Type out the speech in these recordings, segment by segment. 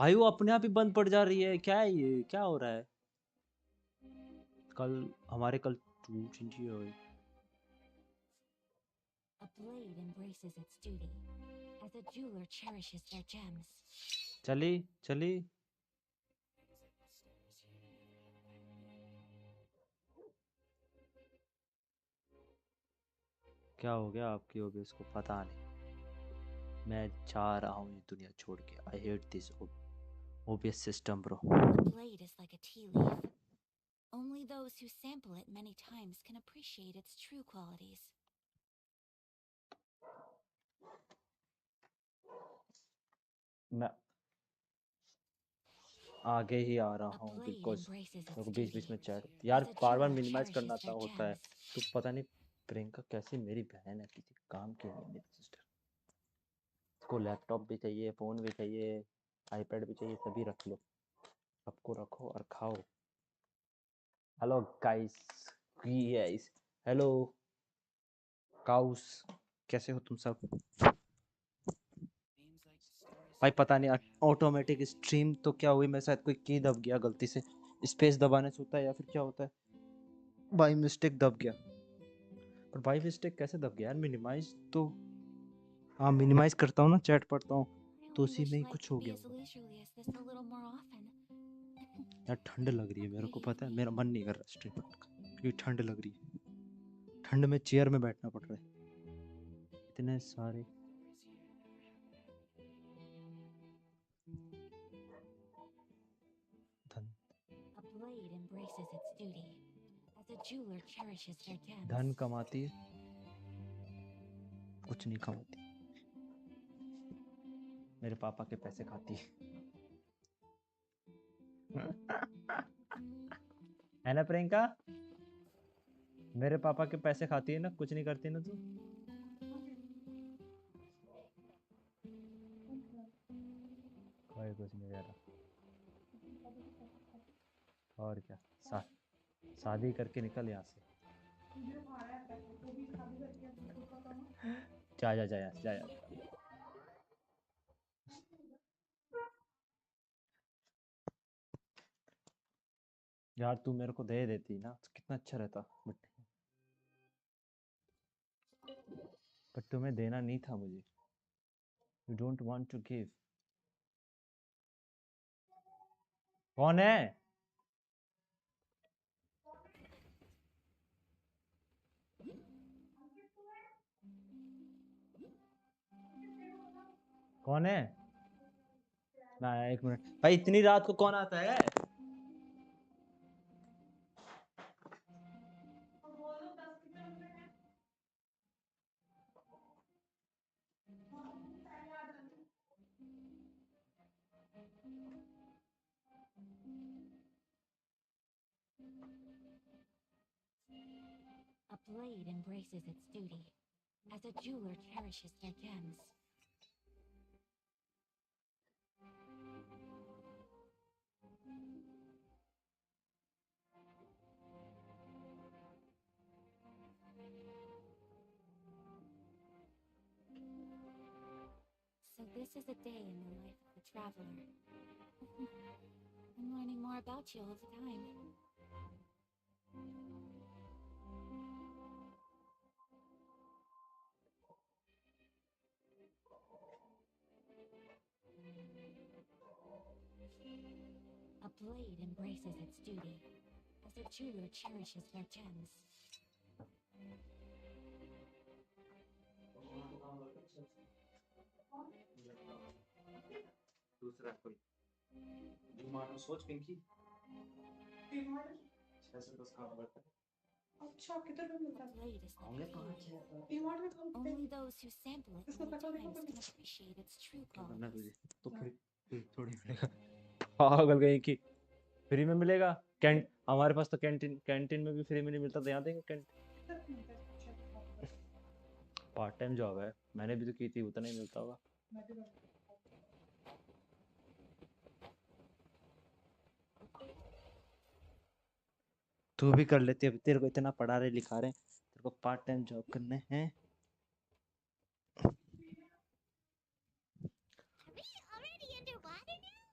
भाई वो अपने आप ही बंद पड़ जा रही है, क्या है ये, क्या हो रहा है? कल हमारे कल चिंची हो गई। A blade embraces its duty, as a jeweler cherishes their gems. चली चली। क्या हो गया आपकी ओबीएस को? पता नहीं, मैं जा रहा हूँ ये दुनिया छोड़ के। I hate this OBS system bro. A blade is like a tea leaf. Only those who sample it many times can appreciate its true qualities. मैं आगे ही आ रहा A हूँ blade बिकॉज embraces मेरे its को बीच duty, बीच में chat as यार a बार बार jeweler मिनिमाइज करना cherishes था their होता है। gems. तो पता नहीं प्रियंका कैसी मेरी बहन है, किसी काम की नहीं मेरी सिस्टर। इसको लैपटॉप भी चाहिए, फ़ोन भी चाहिए, आईपैड भी चाहिए, सभी रख लो, सबको रखो और खाओ। Hello guys, guys, hello cows, कैसे हो तुम सब? भाई पता नहीं ऑटोमेटिक स्ट्रीम तो क्या हुई, मैं शायद कोई की दब गया गलती से, स्पेस दबाने से होता है या फिर क्या होता है, बाई मिस्टेक दब गया। पर बाई मिस्टेक कैसे दब गया यार? मिनिमाइज तो हाँ मिनिमाइज करता हूँ ना, चैट पढ़ता हूँ I तो only उसी wish में ही life कुछ could हो be गया as होगा। leisurely as this a little more often. यार ठंड लग रही है मेरे को, पता है Breathe मेरा me. मन नहीं कर रहा स्ट्रीम पढ़ने का क्योंकि ठंड लग रही है। ठंड में चेयर में बैठना पड़ रहा है, इतने सारे। धन A blade embraces its duty, as a jeweler cherishes their gems. धन कमाती है, कुछ नहीं कमाती, मेरे पापा के पैसे खाती है। है ना प्रियंका? मेरे पापा के पैसे खाती है ना, कुछ नहीं करती ना तू। कोई कुछ नहीं कह रहा। और क्या, शादी करके निकल यहाँ से। जा जा जा यहाँ से, जा जा। यार तू मेरे को दे देती ना तो कितना अच्छा रहता, बट तुम्हें देना नहीं था मुझे। You don't want to give. कौन है? कौन है? ना एक मिनट भाई, इतनी रात को कौन आता है? A blade embraces its duty, as a jeweler cherishes their gems. So this is a day in the life of the traveler. I'm learning more about you all the time. A blade embraces its duty, as a jeweler cherishes their gems. दूसरा कोई जुमानो सोच पिंकी, ऐसे तो काम करता है। अच्छा किधर पे मिलता है? Blade is like a tea leaf. Only those who sample it many times can appreciate its true करना तुझे qualities. तो फ्री थोड़ी मिलेगा। पागल गई कि फ्री में मिलेगा। हमारे पास तो कैंटीन में भी फ्री में नहीं मिलता, तो यहाँ देंगे कैंटीन। पार्ट टाइम जॉब है, मैंने भी तो की थी, उतना ही मिलता होगा। तू भी कर लेती है, तेरे को इतना पढ़ा रहे लिखा रहे, तेरे को पार्ट टाइम जॉब करने हैं। Are we already underwater now?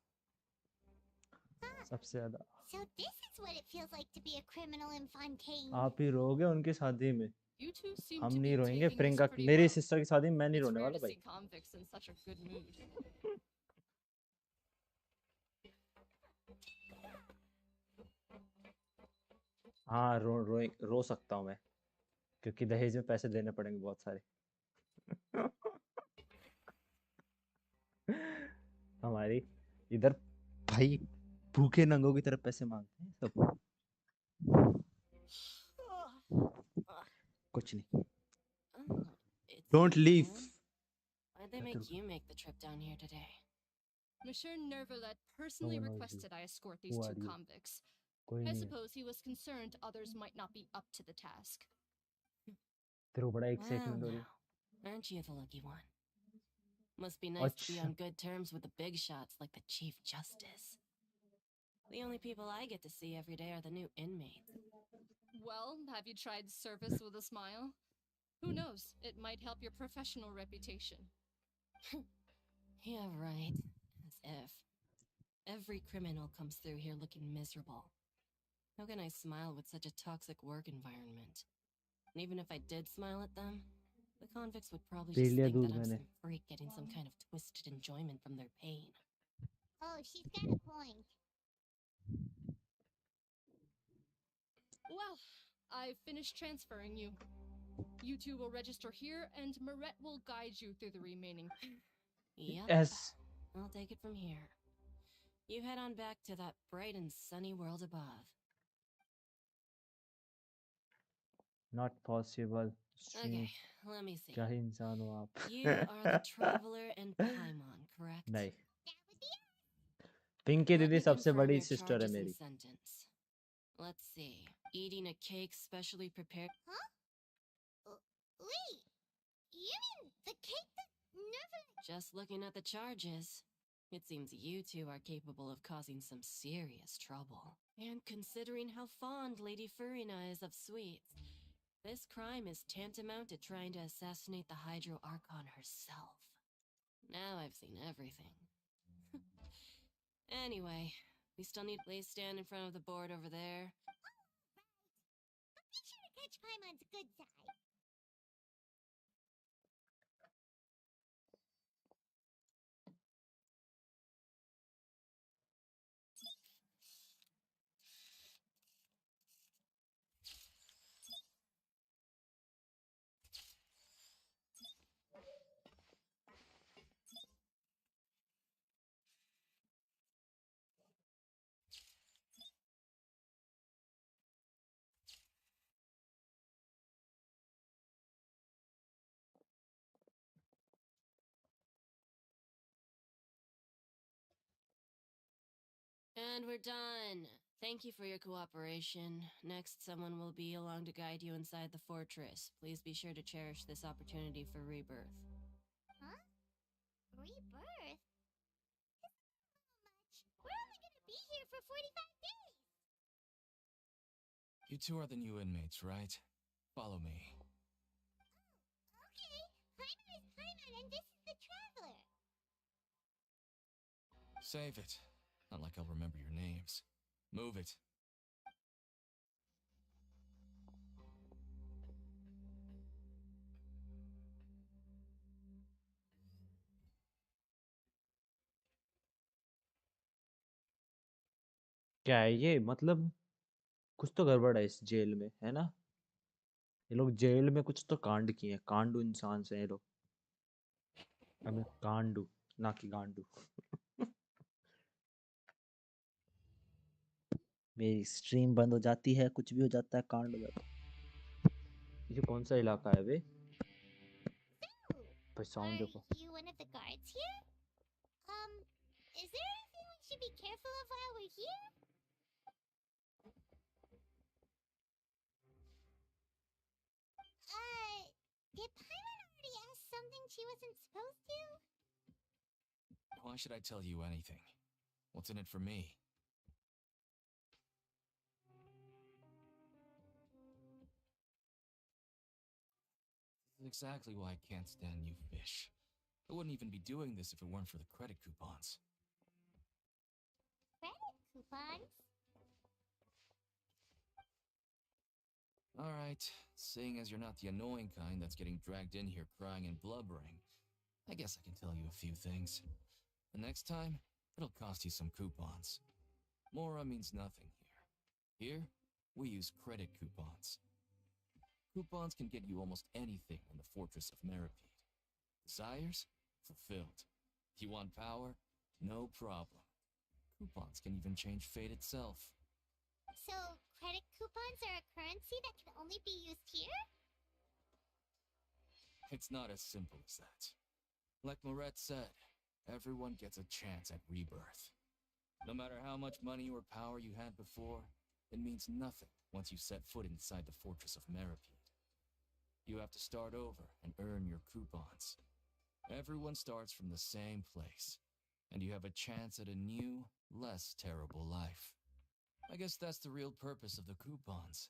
सबसे ज्यादा So this is what it feels like to be a criminal in Fontaine. आप ही रोगे उनकी शादी में, You two seem हम to नहीं be रोएंगे। taking this Priyanka pretty मेरी well. सिस्टर की शादी में मैं नहीं It's रोने rare वाला to भाई। see convicts in such a good mood. हाँ रो सकता हूँ मैं, क्योंकि दहेज में पैसे देने पड़ेंगे बहुत सारे। हमारी इधर भाई भूखे नंगों की तरफ पैसे मांगते हैं सब। कुछ नहीं। Don't leave. Why'd they make you make the trip down here today? Monsieur Nervalet personally No one knows you. requested I escort Who these are two you? convicts. कोई I नहीं है। suppose he was concerned others might not be up to the task. तेरे को बड़ा Well excitement हो रही है। now, aren't you the lucky one? Must be nice to be अच्छा on good terms with the big shots like the Chief Justice. The only people I get to see every day are the new inmates. Well, have you tried service with a smile? Who knows? It might help your professional reputation. Yeah, right. As if. Every criminal comes through here looking miserable. How can I smile with such a toxic work environment? And even if I did smile at them, the convicts would probably P just लिया think दूध that I'm मैंने। some freak getting some kind of twisted enjoyment from their pain. Oh, she's got a point. Well, I've finished transferring you. You two will register here, and Marette will guide you through the remaining. Yep. Yes. I'll take it from here. You head on back to that bright and sunny world above. Not possible. Okay, let me see. क्या ही इंसान हो आप। You are the Traveler and Paimon, correct? नहीं, That would be it. Pinky Let दीदी me सबसे confirm बड़ी your sister है charges and मेरी। sentence. Let's see. Eating a cake specially prepared. Huh? Wait. You mean the cake that never... Just looking at the charges, it seems you two are capable of causing some serious trouble. And considering how fond Lady Furina is of sweets, this crime is tantamount to trying to assassinate the Hydro Archon herself. Now I've seen everything. Anyway, we still need to please stand in front of the board over there. But be sure to catch Paimon's good side. And we're done. Thank you for your cooperation. Next, someone will be along to guide you inside the fortress. Please be sure to cherish this opportunity for rebirth. Huh? Rebirth? That's a little much. We're only gonna be here for 45 days. You two are the new inmates, right? Follow me. Okay. Paimon is Paimon and this is the Traveler. Save it. Not like I'll remember your names. Move it. क्या है ये? मतलब कुछ तो गड़बड़ है इस jail में, है ना? ये लोग जेल में कुछ तो कांड किए हैं। कांडू इंसान से हैं ये लोग। आई मीन कांडू, ना कि गांडू। मेरी स्ट्रीम बंद हो जाती है, कुछ भी हो जाता है, कांड हो जाता है। ये कौन सा इलाका है बे? भाई साउंड देखो। Are you one of the guards here? Is there anything we should be careful of while we're here? Did Paimon already ask something she wasn't supposed to? Why should I tell you anything? What's in it for me? This is exactly why I can't stand you fish. I wouldn't even be doing this if it weren't for the credit coupons. Credit coupons? Alright, seeing as you're not the annoying kind that's getting dragged in here crying and blubbering, I guess I can tell you a few things. The next time, it'll cost you some coupons. Mora means nothing here. Here, we use credit coupons. Coupons can get you almost anything in the Fortress of Meripede. Desires? Fulfilled. You want power? No problem. Coupons can even change fate itself. So, credit coupons are a currency that can only be used here? It's not as simple as that. Like Moret said, everyone gets a chance at rebirth. No matter how much money or power you had before, it means nothing once you set foot inside the Fortress of Meripede. You have to start over and earn your coupons. Everyone starts from the same place, and you have a chance at a new, less terrible life. I guess that's the real purpose of the coupons.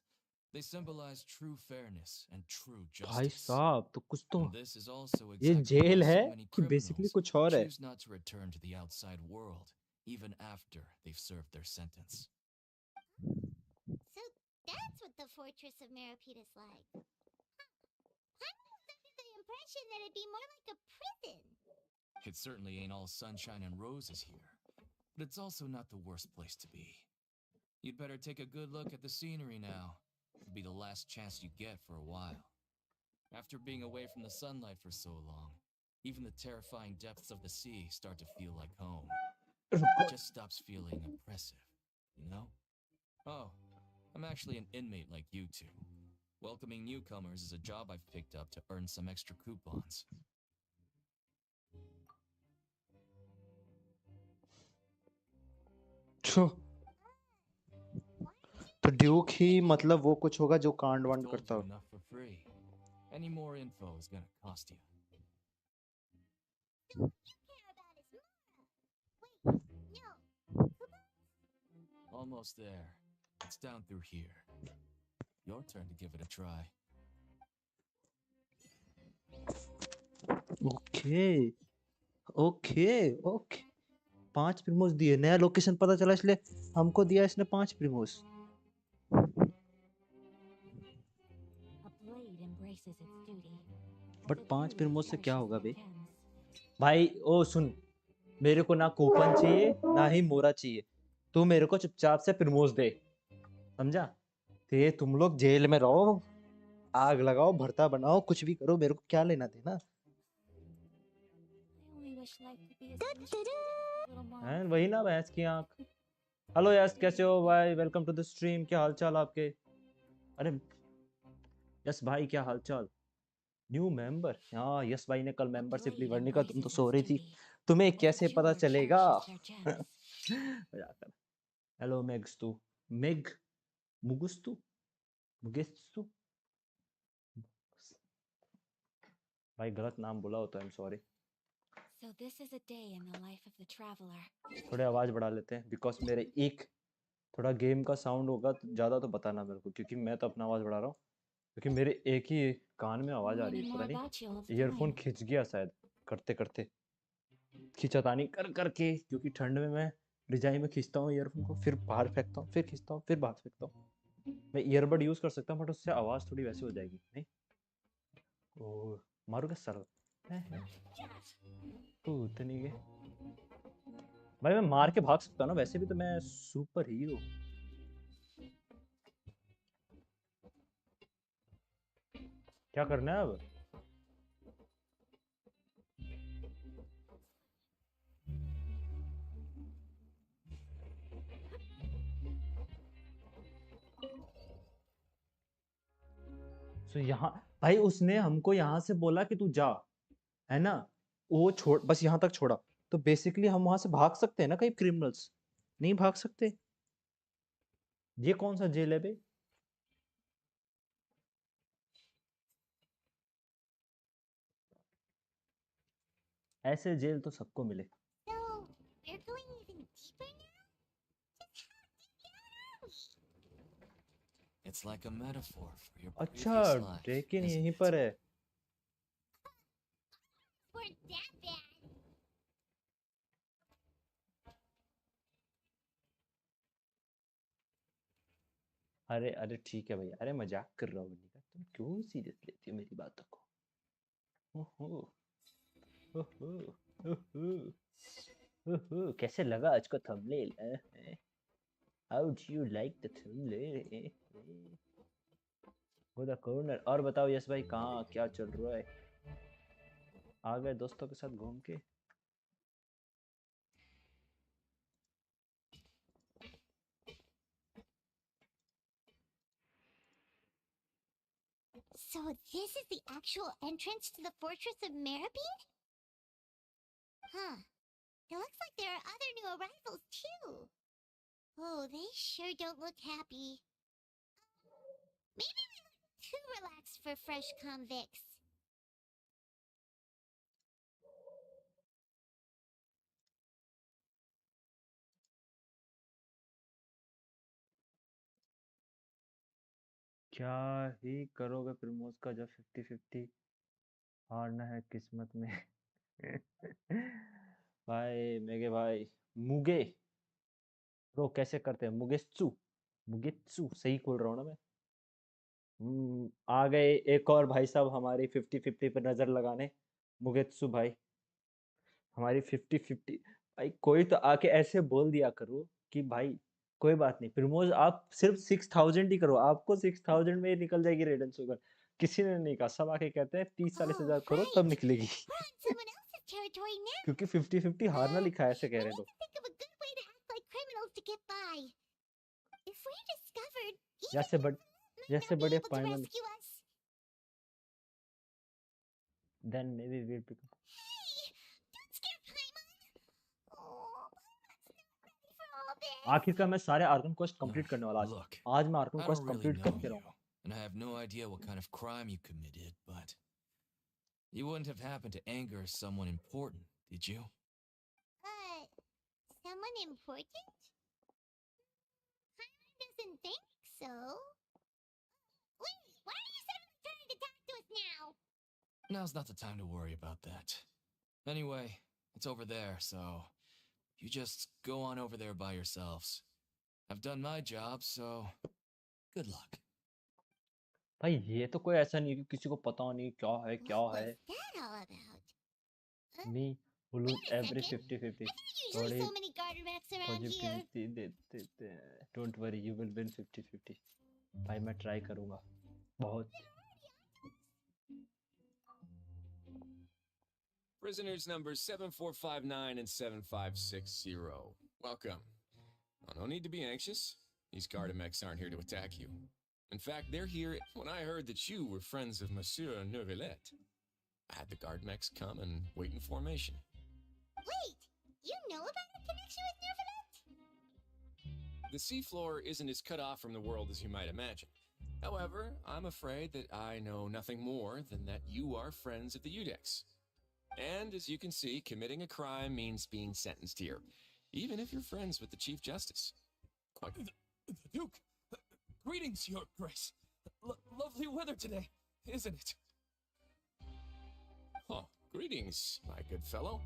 They symbolize true fairness and true भाई justice. साहब तो कुछ तो And this is also ये exactly jail why है so many कि basically criminals कुछ और है. choose not to return to the outside world, even after they've served their sentence. So, that's what the Fortress of Meripede is like. I was under the impression that it'd be more like a prison. It certainly ain't all sunshine and roses here, but it's also not the worst place to be. You'd better take a good look at the scenery now. It'll be the last chance you get for a while. After being away from the sunlight for so long, even the terrifying depths of the sea start to feel like home. It just stops feeling oppressive, you know? Oh, I'm actually an inmate like you two. Welcoming newcomers is a job I've picked up to earn some extra coupons. तो Duke ही मतलब वो कुछ होगा जो कांड I've वांड told करता you हो. enough for free. Any more info is gonna cost you. So, what you care about is Mora. Wait, no. Coupons? Almost there. It's down through here. Your turn to give it a try. Okay okay okay 5 प्रिमोस दिए. नया location पता चला इसलिए हमको दिया इसने 5 प्रिमोस. A blade embraces its duty. But 5 प्रिमोस से क्या होगा बे? भाई ओ सुन, मेरे को ना कूपन चाहिए ना ही मोरा चाहिए. तू मेरे को चुपचाप से प्रिमोस दे, समझा? ते तुम लोग जेल में रहो, आग लगाओ, भरता बनाओ, कुछ भी करो, मेरे को क्या लेना देना. हैं वही ना भैंस की आंख. हेलो यस, कैसे हो भाई? Welcome to the stream. क्या हालचाल आपके? अरे यस भाई, क्या हालचाल? New member. हाँ, यस भाई ने कल मेंबरशिप ली. वर्णिका तुम तो सो रही थी, तुम्हें कैसे पता चलेगा? हेलो मेग्स्तु, मेग मुगुस्तु मुगेस्तु. भाई गलत नाम बोला हो तो I am sorry. So this is a day in the life of the traveler. थोड़े आवाज बढ़ा लेते हैं बिकॉज मेरे एक थोड़ा गेम का साउंड होगा तो ज़्यादा तो बताना मेरे को, क्योंकि मैं तो अपना आवाज़ बढ़ा रहा हूँ, क्योंकि मेरे एक ही कान में आवाज़ आ रही है. पता नहीं ईयरफोन खिंच गया शायद करते करते, खिंचातानी कर करके, क्योंकि ठंड में मैं रिजाई में खींचता हूँ ईयरफोन को, फिर बाहर फेंकता हूँ, फिर खींचता हूँ, फिर बाहर फेंकता हूँ. मैं ईयरबड यूज़ कर सकता हूँ बट उससे आवाज़ थोड़ी वैसी हो जाएगी. नहीं ओ मारूंगा सर उतनी के. भाई मैं मार के भाग सकता हूँ ना, वैसे भी तो मैं सुपर हीरो. क्या करना है अब? तो यहाँ भाई उसने हमको यहाँ से बोला कि तू जा, है ना? वो छोड़, बस यहाँ तक छोड़ा, तो बेसिकली हम वहां से भाग सकते हैं ना? कहीं क्रिमिनल्स नहीं भाग सकते. ये कौन सा जेल है बे? ऐसे जेल तो सबको मिले. So, we're going even deeper now? Just how deep are we? It's like a metaphor for your अच्छा, previous life, लेकिन isn't यहीं it? पर है. We're that bad. अरे अरे ठीक है भैया, अरे मजाक कर रहा हूँ बनिका, तुम क्यों सीरियस लेती हो मेरी बातों को? ओहो ओहो ओहो ओहो, कैसे लगा आज का thumbnail? How do you like the thumbnail? वो द कॉर्नर। और बताओ यस भाई, कहाँ क्या चल रहा है? आ गए दोस्तों के साथ घूम के? So this is the actual entrance to the fortress of Meripede? Huh. It looks like there are other new arrivals too. Oh, they sure don't look happy. Maybe they look too relaxed for fresh convicts. क्या ही करोगे प्रमोद का, जब 50-50 हारना है किस्मत में। भाई मेगे भाई, मुगे ब्रो कैसे करते हैं? मुगेत्सु, मुगेत्सु सही खोल रहा हूँ ना मैं? आ गए एक और भाई साहब हमारी 50-50 पे नजर लगाने। मुगेत्सु भाई हमारी 50-50। भाई कोई तो आके ऐसे बोल दिया करो कि भाई कोई बात नहीं प्रमोद, आप सिर्फ 6000 ही करो, आपको 6000 में ही निकल जाएगी रेडन शुगर। किसी ने नहीं कहा, सब आके कहते हैं 30-40 Oh, हजार करो तब right. निकलेगी। We're on someone else's territory now. क्योंकि 50-50 हारना लिखा है, ऐसे कह I रहे हैं need लोग। to think of a good way to act like criminals to get by. If we're discovered, even जैसे बड़ might जैसे not be बड़े able to पायमल, rescue us. Then may be we'll become. Hey, don't scare Paimon. Oh, Paimon's not ready for all this. आखिरकार मैं सारे Arkan quest complete करने वाला आज। Look, आज मैं Arkan I quest don't really complete know करके you, रहूंगा। and I have no idea what kind of crime you committed, but you wouldn't have happened to anger someone important, did you? Someone important? Paimon doesn't think so. Wait, why are you suddenly trying to talk to us now? Now's not the time to worry about that. Anyway, it's over there, so you just go on over there by yourselves. I've done my job, so good luck. भाई ये तो कोई ऐसा नहीं कि किसी को पता नहीं क्या है क्या What है। was that all about? Me who lose Wait a every second. 50-50 I thought usually थोड़ी so many Gardermacks around here. Positivity देते हैं। Don't worry you will win 50-50। भाई मैं ट्राई करूंगा बहुत। Prisoners numbers 7459 and 7560. Welcome. Oh, no need to be anxious. These Gardamex aren't here to attack you. In fact, they're here when I heard that you were friends of Monsieur Neuvillette. I had the Gardamex come and wait in formation. Wait, you know about our connection with Neuvillette? The seafloor isn't as cut off from the world as you might imagine. However, I'm afraid that I know nothing more than that you are friends of the Udex. And as you can see, committing a crime means being sentenced here, even if you're friends with the Chief Justice. The Duke! Greetings, Your Grace! Lovely weather today, isn't it? Oh, greetings, my good fellow.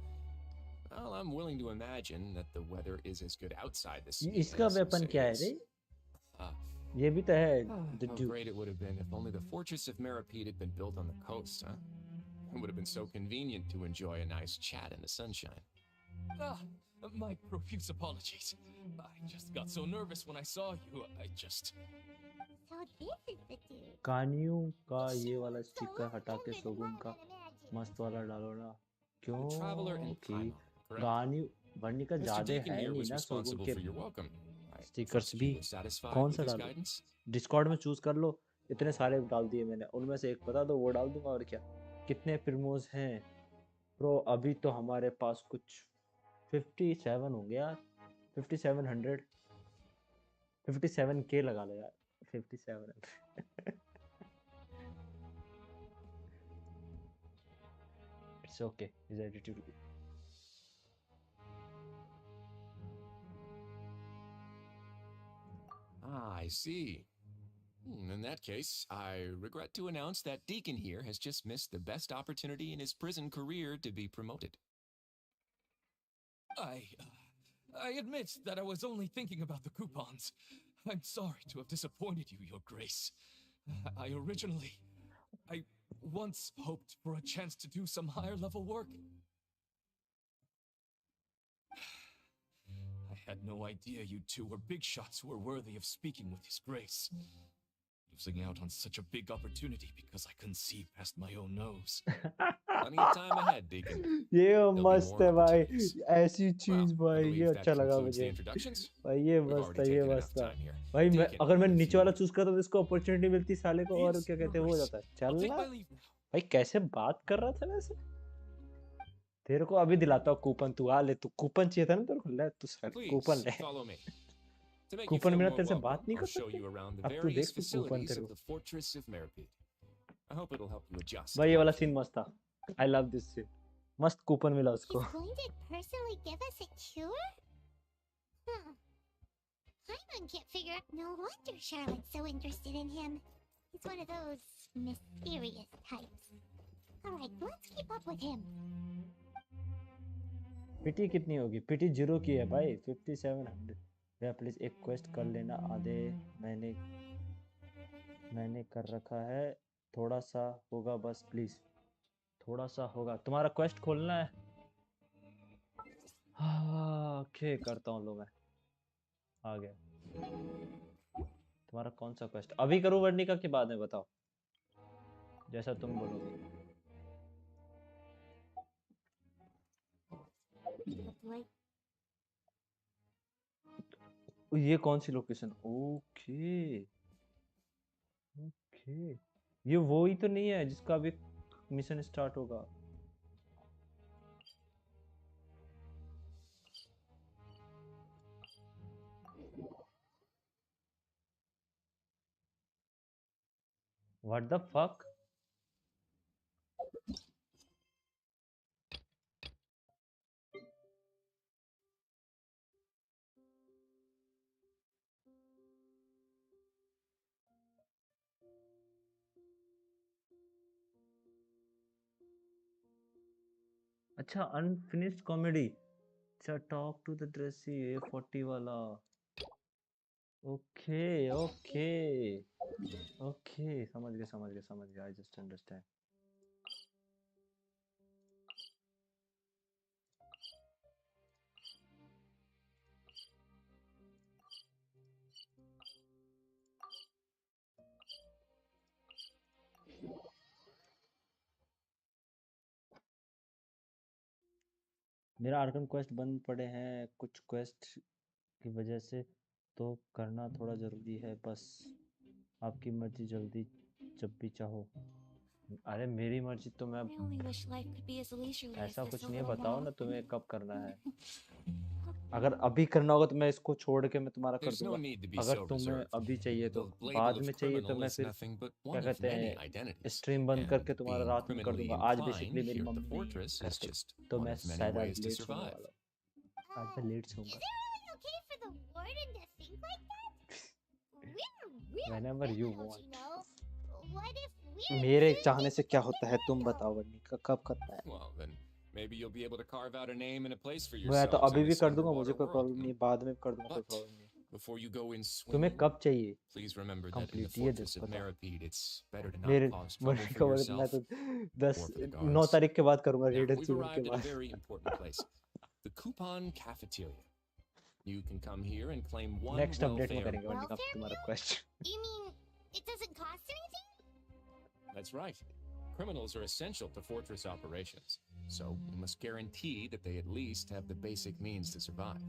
Well, I'm willing to imagine that the weather is as good outside this इसका weapon क्या है रे? ये भी तो है the How Duke। great it would have been if only the fortress of Meripede had been built on the coast, huh? It would have been so convenient to enjoy a nice chat in the sunshine. My profuse apologies. I just got so nervous when I saw you. So this is the dude. कानियों का ये वाला So sticker हटा के older than सोगुन one, का I'd imagine. मस्त वाला डालो ना। क्यों? A traveler in कि Primo, correct? गानियों बनने का Mr. ज्यादा Deacon है here नहीं was ना सोगुन responsible के for your welcome. I stickers trust भी। you were satisfied कौन with सा his डालूं? guidance? डिस्कॉर्ड में चूज कर लो, इतने सारे डाल दिए मैंने, उनमें से एक बता दो वो डाल दूंगा। और क्या कितने प्रिमोज हैं प्रो? अभी तो हमारे पास कुछ 57 हो गया, 5700 57K लगा लो यार, 5700। It's okay, is attitude. Ah, I see. In that case, I regret to announce that Deacon here has just missed the best opportunity in his prison career to be promoted. I admit that I was only thinking about the coupons. I'm sorry to have disappointed you, Your Grace. I once hoped for a chance to do some higher level work. I had no idea you two were big shots who were worthy of speaking with His Grace. Losing out on such a big opportunity because I couldn't see past my own nose. Plenty of time ahead, Deacon. ये There'll be मस्त more है भाई, opportunities. ऐसी Well, चीज I भाई, believe ये that अच्छा लगा concludes the मुझे introductions. भाई, ये We've मस्त already है, ये taken मस्त enough है time here. भाई। मैं Deacon, अगर मैं if नीचे you- वाला चूज करता तो इसको अपॉर्चुनिटी मिलती साले को, और Yes, क्या कहते Your हैं, वो हो Grace. जाता है। I'll take चलना my leave now. भाई, कैसे बात कर रहा था वैसे। तेरे को अभी दिलाता हूँ कूपन, तू आ ले। तू कूपन चाहिए था ना तेरे को, ले तू कूपन Please ले। follow me. To make you coupon feel बिना more तेरे से welcome, बात नहीं कर I'll show सकते। you around the अब तू various देख, तू कूपन facilities तेरे of को। the Fortress of Meripede. I hope it'll help you adjust. भाई to ये वाला life सीन here. मस्त था। I love this scene. मस्त कूपन मिला उसको। He's going to personally give us a cure? Huh. Hyman can't figure out. No wonder Charlotte's so interested in him. He's one of those mysterious types. Alright, let's keep up with him. पिटी कितनी होगी? पिटी 0 की है भाई, 5700। भैया please एक quest कर लेना, आधे मैंने कर रखा है, थोड़ा सा होगा बस प्लीज, थोड़ा सा होगा। तुम्हारा क्वेस्ट खोलना है? हाँ ओके, करता हूँ। लो मैं आ गया। तुम्हारा कौन सा क्वेस्ट अभी करूँ वर्णिका के बाद में? बताओ, जैसा तुम बोलोगे। ये कौन सी लोकेशन? ओके ओके, ये वो ही तो नहीं है जिसका अभी मिशन स्टार्ट होगा? What the fuck? अच्छा, अनफिनिश्ड कॉमेडी। अच्छा, talk to the dressy, A40 वाला। ओके ओके ओके, समझ गया। I just understand. मेरा आर्कन क्वेस्ट बंद पड़े हैं कुछ क्वेस्ट की वजह से, तो करना थोड़ा ज़रूरी है, बस आपकी मर्जी, जल्दी जब भी चाहो। अरे मेरी मर्जी तो मैं, I only wish life could be as leisurely as ऐसा this कुछ a नहीं है। little बताओ more ना तुम्हें कब करना है। अगर अभी करना होगा तो मैं इसको छोड़ के मैं तुम्हारा कर There's no दूंगा। need to be अगर so तुम्हें reserved. अभी चाहिए तो, The label बाद of में चाहिए तो criminal मैं is फिर nothing but क्या one of कहते many हैं, identities. स्ट्रीम बंद And करके तुम्हारा being रात में कर criminally दूंगा। आज inclined बेसिकली मेरी here at the mummy fortress घर is पे, just तो one मैं of many शायद आज ways to लेट सोने survive. वाला हूँ। आज मैं लेट Is सोऊंगा। it really okay for the warden to think like that? We're real Whenever you criminals, want. you know. What if we're मेरे too चाहने से क्या होता है, तुम disrespectful? बताओ वर्णिका, कब करना है? Well, then maybe you'll be able to carve out a name and a place for मैं तो yourselves अभी in भी this कर दूंगा, underwater मुझे कोई world. प्रॉब्लम नहीं है, बाद में कर दूंगा, कोई But प्रॉब्लम नहीं है। before you go in तुम्हें swimming, कब चाहिए please remember that in the complete? ये fortress देख of बताओ। Meripede, it's better to मेरे not cause trouble Varnika for मैं yourself तो or 10 for the 9 guards. तारीख के बाद करूंगा, Now, रेड we've अचीवमेंट के arrived at a बाद। very important place, the Coupon Cafeteria. You can come here and claim one next update में welfare. करेंगे वर्णिका Welfare तुम्हारा question. You mean it doesn't cost anything? That's right. Criminals are essential to fortress operations, so we must guarantee that they at least have the basic means to survive.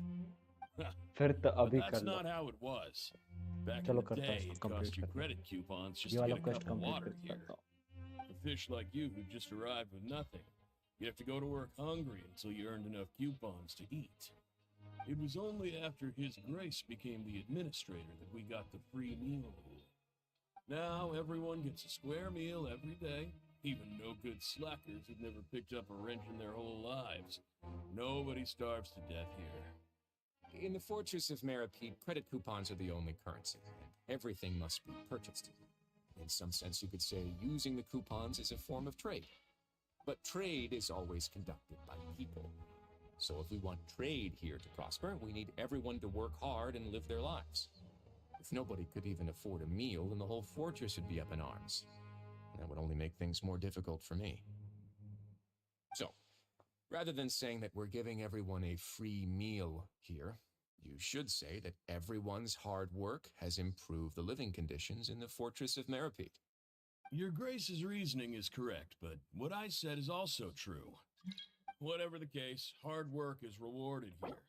फिर तो But अभी that's कर लो। not how it was. Back in चलो the करता हूँ day, इसको, it complete cost you करता credit coupons हूँ। just ये to वाला get a quest cup of complete water करके here. करता हूँ। For fish like you who just arrived with nothing, you'd have to go to work hungry until you earned enough coupons to eat. It was only after His Grace became the administrator that we got the free meal rule. Now everyone gets a square meal every day, even no-good slackers who've never picked up a wrench in their whole lives. Nobody starves to death here. In the Fortress of Meripede, credit coupons are the only currency, and everything must be purchased. In some sense, you could say using the coupons is a form of trade. But trade is always conducted by people. So if we want trade here to prosper, we need everyone to work hard and live their lives. The If nobody could even afford a meal, then the whole fortress would be up in arms. That would only make things more difficult for me. So, rather than saying that we're giving everyone a free meal here, you should say that everyone's hard work has improved the living conditions in the fortress of Meripede. Your Grace's reasoning is correct, but what I said is also true. Whatever the case, hard work is rewarded here.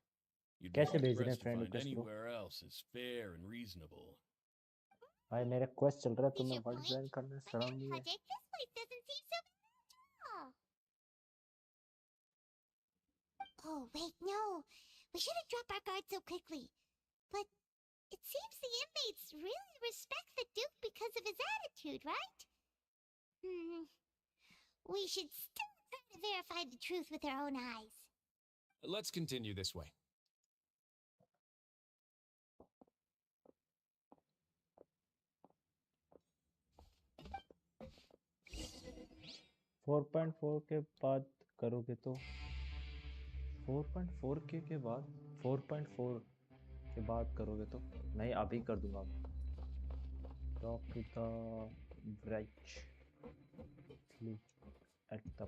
You'd be कैसे भेज रहे हैं hard-pressed to friend find request bro? anywhere else as fair and reasonable. भाई मेरा quest चल रहा है, Is तुम्हें your वर्ड point? डिजाइन करने On शर्म that नहीं है? project, this place doesn't seem so bad at all. Oh, wait, no. We shouldn't drop our guard so quickly. But it seems the inmates really respect the Duke because of his attitude, right? We should still try to verify the truth with our own eyes. Let's continue this way. Four point four के बाद करोगे तो 4.4 के बाद 4.4 के बाद करोगे तो नहीं, अभी कर दूंगा। Talk to the branch at the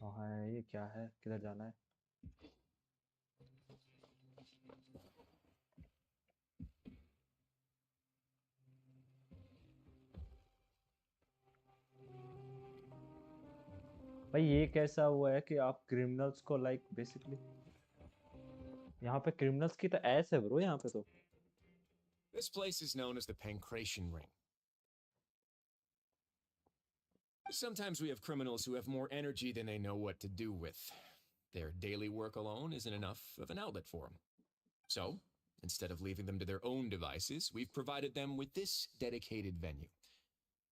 हाँ है, ये क्या है, किधर जाना है? भाई ये कैसा हुआ है कि आप क्रिमिनल्स को लाइक बेसिकली यहाँ पे क्रिमिनल्स की तो ऐस है ब्रो यहाँ पे तो। This place is known as the Pancration Ring. Sometimes we have criminals who have more energy than they know what to do with. Their daily work alone isn't enough of an outlet for them. So, instead of leaving them to their own devices, we've provided them with this dedicated venue.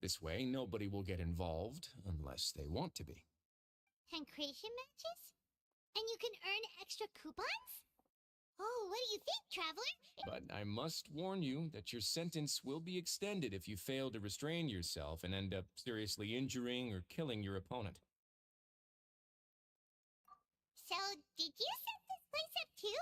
This way, nobody will get involved unless they want to be. Pancration matches? And you can earn extra coupons? Oh, what do you think, traveler? But I must warn you that your sentence will be extended if you fail to restrain yourself and end up seriously injuring or killing your opponent. So, did you set this place up too?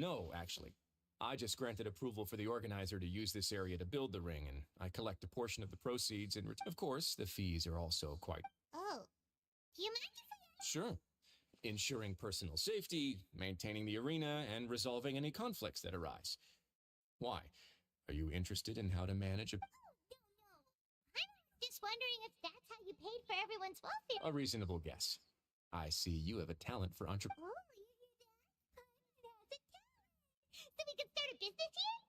No, actually. I just granted approval for the organizer to use this area to build the ring, and I collect a portion of the proceeds, and of course, the fees are also quite... Oh, do you mind if I... Sure. Ensuring personal safety, maintaining the arena, and resolving any conflicts that arise. Why? Are you interested in how to manage a... No. I'm just wondering if that's how you paid for everyone's welfare. A reasonable guess. I see you have a talent for entrepreneurship. Oh, you hear that? That's a talent. So we can start a business here?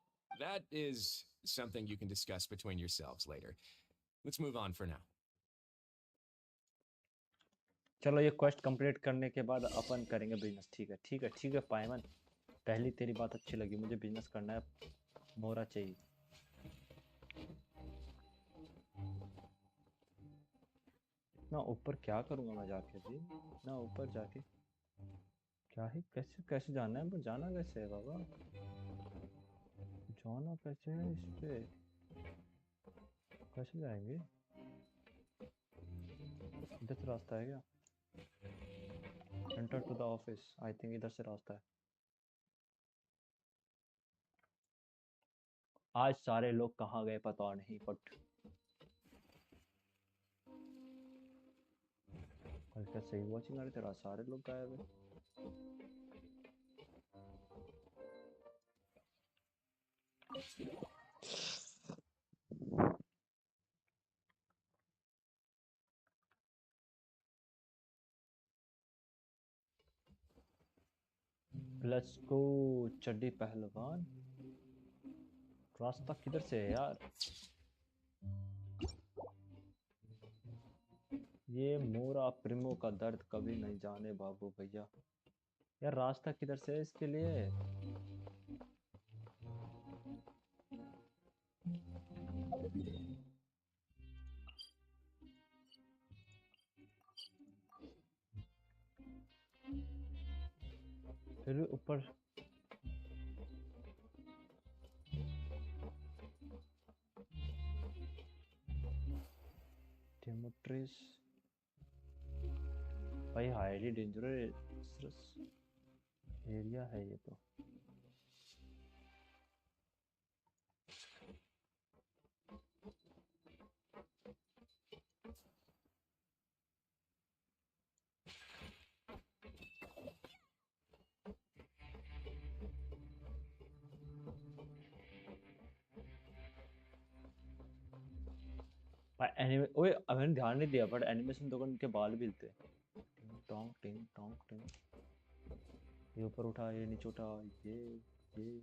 That is something you can discuss between yourselves later. Let's move on for now. चलो ये quest complete करने के बाद अपन करेंगे business. ठीक है पायमन, पहली तेरी बात अच्छी लगी, मुझे बिजनेस करना है, मोरा चाहिए। ना ऊपर क्या करूँगा मैं जाके जी, ना ऊपर जाके क्या ही कैसे जाना है, जाना कैसे है बाबा, जाना कैसे है, इस पे कैसे जाएंगे? इधर से रास्ता है क्या? Enter to the office, I think इधर से रास्ता है। आज सारे लोग कहाँ गए पता नहीं, बट कल क्या सही हुआ चिंगारी तेरा, सारे लोग गायब है। लेट्स गो चड्डी पहलवान। रास्ता किधर से है यार? ये मोरा प्रिमो का दर्द कभी नहीं जाने बाबू भैया। यार रास्ता किधर से है इसके लिए? फिर भी ऊपर डेमोट्रिस भाई, हाईली डेंजरस एरिया है ये तो। एनिमे ओए मैंने ध्यान नहीं दिया बट एनिमेशन तो उनके बाल भी हिलते हैं। टिंग टोंग टिंग टोंग टिंग। ये ऊपर उठा ये नीचे उठा ये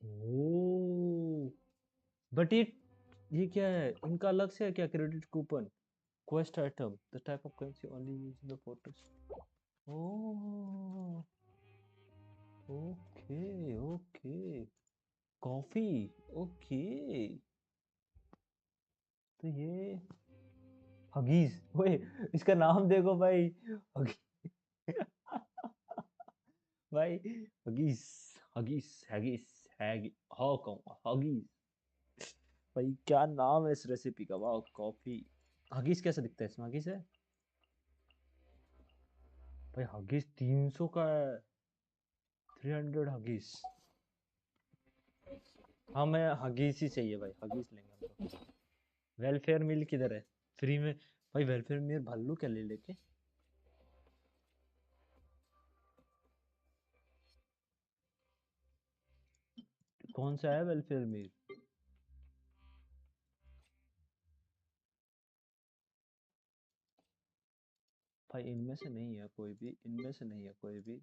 ओह बट ये क्या है इनका अलग से है क्या credit coupon quest item the type of currency only used in the photos oh okay okay coffee okay तो ये हगीज ओए इसका नाम देखो भाई भाई हगीज हगीज हगीज हैगी हाउ कम हगीज भाई क्या नाम है इस रेसिपी का वाह कॉफी हगीज कैसे दिखता है इसमें हगीज है भाई हगीज 300 का है 300 हगीज हाँ मैं हगीज ही चाहिए भाई हगीज लेंगे हम तो वेलफेयर मिल किधर है फ्री में भाई वेलफेयर मिल भल्लू क्या ले लेके कौन सा है वेलफेयर मिल भाई इनमें से नहीं है कोई भी इनमें से नहीं है कोई भी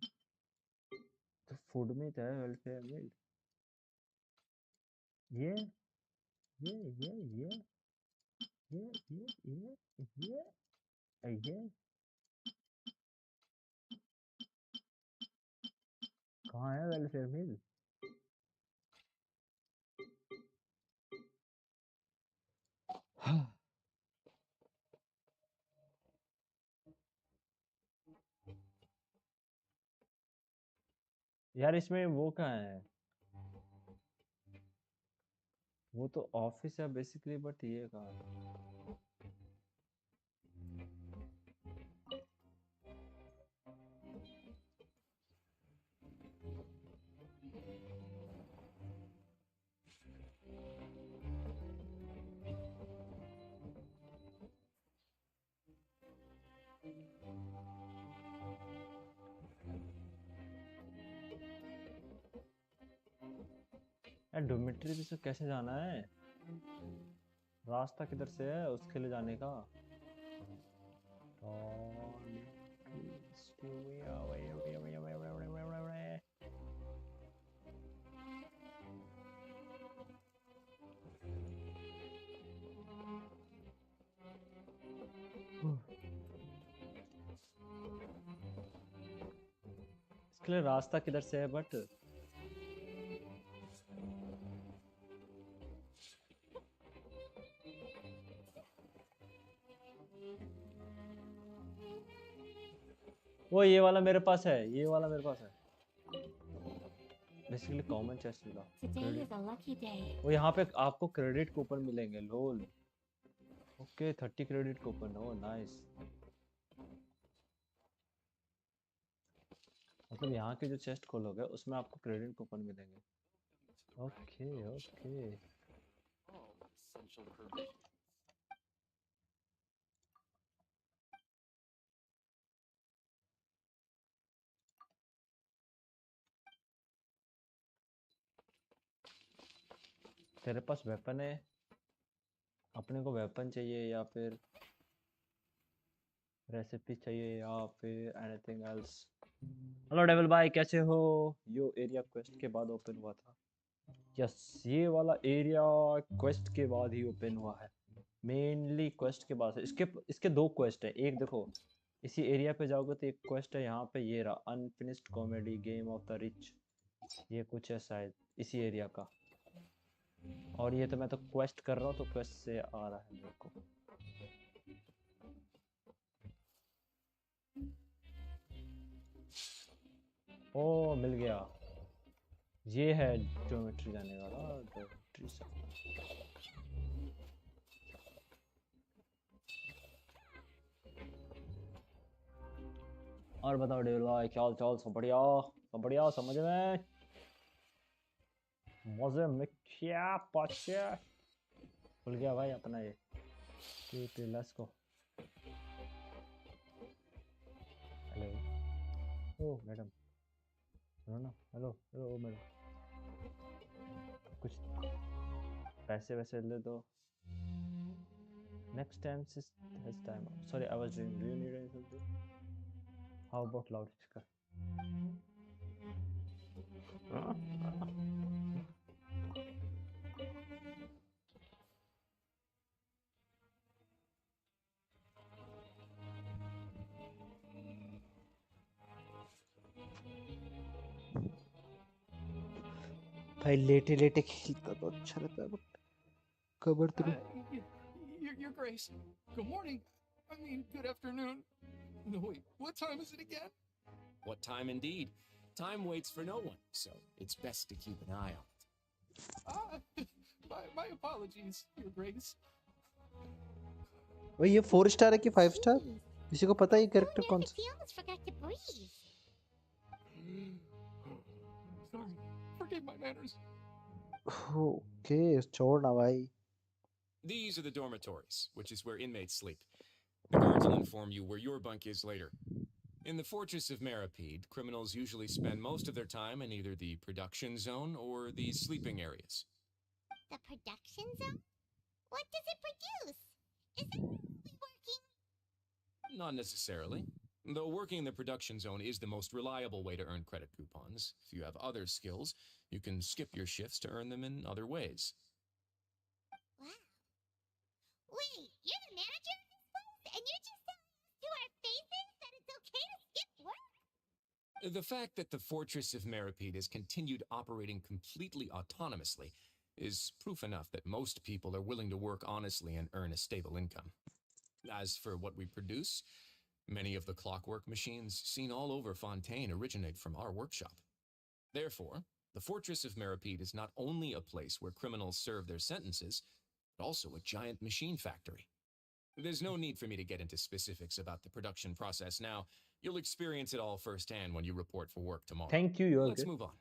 तो फूड में क्या है वेलफेयर मिल ये ये ये ये ये ये कहाँ है वेलफेयर मिल यार इसमें वो कहाँ है वो तो ऑफिस है बेसिकली बट ये कहाँ है यार डोमेट्री भी से कैसे जाना है रास्ता किधर से है उसके लिए जाने का इसके लिए रास्ता किधर से है बट वो ये वाला मेरे पास है ये वाला मेरे पास है बेसिकली कॉमन चेस्ट मिला Today is a lucky day. वो यहाँ पे आपको क्रेडिट कूपन मिलेंगे लोल ओके 30 क्रेडिट कूपन ओ नाइस मतलब यहाँ के जो चेस्ट खोलोगे उसमें आपको क्रेडिट कूपन मिलेंगे ओके ओके तेरे पास वेपन है अपने को वेपन चाहिए या फिर रेसिपी चाहिए या फिर एनीथिंग एल्स हेलो डेविल भाई कैसे हो यो एरिया क्वेस्ट के बाद ओपन हुआ था यस ये वाला एरिया क्वेस्ट के बाद ही ओपन हुआ है मेनली क्वेस्ट के बाद से इसके इसके दो क्वेस्ट है एक देखो इसी एरिया पे जाओगे तो एक क्वेस्ट है यहाँ पे ये रहा unfinished comedy game of the rich ये कुछ है शायद इसी एरिया का और ये तो मैं तो क्वेस्ट कर रहा हूँ तो क्वेस्ट से आ रहा है मेरे को ओ मिल गया, ये है ज्योमेट्री जाने वाला ज्योमेट्री सा। और बताओ डेविल भाई, क्या हाल चाल? सब बढ़िया, सब बढ़िया, समझ में मजे में क्या पचा खुल गया भाई अपना ये लेट्स गो। हेलो, ओ मैडम, सुनो ना, हेलो हेलो मैडम, कुछ पैसे वैसे ले दो। Next time this time sorry I was drinking, do you need anything? How about loud speaker? भाई लेटे लेटे खेलता तो अच्छा लगता है, बट कबर तो Your Grace. Good morning. I mean, good afternoon. No, wait. What time is it again? What time indeed? Time waits for no one, so it's best to keep an eye on it. My apologies, Your Grace. भाई ये 4 star है कि 5 star? Jeez. किसी को पता है ये Oh, character no, कौन he almost forgot to breathe. Sorry. Forgive my manners. सा? ओके छोड़ ना भाई। These are the dormitories, which is where inmates sleep. The guards will inform you where your bunk is later. In the Fortress of Meripede, criminals usually spend most of their time in either the production zone or the sleeping areas. The production zone? What does it produce? Is it really working? Not necessarily. Though working in the production zone is the most reliable way to earn credit coupons, if you have other skills, you can skip your shifts to earn them in other ways. Wow. Wait, you're the manager of this place? And you're just telling us to our faces that it's okay to skip work? The fact that the Fortress of Meripede has continued operating completely autonomously is proof enough that most people are willing to work honestly and earn a stable income. As for what we produce, many of the clockwork machines seen all over Fontaine originate from our workshop. Therefore, the Fortress of Meripede is not only a place where criminals serve their sentences, but also a giant machine factory. There's no need for me to get into specifics about the production process now. You'll experience it all firsthand when you report for work tomorrow. Thank you your Let's move on.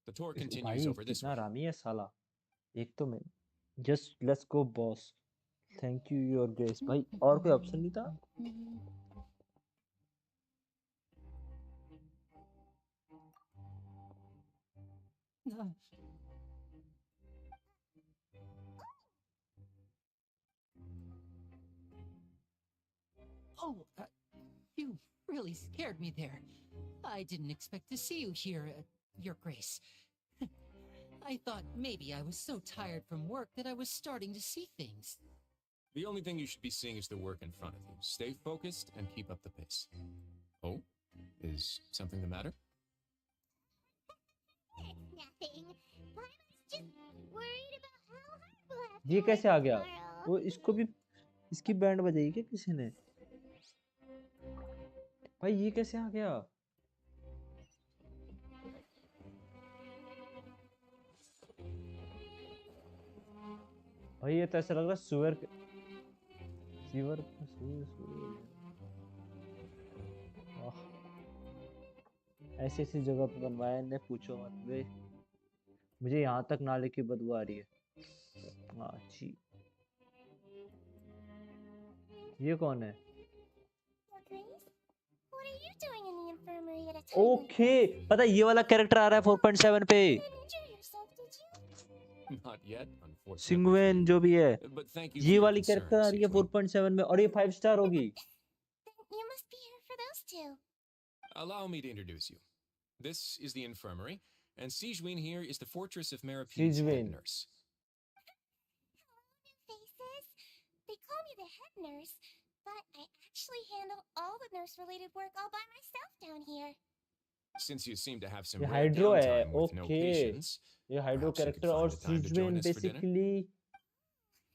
The tour भाई continues over this कितना way. Rami है साला। एक तो मैं just let's go boss, thank you your grace. भाई और कोई ऑप्शन नहीं था? Oh, you really scared me there. I didn't expect to see you here, Your Grace. I thought maybe I was so tired from work that I was starting to see things. The only thing you should be seeing is the work in front of you. Stay focused and keep up the pace. Oh, is something the matter? It's nothing. Primo's just worried about how hard we'll have ये to कैसे work आ गया? tomorrow. वो इसको भी इसकी band बजाई क्या किसी ने? भाई ये कैसे आ गया? भाई ये तो ऐसा लग रहा है सुअर सीवर ऐसी ऐसी जगह पे बनवाया ने, पूछो मत वे। मुझे यहाँ तक नाले की बदबू आ रही है। अच्छी, ये कौन है? Your Grace, what are you doing in the infirmary at a time like okay this? पता है ये वाला कैरेक्टर आ रहा है 4.7 पे। You didn't injure yourself, did you? Not yet, unfortunately. सिंगवेन जो भी है, But thank you ये for your वाली कैरेक्टर आ concern, रही है Sichuan. 4.7 में, और ये 5 स्टार होगी। Then you must be here for those two. Allow me to introduce you. This is the infirmary, and Sijuin here is the Fortress of Meripede's head Sijuin. nurse. Hello, new faces. They call me the head nurse, but I actually handle all the nurse-related work all by myself down here. Since you seem to have some ये rare hydro है, downtime with no okay. patients, ये hydro perhaps you could character, और find the time to join सीजवेन us for dinner? Basically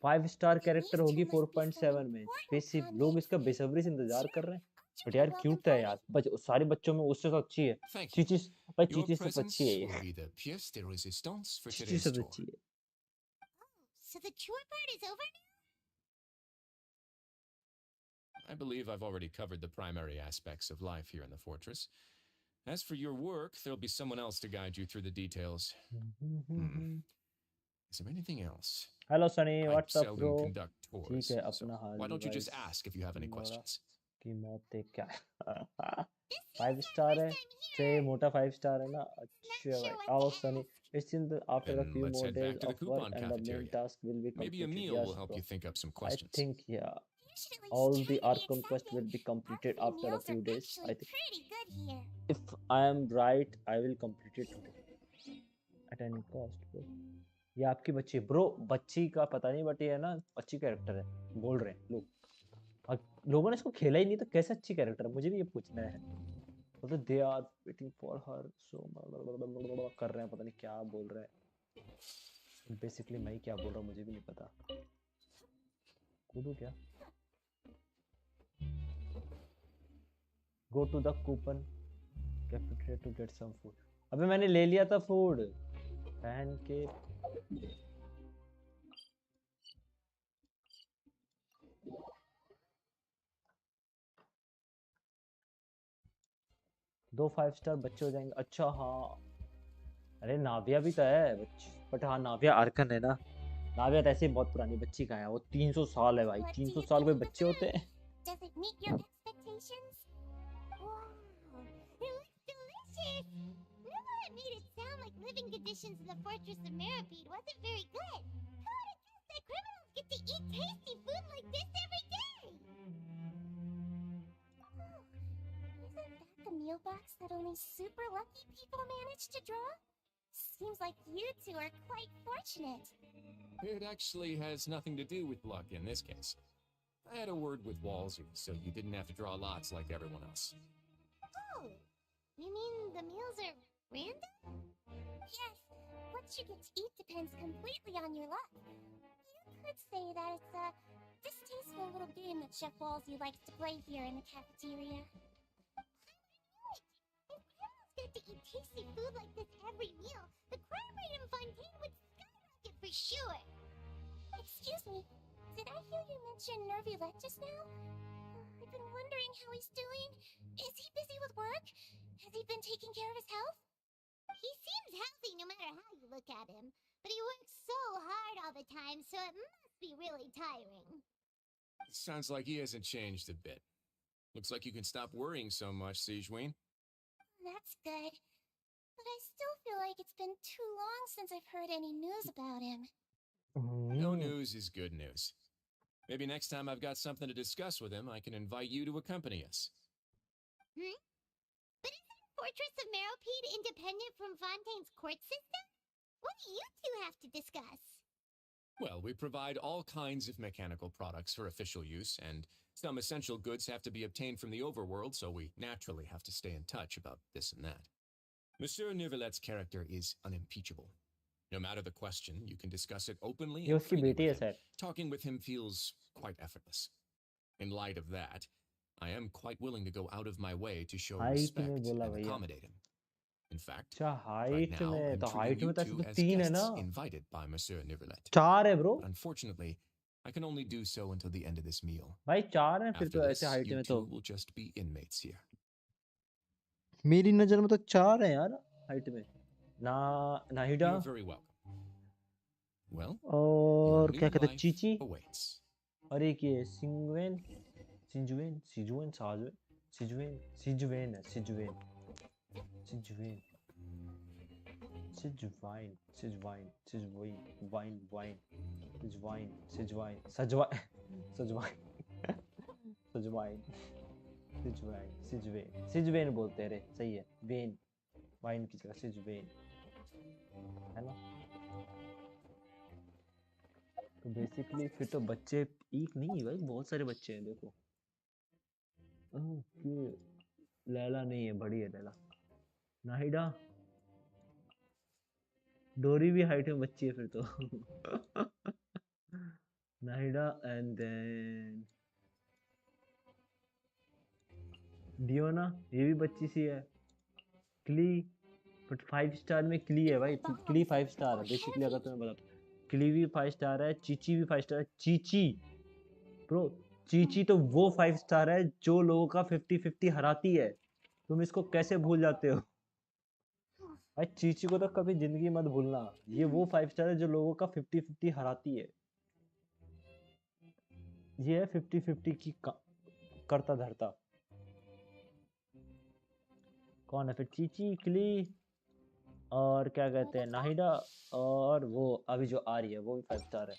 5 star character These होगी two must be some 4.7 में। important basic लोग convicts. इसका बेसब्री से इंतजार कर रहे हैं। I'll बट You're यार welcome क्यूट है for यार, it. सारे बच्चों में उससे तो अच्छी है। Thank you. चीची भाई, Your चीची सबसे अच्छी है presence ये। will be the pièce de résistance for Chichi today's सबसे tour. अच्छी है। So the chore part is over now? I believe I've already covered the primary aspects of life here in the fortress. As for your work, there'll be someone else to guide you through the details. Is there anything else? Hello Sunny, I what's up seldom bro? conduct tours, ठीक है, so अपना हाल why don't you just device ask if you have any Nora questions? की मौत देख क्या This is 5 our star है, first time से here. मोटा 5 स्टार है ना। Not अच्छा sure भाई, what आओ to Sunny, ask. It's in the after a Then few let's more head days back to the of work coupon and the main cafeteria. task will be Maybe a completed. meal will Yes help bro, you think up some I questions. think yeah, Usually all try the to art be conquest will excited. be Our completed free after a meals few are days. I actually think pretty good here. if I am right, I will complete it today at any cost bro. ये आपकी बच्ची bro, बच्ची का पता नहीं, but ये है ना अच्छी कैरेक्टर है बोल रहे हैं लोग। और लोगों ने इसको खेला ही नहीं तो कैसे अच्छी कैरेक्टर है, मुझे भी ये पूछना है। तो they are waiting for her सो कर रहे हैं, पता नहीं क्या बोल रहे हैं। बेसिकली मैं ही क्या बोल रहा हूँ मुझे भी नहीं पता। कूदू क्या? Go to the coupon cafeteria to get some food. अबे मैंने ले लिया था फूड पहन के। दो 5 स्टार बच्चे हो जाएंगे। अच्छा हाँ, अरे नाविया भी तो है बच्ची, बट हाँ नाविया आर्कन है ना। नाविया तो ऐसे ही बहुत पुरानी बच्ची का है, वो 300 साल है भाई। What do 300 you साल कोई think of the बच्चे होते food? हैं? Does it meet your expectations? Wow, it looks delicious. Never it made it sound like living conditions in the Fortress of Meripede wasn't very good. Who would have guessed that criminals get to eat tasty food like this every day? Oh, isn't that the meal box that only super lucky people manage to draw? Seems like you two are quite fortunate. It actually has nothing to do with luck in this case. I had a word with Walsey, so you didn't have to draw lots like everyone else. Oh, you mean the meals are random? Yes, what you get to eat depends completely on your luck. You could say that it's a distasteful little game that Chef Walsey likes to play here in the cafeteria. If criminals got to eat tasty food like this every meal, the crime rate in Fontaine would skyrocket for sure. Excuse me, did I hear you mention Nervulette just now? I've been wondering how he's doing. Is he busy with work? Has he been taking care of his health? He seems healthy no matter how you look at him, but he works so hard all the time, so it must be really tiring. Sounds like he hasn't changed a bit. Looks like you can stop worrying so much, Sijuin. That's good. But I still feel like it's been too long since I've heard any news about him. No news is good news. Maybe next time I've got something to discuss with him, I can invite you to accompany us. But isn't Fortress of Meropede independent from Fontaine's court system? What do you two have to discuss? Well, we provide all kinds of mechanical products for official use, and some essential goods have to be obtained from the overworld, so we naturally have to stay in touch about this and that. Monsieur Neuvillett's character is unimpeachable. No matter the question, you can discuss it openly ये and उसकी freely बेटी है with him. शायद। Talking with him feels quite effortless. In light of that, I am quite willing to go out of my way to show height respect में बोला and भैया। accommodate him. In fact, अच्छा right height now में I'm तो treating height you में तो ऐसे two तो as 3 है ना। guests invited by Monsieur Neuvillette. 4 है bro. But unfortunately, I can only do so until the end of this meal. भाई 4 है फिर After तो this, ऐसे हाइट you में two तो। will just be inmates here. मेरी नजर में तो 4 है यार हाइट में ना। नाहिडा You're very welcome. Well, और your क्या new कहते हैं life चीची awaits. और एक ये सिंगवेन सिंजुवेन सिजुवेन साजुवेन सिजुवेन सिजुवेन है सिजुवेन सिजुवेन सिजुवाइन सिजुवाइन सिजुवाइन वाइन वाइन सिजुवाइन सिजुवाइन सजवाइन सजवाइन सजवाइन सिजुवाइन सिजुवेन सिजुवेन बोलते हैं रे, सही है। वेन वाइन की जगह सिजुवेन है ना। तो बेसिकली फिर तो बच्चे एक नहीं भाई, बहुत सारे बच्चे हैं देखो। ओके, लैला नहीं है, बड़ी है लैला। नाहिडा डोरी भी हाइट में बच्ची है फिर तो। नाहिडा एंड देन डियोना ये भी बच्ची सी है। क्ली बट 5 स्टार में क्ली है भाई, क्ली 5 स्टार है बेसिकली। अगर तुम्हें बता, क्ली भी 5 स्टार है, चीची भी 5 स्टार है। चीची ब्रो, चीची तो वो 5 स्टार है जो लोगों का 50-50 हराती है। तुम इसको कैसे भूल जाते हो भाई? चीची को तो कभी जिंदगी मत भूलना। ये वो 5 स्टार है जो लोगों का 50-50 हराती है। ये है 50-50 की करता धरता। कौन है फिर? चीची, क्ली और क्या कहते हैं नाहिडा, और वो अभी जो आ रही है वो भी 5 स्टार है।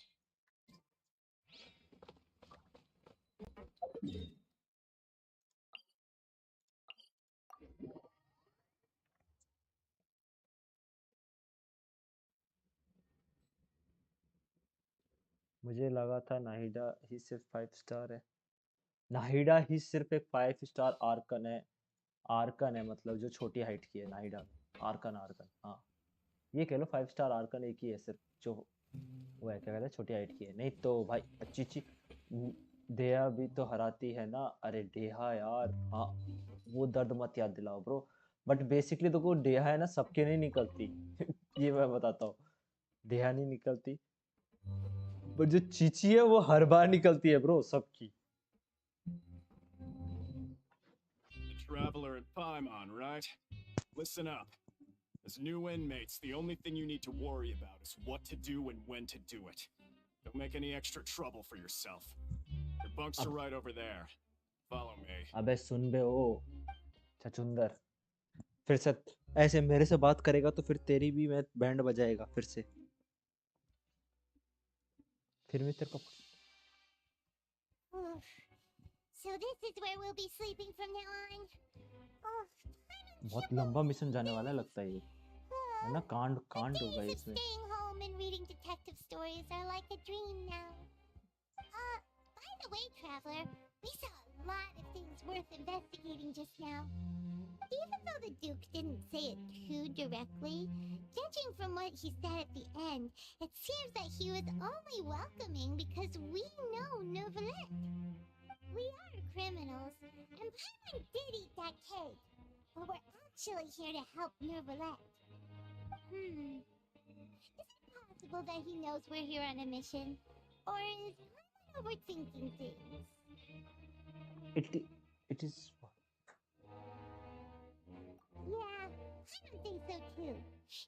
मुझे लगा था नाहिडा ही सिर्फ 5 स्टार है। नाहिडा ही सिर्फ एक 5 स्टार आर्कन है। आर्कन है मतलब जो छोटी हाइट की है नाहिडा। आर्कन, आर्कन, हाँ ये कह लो 5 स्टार आर्कन एक ही है सिर्फ, जो वो है क्या कहते हैं छोटी हाइट की है। नहीं तो भाई चीची देहा भी तो हराती है ना। अरे देहा यार, हाँ वो दर्द मत याद दिलाओ ब्रो। बट बेसिकली तो को देहा है ना सबके नहीं निकलती ये मैं बताता हूँ। देहा नहीं निकलती, बट जो चीची है वो हर बार निकलती है ब्रो सबकी। The traveler at Paimon, right? Listen up. As new inmates, the only thing you need to worry about is what to do and when to do it. Don't make any extra trouble for yourself. Your bunks are right over there. Follow me. अबे सुन बे ओ छछुंदर, फिर से ऐसे मेरे से बात करेगा तो फिर तेरी भी मैं बैंड बजाएगा फिर से। फिर मैं तेरे को So this is where we'll be sleeping from now on. बहुत लंबा मिशन जाने वाला है लगता है ये, है ना? कांड कांड होगा Days of इसमें। staying home and reading detective stories are like a dream now. By the way, traveler, we saw a lot of things worth investigating just now. Even though the Duke didn't say it too directly, judging from what he said at the end, it seems that he was only welcoming because we know Novelette. We are criminals, and Paimon did eat that cake, but we're actually here to help Novelette. Is it possible that he knows we're here on a mission? Or is Paimon overthinking things? It is Yeah, I don't think so too.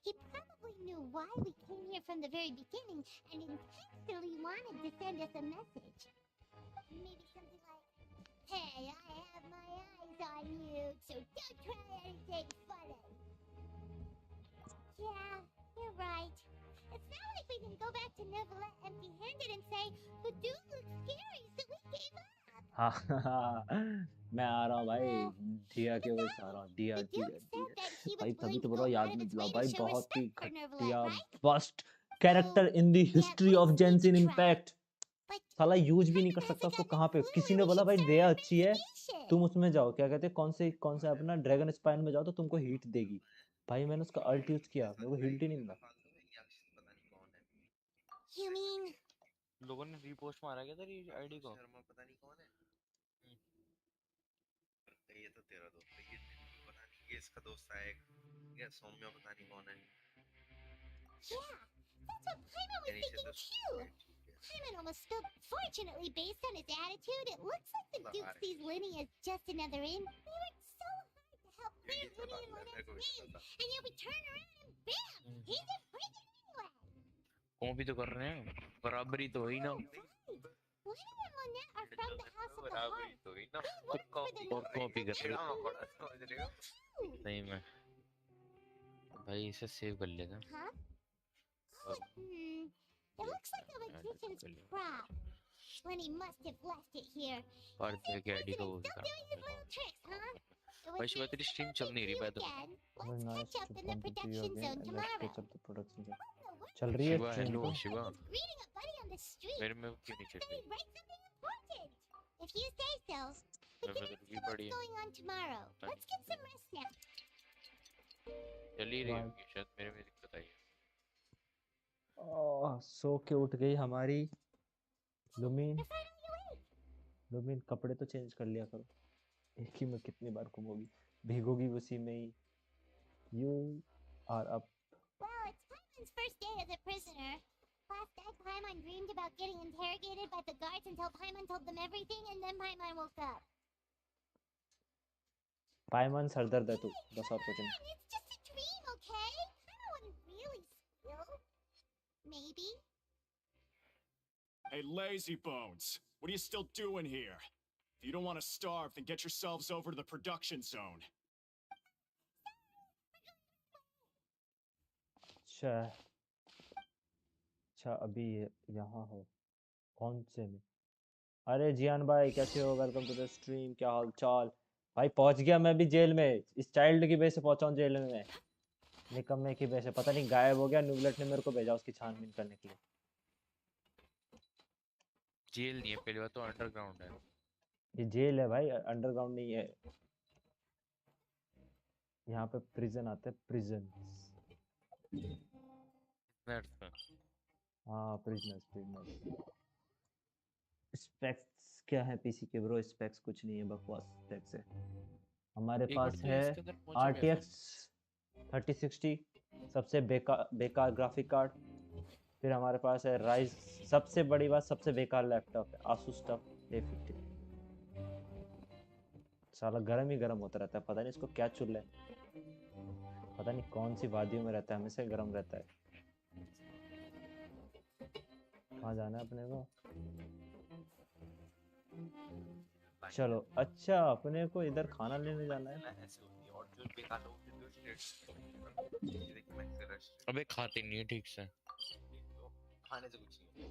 He probably knew why we came here from the very beginning and intentionally wanted to send us a message. Maybe something like, "Hey, I have my eyes on you, so don't try anything funny." Yeah, you're right. It's not like we can go back to Novelette empty-handed and say, "The dude looks scary, so we gave up." हाँ मैं आ रहा हूँ भाई, दिया के वजह से आ रहा हूँ। दिया The दिया Duke said दिया that he was भाई, तभी willing तो to बोलो go याद out of नहीं his दिलाओ way भाई। to show बहुत ही respect for घटिया Novelette, right? Best character in the history of Genshin Impact. But साला यूज भी नहीं कर Paimon सकता hasn't उसको। gotten a कहाँ पे clue किसी and ने we बोला should भाई start दया our अच्छी है, investigation. तुम उसमें जाओ, क्या कहते हैं कौन से अपना ड्रैगन स्पाइन में जाओ तो तुमको हीट देगी। भाई मैंने उसका अल्ट यूज किया, मेरे को हीट ही नहीं मिला। You mean लोगों ने रीपोस्ट मारा क्या तेरी आईडी को? शर्मा पता नहीं कौन है। ये तो तेरा दोस्त है, ये पता नहीं, ये इसका दोस्त है एक, ये सौम्या पता नहीं कौन है। Yeah, that's what Paimon was thinking too. Paimon almost spilled. Fortunately, based on his attitude, it looks like the Duke sees Linny as just another in. We worked so hard to help clear Linny and Lynette's name, and yet we turn around and bam, he's a freaking anyway. Copy तो कर रहे हैं, बराबरी तो हुई ना। Linny and Lynette are from the House of the बराबरी Heart. तो हुई ना। They work for the copy कर रहे Novelette. नहीं मैं भाई इसे सेव कर लेगा। Huh? It looks like a magician's prop. Lenny must have left it here. और तेरे की आईडी को Still doing his little tricks, huh? It भाई was शिवा nice तेरी to स्ट्रीम bump चल नहीं रही into you बात। again. was Let's nice catch to up in the bump into you production again zone and let's tomorrow. catch up the production zone. चल रही है Shiva stream hello तो। Shiva Greeting a buddy on the street. मेरे में क्यों नहीं चल Said रही? he'd write something important. If you say so. We मैं can तो ask रुकी you what's पड़ी है। going on tomorrow. Let's get some rest now. चल ही रही होगी शायद, मेरे में दिक्कत आई है। सो के उठ गई हमारी lumen. You're finally awake. Lumen कपड़े तो चेंज कर लिया करो। एक ही में कितनी बार घूमोगी, भीगोगी उसी में ही। You are up. Well, it's Paimon's first day as a prisoner. Last night, Paimon dreamed about getting interrogated by the guards until Paimon told them everything, and then Paimon woke up. पायमन सरदर्द है तू, बस और कुछ नहीं। Come on, it's just a dream, okay? Paimon wouldn't really spill. Maybe. Hey, lazy bones. What are you still doing here? If you don't want to starve, then get yourselves over to the production zone. अच्छा अच्छा, अभी यहाँ हो, कौन से में? अरे जियान भाई कैसे हो, वेलकम टू द स्ट्रीम, क्या हाल चाल भाई? पहुंच गया मैं भी जेल में, इस चाइल्ड की वजह से पहुंचा हूँ जेल में मैं, निकम्मे की वजह से। पता नहीं गायब हो गया, न्यूबलेट ने मेरे को भेजा उसकी छानबीन करने के लिए। जेल नहीं है, पहली बात तो अंडरग्राउंड है। ये जेल है भाई, अंडरग्राउंड नहीं है। यहाँ पे प्रिजन आते हैं, प्रिजन। हाँ प्रिजनर्स, प्रिजनर्स। स्पेक्स क्या है पीसी के ब्रो? स्पेक्स कुछ नहीं है, बकवास स्पेक्स है। हमारे पास है RTX 3060, सबसे बेकार ग्राफिक कार्ड। फिर हमारे पास है राइज, सबसे बड़ी बात सबसे बेकार लैपटॉप है Asus TUF A50। साला गर्म ही गर्म होता रहता है, पता नहीं इसको क्या चुल है, पता नहीं कौन सी वादियों में रहता है, हमेशा गर्म रहता है। कहाँ जाना है अपने को? चलो अच्छा, अपने को इधर खाना लेने जाना है। अबे खाते नहीं है ठीक से खाने से कुछ नहीं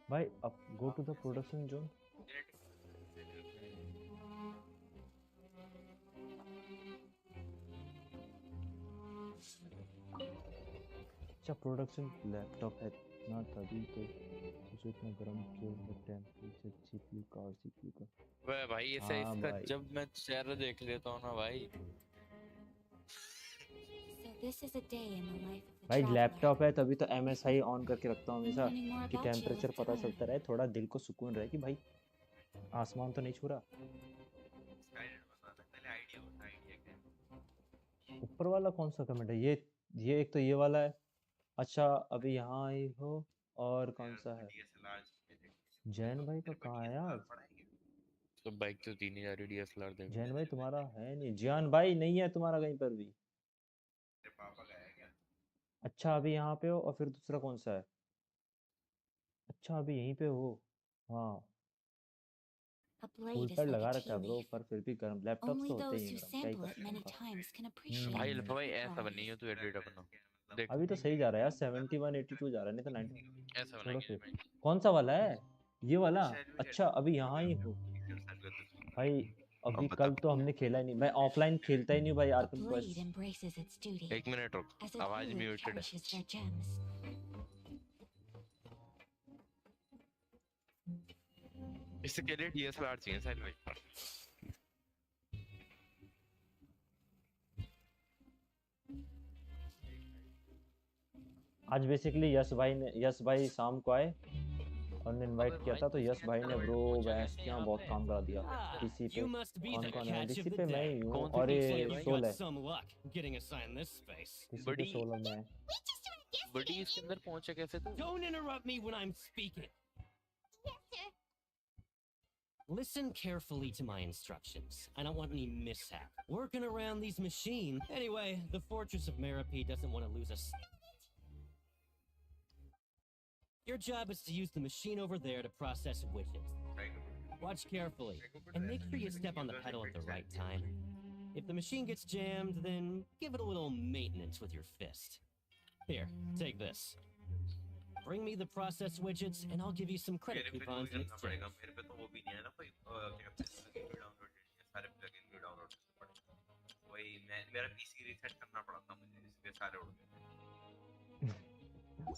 भाई। अब go to the production zone. अच्छा प्रोडक्शन लैपटॉप है ना, तभी तो मुझे इतना गर्म क्यों है? टेम्परेचर CPU का और CPU का। वे भाई ऐसे हाँ इसका भाई। जब मैं चेहरा देख लेता हूँ ना भाई। So this is a day in the life of a भाई traveler. लैपटॉप है तभी तो MSI ऑन करके रखता हूँ हमेशा, Learning more कि about you टेम्परेचर with पता time. चलता रहे, थोड़ा दिल को सुकून रहे कि भाई आसमान तो नहीं छू रहा। पहले आइडिया होता है, आइडिया क्या है? ऊपर वाला कौन सा कमेंट है? ये एक तो ये वाला है। अच्छा अभी यहाँ आई हो, और कौन सा है? जैन भाई का कहाँ है आज? तो बाइक तो तीन ही जा रही DSLR देखो। जैन भाई तुम्हारा है नहीं, जियान भाई नहीं है तुम्हारा कहीं पर भी। पापा गया क्या? अच्छा अभी यहाँ पे हो, और फिर दूसरा कौन सा है? अच्छा अभी यहीं पे हो। हाँ A full blade is pad like लगा a रखा है tea ब्रो, leaf. पर फिर भी गर्म। लैपटॉप्स Only तो होते those ही who नहीं गर्म, क्या ही sample कर it सकते many हैं। times can appreciate भाई its लफा भाई true ऐसा qualities. बनी हो तो एडिट अपना देख। अभी तो सही जा रहा है यार, 71 82 जा रहा है, नहीं तो 90। ऐसा छोड़ो बनाएंगे फिर, भाई। कौन सा वाला है? ये वाला? अच्छा अभी यहाँ ही हो भाई। अभी कल तो हमने खेला ही नहीं, मैं ऑफलाइन खेलता ही नहीं भाई A Arkham blade quest. embraces its duty, एक मिनट रुक, as a आवाज blade म्यूटेड है। cherishes their gems. इसके लिए DSLR चाहिए साहिल भाई। आज बेसिकली यश भाई शाम को आए और ने इनवाइट किया था, तो यश भाई ने ब्रो भैंस के यहाँ बहुत काम करा दिया डीसी पे। कौन कौन है डीसी पे? मैं ही हूँ, और ये 16 डीसी पे 16 में है। बड़ी इसके अंदर पहुंचे कैसे तू? Don't interrupt me when I'm speaking. Yes, sir. Listen carefully to my instructions. I don't want any mishap. Working around these machines. Anyway, the Fortress of Merope doesn't want to lose a Your job is to use the machine over there to process widgets. Watch carefully, and make sure you step on the pedal at the right time. If the machine gets jammed, then give it a little maintenance with your fist. Here, take this. Bring me the process widgets, and I'll give you some credit coupons in exchange. मेरे पे तो वो भी नहीं है ना कोई, क्या कहते हैं, plugin भी डाउनलोड नहीं है, सारे प्लगइन भी डाउनलोड करने पड़े। वही मैं मेरा पीसी रीसेट करना पड़ा था मुझे, इसलिए सारे उड़ गए।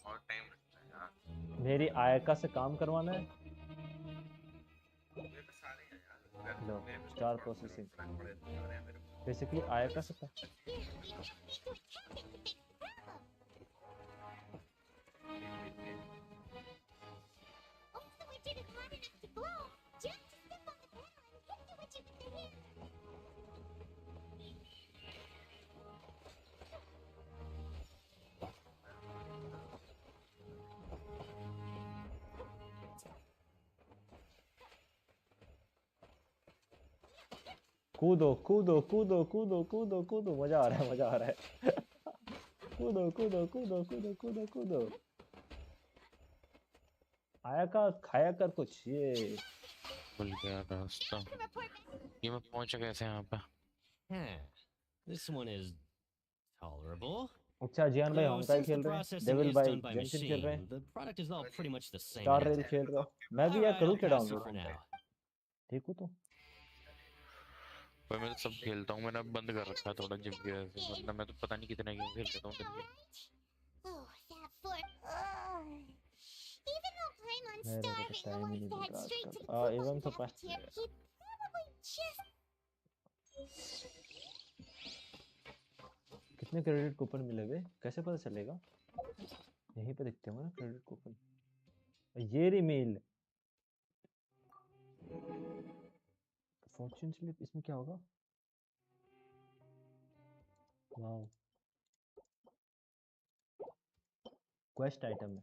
और टाइम लगता है यार। मेरी आयका से काम करवाना है। मेरे पे सारे हैं यार। लो मेरे पे स्टार थोड़ा प्रोसेसिंग, फर्क पड़े तो आ रहे हैं मेरे को। बेसिकली आयका से Once the widget is hot enough to glow, just step on the pedal and hit the widget with the hammer. कूदो कूदो कूदो कूदो कूदो कूदो, मजा आ रहा है, मजा आ रहा है। कूदो कूदो कूदो कूदो कूदो कूदो। आया का खाया कर कुछ ये। भूल गया रास्ता। ये मैं पहुंचा कैसे यहाँ पे? This one is tolerable. अच्छा जियान भाई Though होंकाई since the खेल रहे हैं, processing डेविल is भाई done by जेंशिन खेल रहे machine, हैं, the product is all pretty much the same star in rail everything. खेल रहे हो। मैं भी यार Alright, करूँ I'll क्या pass you download for होंकाई? now. ठीक हो तुम? भाई मैं तो सब खेलता हूँ, मैंने अब बंद कर रखा है थोड़ा जिम की वजह से, वरना मैं तो पता नहीं कितने गेम खेल लेता हूँ दिन के। Oh, that fork. Even though Paimon's मेरा तो starving टाइम and ही नहीं wants to मिल head रहा straight to the आजकल। football इवन तो पास cafeteria, he probably just... कितने क्रेडिट कूपन मिले हुए कैसे पता चलेगा? यहीं पे दिखते होंगे ना क्रेडिट कूपन। ये रीमेल फॉर्च्यून स्लिप, इसमें क्या होगा? वाओ, क्वेस्ट आइटम है।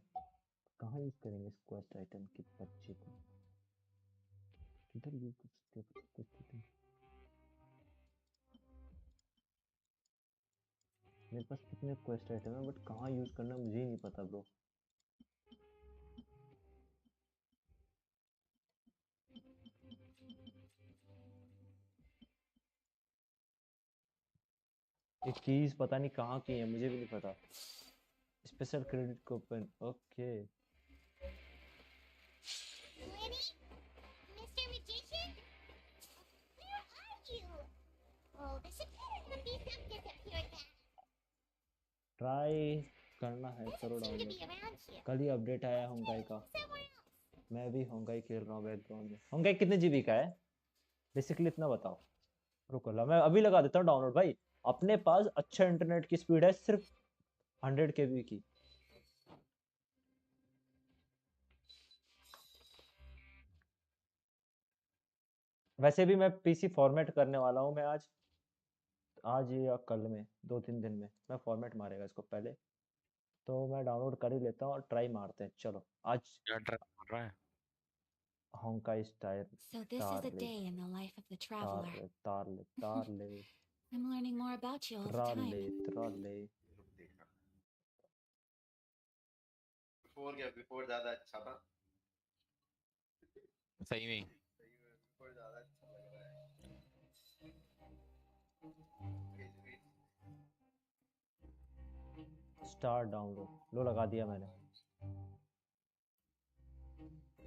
कहाँ यूज करेंगे इस क्वेस्ट आइटम के बच्चे को? किधर यूज कर सकते हैं क्वेस्ट आइटम? मेरे पास कितने क्वेस्ट आइटम है, बट कहाँ यूज करना मुझे ही नहीं पता ब्रो। ये कीज पता नहीं कहाँ की है, मुझे भी नहीं पता। Special credit coupon, okay. Lenny? Mr. Magician? Where are you? Oh, this appears to be some disappeared back. Try करना है, करो Doesn't seem to be download. around here. कल ही अपडेट आया होंगाई का। Somewhere else. मैं भी होंगाई खेल रहा हूँ बैकग्राउंड में। होंगाई कितने जीबी का है बेसिकली, इतना बताओ। रुको ला, मैं अभी लगा देता हूँ डाउनलोड भाई। अपने पास अच्छा इंटरनेट की स्पीड है सिर्फ 100 केबी की। वैसे भी मैं पीसी फॉर्मेट करने वाला हूँ, मैं आज या कल में 2-3 दिन में मैं फॉर्मेट मारेगा इसको पहले, तो मैं डाउनलोड कर ही लेता हूँ और ट्राई मारते हैं। चलो आज क्या ट्राई कर रहा है? होंकाई style So this is a day in the life of the traveler. तार ले I'm learning more about you all the ट्राल time. ले। बिफोर ज्यादा अच्छा था। सही में बिफोर ज्यादा अच्छा लग रहा है। स्टार डाउनलोड लो, लगा दिया मैंने।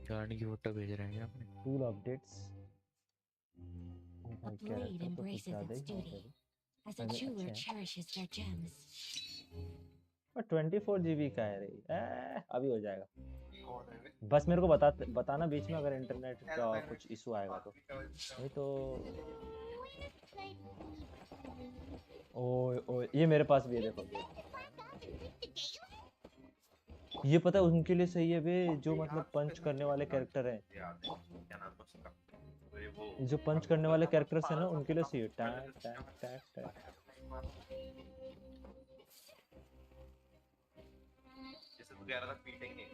गाड़ी की फोटो भेज रहे हैं आपने? Tool updates. A blade embraces its duty, as a jeweler cherishes their gems. 24 GB का है रे, अभी हो जाएगा। बस मेरे को बताना बीच में अगर इंटरनेट का कुछ इशू आएगा तो। नहीं तो ओए ये मेरे पास भी है, देखो ये पता है उनके लिए सही है बे, जो मतलब पंच करने वाले कैरेक्टर हैं। जो पंच करने वाले कैरेक्टर्स हैं ना, उनके लिए सही है। टैक टैक टैक टैक। जैसे तू कह रहा था पीटेंगे।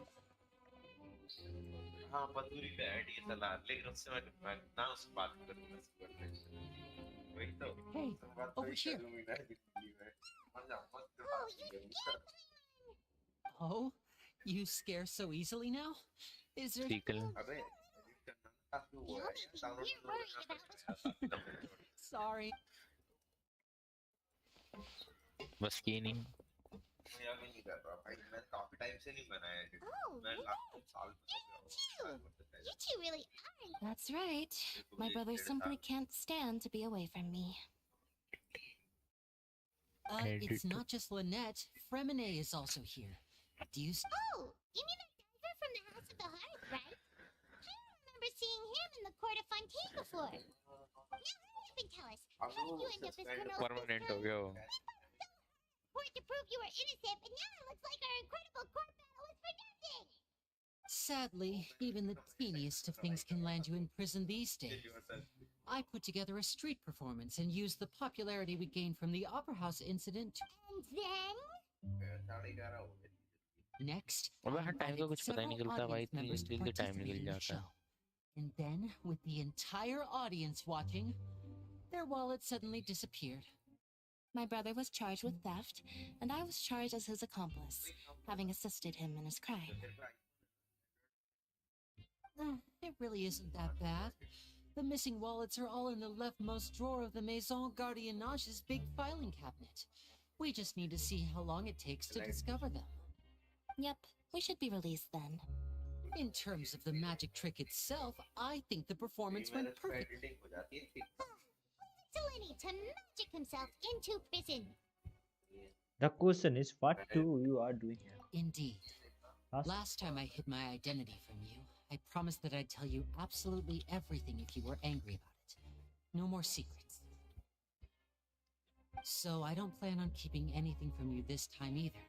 हाँ पतूरी बैठ ये सलाह, लेकिन उससे मैं ना उस बात करूँगा। वही तो। Hey, over here. Oh, you scare so easily now? Is there... Sorry. बस की नहीं। मैं नहीं कर रहा भाई, मैं काफी टाइम से नहीं बनाया है। मैं साल You two really are. That's right. My brother simply can't stand to be away from me. It's not just Lynette. Fremine is also here. Do you... Oh, you mean that diver from the House of the Heart, right? I don't remember seeing him in the Court of Fontaine before. Now hurry up and tell us, how did you end up as criminal? Permanent हो गया वो। Court to prove you were innocent, but now it looks like our incredible court battle was for nothing. Sadly, even the teeniest of things can land you in prison these days. I put together a street performance and used the popularity we gained from the Opera House incident. And then? Next, अबे हर time का कुछ पता ही several निकलता भाई, audience इतनी members जल्दी time participated निकल in the जाता show. है। And then, with the entire audience watching, their wallet suddenly disappeared. My brother was charged with theft, and I was charged as his accomplice, having assisted him in his crime. It really isn't that bad. The missing wallets are all in the leftmost drawer of the Maison Gardiennage's big filing cabinet. We just need to see how long it takes to discover them. Yep, we should be released then. In terms of the magic trick itself, I think the performance went perfect. Selene to magic himself into prison. The question is, what you are doing here? Indeed. Last time I hid my identity from you, I promised that I'd tell you absolutely everything if you were angry about it. No more secrets. So I don't plan on keeping anything from you this time either.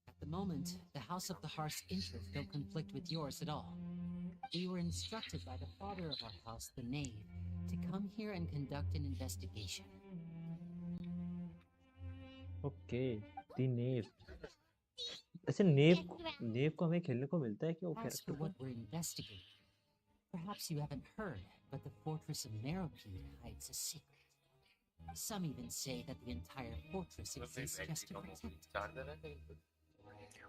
At the moment, the House of the Hearth's interests don't conflict with yours at all. We were instructed by the father of our house, the Knave, to come here and conduct an investigation. Okay, the knave. ऐसे नेव को हमें खेलने को मिलता है क्या? वो As for what we're investigating, perhaps you haven't heard, but the fortress of Meropide hides a secret. Some even say that the entire fortress exists just to protect it. The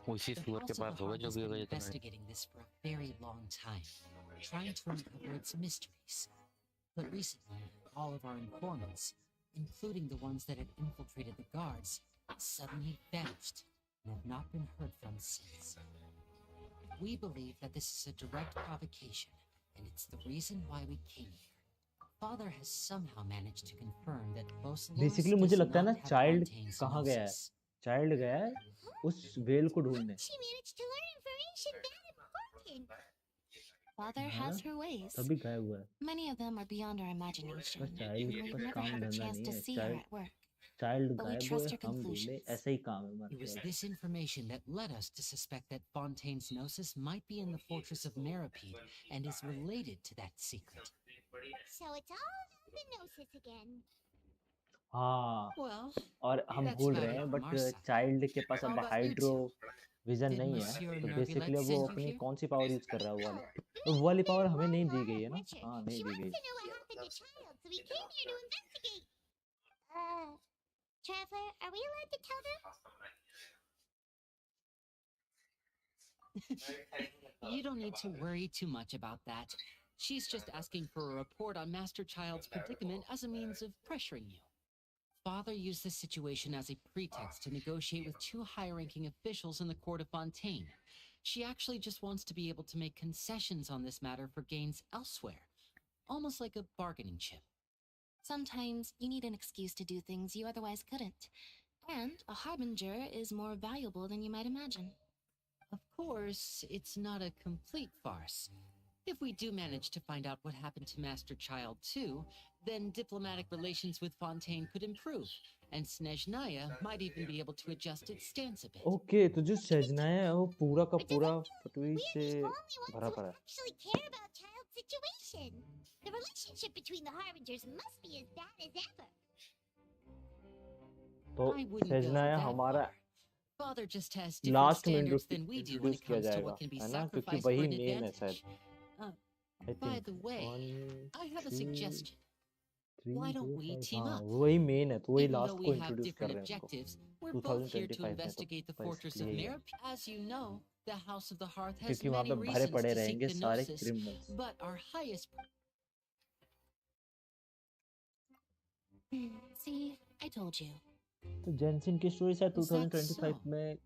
House of the Heart has been investigating this for a very long time, trying to uncover its mysteries. But recently, all of our informants, including the ones that had infiltrated the guards, suddenly vanished and have not been heard from since. We believe that this is a direct provocation, and it's the reason why we came here. Father has somehow managed to confirm that Bos Basically मुझे लगता है ना child कहाँ गया है? Child गया है उस वेल को ढूंढने. She managed to learn information that important. Father has her ways. तभी गायब हुआ है. Many of them are beyond our imagination. बस चाइल्ड We've का never काम had a धंधा chance नहीं to है. see her at work. Child But we गायब trust हुए her हम ढूंढे. conclusions. ऐसा ही काम है It was हमारा. this information that led us to suspect that Fontaine's Gnosis might be in the fortress of Meropide and is related to that secret. So it's all about the gnosis again. हाँ. Well, और हम भूल रहे हैं but child के पास अब hydro vision नहीं है, तो बेसिकली वो अपनी कौन सी पावर यूज कर रहा है? वो वाली पावर हमें नहीं दी गई है ना? हाँ, नहीं दी गई. Traveler, are we allowed to tell them? You don't need to worry too much about that. She's just asking for a report on Master Child's predicament as a means of pressuring you. Father used this situation as a pretext to negotiate with two high-ranking officials in the court of Fontaine. She actually just wants to be able to make concessions on this matter for gains elsewhere, almost like a bargaining chip. Sometimes you need an excuse to do things you otherwise couldn't. And a harbinger is more valuable than you might imagine. Of course, it's not a complete farce. If we do manage to find out what happened to Master Child too, then diplomatic relations with Fontaine could improve, and Snezhnaya might even be able to adjust its stance a bit. Okay, तो जो स्नेज़नाया है वो पूरा का पूरा फटवी से भरा पड़ा है. Actually care about Child's situation. The relationship between the harbingers must be as bad as ever. तो स्नेज़नाया हमारा Father just has different last में standards than we do when it किया comes to जाएगा, what can be है ना? क्योंकि sacrificed for वही an main है advantage. शायद. By the way, I have a suggestion. Why don't we team up? वही मेन है, तो वही Even though लास्ट we को have इंट्रोड्यूस कर different रहे हैं हमको. objectives, we're both here to investigate the fortress of इसलिए Meropide. As you know, the House of the Hearth has क्योंकि वहाँ many पे भरे reasons पड़े to seek रहेंगे the सारे Gnosis, criminals. but our highest... See, I told you. तो Genshin की स्टोरी शायद Is that 2025 so? में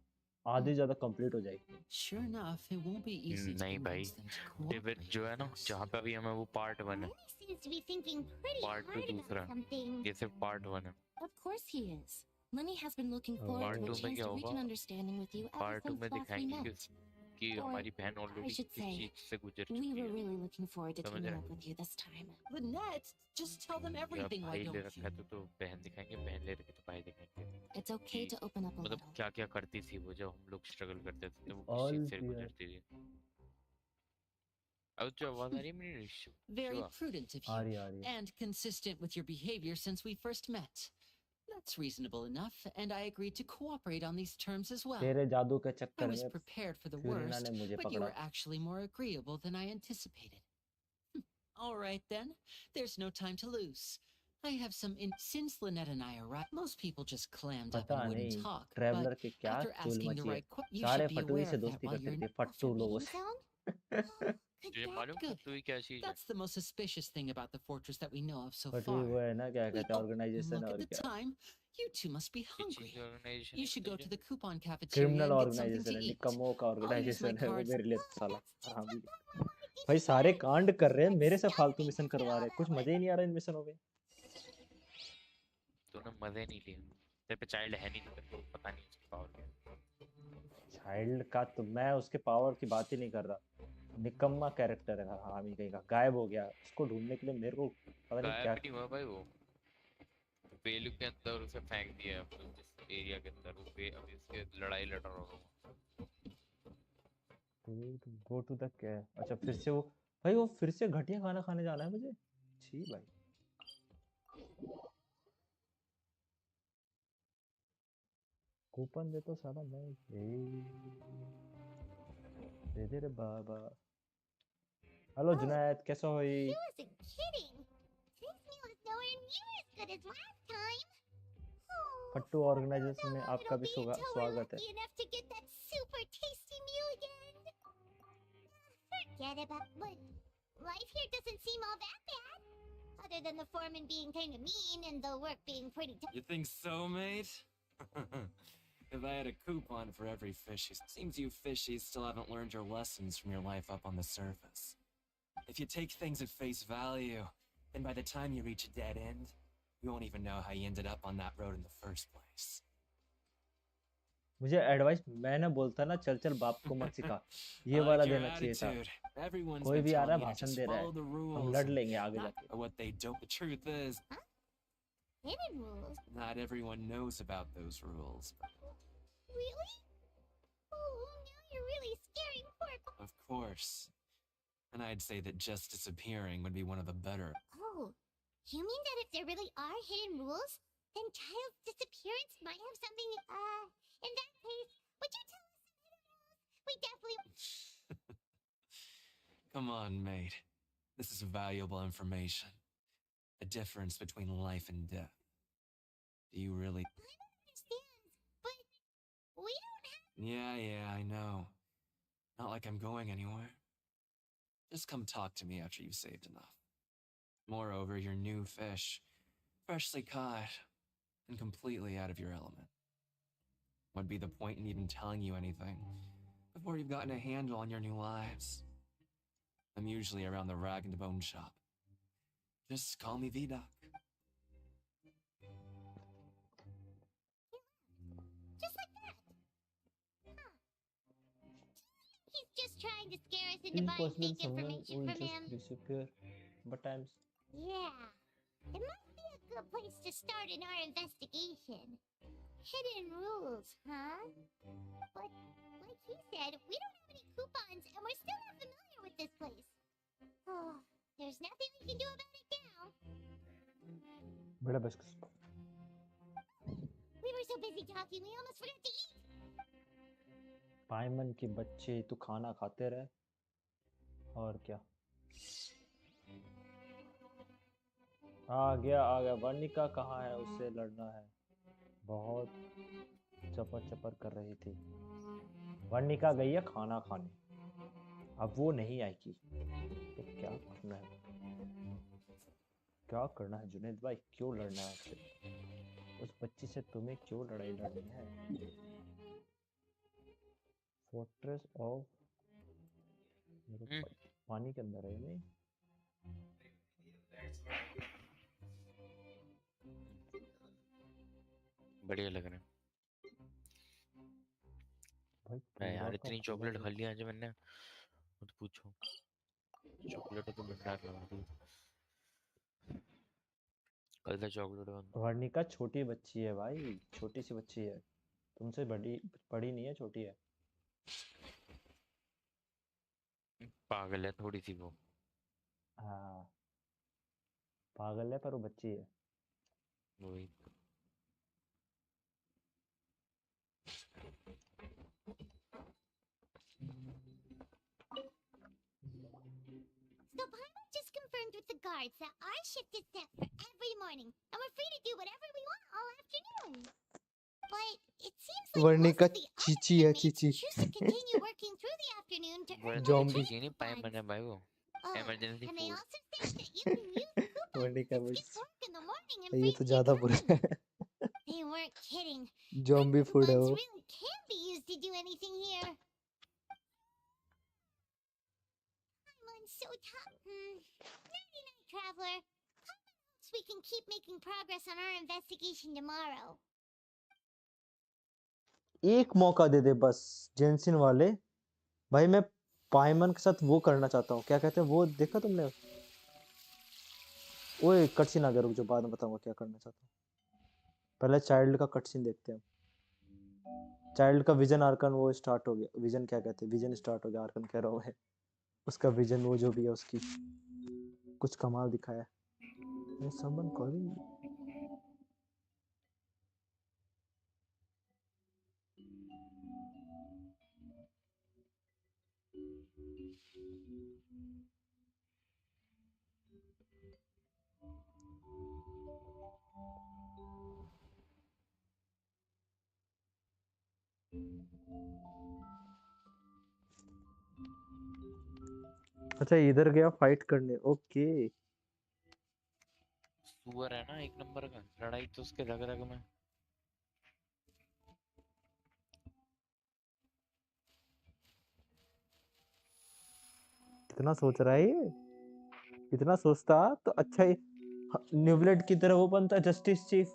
आधे ज्यादा कंप्लीट हो जाएगी. Sure enough, it won't be easy to नहीं भाई, convince them to cooperate. David जो है ना, जहाँ पे अभी हमें वो पार्ट 1 है, Lenny seems to be thinking pretty part 2 hard दूसरा, about something. ये सिर्फ पार्ट 1 है. Of course he is. Lenny has been looking forward Part to a 2 में chance क्या to reach होगा? an understanding with you ever part 2 since में last we दिखाएंगे met. कि Or, हमारी बहन I ऑलरेडी should किस say, चीज से गुजर We चुकी were है. really looking forward to समझ teaming रहे? up with you this time. Lynette, just tell them या everything, why भाई ले don't रखा you? है तो बहन दिखाएंगे, बहन ले रखी तो भाई दिखाएंगे. It's okay to open up a मतलब little. क्या क्या करती थी वो, जब हम लोग स्ट्रगल करते थे तो वो किस All चीज से clear. गुजरती थी. अब जो आवाज आ रही है मेरी Very Shiva. prudent of uh you, रही है. and consistent with your behavior since we first met. That's reasonable enough, and I agreed to cooperate on these terms as well. तेरे जादू के I चक्कर was में prepared for the फ्यूरिना worst, ने मुझे but you पकड़ा. were actually more agreeable than I anticipated. All right then, there's no time to lose. I have some since Lynette and I arrived, most people just clammed up पता and wouldn't नहीं talk. Traveller But के क्या after चुल asking the मची है, right questions, you सारे should be फटुई aware से of that दोस्ती while करते you're थे, in फट्टू लोगों Forbidden से. Zone? Could तुझे that मालूम Good. फटुई क्या चीज है? That's the most suspicious thing about the fortress that we know of so फटुई far. वो है ना, क्या कहते हैं, ऑर्गेनाइजेशन Look और at the क्या, time. You two must be किस hungry. चीज की ऑर्गेनाइजेशन You है should go तुझे? to the coupon cafeteria criminal and get something organization to है, eat. निकम्मों का I'll use my ऑर्गेनाइजेशन है वो, cards. मेरे लिए तो साला That's just हरामी. not the one. भाई सारे कांड कर रहे हैं, मेरे से फालतू Stuffing मिशन is करवा all रहे हैं, कुछ that मजे ही नहीं आ रहा इन मिशनों में. तूने मजे नहीं लिए, तेरे पे चाइल्ड है नहीं, तेरे को पता नहीं उसकी पावर क्या है. चाइल्ड का तो मैं उसके पावर की बात ही नहीं कर रहा. निकम्मा कैरेक्टर है हरामी कहीं का, गायब हो गया. उसको ढूंढने के लिए मेरे को पता नहीं क्या. गायब नहीं हुआ भाई वो, वेलू के अंदर उसे फेंक दिया है, मतलब जिस एरिया के अंदर वो अभी उसके लड़ाई लड़ रहा होगा. गो टू द क्या, अच्छा फिर से वो, भाई वो फिर से घटिया खाना खाने जाना है मुझे. छी भाई. कूपन दे तो साला मैं दे दे रे बाबा. हेलो जुनैद, कैसा हो? He wasn't kidding. This meal is nowhere near as good as last time. फट्टू ऑर्गेनाइजेशन में Now आपका it'll भी be until we're स्वागत है. lucky enough to get that super tasty meal again. Forget about what. Life here doesn't seem all that bad. Other than the foreman being kind of mean and the work being pretty tough. You think so, mate? If I had a coupon for every fishy, seems you fishies still haven't learned your lessons from your life up on the surface. If you take things at face value, then by the time you reach a dead end, you won't even know how you ended up on that road in the first place. मुझे advice, मैं ना बोलता ना चल चल बाप को मत सिखा, ये I वाला like your देना चाहिए था. attitude. Everyone's कोई been भी आ रहा है telling you to भाषण just दे रहा follow the है, हम rules लड़ and लेंगे आगे not जाके. what they don't. The truth is, Hidden rules? not everyone knows about those rules. Really? Oh, now you're really scaring poor. Of course. And I'd say that just disappearing would be one of the better. Oh, you mean that if there really are hidden rules, then child's disappearance might have something, in that case, would you tell us some hidden rules? We definitely... Come on, mate. This is valuable information. The difference between life and death. Do you really... I don't understand, but we don't have... Yeah, I know. Not like I'm going anywhere. Just come talk to me after you've saved enough. Moreover, you're new fish, freshly caught, and completely out of your element. What'd be the point in even telling you anything before you've gotten a handle on your new lives? I'm usually around the rag and bone shop. Just call me V-Doc. Just like that. Huh. He's just trying to scare us into It's buying possible fake someone information will from just him. disappear, but times. Yeah. It might be a good place to start in our investigation. Hidden rules, huh? But, like he said, we don't have any coupons and we're still not familiar with this place. Oh, there's nothing we can do about it now. बड़ा बस. We were so busy talking, we almost forgot to eat. पाइमन के बच्चे, तू खाना खाते रहे और क्या. आ गया. वर्णिका कहाँ है? उससे लड़ना है. बहुत चपर चपर कर रही थी. वर्णिका गई है खाना खाने, अब वो नहीं आएगी. तो क्या करना है? क्या करना है जुनैद भाई? क्यों लड़ना है आपसे? उस बच्ची से तुम्हें क्यों लड़ाई लड़नी है? फोर्ट्रेस ऑफ पानी के अंदर है नहीं? बढ़िया लग रहा है भाई. यार इतनी चॉकलेट खा लिया आज मैंने, मत पूछो. चॉकलेट तो बेकार लगा दी. कल से चॉकलेट बंद. वर्णिका छोटी बच्ची है भाई, छोटी सी बच्ची है, तुमसे बड़ी नहीं है, छोटी है. पागल है थोड़ी सी वो. हाँ पागल है पर वो बच्ची है. वही. So Primo just confirmed informed with the guards that our shift is set for every morning, and we're free to do whatever we want all afternoon. But it seems like most Varnika of the other Chichi है inmates Chichi choose to continue working through the afternoon to earn more Zombie. credit चीनी पाए coupons. मैंने भाई वो Oh, emergency and they food. also say that you can use coupons Varnika to बस skip work in the morning and ये free तो to ज्यादा बुरा time. है They weren't kidding. zombie food है Coupons वो really can be used to do anything here. I'm on so top. Nighty night, traveler. Hopes we can keep making progress on our investigation tomorrow. एक मौका दे दे बस जेंसिन वाले भाई मैं पाइमन के साथ वो करना चाहता हूँ क्या कहते हैं वो देखा तुमने ओए कटसीन आ गया रुक जो बाद में बताऊंगा क्या करना चाहता हूँ पहले चाइल्ड का कटसीन देखते हैं चाइल्ड का विजन आर्कन वो स्टार्ट हो गया विजन क्या कहते हैं विजन स्टार्ट हो गया आर्कन कह रहा हूँ मैं उसका विजन वो जो भी है उसकी कुछ कमाल दिखाया समवन कॉलिंग अच्छा इधर गया फाइट करने ओके सुअर है ना एक नंबर का लड़ाई तो उसके रग रग में कितना सोच रहा है ये इतना सोचता तो अच्छा ही न्यूब्लेड की तरह वो बनता जस्टिस चीफ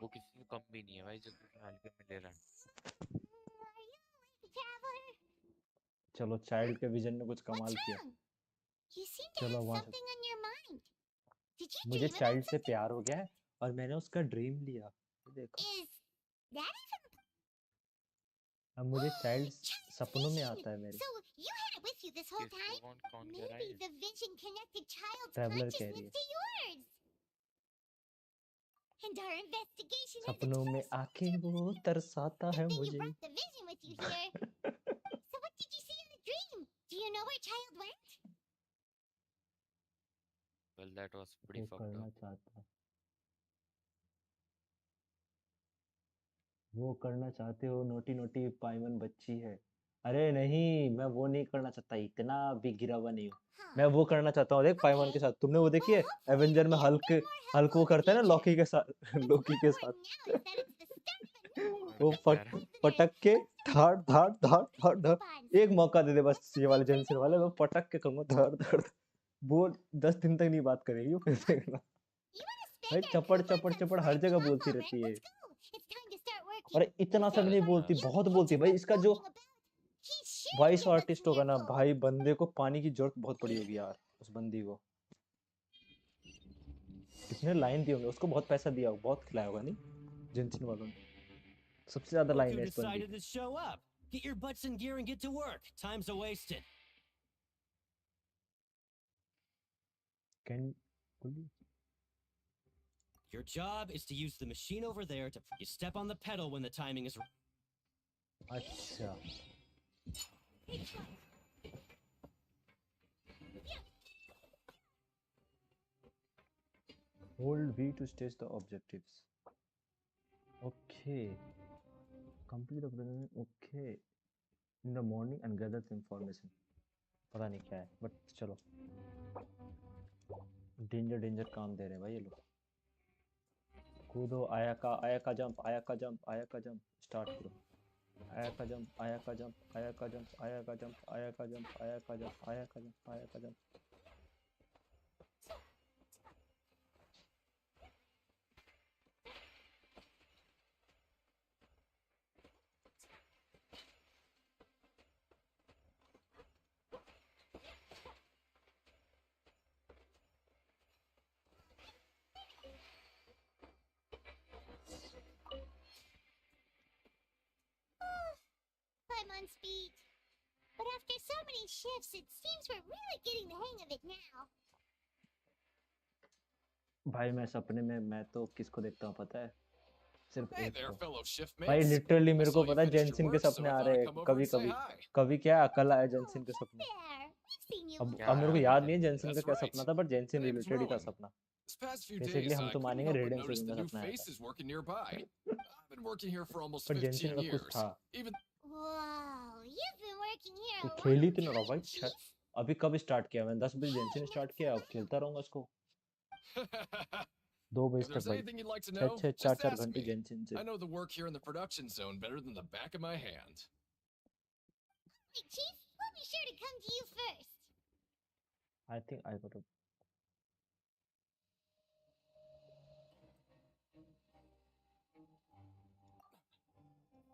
वो किसी को कम भी नहीं है भाई जो तुम हल्के में ले रहा है चलो चाइल्ड के विजन ने कुछ कमाल किया चलो वहां मुझे चाइल्ड से प्यार हो गया है और मैंने उसका ड्रीम लिया देखो अब मुझे चाइल्ड सपनों में आता है मेरे ट्रैवलर कह रही है सपनों में आके वो तरसाता है मुझे Do you know where child went? Well, that was pretty fucked up. वो करना चाहते हो नोटी नोटी पाइमन बच्ची है अरे नहीं मैं वो नहीं करना चाहता इतना भी गिरा हुआ नहीं हूँ मैं वो करना चाहता हूँ देख पाइमन के साथ तुमने वो देखी है एवेंजर में हल्क वो करता है ना लॉकी के साथ वो पटक के धाड़ धाड़ धाड़ धाड़ धाड़ एक मौका दे दे बस ये वाले जेंसन वाले मैं पटक के कहूँगा धाड़ धाड़ वो 10 दिन तक नहीं बात करेगी वो फिर देखना भाई चपड़ चपड़ चपड़ हर जगह बोलती रहती है अरे इतना सब नहीं बोलती बहुत बोलती है भाई इसका जो वॉइस आर्टिस्ट होगा ना भाई बंदे को पानी की जरूरत बहुत पड़ी होगी यार उस बंदी को इसने लाइन दी होंगे उसको बहुत पैसा दिया होगा बहुत खिलाया होगा नहीं जेंसन वालों ने सबसे ज्यादा लाइन है इस बंदी Get your butts in gear and get to work. Time's a wasted. Your job is to use the machine over there to you step on the pedal when the timing is अच्छा Hold V to stage the objectives. Okay. Complete the presentation. Okay. In the morning and gather the information. पता नहीं क्या है but चलो danger काम दे रहे हैं भाई ये लोग कूदो आया का जंप स्टार्ट करो आया का jump I'm on speed. But after so many shifts, it seems we're really getting the hang of it now. भाई मैं सपने में मैं तो किसको देखता हूँ पता है सिर्फ Hey एक there, को fellow shiftmates. भाई लिटरली मेरे I को saw you पता है finished your जेंसिन के work, so सपने I आ thought रहे I'd हैं come over कभी and say कभी hi. कभी क्या कल आया जेंसिन के सपने There. We've seen you अब before. मेरे को याद नहीं है जेंसिन का That's क्या right. सपना था, बट जेंसिन My name's रिलेटेड ही था Rowan. सपना. This past few Basically, days, हम I तो couldn't मानेंगे help but रेडियन notice से the का new सपना आया था. faces working nearby. I've been working here for almost पर जेंसिन 15 का कुछ years. था Even Whoa, you've been working here कि a खेल ही long तो नहीं रहा भाई. time, Chief. अभी कब स्टार्ट किया मैंने? 10 बजे Hey, जेंसिन स्टार्ट never किया, अब mind. खेलता रहूंगा इसको if 2 बजे there's तक भाई. anything you'd like to 6 know, 6 4 just 4 ask घंटे me. जेंसिन से. I know the work here in the production zone better than the back of my hand. Hey, Chief, we'll be sure to come to you first. I think I got a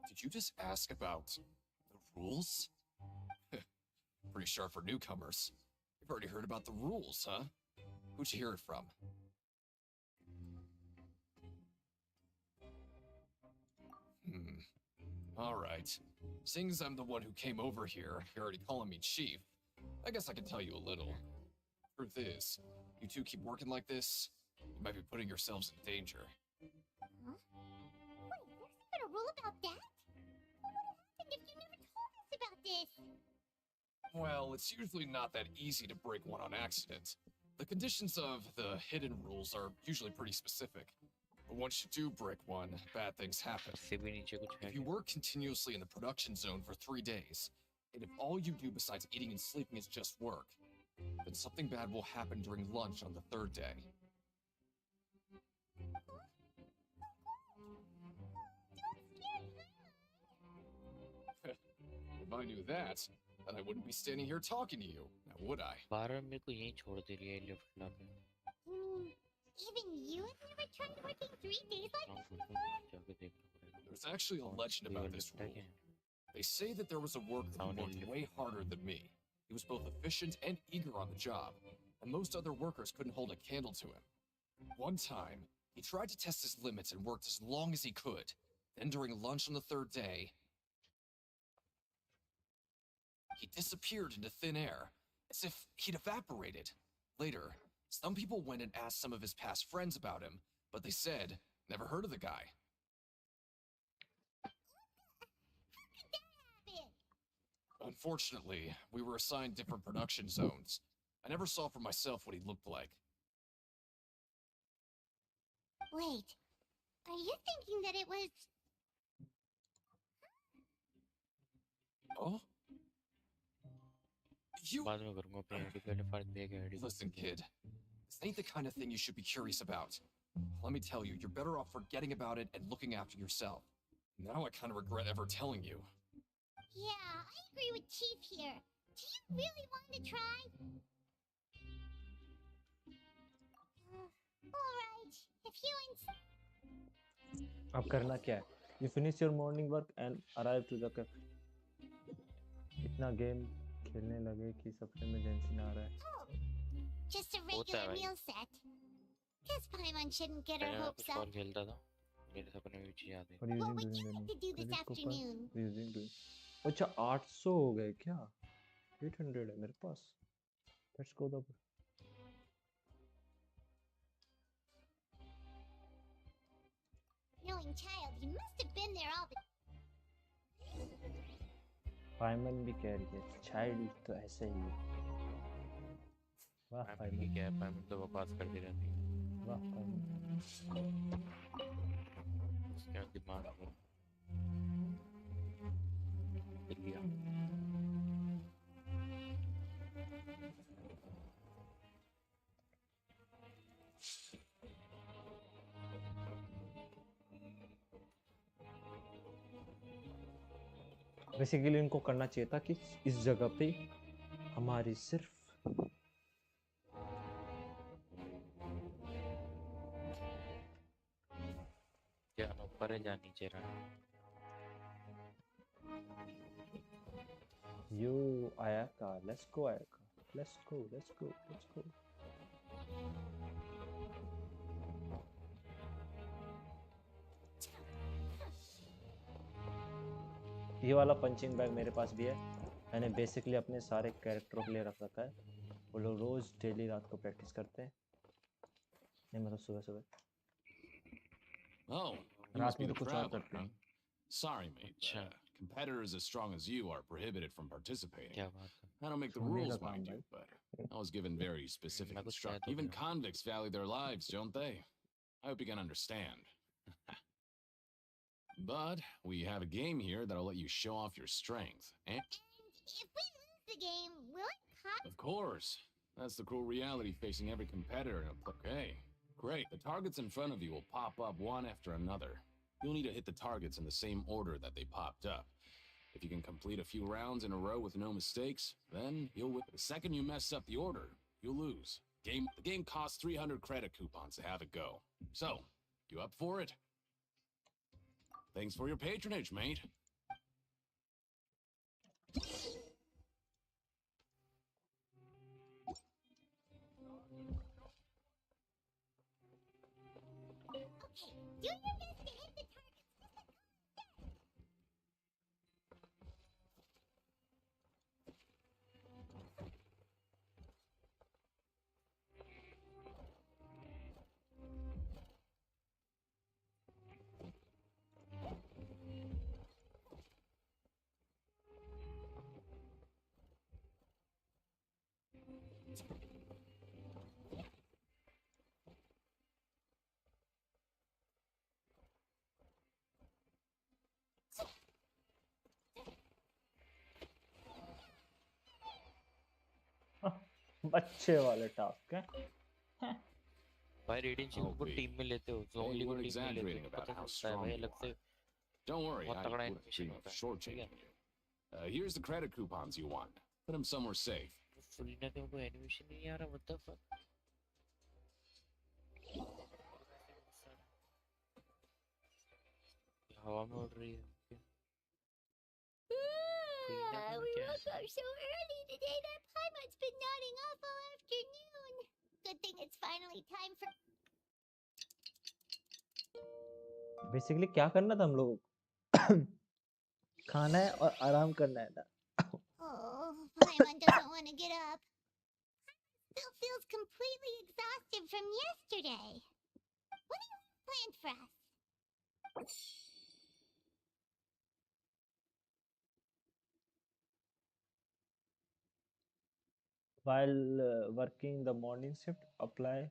Did you just ask about the rules? Pretty sharp for newcomers. You've already heard about the rules, huh? Who'd you hear it from? All right. Seeing as I'm the one who came over here, you're already calling me chief. I guess I can tell you a little. Truth is, you two keep working like this, you might be putting yourselves in danger. Huh? Wait, there's even a rule about that? What would have happened if you never told us about this? Well, it's usually not that easy to break one on accident. The conditions of the hidden rules are usually pretty specific. But once you do break one, bad things happen. If you work continuously in the production zone for 3 days, and if all you do besides eating and sleeping is just work, then something bad will happen during lunch on the 3rd day. If I knew that, then I wouldn't be standing here talking to you, now would I? 12 मेरे को यहीं छोड़ दे रही है lift ला के. You mean, even you have never tried working 3 days like this before? जाके देखना पड़ेगा. There's actually a legend about this rule. They say that there was a worker who worked way harder than me. He was both efficient and eager on the job, and most other workers couldn't hold a candle to him. One time, he tried to test his limits and worked as long as he could. Then during lunch on the 3rd day, he disappeared into thin air, as if he'd evaporated. Later, some people went and asked some of his past friends about him, but they said, never heard of the guy. Unfortunately, we were assigned different production zones. I never saw for myself what he looked like. Wait, are you thinking that it was... Oh? You... बाद में करूँगा अपने ID पहले फर्क देगा ID. Listen, kid. This ain't the kind of thing you should be curious about. Let me tell you, you're better off forgetting about it and looking after yourself. Now I kind of regret ever telling you. Yeah, I agree with Chief here. Do you really want to try? Alright, if you insist. अब करना क्या है? You finish your morning work and arrive to the cafe. इतना game खेलने लगे कि सपने में जेंसिन आ रहा है. Oh, just a regular meal set. Guess Paimon shouldn't get her hopes up. और खेलता था. मेरे सपने में भी चीज़ आती. What What using would doing you then? like to do this afternoon? Using doing. अच्छा 800 हो गए क्या? 800 है मेरे पास. Let's go the. Knowing child, he must have been there all the... पाइमन भी कह रही है चाइल्ड तो ऐसे ही है. वाह पाइमन. क्या है पाइमन तो बकवास करती रहती है. वाह पाइमन. क्या दिमाग है. दिया. बेसिकली इनको करना चाहिए था कि इस जगह पे हमारी सिर्फ जाना ऊपर है जा नीचे रहा. यू आया का. लेट्स गो आया का. Let's go let's go let's go. ये वाला पंचिंग बैग मेरे पास भी है. मैंने बेसिकली अपने सारे कैरेक्टरों के लिए रख रखा है. वो लोग रोज डेली रात को प्रैक्टिस करते हैं. नहीं मतलब सुबह सुबह. Oh, you रात must be में the तो कुछ और traveler, करते huh? हैं. Sorry, mate. Competitors as strong as you are prohibited from participating. क्या बात है. I don't make the सोने का rules, काम mind भाई. you, but I was given very specific मैं कुछ कह instructions. तो Even दिया. convicts value their lives, don't they? I hope you can understand. But we have a game here that'll let you show off your strength. And if we lose the game, will it cost? of course, that's the cruel reality facing every competitor. Okay, great. The targets in front of you will pop up one after another. You'll need to hit the targets in the same order that they popped up. If you can complete a few rounds in a row with no mistakes, then you'll win. The second you mess up the order, you'll lose. The game costs 300 credit coupons to have it go. So, you up for it? Thanks for your patronage, mate. Okay, do your best to hit the targets. बच्चे वाले task है. भाई radiation को Okay. Team में लेते हो, Hey, jointly को we're team में लेते exaggerating हो, about पता how चलता है strong भाई you अलग से. are. Don't worry, बहुत I तगड़ा wouldn't एनिमेशन dream of होता है. shortchanging you. Here's the credit coupons you want. Put them somewhere safe. सुरीना के को एनिमेशन नहीं आ रहा, what the fuck. हवा में उड़ रही है. We woke up so early today that Paimon's been nodding off all afternoon. Good thing it's finally time for... basically क्या करना था हम लोगों को? खाना है और आराम करना है ना. Oh, Paimon doesn't want to get up. Still feels completely exhausted from yesterday. What do you have planned for us? While working the morning shift, apply.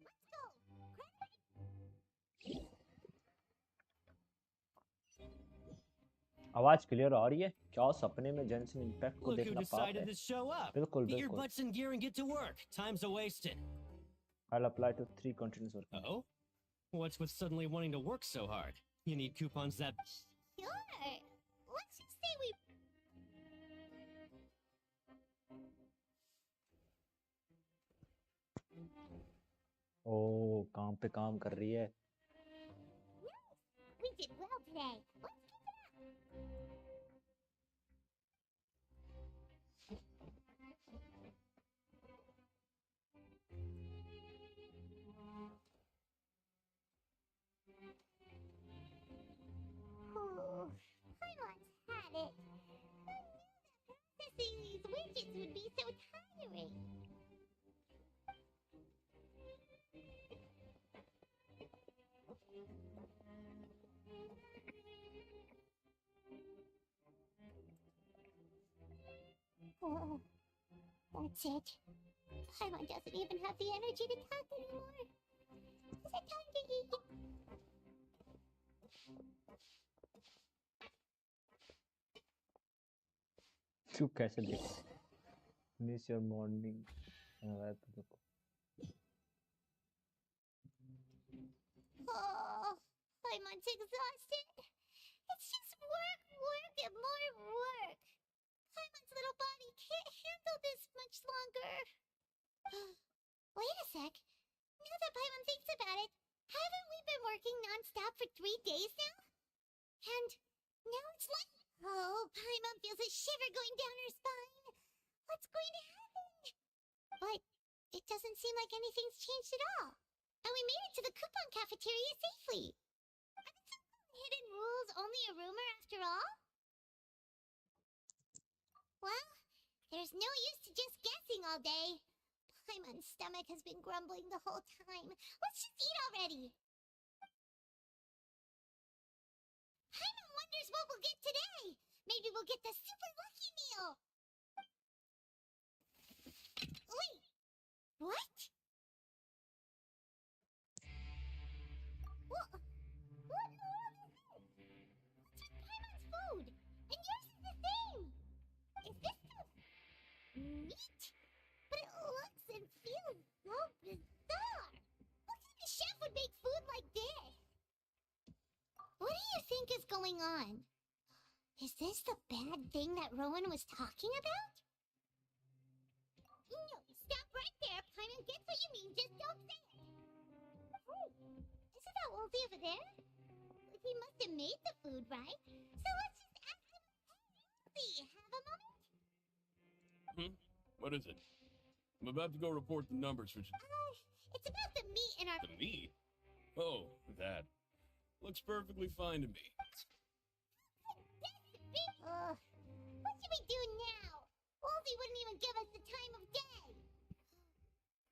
Let's go. आवाज क्लियर आ रही है क्या? सपने में जेंशिन इम्पैक्ट को Look who देखना पाप decided है. to show up. बिल्कुल Get your बिल्कुल. butts in gear and get to work. Time's a wasted. I'll apply to 3 continuous working. Oh? What's with suddenly wanting to work so hard? You need coupons that... Sure. Let's just say we... ओह काम पे काम कर रही है. We did well today. Let's keep it up. Oh, Paimon's had it. I knew that processing these widgets would be so tiring. Oh, that's it. Paimon doesn't even have the energy to talk anymore. Is it time to eat? तू कैसे देख? Miss your morning. तो देखो. Oh, Paimon's exhausted. It's just work, work, and more work. Paimon's little body can't handle this much longer. Wait a sec. Now that Paimon thinks about it, haven't we been working non-stop for 3 days now? And now it's like... Oh, Paimon feels a shiver going down her spine. What's going to happen? But it doesn't seem like anything's changed at all. And we made it to the coupon cafeteria safely. Are the hidden rules only a rumor after all? Well, there's no use to just guessing all day. Paimon's stomach has been grumbling the whole time. Let's just eat already. Paimon wonders what we'll get today. Maybe we'll get the super lucky meal. Wait, what? What in the world is this? It's just Paimon's food, and yours is the same. Is this the meat? But it looks and feels so bizarre. What kind of chef would make food like this? What do you think is going on? Is this the bad thing that Rowan was talking about? No, stop right there, Paimon gets what you mean, just don't say it. Oh, isn't that Wolfie over there? He must have made the food, right? So let's just ask him. Hey, Wolfie, have a moment? What is it? I'm about to go report the numbers for... It's about the meat in our... The meat? Oh, that. Looks perfectly fine to me. What should we do now? Wolfie wouldn't even give us the time of day.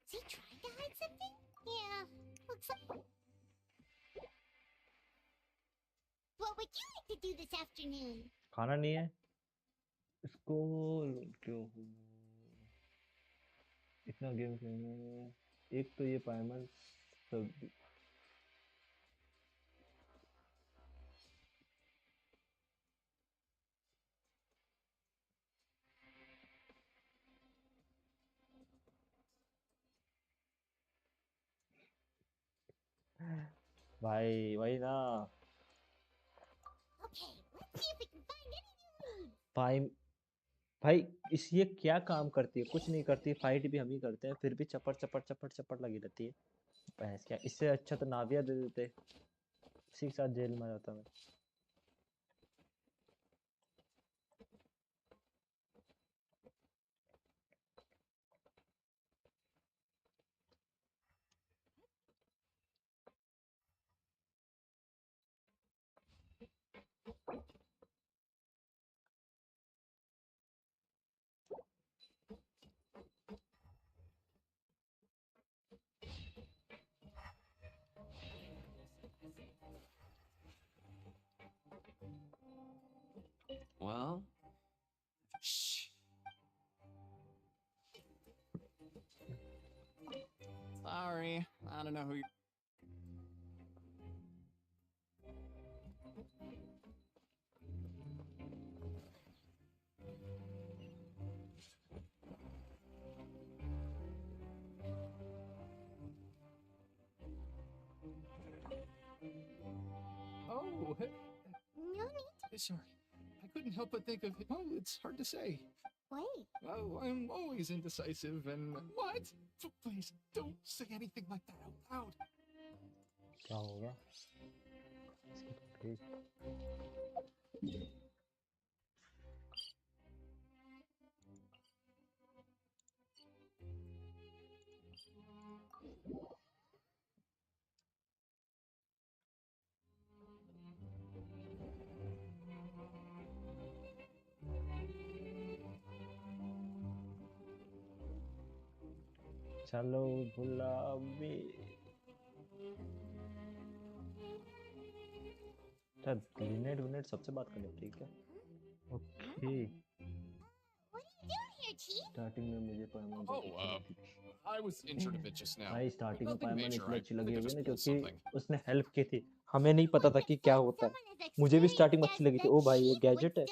Is he trying to hide something? Yeah, looks like... What would you like to do this afternoon? खाना नहीं है इसको क्यों इतना game खेलने में एक तो ये पाइमन सब भाई वही ना Okay, let's see if we can find any new leads. भाई इस ये क्या काम करती है कुछ नहीं करती फाइट भी हम ही करते हैं फिर भी चपड़ चपड़ चपड़ चपड़ लगी रहती है भैंस क्या इससे अच्छा तो नाविया दे देते इसी के साथ जेल में जाता मैं Well? Shh. Sorry, I don't know who you... Oh, No need to... sorry. I couldn't help but think of... Oh, it's hard to say. Wait. Oh, I'm always indecisive and... What? Please, don't say anything like that out loud. क्या होगा इसकी चलो गुलाबी अच्छा Lynette विनेट सबसे बात करनी पड़ेगी क्या okay What are you doing here, Chief? Starting में मुझे पाइमन I was injured a bit just now. भाई स्टार्टिंग में Nothing पाइमन major, इसलिए I अच्छी think लगी I होगी just ना pulled क्योंकि something. उसने हेल्प की थी हमें नहीं पता था कि क्या होता है मुझे भी स्टार्टिंग में अच्छी लगी थी ओ भाई ये गैजेट है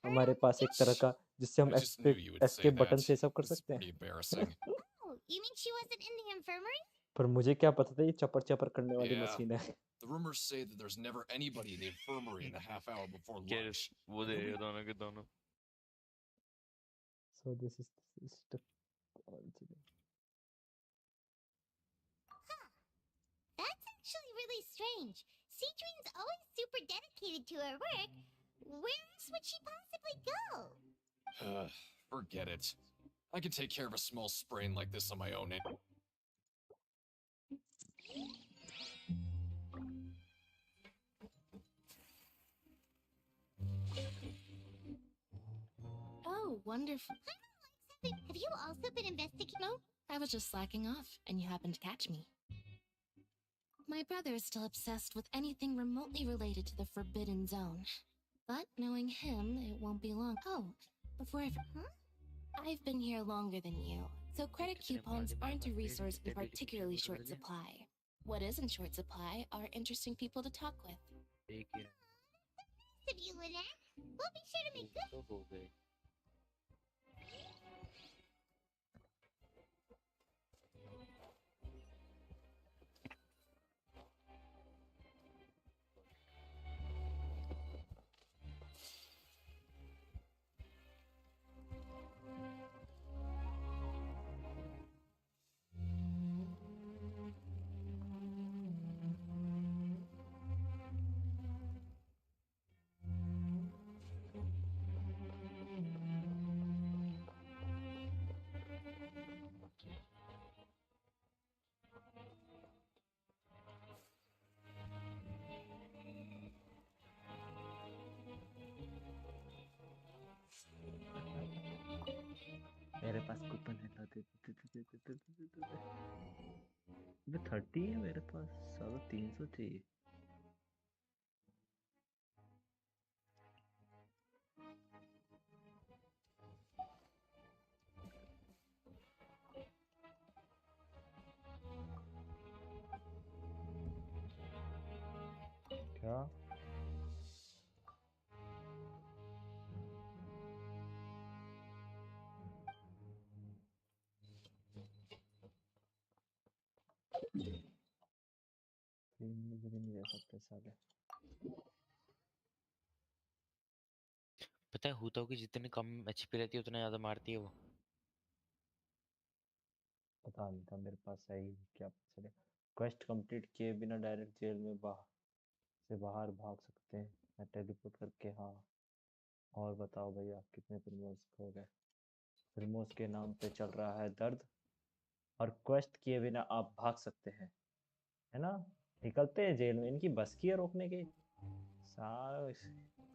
हमारे पास एक तरह का जिससे हम I just knew you would say escape button that. से सब कर It's सकते pretty हैं embarrassing. Oh, you mean she wasn't in the infirmary? पर मुझे क्या पता था ये चपर चपर करने वाली Yeah. मशीन है The rumors say that there's never anybody in the infirmary in the half hour before lunch. वो दे दोनों के दोनों so this is the Huh. That's actually really strange. Citrine's always super dedicated to her work. Where else would she possibly go? Forget it. I can take care of a small sprain like this on my own. Oh, wonderful. Have you also been investigating? No, I was just slacking off, and you happened to catch me. My brother is still obsessed with anything remotely related to the Forbidden Zone. But knowing him, it won't be long. Oh, before I've been here longer than you, so credit coupons aren't a resource in particularly short supply. What is in short supply are interesting people to talk with. If you would we'll be sure to make good. मेरे पास coupon है तो 30 है मेरे पास, 350 चाहिए। क्या मुझे भी नहीं दे सकते साले। पता है हूतो की जितनी कम एचपी रहती है उतना ज्यादा मारती है वो। पता नहीं था मेरे पास है ही क्या पता चले। क्वेस्ट कंप्लीट किए बिना डायरेक्ट जेल में बाहर भाग सकते हैं मैं टेलीपोर्ट करके। हाँ और बताओ भैया कितने प्रिमोस हो गए? प्रिमोस के नाम पे चल रहा है दर्द और क्वेस्ट किए बिना आप भाग सकते हैं, है ना? निकलते हैं जेल में, इनकी बस की है रोकने की।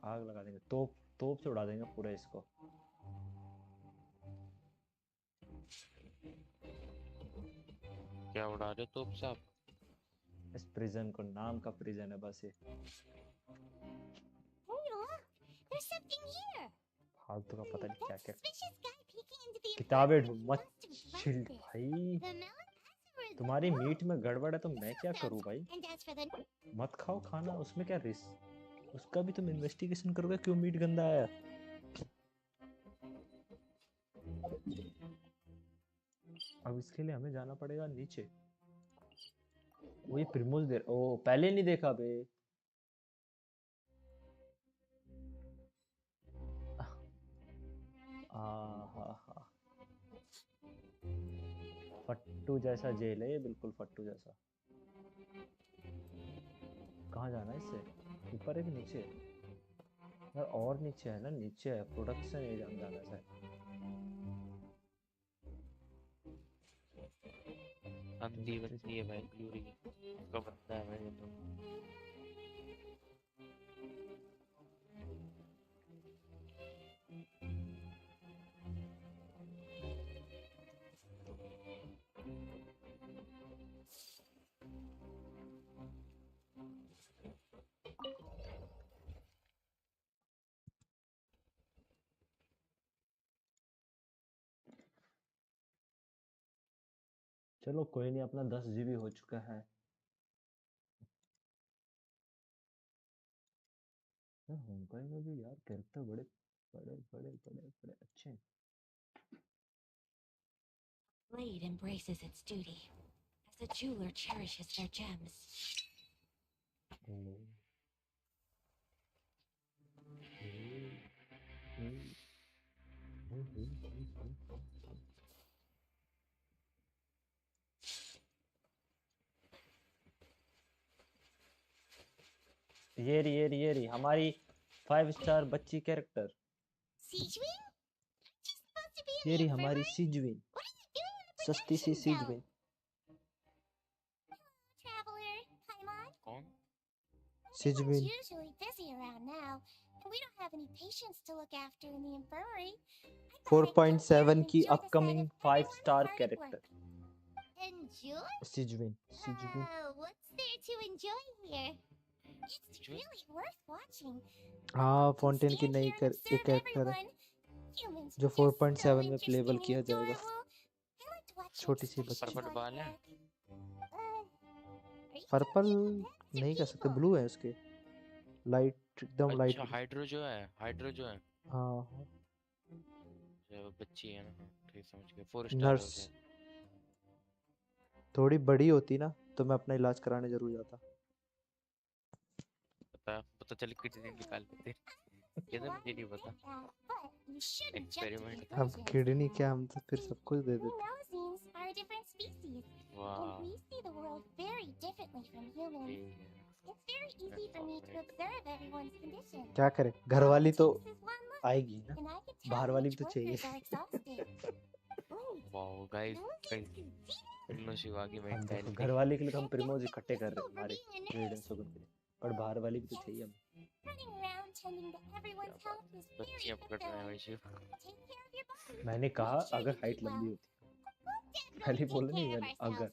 आग लगा देंगे, तोप से उड़ा देंगे पूरा इसको। क्या उड़ा रहे हो तोप साहब? इस प्रिजन को, नाम का प्रिजन है बस ये। There's something here. फालतू का पता नहीं क्या क्या Suspicious guy peeking into the किताबें apartment. मत Must have छिल left it. भाई। The melon password. तुम्हारी Oh, मीट में गड़बड़ है तो मैं क्या sounds- करूं भाई? And as for the मत खाओ खाना, उसमें क्या रिस्क? उसका भी तुम इन्वेस्टिगेशन करोगे क्यों मीट गंदा आया? अब इसके लिए हमें जाना पड़ेगा नीचे। वही प्रिमोस दे, ओ पहले नहीं देखा बे। हा फट्टू जैसा जेल है ये, बिल्कुल फट्टू जैसा। कहाँ जाना है इससे? ऊपर है कि नीचे? यार और नीचे है ना, नीचे है प्रोडक्शन एरिया में जाना है। अंधी बंदी है भाई, प्यूरी का बंदा है भाई ये तो। चलो कोई नहीं, अपना 10 GB हो चुका है। होमकॉइंग में भी यार कैरेक्टर बड़े बड़े बड़े बड़े बड़े अच्छे हैं। blade embraces its duty, as a jeweler cherishes their gems. ये रही हमारी 5 स्टार बच्ची character. Sijuin? She's supposed to be in ये the रही हमारी infirmary? सिजविन, What are you doing in the सस्ती सी production zone? सिजविन। Traveler, Paimon. कौन? Everyone's सिजविन usually busy around now, and we don't have any patients to look after in the infirmary. I thought I'd come here 4.7 and की enjoy the sight upcoming of 5 everyone's star hard at character. work. enjoy? Sijuin. What's there to enjoy here? It's really worth watching. हाँ, Can fountain की stand नई here and एक observe character है everyone. Humans जो are just so 4.7 में payable interesting किया and जाएगा। adorable. I like to watch your छोटी सी expressions बच्ची। पर्पल while बाल you है। work. Are you purple talking to pets or नहीं कह सकते, people? ब्लू है उसके, लाइट एकदम लाइट अच्छा ब्लू। हाइड्रो जो है, हाइड्रो जो है हाँ, जो बच्ची है ना, ठीक समझ गया। 4 स्टार है नर्स उसे। थोड़ी बड़ी होती ना तो मैं अपना इलाज कराने जरूर जाता। पता चल किडनी निकाल लेते। ये तो मुझे नहीं पता। You shouldn't jump to experiment. हम conclusions. किडनी क्या, हम तो फिर See, सब कुछ दे we देते। Nosins are a different species, and वाह we see the world very differently from humans. ठीक है। It's very easy for me to observe everyone's condition. क्या करें, घर All वाली it तो takes is one look, आएगी ना, and I can tell बाहर वाली which भी तो workers चाहिए। are exhausted. Wait, wow guys Nosins guys can see that? Primo Shiva की हम देखो मेंटालिटी। घर वाले के लिए तो हम प्रिमोज इकट्ठे कर रहे हैं Over हमारे being a red and nurse. Shogun के लिए, पर बाहर वाली भी तो चाहिए हमें। Running around tending to everyone's health is very बच्चियां पकड़ रहे हैं fulfilling. वैसे। Take care of your body. मैंने कहा Make sure अगर you हाइट eat well. लंबी होती, We'll पहले definitely बोला take नहीं care of मैंने, ourselves. अगर।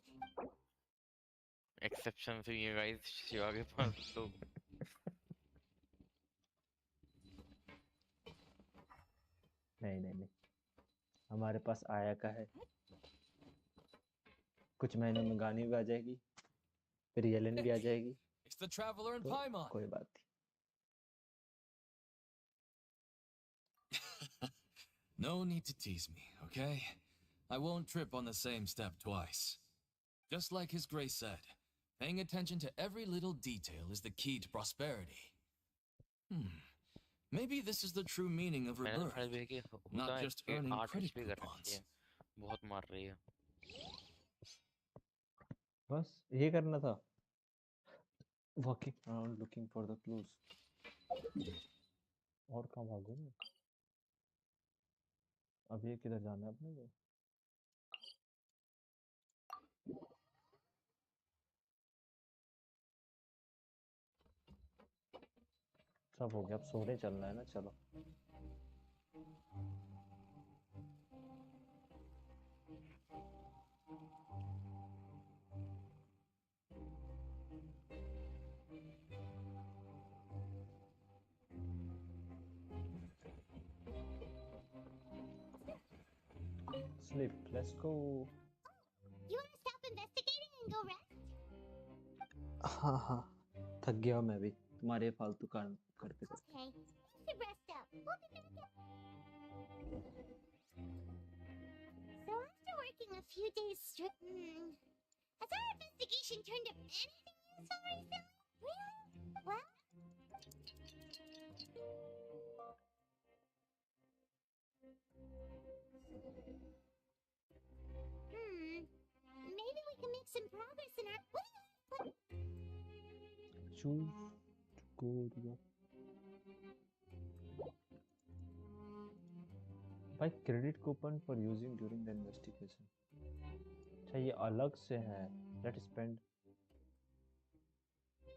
एक्सेप्शन हुई है गाइस शिवा के पास तो। नहीं नहीं नहीं, हमारे पास आया का है, कुछ महीनों में गानी भी आ जाएगी, फिर येलेन भी आ जाएगी, It's the traveler in तो Paimon. कोई बात नहीं। No need to tease me, okay? I won't trip on the same step twice. Just like His Grace said, paying attention to every little detail is the key to prosperity. Maybe this is the true meaning of मैंने तो rebirth, खैर भी कि not होता है just कि earning 8 credit HP कर रखी coupons. है, बहुत मार रही है। बस ये करना था, walking around looking for the clues. और कहाँ भागूं मैं? अब ये किधर जाना है अपने को? सब हो गया, अब सोने चलना है ना, चलो। Sleep, let's go. You want to stop investigating and go rest? हाँ हाँ, थक गया मैं भी तुम्हारे फालतू काम करते करते। Okay, you should rest up. We'll be back up. So after working a few days straight, has our investigation turned up anything useful recently? Really? Well, maybe we can make some progress in our. What? Choose to go to the... Buy credit coupon for using during the investigation. अच्छा ये अलग से है। Let's spend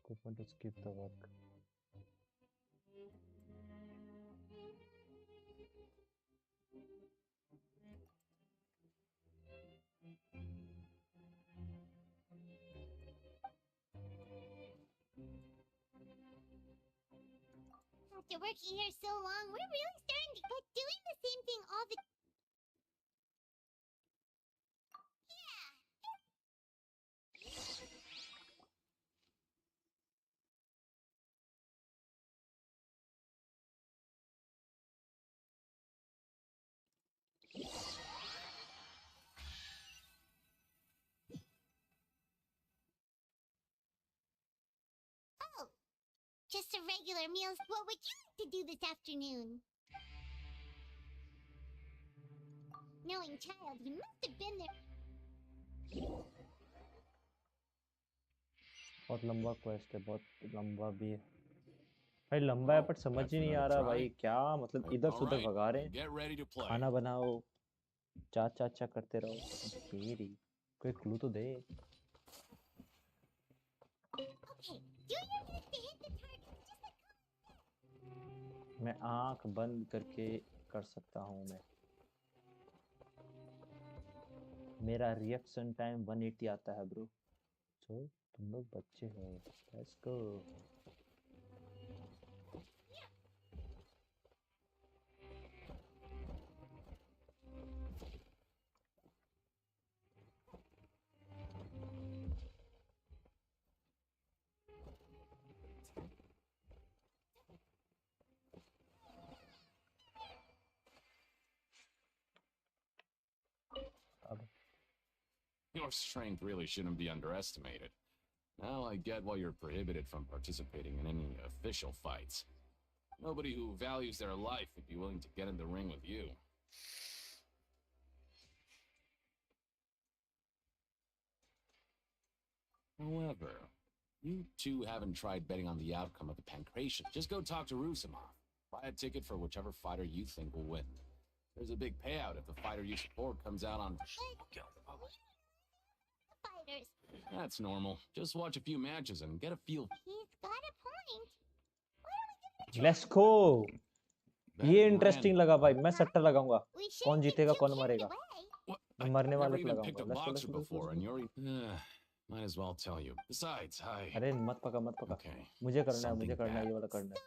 coupon to skip the work. After working here so long, we're really starting to get doing the same thing all the. Oh, just a regular meal. What would you like to do this afternoon? Knowing child, you must have been there. बहुत लंबा quest है, बहुत लंबा भी है भाई, लंबा है पर समझ ही नहीं आ रहा भाई, क्या मतलब इधर से उधर भगा रहे हैं। खाना बनाओ, चा करते रहो। मेरी कोई क्लू तो दे। Okay, do your best to hit the target. Just like. मैं आंख बंद करके कर सकता हूँ मैं। मेरा रिएक्शन टाइम 180 आता है ब्रो। सो तुम लोग बच्चे हो। Let's go. Your strength really shouldn't be underestimated. Now I get why you're prohibited from participating in any official fights. Nobody who values their life would be willing to get in the ring with you. However, you two haven't tried betting on the outcome of the Pancration. Just go talk to Rusimov. Buy a ticket for whichever fighter you think will win. There's a big payout if the fighter you support comes out on... Fighters. That's normal. Just watch a few matches and get a feel. He's got a point. Let's go. ये interesting लगा भाई। मैं सट्टा लगाऊंगा कौन जीतेगा कौन मरेगा। मैं मरने वाले को लगाऊंगा। Let's go. Might as well tell you. Besides, अरे मत पका मत पका। Okay. मुझे करना है ये वाला करना है।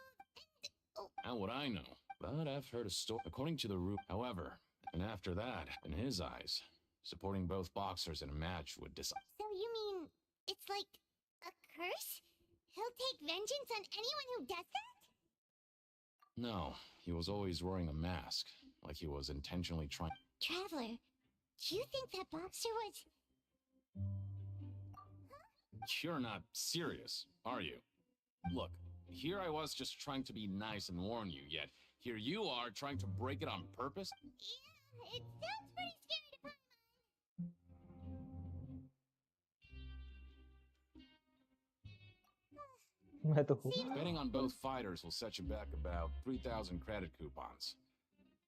How would I know? But I've heard a story. According to the root, however, and after that, in his eyes, supporting both boxers in a match would decide. So you mean it's like a curse? He'll take vengeance on anyone who does that? No, he was always wearing a mask, like he was intentionally trying. Traveler, do you think that boxer was... You're not serious, are you? Look, here I was just trying to be nice and warn you, yet here you are trying to break it on purpose? Yeah, it sounds pretty scary to find. मैं तो Betting on both fighters will set you back about 3,000 credit coupons.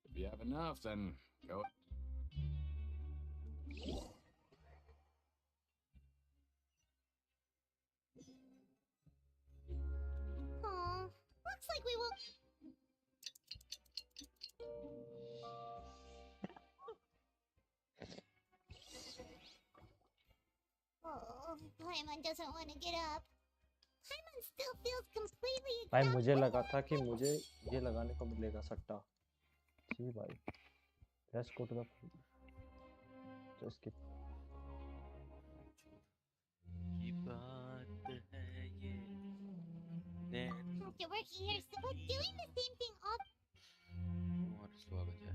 If you have enough, then go. Oh, looks like we will... Oh, Paimon doesn't want to get up. Paimon still feels completely भाई exhausted. मुझे लगा था कि मुझे ये लगाने को मिलेगा सट्टा। जी भाई। Let's go to the just skip. की बात है ये। After working here, so but doing the same thing all... और स्वागत है।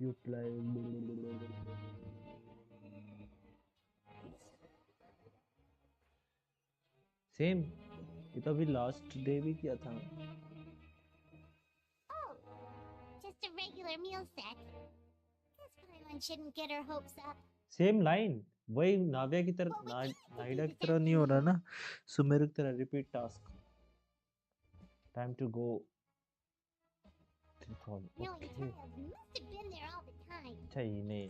You play. सेम। ये तो अभी लास्ट डे भी किया था। Oh, just a regular meal set. Guess Paimon shouldn't get her hopes up. Same line वही नाव्या की तरह नाइडा की तरह नहीं हो रहा ना। सुमेर की तरह repeat task. Time to go 3000। No, you child must have been there all the time. अच्छा ये नहीं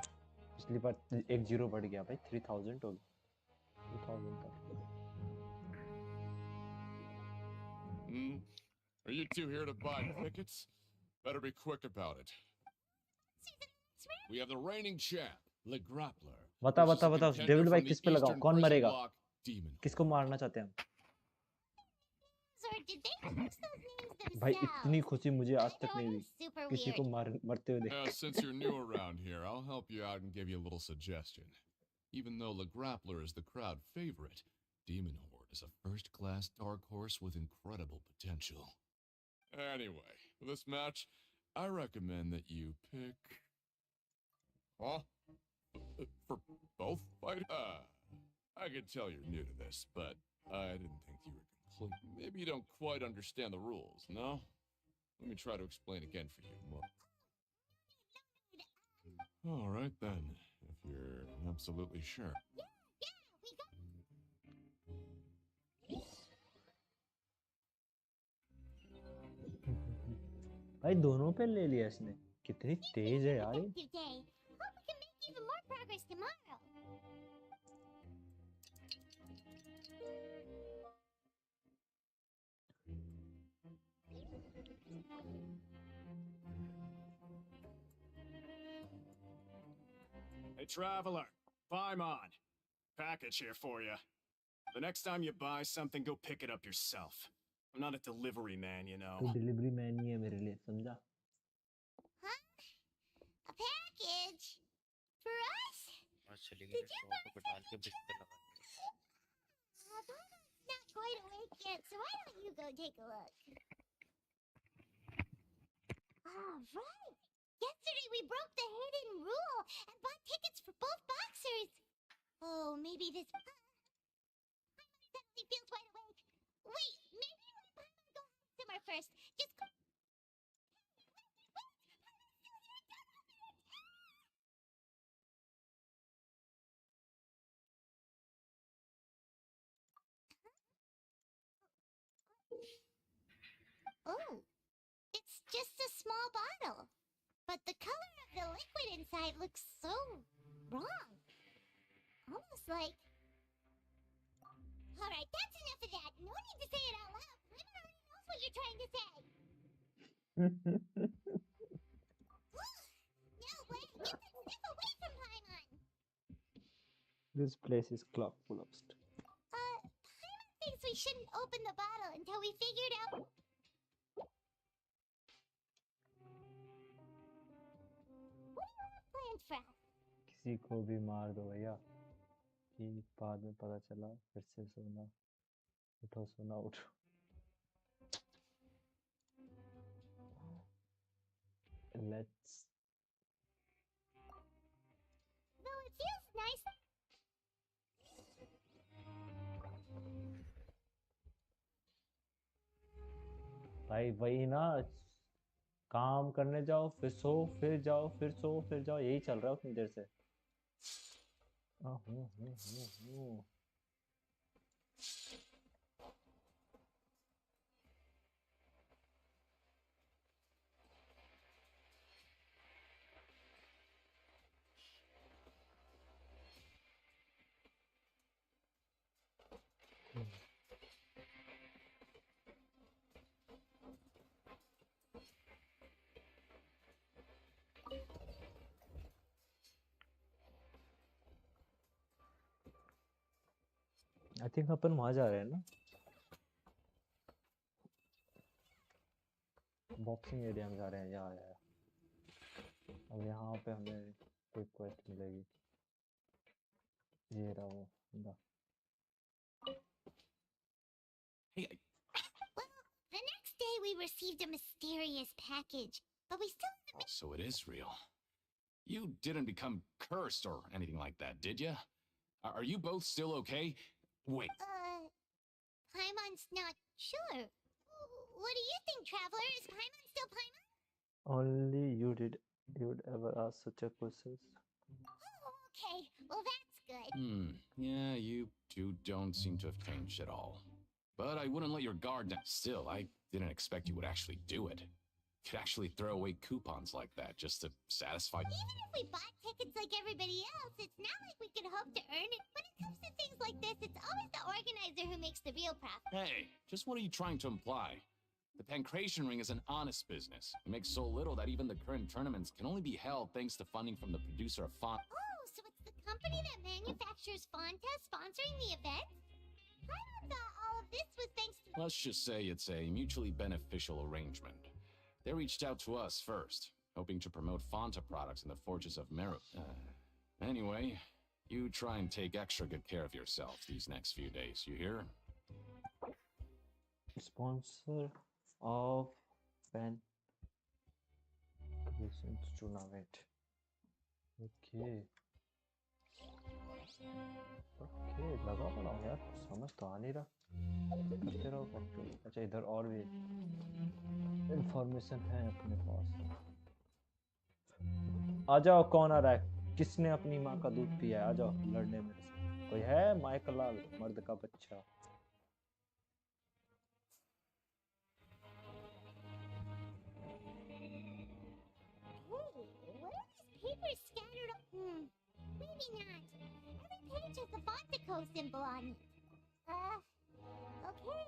पिछली बार एक जीरो बढ़ गया भाई 3000 हो गया 2000 तक। Are you two here to buy tickets? Better be quick about it. We have the reigning champ, Le Grappler. बता बता बता डेविड भाई किस पे लगाओ कौन मरेगा किसको मारना चाहते हैं हम। Or did they choose those names भाई themselves? इतनी खुशी मुझे आज तक नहीं हुई Super किसी weird. को मरते हुए देख। Since you're new around here, I'll help you out and give you a little suggestion. Even though Le Grappler is the crowd favorite, Demon Horde is a first-class dark horse with incredible potential. Anyway, for this match, I recommend that you pick... Huh? For both fighters? I can tell you're new to this, but I didn't think you were complete. Maybe you don't quite understand the rules, no? Let me try to explain again for you. All right then, if you're absolutely sure. भाई दोनों पे ले लिया इसने कितनी तेज है यार। Today. Hope we can make even more progress tomorrow. Hey, traveler. Paimon. Package here for you. The next time you buy something, go pick it up yourself. I'm not a delivery man, you know. तू delivery man ही है मेरे लिए, समझा? Huh? A package? For us? चली Did गई you shop पे डाल के बिस्तर लगा Papa's not quite awake yet, so why don't you go take a look? All right. Yesterday we broke the hidden rule and bought tickets for both boxers. Oh, maybe this... Paimon suddenly feels wide awake. Wait, maybe let Paimon go somewhere first. Just go... Oh, it's just a small bottle. But the color of the liquid inside looks so wrong. Almost like... Alright, that's enough of that. No need to say it out loud. Paimon already knows what you're trying to say. No way! Get that stuff away from Paimon! This place is chock full of stuff. Paimon thinks we shouldn't open the bottle until we figured out... What do you have planned for us? किसी को भी मार दो भैया कि बाद में पता चला फिर से सोना उठो सोना उठो let's Though it feels nice... भाई वही ना काम करने जाओ फिर सो फिर जाओ फिर सो फिर जाओ यही चल रहा है उतनी देर से आई थिंक अपन वहां जा रहे हैं ना बॉक्सिंग एरिया में जा रहे हैं यहाँ अब यहाँ पे हमें कोई क्वेस्ट मिलेगी ये रहा वो बंदा Hey, Well, the next day we received a mysterious package, but we still haven't... so it is real. You didn't become cursed or anything like that, did you? Are you both still okay? Wait. Paimon's not sure. What do you think, Traveler? Is Paimon still Paimon? only you would ever ask such a question Oh, okay. Well, that's good. Yeah, you two don't seem to have changed at all. But I wouldn't let your guard down. Still, I didn't expect you would actually do it. Could actually throw away coupons like that just to satisfy... Even if we bought tickets like everybody else, it's not like we could hope to earn it. When it comes to things like this, it's always the organizer who makes the real profit. Hey, just what are you trying to imply? The Pancration Ring is an honest business. It makes so little that even the current tournaments can only be held thanks to funding from the producer of Font. Oh, so it's the company that manufactures Fanta sponsoring the event? I thought all of this was thanks to... Let's just say it's a mutually beneficial arrangement. They reached out to us first, hoping to promote Fanta products in the Fortress of Meru. Anyway, you try and take extra good care of yourself these next few days, you hear? sponsor of Pan tournament okay लगा पड़ा हूँ यार समझ तो आ नहीं रहा करते रहो अच्छा इधर और भी इंफॉर्मेशन है अपने पास आ जाओ कौन आ रहा है किसने अपनी माँ का दूध पिया है आ जाओ लड़ने मेरे से कोई है माइकल लाल मर्द का बच्चा Papers scattered... maybe not. Every page has the Fontico symbol on it. Okay.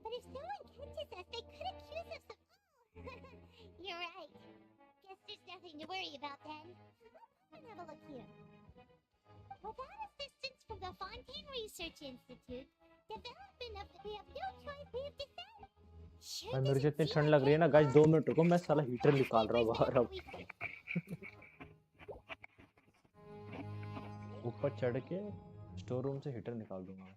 But if someone catches us, they could accuse us of... You're right. Guess there's nothing to worry about then. I'll have a look here. Without assistance from the Fontaine Research Institute, development of we have no choice, we have to say. Sure भाई मेरे को doesn't इतनी seem ठंड like लग रही है ना guys, 2 minute रुको, मैं साला हीटर निकाल रहा हूँ बाहर अब। ऊपर चढ़ के स्टोर रूम से हीटर निकाल दूंगा मैं।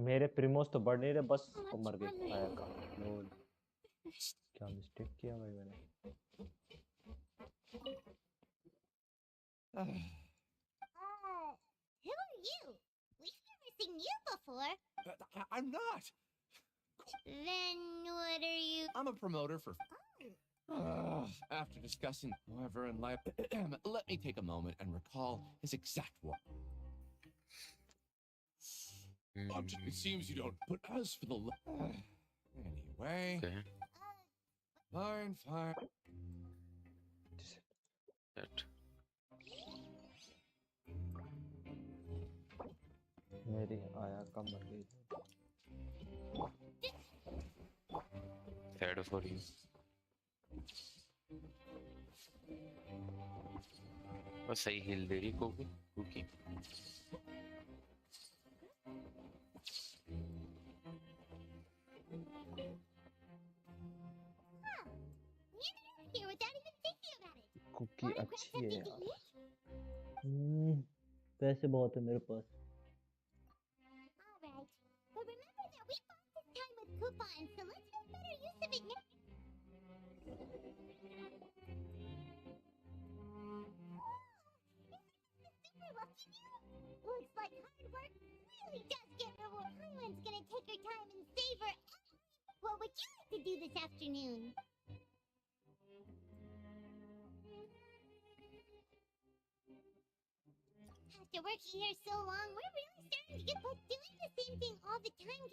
मेरे प्रिमोस तो बढ़ नहीं रहे, बस वो मर गए आया का। लोड क्या मिस्टेक किया भाई मैंने। who are you? We've never seen you before. I'm not. Then what are you? I'm a promoter for. After discussing, however, in life, let me take a moment and recall his exact words. It seems you don't put us for the. Anyway. Okay. Fine. That. मेरी आया का मर गई। Sad for you. बस सही हिल दे रही cookie. Here without even thinking about it. Cookie अच्छी है यार। पैसे बहुत है मेरे पास। Alright, but remember that we bought this time with coupons, so let's make better use of it now. Looks like hard work really does get reward. Hyman's gonna take her time and save her. What would you like to do this afternoon? After working here so long, we're really starting to get both doing the same thing all the time.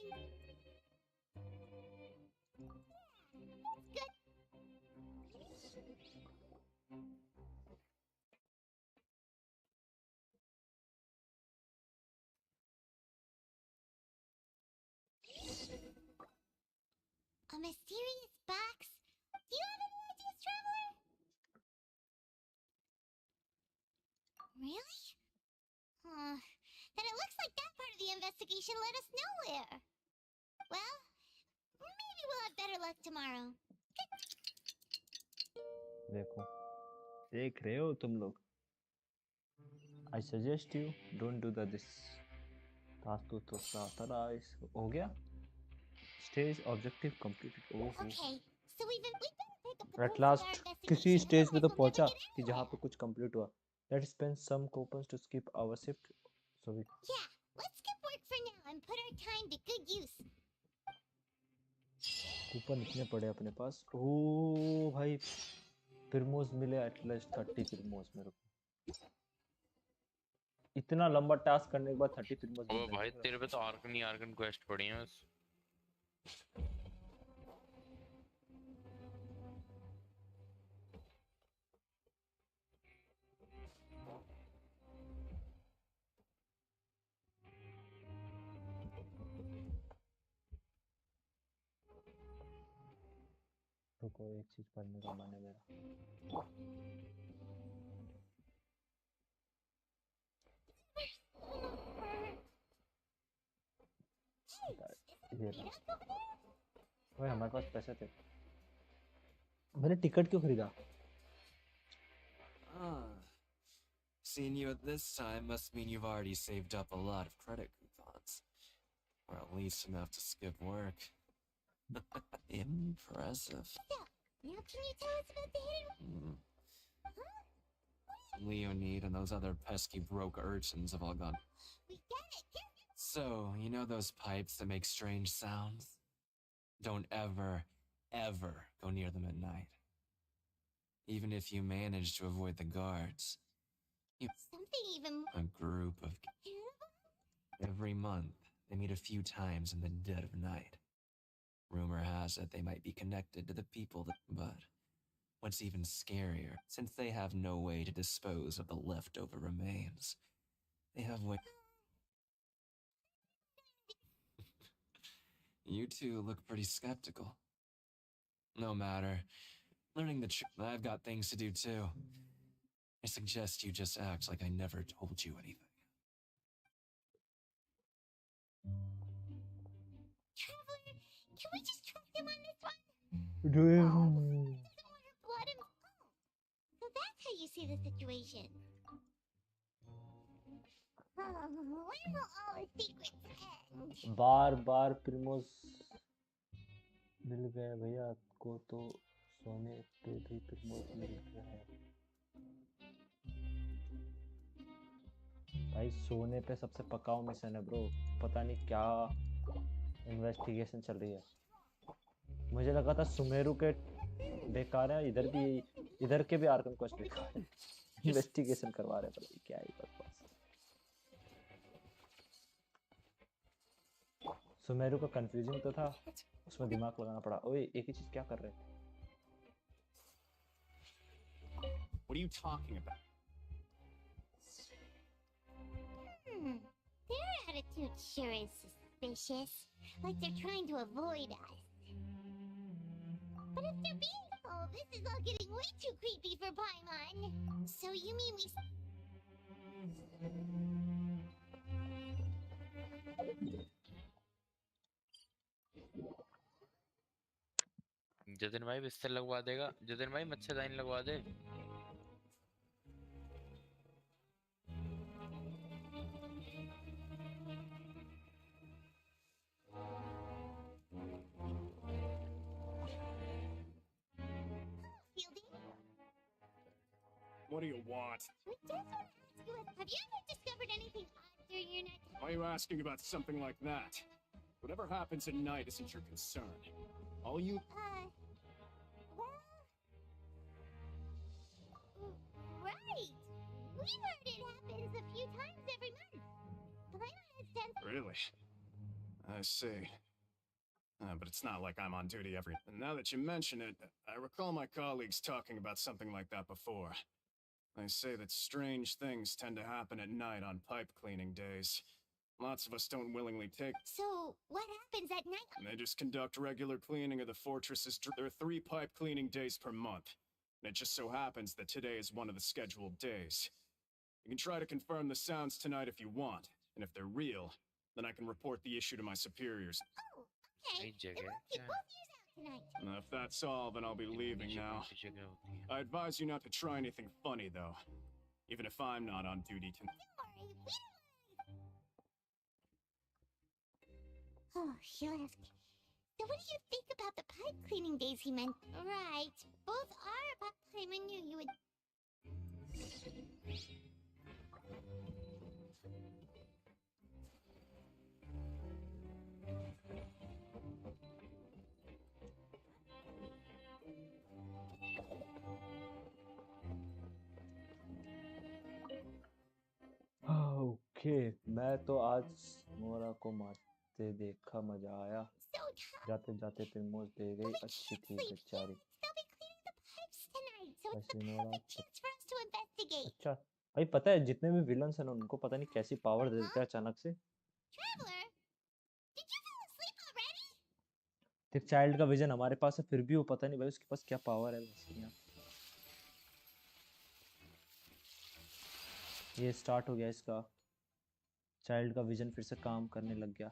Yeah, that's good. A mysterious box? Do you have any ideas, Traveler? Really? Then it looks like that part of the investigation led us nowhere. Well, maybe we'll have better luck tomorrow. देखो, देख रहे हो तुम लोग? I suggest you don't do this. Task to authorize. हो गया? Stage objective completed. Okay, so we better pick up the At last, किसी stage पे तो पहुंचा कि जहाँ पे कुछ कंप्लीट हुआ. Let's spend some coupons to skip our shift. So we. Yeah, let's skip work for now and put our time to good use. Coupon इतने पड़े अपने पास. ओह भाई, प्रिमोस मिले at least 30 प्रिमोस मेरे को. इतना लंबा टास्क करने के बाद 30 प्रिमोस. ओ भाई तेरे पे तो आर्कन क्वेस्ट पड़ी हैं बस. तो कोई एक चीज पढ़ने का मन है मेरा. ये भाई हमारे पास पैसे थे. मैंने टिकट क्यों खरीदा? Seeing you at this time must mean you've already saved up a lot of credit coupons. Or at least enough to skip work. Impressive. Now can you tell us about the hidden... Leonid and those other pesky broke urchins have all gone. We get it. So, you know those pipes that make strange sounds? Don't ever go near them at night. Even if you manage to avoid the guards. Something even... A group of... Every month, they meet a few times in the dead of night. Rumor has it they might be connected to the people that... But what's even scarier, since they have no way to dispose of the leftover remains, they have way... You two look pretty skeptical. No matter. Learning the truth, I've got things to do too. I suggest you just act like I never told you anything. Traveler, can we just trust him on this one? Do you? Doesn't want her blood and... Oh, so that's how you see the situation. Oh, when will all the secrets end? बार प्रिमोस मिल गए भैया को तो सोने पे भी प्रिमोस मिल गया है भाई सोने पे सबसे पकाओ मिशन है ब्रो पता नहीं क्या इन्वेस्टिगेशन चल रही है मुझे लगा था सुमेरु के बेकार है इधर के भी आर्कन क्वेस्ट बेकार है इन्वेस्टिगेशन करवा रहे हैं क्या है बकवास सुमेरु का कंफ्यूजिंग तो था उसमें दिमाग लगाना पड़ा ओए एक ही चीज क्या कर रहे हैं What are you talking about? Their attitude sure is suspicious. Like they're trying to avoid us. But if they're being... Oh, this is all getting way too creepy for Paimon. So you mean we... Jatin भाई बिस्तर लगवा देगा जतिन भाई मच्छरदानी लगवा दे What do you want? We just want to ask you, have you ever discovered anything odd during your night? Why are you asking about something like that? Whatever happens at night isn't your concern. All you... Well... Right! We heard it happens a few times every month. Paimon has done... Really? I see. But it's not like I'm on duty every... And now that you mention it, I recall my colleagues talking about something like that before. They say that strange things tend to happen at night on pipe cleaning days. Lots of us don't willingly take... So, what happens at night? They just conduct regular cleaning of the fortresses. There are 3 pipe cleaning days per month. And it just so happens that today is one of the scheduled days. You can try to confirm the sounds tonight if you want. And if they're real, then I can report the issue to my superiors. Oh, okay. Then we'll keep both ears out tonight. And if that's all, then I'll be leaving now. I advise you not to try anything funny, though. Even if I'm not on duty tonight. Don't worry, we don't... Oh, he left. So what do you think about the pipe cleaning days he meant? Right. Both are about Paimon knew you would... okay मैं तो आज मोरा को मारते देखा मजा आया जाते जाते प्रिमोस दे गई अच्छी थी बेचारी अच्छा भाई पता है जितने भी विलन्स हैं ना उनको पता नहीं कैसी पावर दे देते हैं अचानक से एक चाइल्ड का विजन हमारे पास है फिर भी वो पता नहीं भाई उसके पास क्या पावर है ये स्टार्ट हो गया इसका चाइल्ड का विजन फिर से काम करने लग गया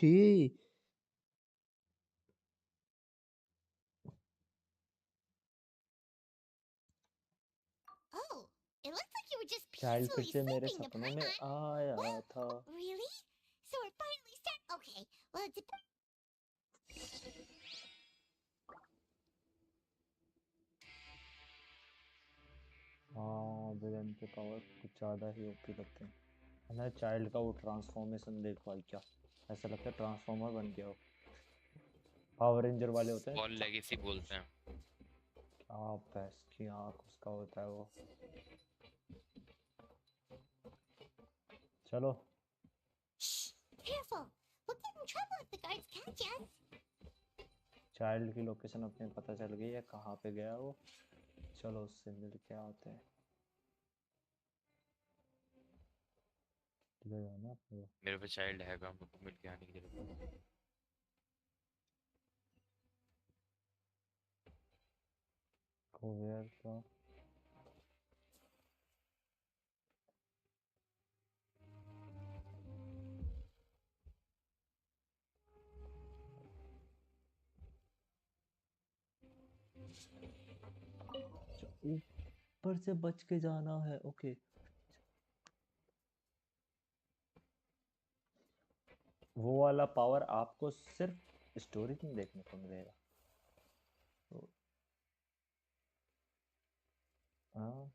छी Oh, it looks like you were just child फिर peacefully से मेरे sleeping, सपनों में Paimon. आया Well, था। really? So we're finally start. Okay, well, it depends. हाँ विलन के पावर कुछ ज़्यादा ही ओपी लगते हैं। मैंने चाइल्ड का वो ट्रांसफॉर्मेशन देख भाई, क्या ऐसा लगता है ट्रांसफॉर्मर बन गया हो। पावर रेंजर वाले होते हैं, बॉल लेगेसी बोलते हैं। क्या भैंस की आँख उसका होता है वो। चलो Careful. We'll get in trouble if the guards catch us. Child की लोकेशन अपने पता चल गई है कहाँ पे गया वो। चलो उससे मिल के आते हैं। ले जाना अपने को। मेरे पे चाइल्ड है काम को मिल के आने की जरूरत है। वेयर का ऊपर से बच के जाना है। ओके वो वाला पावर आपको सिर्फ स्टोरी में देखने को मिलेगा। तो हाँ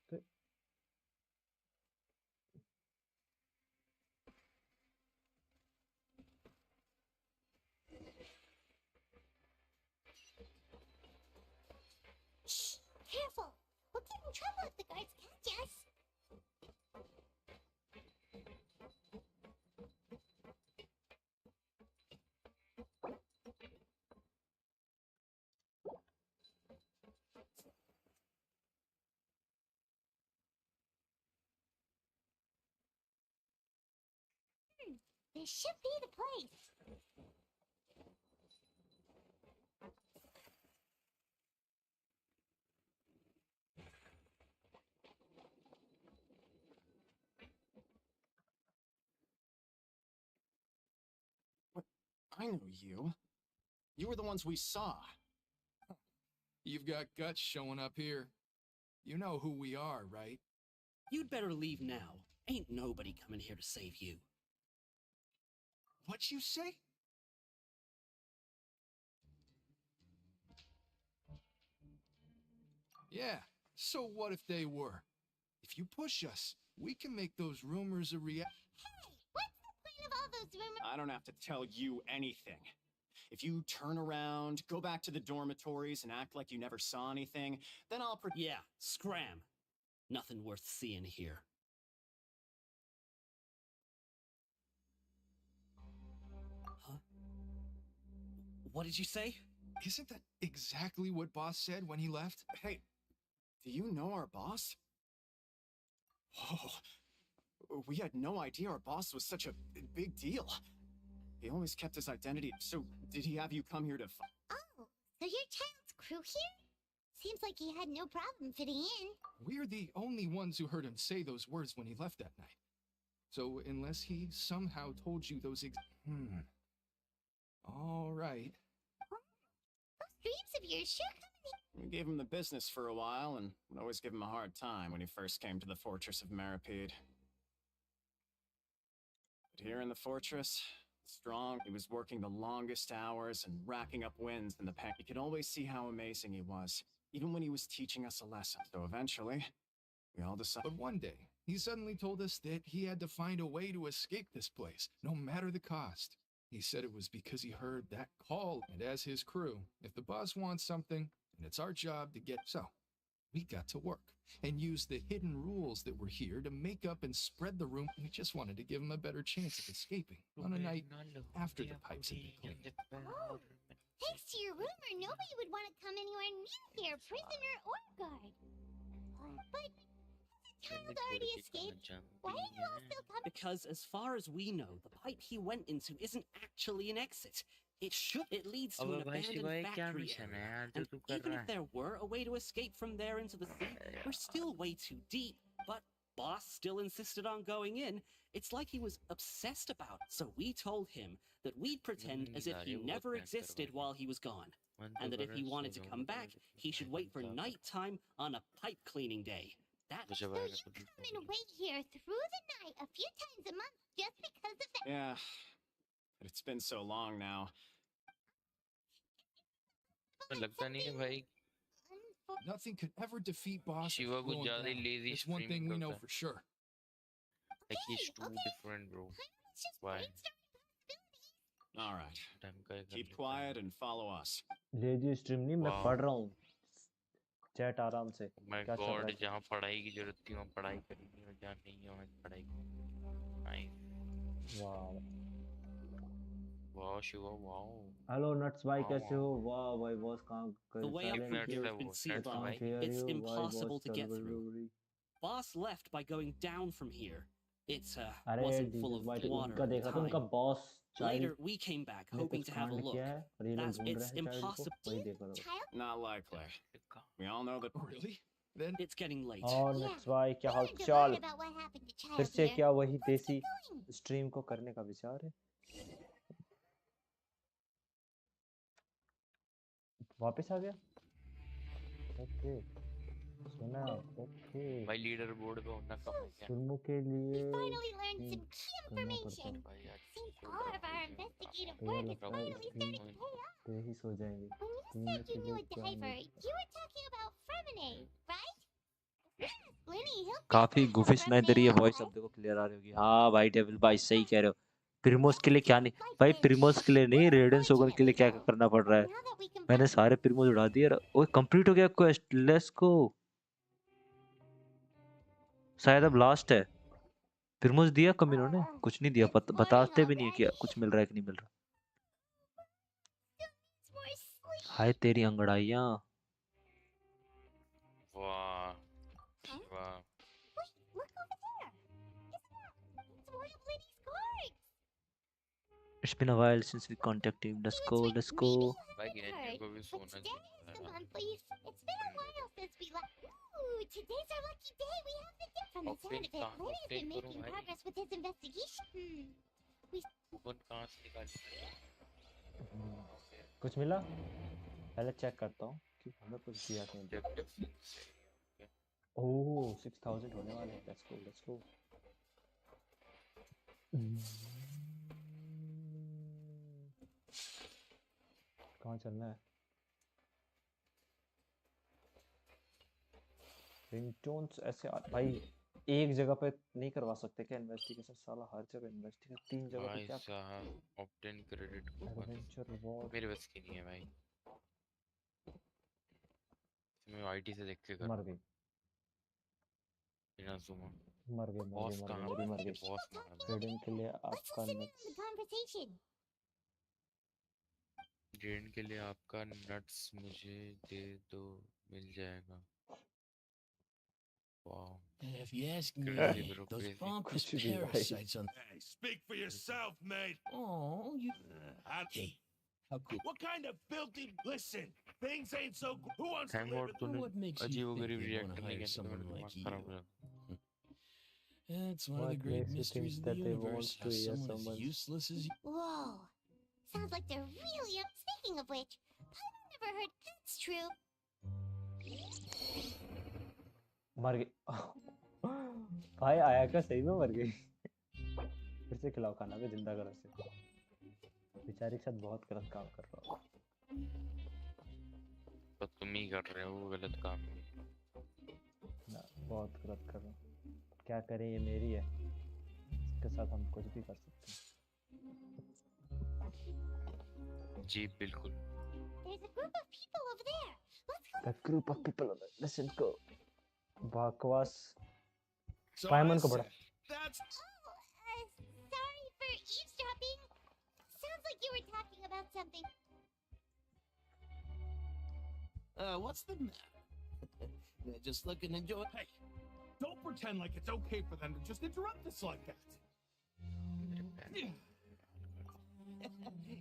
तो Careful. We'll get in trouble if the guards catch us. This should be the place. What? I know you. You were the ones we saw. You've got guts showing up here. You know who we are, right? You'd better leave now. Ain't nobody coming here to save you. What'd you say? Yeah, so what if they were? If you push us, we can make those rumors a reality. Hey, what's the point of all those rumors? I don't have to tell you anything. If you turn around, go back to the dormitories, and act like you never saw anything, then I'll Yeah, scram. Nothing worth seeing here. Huh? What did you say? Isn't that exactly what Boss said when he left? Hey, do you know our boss? Oh, we had no idea our boss was such a big deal. He always kept his identity. So, did he have you come here to Oh, so your child's crew here? Seems like he had no problem fitting in. We're the only ones who heard him say those words when he left that night. So, unless he somehow told you those All right. Those dreams of yours sure come in. We gave him the business for a while, and would always give him a hard time when he first came to the fortress of Maripede. But here in the fortress, strong, he was working the longest hours and racking up wins in the pack. You could always see how amazing he was, even when he was teaching us a lesson. So eventually, we all decided. But one day, he suddenly told us that he had to find a way to escape this place, no matter the cost. He said it was because he heard that call, and as his crew, if the boss wants something, and it's our job to get so. We got to work and used the hidden rules that were here to make up and spread the room. We just wanted to give him a better chance of escaping on a night after the pipes had been cleaned. Oh, thanks to your rumor, nobody would want to come anywhere near here, prisoner or guard. But has the child already escaped? Why are you all still coming? Because as far as we know, the pipe he went into isn't actually an exit. It leads to an abandoned factory area. And even if there were a way to escape from there into the sea, we're still way too deep. But boss still insisted on going in, it's like he was obsessed about it. So we told him that we'd pretend as if he never existed while he was gone. And that if he wanted to come back, he should wait for nighttime on a pipe cleaning day. So you come and wait here through the night a few times a month just because of that? Yeah, but it's been so long now. लगता नहीं है भाई Nothing could ever defeat boss. Shiva कुछ ज़्यादा ही lazy It's one thing we know for sure. Like he's too different, bro. Why? All right. Keep quiet and follow us. Lazy stream नहीं, मैं पढ़ रहा हूँ चैट आराम से। My God, जहाँ पढ़ाई की जरूरत थी वहाँ पढ़ाई करेंगे और जहाँ नहीं है वहाँ पढ़ाई करेंगे। Nice. वाह वाह शिवा वाह। हेलो नट्स भाई कैसे हो? वाह भाई बॉस कहाँ गए? The way up from here has been sealed off. It's impossible to get through. Boss left by going down from here. It wasn't full of water at the time. Later, we came back, hoping to have a look. It's impossible. Not likely. We all know that. Really? Then it's getting late. और nuts भाई क्या हाल चाल? फिर से क्या वही देसी स्ट्रीम को करने का विचार है? वापस आ गया? ओके सुना। ओके भाई लीडर बोर्ड पे होना कम है क्या? फिल्मों के लिए Finally learned some key information. Since all of our investigative work is finally starting to pay off. पे ही सो जाएंगे। When you said you knew a diver, you were talking about Primogems, right? Lenny, he'll काफी goofy सुनाई दे रही है, voice अब देखो clear आ रही होगी। हाँ भाई डेविल भाई सही कह रहे हो। प्रिमोस के लिए क्या नहीं भाई, प्रिमोस के लिए नहीं, रेडेंस ओगन के लिए क्या करना पड़ रहा है? मैंने सारे प्रिमोस उड़ा दिए। ओए कंप्लीट हो गया क्वेस्ट, लेट्स गो। शायद अब लास्ट है। प्रिमोस दिया कम इन्होंने? कुछ नहीं दिया, बताते भी नहीं क्या कुछ मिल रहा है कि नहीं मिल रहा। हाय तेरी अंगड़ाइयाँ। वाह वाह। It's been a while since we contacted him. Let's go, let's go. भाई गेंशिन को भी सोना चाहिए। It's been a while since we left. Ooh, today's our lucky day. We have the dip from the sound of it. Lenny's been making progress with his investigation. Coupon कहाँ से निकाल? कुछ मिला? पहले चेक करता हूँ कि हमें कुछ दिया नहीं। ओह 6000 होने वाले हैं। Let's go, let's go. कहाँ चलना है? रिंगटोन्स ऐसे भाई एक जगह पे नहीं करवा सकते क्या इन्वेस्टिगेशन? साला हर जगह इन्वेस्टिगेशन, 3 जगह पे क्या? ऑब्टेन क्रेडिट कूपन मेरे बस की नहीं है भाई। मैं आईटी से देख के कर। मर गई। बिना सुमा मर गई बॉस कहाँ है? मर गई। बॉस कहाँ है? ट्रेडिंग के लिए आपका नट्स, ट्रेडिंग के लिए आपका नट्स मुझे दे दो, मिल जाएगा। Wow. If you ask me, Crazy, bro, those crazy. bumpus Could you be right? parasites on. Hey, speak for yourself, mate. Oh, you. Hey, How cool. what kind of filthy? Listen, things ain't so. Who wants to Thank live God तूने What makes you अजीब think गरीब they react wanna करने hire के someone दिमाग like खराब हो you? जाता। It's one of the What great makes you think mysteries of the that they want universe. to How hear someone as someone? useless as you. Whoa. Sounds like they're really up. Speaking of which, I've never heard that's true. मर गई। भाई आया क्या सही में मर गई? फिर से खिलाओ खाना पे, जिंदा करो उसे। बेचारे के साथ बहुत गलत काम कर रहा हूँ। तो तुम ही कर रहे हो गलत काम। ना बहुत गलत कर रहा हूँ। क्या करें, ये मेरी है, इसके साथ हम कुछ भी कर सकते हैं। जी बिल्कुल। There's a group of people over there. Let's go. The group of people over there. Listen go. बकवास। So पायमन को बड़ा। That's Sorry for eavesdropping. Sounds like you were talking about something. What's the matter? Just look and enjoy. Hey, don't pretend like it's okay for them to just interrupt us like that.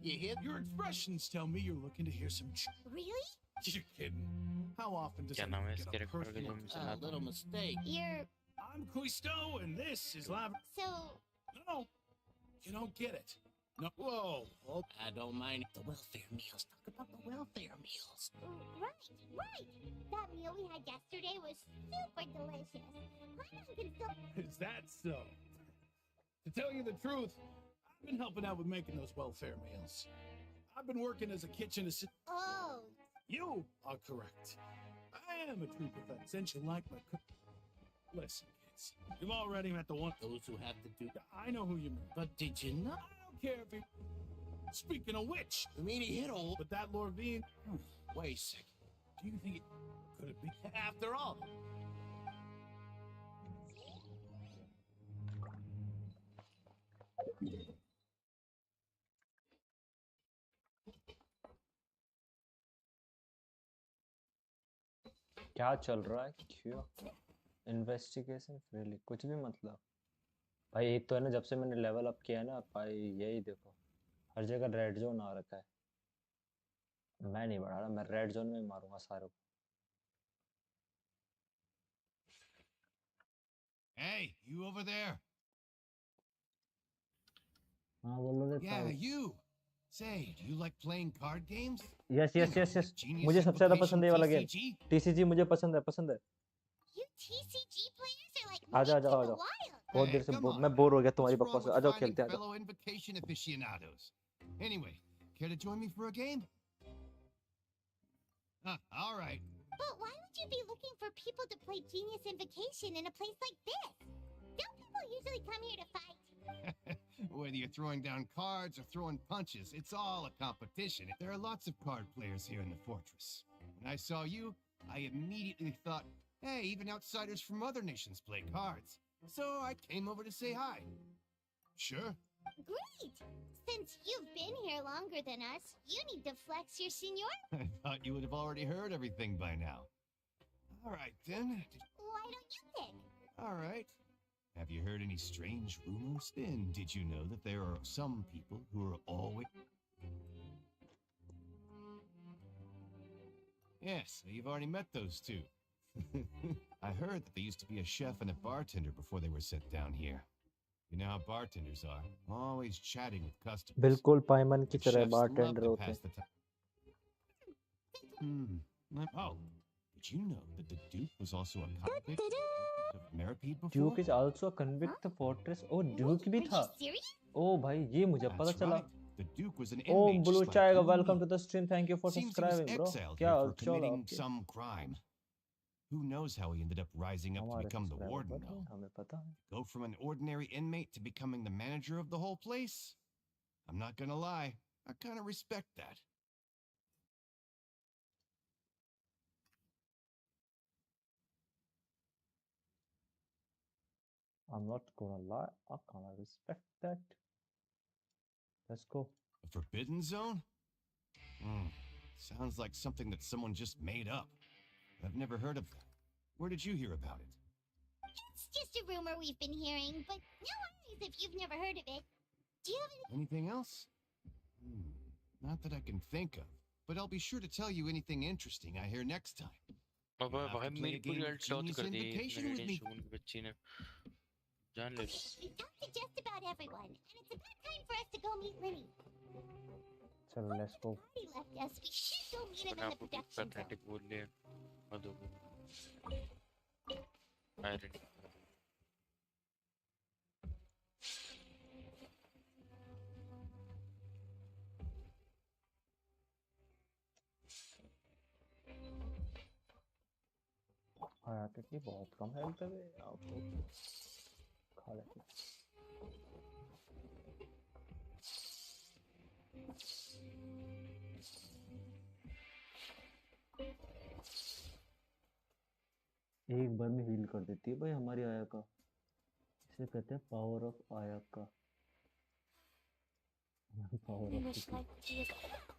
You hear? Your expressions tell me you're looking to hear some. Really? You're kidding. How often does क्या a नाम है इस get a character का personal जो हम A little mistake. You're I'm Cuisto, and this is Lava. So... No, you don't get it. No, whoa. I don't mind the welfare meals. Talk about the welfare meals. Right. That meal we had yesterday was super delicious. My mom can still... Is that so? To tell you the truth, I've been helping out with making those welfare meals. I've been working as a kitchen assistant. Oh. You are correct. I am a true Professor, since you like my cook. Listen, kids, you've already met the one. Those who have to do. I know who you mean. But did you not? I don't care if he... Speaking of which... I mean, he hit all. But that Lord Bean... Wait a second. Do you think it... Could it be? After all... क्या चल रहा है? क्यों investigation freely कुछ भी मतलब भाई एक तो है ना जब से मैंने लेवल अप किया है ना भाई यही देखो हर जगह रेड जोन आ रखा है मैं नहीं बढ़ा रहा मैं रेड जोन में मारूंगा सारों को Hey, you over there? हाँ बोलो रे Yeah, you. Say, do you like playing card games? Yes मुझे सबसे ज्यादा पसंद है ये वाला गेम TCG मुझे पसंद है You TCG players are like आजा बहुत देर से मैं बोर हो गया तुम्हारी बकवास से आ जाओ खेलते हैं fellow invocation aficionados. Anyway, care to join me for a game? All right. But why would you be looking for people to play Genius Invocation in a place like this? Don't people usually come here to fight? Whether you're throwing down cards or throwing punches, it's all a competition. There are lots of card players here in the fortress. When I saw you, I immediately thought, hey, even outsiders from other nations play cards. So I came over to say hi. Sure. Great! Since you've been here longer than us, you need to flex your seniority. I thought you would have already heard everything by now. All right, then. Why don't you pick? All right. Have you heard any strange rumors? Then did you know that there are some people who are always... Yes, you've already met those two. I heard that there used to be a chef and a bartender before they were sent down here. You know how bartenders are, always chatting with customers. बिल्कुल पाइमन की तरह Chefs bartender love to होते pass the time. Oh, did you know that the Duke was also a convict of Meripede before? Duke is also a convict of Fortress. Oh, Duke भी था. Oh भाई ये मुझे पता That's चला. right. The Duke was an Oh, inmate Blue just like Chaiga, you and welcome me. to the stream. Thank you for Seems he was subscribing, bro. exiled क्या here for चलो committing आपके? some crime. Who knows how he ended up rising up to हमारे become the subscriber warden, पता है, though? हमें पता है. Go from an ordinary inmate to becoming the manager of the whole place? I'm not gonna lie, I kind of respect that. I'm not gonna lie, I kinda respect that. Let's go. A forbidden zone? Sounds like something that someone just made up. I've never heard of that. Where did you hear about it? It's just a rumor we've been hearing, but no worries if you've never heard of it. Do you have any... Anything else? Not that I can think of, but I'll be sure to tell you anything interesting I hear next time. अब You'll have भाई to play मेरी a पूरी game of light launch Genius कर दी Invocation with मेरी me. शून की बच्ची ने जान ले We talked to just about everyone, and it's about time for us to go meet Linny. चलो let's go. He left us. We should go meet him अपने in आप the को production zone. पैथेटिक बोल लिया मत हो iron हाँ क्योंकि बहुत कम हेल्थ है आपको खा लेते एक बार में हील कर देती है भाई हमारी आया का इसे कहते हैं पावर ऑफ आया का पावर ऑफ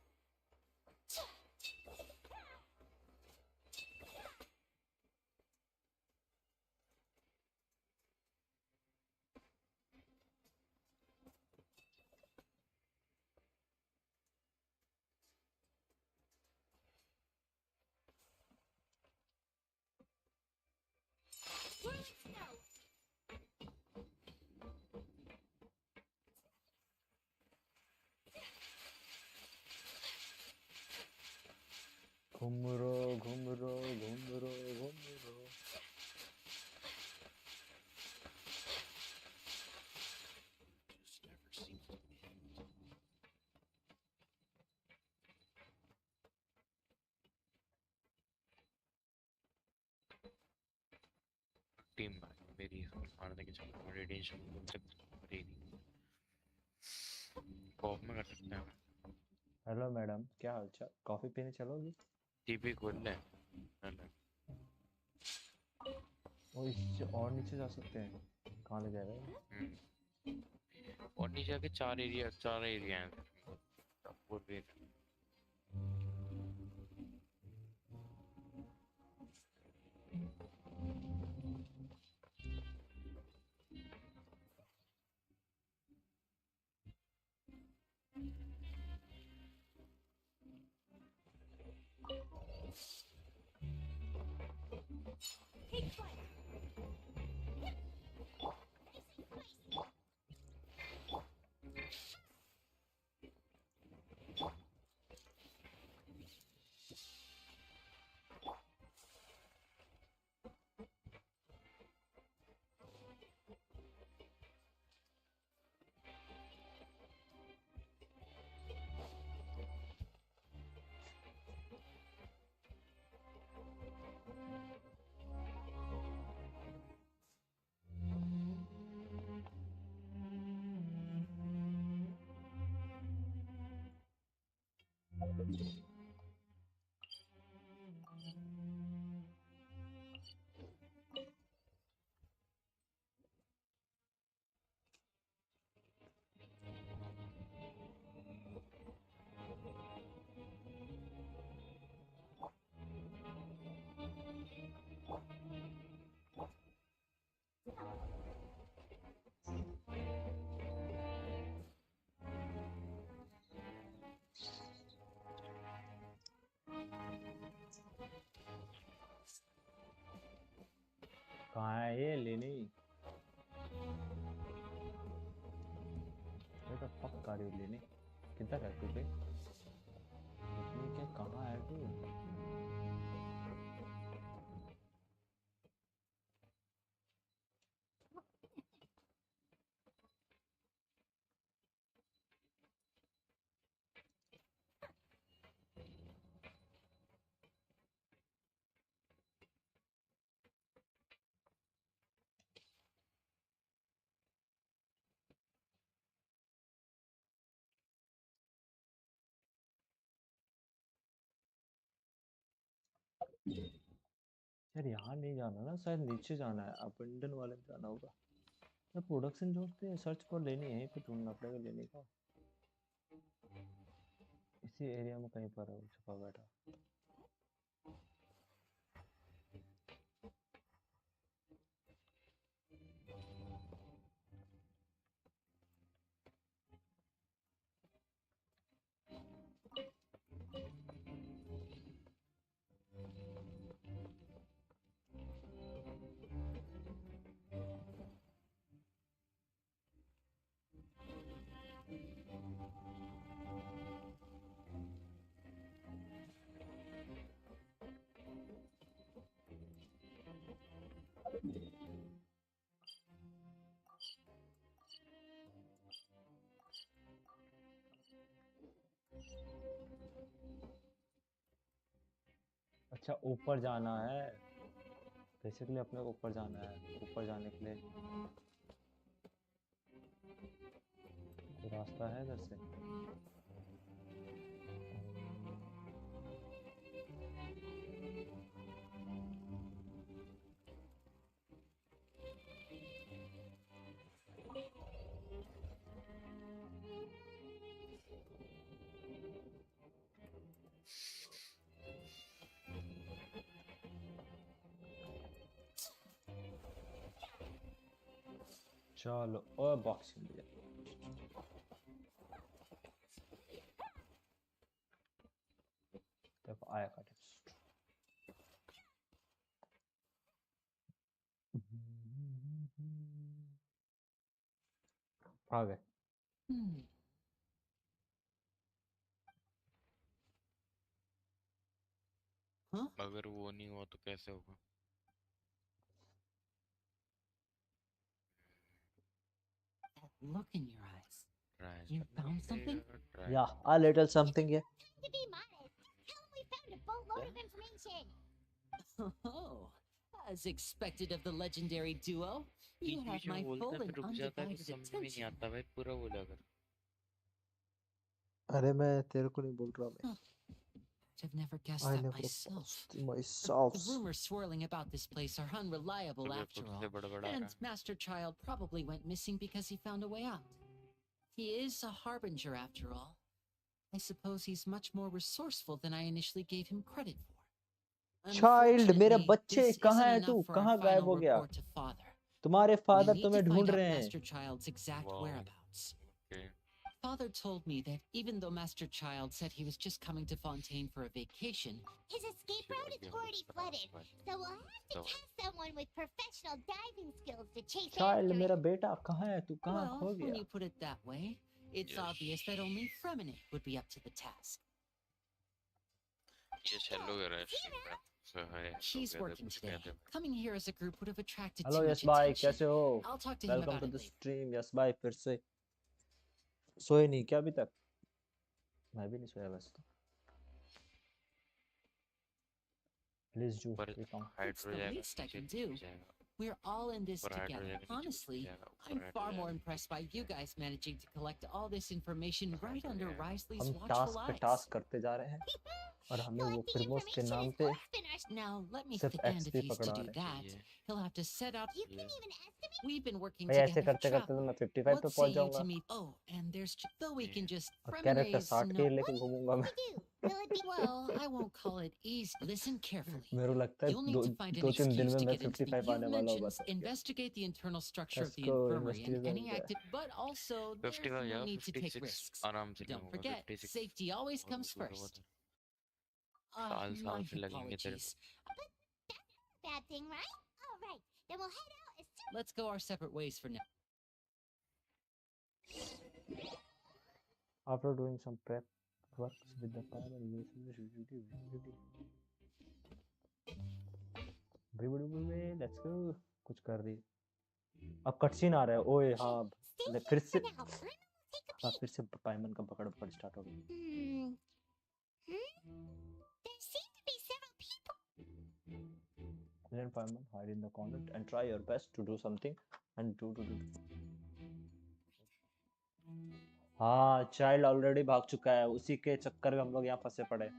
टीम मेरी मारने के चक्कर में रेडिएशन मरेगी। कॉफ में कर सकते हैं। हेलो मैडम, क्या हाल चाल? कॉफी पीने चलोगी? टीपी खोल ले। और इससे और नीचे जा सकते हैं। कहाँ ले जाएगा? और नीचे आके चार एरिया हैं। पूरे कहाँ है ये लेनी? ये तो पक्का रही लेनी। किधर है तू बे? लेनी क्या कहाँ है तू? यार यहाँ नहीं जाना ना, शायद नीचे जाना है। अबंडन वाले में जाना होगा। यार प्रोडक्शन जॉब पे सर्च पर लेनी है, पे ढूंढना पड़ेगा लेने का। इसी एरिया में कहीं पर है वो छुपा बैठा। अच्छा ऊपर जाना है बेसिकली, अपने को ऊपर जाना है। ऊपर जाने के लिए कोई रास्ता है इधर से? चलो और बॉक्सिंग लिया। देखो आया का टेक्स्ट। आ गए। अगर वो नहीं हुआ तो कैसे होगा? Look in your eyes. You found something? Yeah, a little something, yeah. To be modest, tell him we found a boatload of information. Oh, As expected of the legendary duo, you have my full and undivided attention. अरे मैं तेरे को नहीं बोल रहा मैं. I've never guessed I that never myself. myself. The rumors swirling about this place are unreliable after all. And Master Child probably went missing because he found a way out. He is a harbinger after all. I suppose he's much more resourceful than I initially gave him credit for. Child, मेरे बच्चे this कहाँ isn't है enough तू? for कहाँ our गायब final हो गया? report to Father. तुम्हारे We फादर need तुम्हें to ढूंढ find out रहे हैं. Master Child's exact whereabouts. Father told me that even though Master Child said he was just coming to Fontaine for a vacation, His escape route is already flooded, so we'll have to cast someone with professional diving skills to chase Child, after मेरा it. बेटा कहाँ है? तू कहाँ खो well, when गया? you put it that way, it's obvious that only Fremine would be up to the task. He's working today. Coming here as a group would have attracted Hello, too yes, much bye. attention. कैसे हो? I'll talk to him Welcome about to it the later. stream. Yes, bye. फिर से सोए नहीं क्या अभी तक? मैं भी नहीं सोया वैसे तो. Please do. It's the least I can do. We're all in this together. Honestly, I'm far more impressed by you guys managing to collect all this information right under Risley's हम watchful टास्क पे eyes. Task करते जा रहे हैं और हमें वो प्रिमोस के नाम पे Now, let me सिर्फ stand if XP he's to पकड़ा do रहे that. हैं. He'll have to set up. You can even estimate. We've been working भाई ऐसे together करते for करते तो travel. मैं 55 पे What say पहुंच you जाऊंगा to meet? Oh, and there's though we can just और कैरेक्टर Fremine's 60 के लेके घूमूंगा मैं. Well, I won't call it easy. Listen carefully. मेरे को लगता है You'll need to find an 2-3 दिन excuse में to मैं get into the 55 आने वाला होगा. mentions, investigate the internal structure of Let's the go, infirmary and any investigate. active, but also there's no need to take risks. Don't forget, safety always comes first. My apologies. Bad thing, right? All right, then we'll head out as soon. Let's go our separate ways for now. After doing some prep works with the power let's go. कुछ कर रही है. अब cutscene आ रहा है. ओए हाँ. फिर से हाँ फिर से पाइमन का पकड़ पकड़ स्टार्ट हो गई. There seem to be several people. Then Paimon, hide in the corner and try your best to do something and do. हाँ, चाइल्ड ऑलरेडी भाग चुका है. उसी के चक्कर में हम लोग यहाँ फंसे पड़े.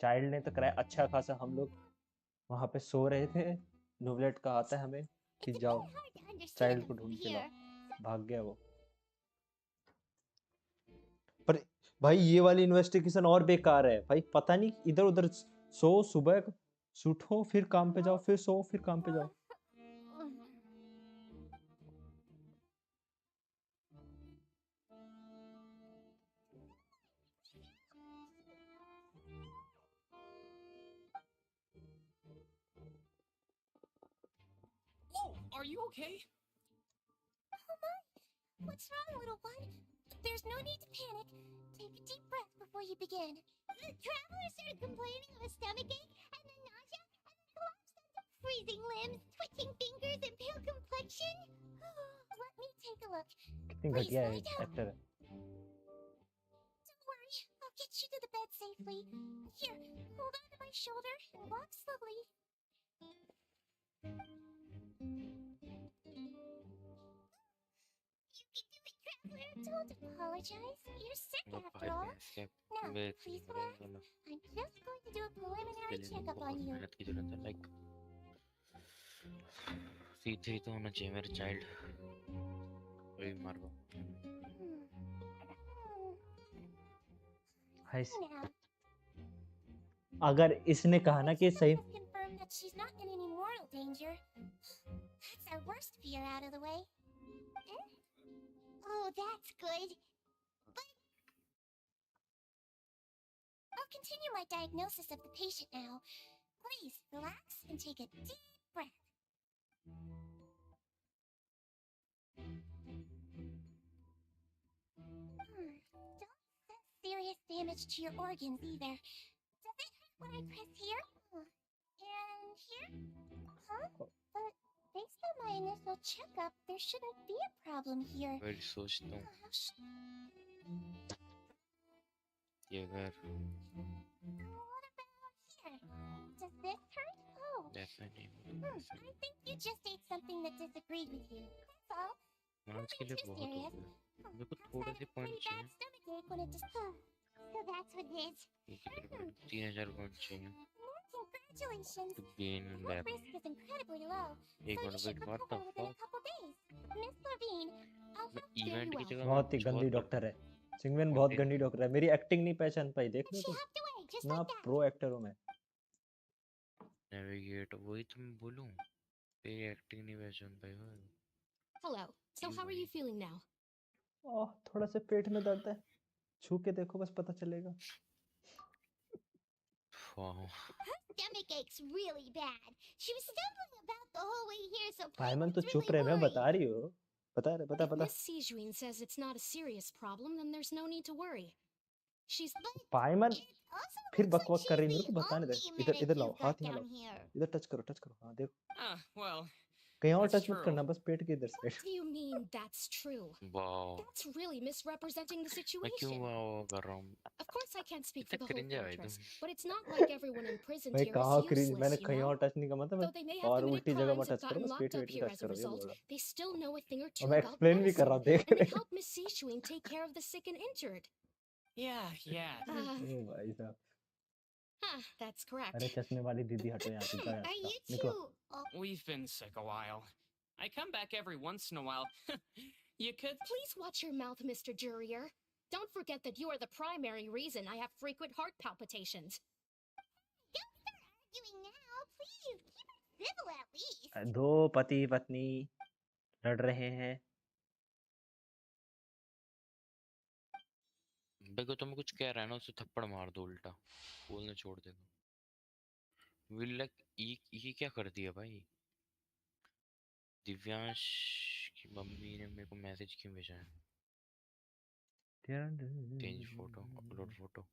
चाइल्ड ने तो कराया अच्छा खासा. हम लोग वहाँ पे सो रहे थे. नोवलेट का आता है हमें कि जाओ चाइल्ड को ढूंढ के लाओ. भाग गया वो. पर भाई ये वाली इन्वेस्टिगेशन और बेकार है भाई. पता नहीं इधर उधर सो, सुबह उठो फिर काम पे जाओ, फिर सो फिर काम पे जाओ. Oh, are you okay? Oh my! What's wrong, little one? There's no need to panic. Take a deep breath before you begin. The traveler started complaining of a stomachache, and then nausea, and then collapsed under freezing limbs, twitching fingers, and pale complexion. Let me take a look. Please lie down. Don't worry, I'll get you to the bed safely. Here, hold on to my shoulder and walk slowly. Don't apologize. You're sick after all. Now, please relax. I'm just going to do a preliminary checkup on you. C3 तो होना चाहिए मेरे child. वही मार दो. अगर इसने कहा ना कि सही Confirm that she's not in any mortal danger. That's our worst fear out of the way. Oh, that's good. But I'll continue my diagnosis of the patient now. Please relax and take a deep breath. Don't sense serious damage to your organs either. Does it hurt when I press here? And here? Huh? But based on my initial checkup, there shouldn't be a problem here. Very सोचता हूँ ये अगर What about here? Does this ऐसा नहीं I think you just ate something that disagreed with you. That's all. आज के लिए Too बहुत हो serious. गया मेरे को थोड़े से पॉइंट चाहिए Stomach ache when it just. So that's what it is. ये कितने 3000 पॉइंट चाहिए Congratulations. to gain Your that risk is incredibly low, एक so you मिनट should wait what the recover within a fuck couple days. Miss Levine, I'll help you event की well. जगह बहुत ही गंदी doctor है सिंगवेन बहुत गंदी डॉक्टर है मेरी एक्टिंग नहीं पहचान पाई देख लो She तुम hopped away just ना like that. प्रो एक्टर हूँ मैं नेविगेट वही तो मैं बोलूं तेरी एक्टिंग नहीं पहचान पाई भाई Hello. So how are you feeling now? ओह थोड़ा सा पेट में दर्द है छू के देखो बस पता चलेगा wow Her stomach aches really bad. She was stumbling about the whole way here, so पायमन तो Paimon's चुप really रहे मैं worried. बता रही हो बता If Miss Sijuin says it's not a serious problem, then there's no need to worry. She's पायमन Also फिर looks like बकवास कर she's रही है मेरे the को बताने दे only इधर medic इधर लाओ you've हाथ got यहाँ down लाओ here. इधर टच करो हाँ देखो Well, कहीं और that's टच मत true. करना बस पेट के इधर side What do you mean that's true? Wow That's really misrepresenting the मैं क्यों situation. वाओ कर रहा हूँ Of course I can't speak for इतना the whole क्रिंज है भाई fortress, तुम but it's not like everyone imprisoned भाई here कहाँ is क्रिंज useless, मैंने you कहीं know? और टच नहीं किया मतलब Though they may have और committed उल्टी जगह crimes मत and टच करो gotten बस locked पेट up में here टच as a करो ये बोल result, रहा they still know a thing or और two मैं about एक्सप्लेन भी कर रहा medicine, हूँ देख and रहे would help Miss Sishuin take care of the sick and injured. Yeah. ओ भाई साहब That's correct. अरे चश्मे वाली दीदी हटो यहाँ से जाओ यहाँ Are से you जाओ निकलो two? We've been sick a while. I come back every once in a while. You could. Please watch your mouth, Mr. Jurier. Don't forget that you are the primary reason I have frequent heart palpitations. Don't start arguing now, please. Keep it civil at least. दो पति पत्नी लड़ रहे हैं देखो तुम्हें कुछ कह रहा है ना उसे थप्पड़ मार दो उल्टा बोलने छोड़ देगा विल लाइक ये क्या कर दिया भाई दिव्यांश की मम्मी ने मेरे को मैसेज क्यों भेजा है change photo upload photo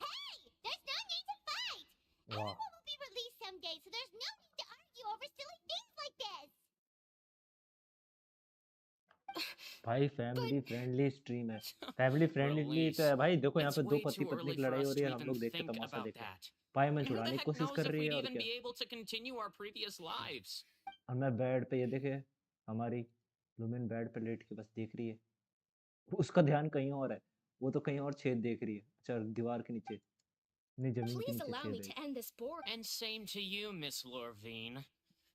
Hey, there's no need to fight. Everyone will be released someday, so there's no need to argue over silly things like this. भाई फैमिली फ्रेंडली स्ट्रीम है family friendly तो है भाई देखो यहाँ पे दो पति पत्नी की लड़ाई हो रही है हम लोग देख के तमाशा देख रहे हैं पायमन Who the छुड़ाने की heck कोशिश knows कर if रही है we'd और even क्या be able to continue our previous lives? और मैं बेड पे ये देखे हमारी लुमिन बेड पे लेट के बस देख रही है उसका ध्यान कहीं और है वो तो कहीं और छेद देख रही है अच्छा दीवार के नीचे नहीं जमीन के Please नीचे allow me छेद to है end this board. And same to you, Miss Lorvine.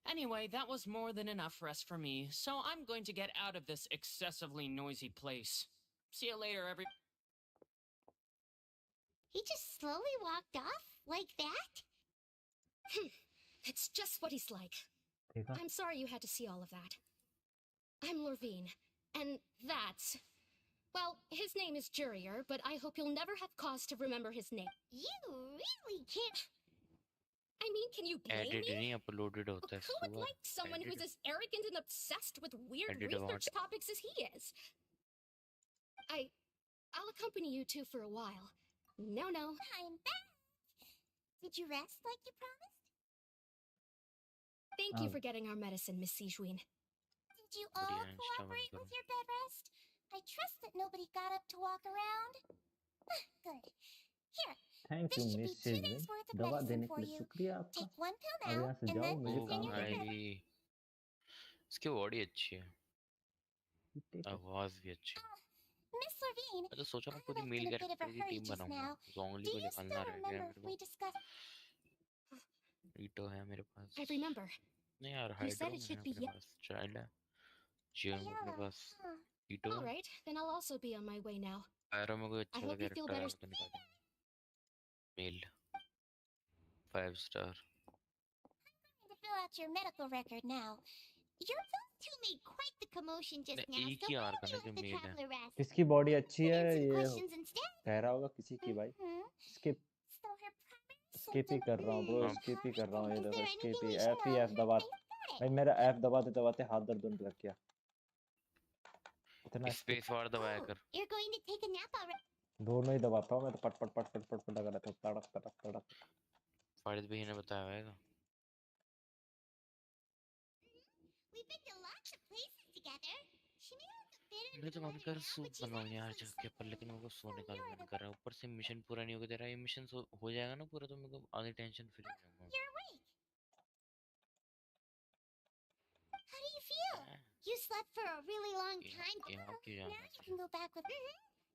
Anyway, that was more than enough rest for me, so I'm going to get out of this excessively noisy place. See you later, He just slowly walked off like that? It's just what he's like. देखा I'm sorry you had to see all of that. I'm Lorvine, and that's... Well, his name is Jurier, but I hope you'll never have cause to remember his name. You really can't. I mean, can you blame edit me? नहीं uploaded होता है Who would सुअर like someone who's as arrogant and obsessed with weird Edit research what? topics as he is? I'll accompany you two for a while. No. I'm back. Did you rest like you promised? Thank you for getting our medicine, Miss Sijuin. Did you all बढ़िया Insta बंद cooperate करो with your bed rest? I trust that nobody got up to walk around. Good. Here, thank this you should be miss 2 सिजविन days worth of दवा medicine देने for के लिए you. शुक्रिया आपका Take 1 pill अब now, यहाँ से and जाओ then मुझे ओ stay in काम your करना bed. भाई इसकी बॉडी अच्छी है है आवाज भी अच्छी है Miss Levine, मैं तो सोच रहा हूँ I पूरी left male in a bit of a character की hurry टीम just बनाऊंगा now. जोंगली Do को you निकालना still रह गया remember मेरे if को we discussed? ईटो है मेरे पास I remember. नहीं यार You said हाइड्रो it है should be मेरे पास चाइल्ड है जियो मेरे Yellow, पास huh? ईटो All है right, then I'll also be on my way now. आयरो में कोई I अच्छा सा hope you feel character better. है तो निकाल male 5 star To fill out your medical record now. Your those two made quite the commotion just now, एक so ही why आर don't का we ना जो let the मेल है traveler rest? किसकी बॉडी अच्छी And है answer ये questions instead. कह रहा होगा किसी की भाई skip So her primary skip ही symptom कर रहा हूँ ब्रो हाँ स्किप ही कर रहा हूँ ये is देखो there skip anything he we should know? F दबा They've got it. भाई मेरा F दबाते दबाते हाथ दर्द होने लग गया इतना स्किप स्पेस बार दबाया Oh, कर you're going to take a nap already? दोनों ही दबाता हूँ मैं तो पट पट पट पट पट पट लगा रहता हूँ तड़क तड़क तड़क फारिद भाई ने बताया होगा We've been to lots of places together. मैं तो मन कर सूप बनाऊं यार जाके पर, लेकिन मेरे को सोने का भी मन कर रहा है। ऊपर से मिशन पूरा नहीं हो गया तेरा। ये मिशन हो जाएगा ना पूरा तो मेरे को आगे टेंशन फ्री हो जाऊंगा। How do you feel? You slept for a really long time. Now you can go back with.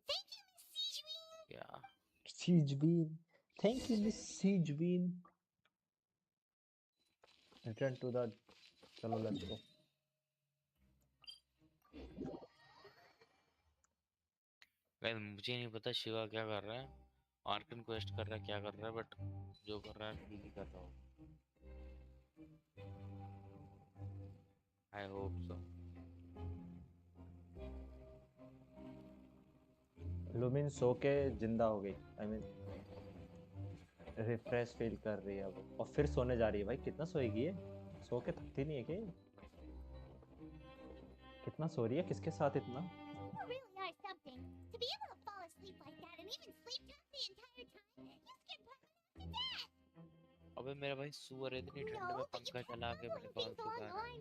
Thank you, Miss Sijween. क्या? Sijween. Thank you, Miss Sijween. Return to the. चलो let's go. Guys मुझे नहीं पता शिवा क्या कर रहा है, Arkan quest कर रहा है, क्या कर रहा है, बट जो कर रहा है ठीक ही कर रहा हो। I hope so. लुमिन सो के जिंदा हो गई। आई मीन रिफ्रेश फील कर रही है अब और फिर सोने जा रही है। भाई कितना सोएगी ये? सो के थकती नहीं है क्या? कितना सो रही है? किसके साथ इतना? अबे मेरा भाई सुअर इतनी ठंड में पंखा चला के मेरे बाल सुखा रहा है।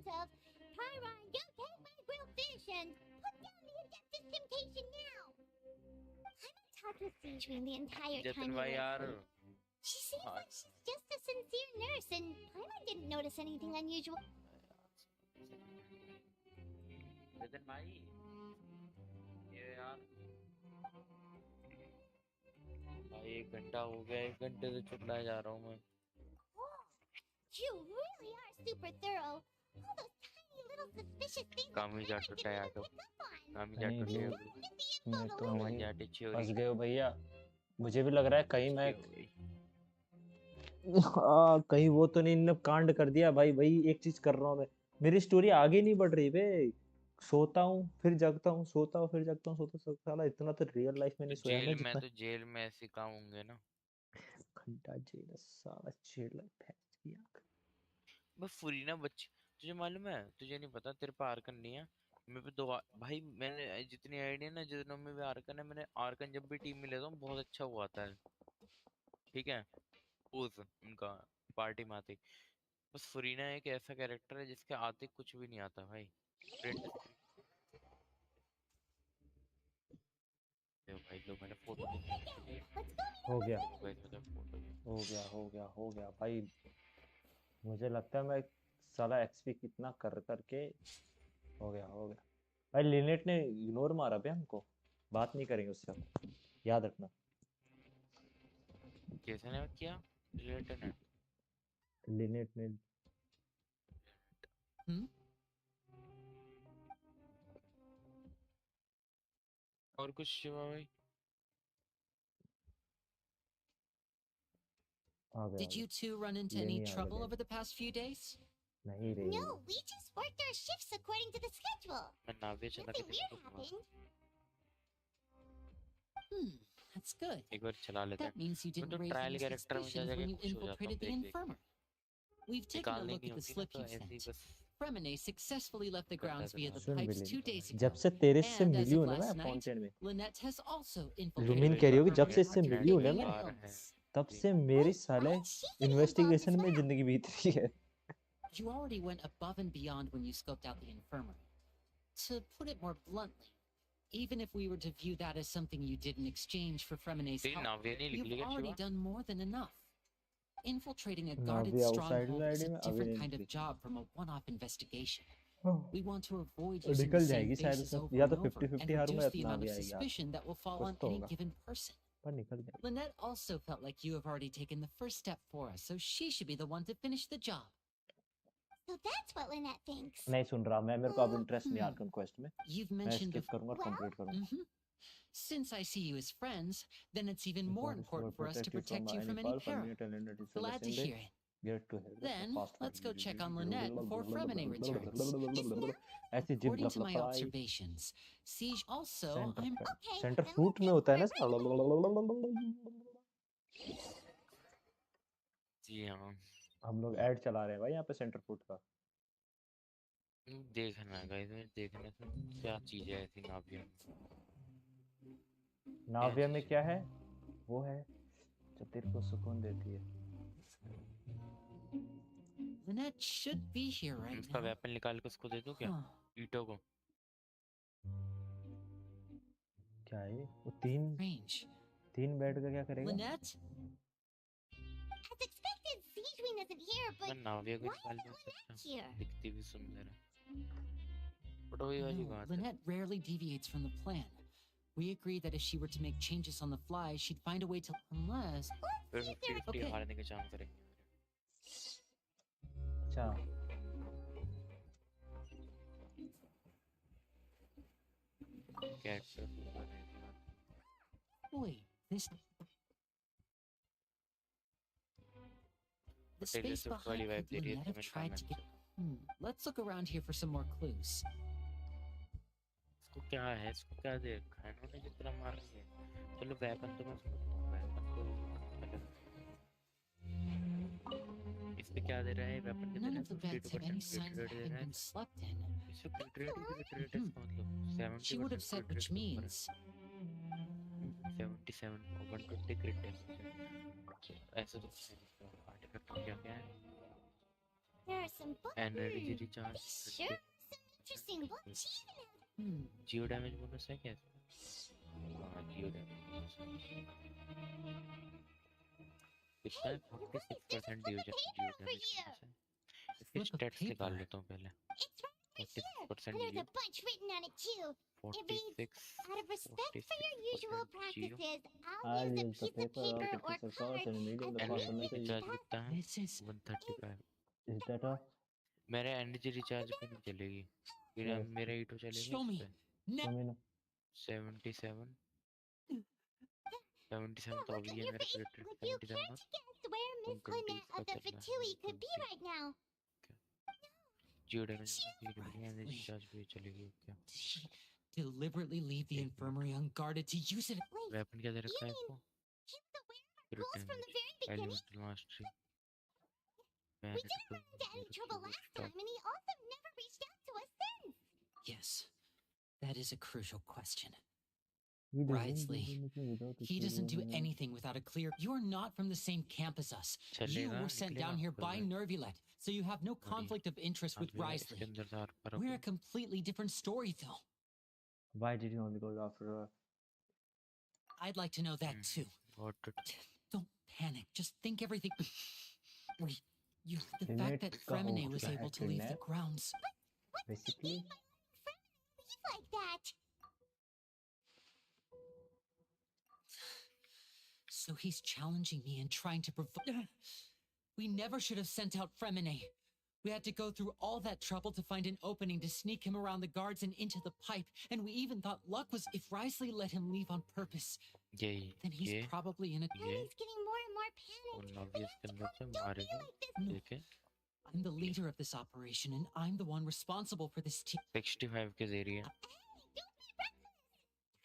जतिन भाई यार She seems like she's just a sincere nurse, and Primo didn't notice anything unusual. Jatin भाई ये यार भाई 1 घंटा हो गया, 1 घंटे से चिल्लाए जा रहा हूँ मैं। You really are super thorough. All those tiny little suspicious things. कामी जाटो टयाटो कामी जाटो मैं तो नहीं फंस गए हो भैया। मुझे भी लग रहा है कहीं मैं कहीं वो तो नहीं इन्होंने कांड कर दिया। भाई वही एक चीज कर रहा हूँ मैं। मेरी स्टोरी आगे नहीं बढ़ रही बे। सोता हूँ फिर जगता हूँ, सोता हूँ फिर जगता हूँ, सोता साला इतना तो रियल लाइफ में नहीं सोया मैं जितना। तो जेल में ऐसे काम होंगे ना। घंटा जेल साला जेल फैंस की आंख। बस फुरीना बच्ची तुझे मालूम है, तुझे नहीं पता तेरे पे आर्कन नहीं है, मेरे पे 2 भाई मैंने जितनी आइडिया ना जितनों में भी आर्कन है, मैंने आर्कन जब भी टीम में लेता हूँ बहुत अच्छा हुआ आता है। ठीक है उस उनका पार्टी में आते बस फुरीना एक ऐसा कैरेक्टर है जिसके आते कुछ भी नहीं आता भाई। भाई लो मैंने फोटो हो गया फोटो हो गया भाई। मुझे लगता है मैं साला एक्सपी कितना कर करके हो गया भाई। लिनेट ने इग्नोर मारा बे हमको। बात नहीं करेंगे उससे, याद रखना। कैसे ने किया रिलेटेड है लिनेट ने। और कुछ शिवा भाई? Did you two run into any trouble over the past few days? No, we just worked our shifts according to the schedule. Nothing weird happened. That's good. एक बार चला लेते हैं। That means you didn't raise any suspicions when you infiltrated the infirmary. We've taken a look at the slip you sent. Primogems successfully left the grounds via the pipes 2 days ago. जब से तेरे से मिली हूँ ना मैं fountain में, Lynette has also infiltrated. Lumen कह रही होगी जब से इससे मिली हूँ ना मैं, तब से मेरी साले इन्वेस्टिगेशन में जिंदगी बीत रही है। You already went above and beyond when you scoped out the infirmary. To put it more bluntly, even if we were to view that as something you did in exchange for Primogems' help, you've already done more than enough. Infiltrating a guarded stronghold is a different kind of job from a one-off investigation. We want to avoid using the same bases over and over and reduce the amount of suspicion that will fall on any given person. Lynette also felt like you have already taken the first step for us, so she should be the one to finish the job. So that's what Lynette thinks. नहीं सुन रहा मैं, मेरे को अब interest नहीं Arkan quest में। You've मैं mentioned skip करूंगा और कंप्लीट करूंगा। Since I see you as friends, then it's even more important for us to protect you from any peril. Glad to hear it. Then, let's go check on Lynette before Primogems returns. According to my observations, Siege also, I'm... centre fruit में होता है ना साला। जी हाँ। हम लोग add चला रहे हैं भाई यहाँ पे सेंटर फ्रूट का। देखना गाइस, देखना क्या चीज है ऐसी नाविया। नाविया में क्या है? वो है जो तेरे को सुकून देती है। Lynette should be here right now. उसका वेपन निकाल के उसको दे दो क्या? ईटो को। क्या है ये? वो तीन बेड का क्या करेगा? Lynette? As expected, Sejuin isn't here, but नाविया को why निकाल is दिया Lynette सकता here? दिखती भी सुंदर है बट वही वाली No, बात है Lynette rarely deviates from the plan. We agreed that if she were to make changes on the fly, she'd find a way to... Unless... फिर 50-50 Okay. हारने के चांस करेंगे अच्छा character Wait, this... The Taylor space Swift वाली behind vibe could दे रही है Lynette have तुम्हें tried to comment get... Let's look around here for some more clues. इसको क्या है इसको क्या दे रखा है इन्होंने जितना मार दिया चलो वेपन तो मैं समझता हूँ वेपन तो अलग इस पे क्या दे रहा है वेपन के दे None रहा of the है beds have any 52% signs क्रिट of they having रहा है been slept in. इससे क्रिट इसका मतलब She would have 70% said क्रिट which means. 77 और 120 क्रिट है ऐसा तो आर्टिफैक्ट क्या क्या है There are some books. Energy Be recharge sure some interesting books she even has. Jio damage bonus है क्या हाँ जियो डैमेज बोनस कितना है 46% जियो डैमेज बोनस है इसके स्टैट्स निकाल लेता हूँ पहले It's right over 46% here. And there's Jio a bunch written on it too. It reads, 46 out of respect for your usual 46% Jio practices, I'll I'll use a use the piece of paper or paper or pictures of cards card and medium the as cost of a energy message. Recharge कितना है This is... 135 Is that all? मेरे energy recharge पे नहीं चलेगी फिर Yes. मेरा ईटो चलेगा Show इस me. पे Show me now. 77 77 तो Look अभी at है your मेरा face. क्रिट Would you 77 care और to guess where Miss 120 Lynette इसका of the चल रहा है Fatui could be 120 right now? Jio damage bonus ये बढ़िया एनर्जी रिचार्ज भी चलेगी क्या Deliberately leave the infirmary unguarded to use it... weapon क्या दे रखा है इसको Rules from the very beginning. Elemental mastery We didn't run into any trouble last time, and he also never reached out to us since. Yes, that is a crucial question. He doesn't do Risley, anything without a he doesn't do clear- anything without a clear... You are not from the same camp as us. You चलेगा were sent down निकलेगा here कोई by बात Nervulet, so you have no conflict of interest with अब Risley. इसके अंदर था पर We're a completely different story, Phil. Why did you only go after her? I'd like to know that too. Don't panic. Just think everything... Wait, the fact Lynette that का Fremine हो was चुका है able to leave the kidnap. grounds... Basically, Leave like that. So he's challenging me and trying to provoke... We never should have sent out Fremine. We had to go through all that trouble to find an opening to sneak him around the guards and into the pipe, and we even thought luck was if Risley let him leave on purpose. Then he's probably in a... He's getting more and more panicked. No. I'm the leader of this operation, and I'm the one responsible for this team. 65 के दे रही है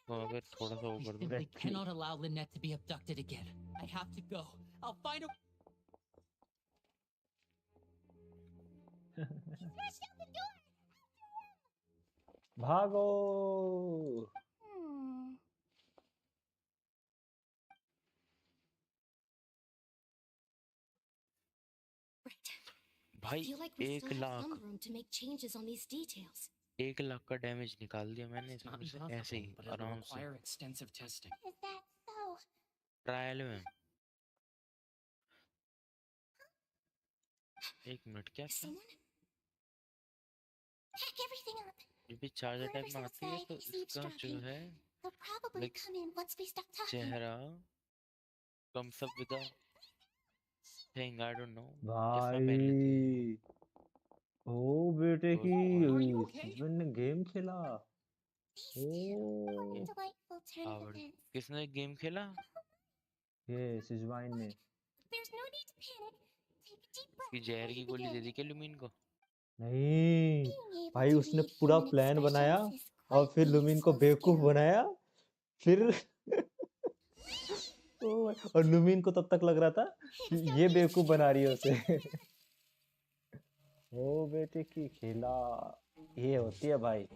तो अगर थोड़ा सा We ऊपर दो simply cannot allow Lynette to be abducted again. I have to go. I'll find a... भागो! भाई Feel like we 1 still have lakh some room to make changes on these details. 1 lakh का डैमेज निकाल दिया मैंने It's not इसमें से impossible, ऐसे ही but it will आराम से require extensive testing. Is that so? Trial में 1 मिनट क्या Someone? Pack everything up. जब भी चार्जर टाइप Whoever's में आती है outside तो is इसका जो eavesdropping. है They'll probably like come in once we stop talking. चेहरा comes up with a thing I don't know भाई ओ बेटे की सीजन ने गेम खेला ओ Delightful turn of events. किसने गेम खेला ये सिजवाइन ने There's no need to panic. Take a deep breath. कि जहर की गोली दे दी क्या लुमिन को नहीं भाई उसने पूरा प्लान बनाया और फिर लुमिन को बेवकूफ बनाया फिर और लुमिन को तब तक लग रहा था कि ये बेवकूफ बना रही है उसे ओ बेटे की खेला ये होती है भाई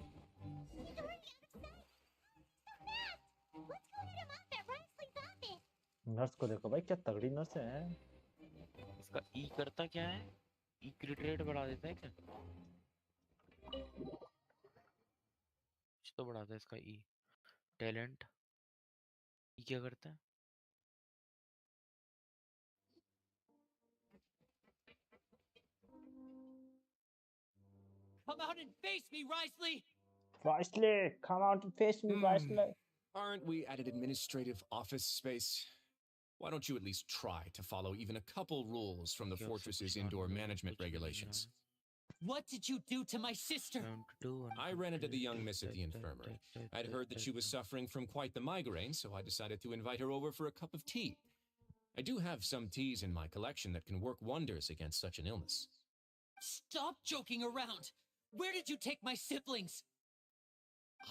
नर्स को देखो भाई क्या तगड़ी नर्स है इसका ई करता क्या है ई क्रिट रेट बढ़ा देता है क्या कुछ तो बढ़ाता है इसका ई टैलेंट ये क्या करता है? Come out and face me, Risley! Risley, come out and face me, Risley. Aren't we at an administrative office space? Why don't you at least try to follow even a couple rules from the fortress's indoor management regulations? What did you do to my sister? I ran into the young miss at the infirmary. I'd heard that she was suffering from quite the migraine, so I decided to invite her over for a cup of tea. I do have some teas in my collection that can work wonders against such an illness. Stop joking around! Where did you take my siblings?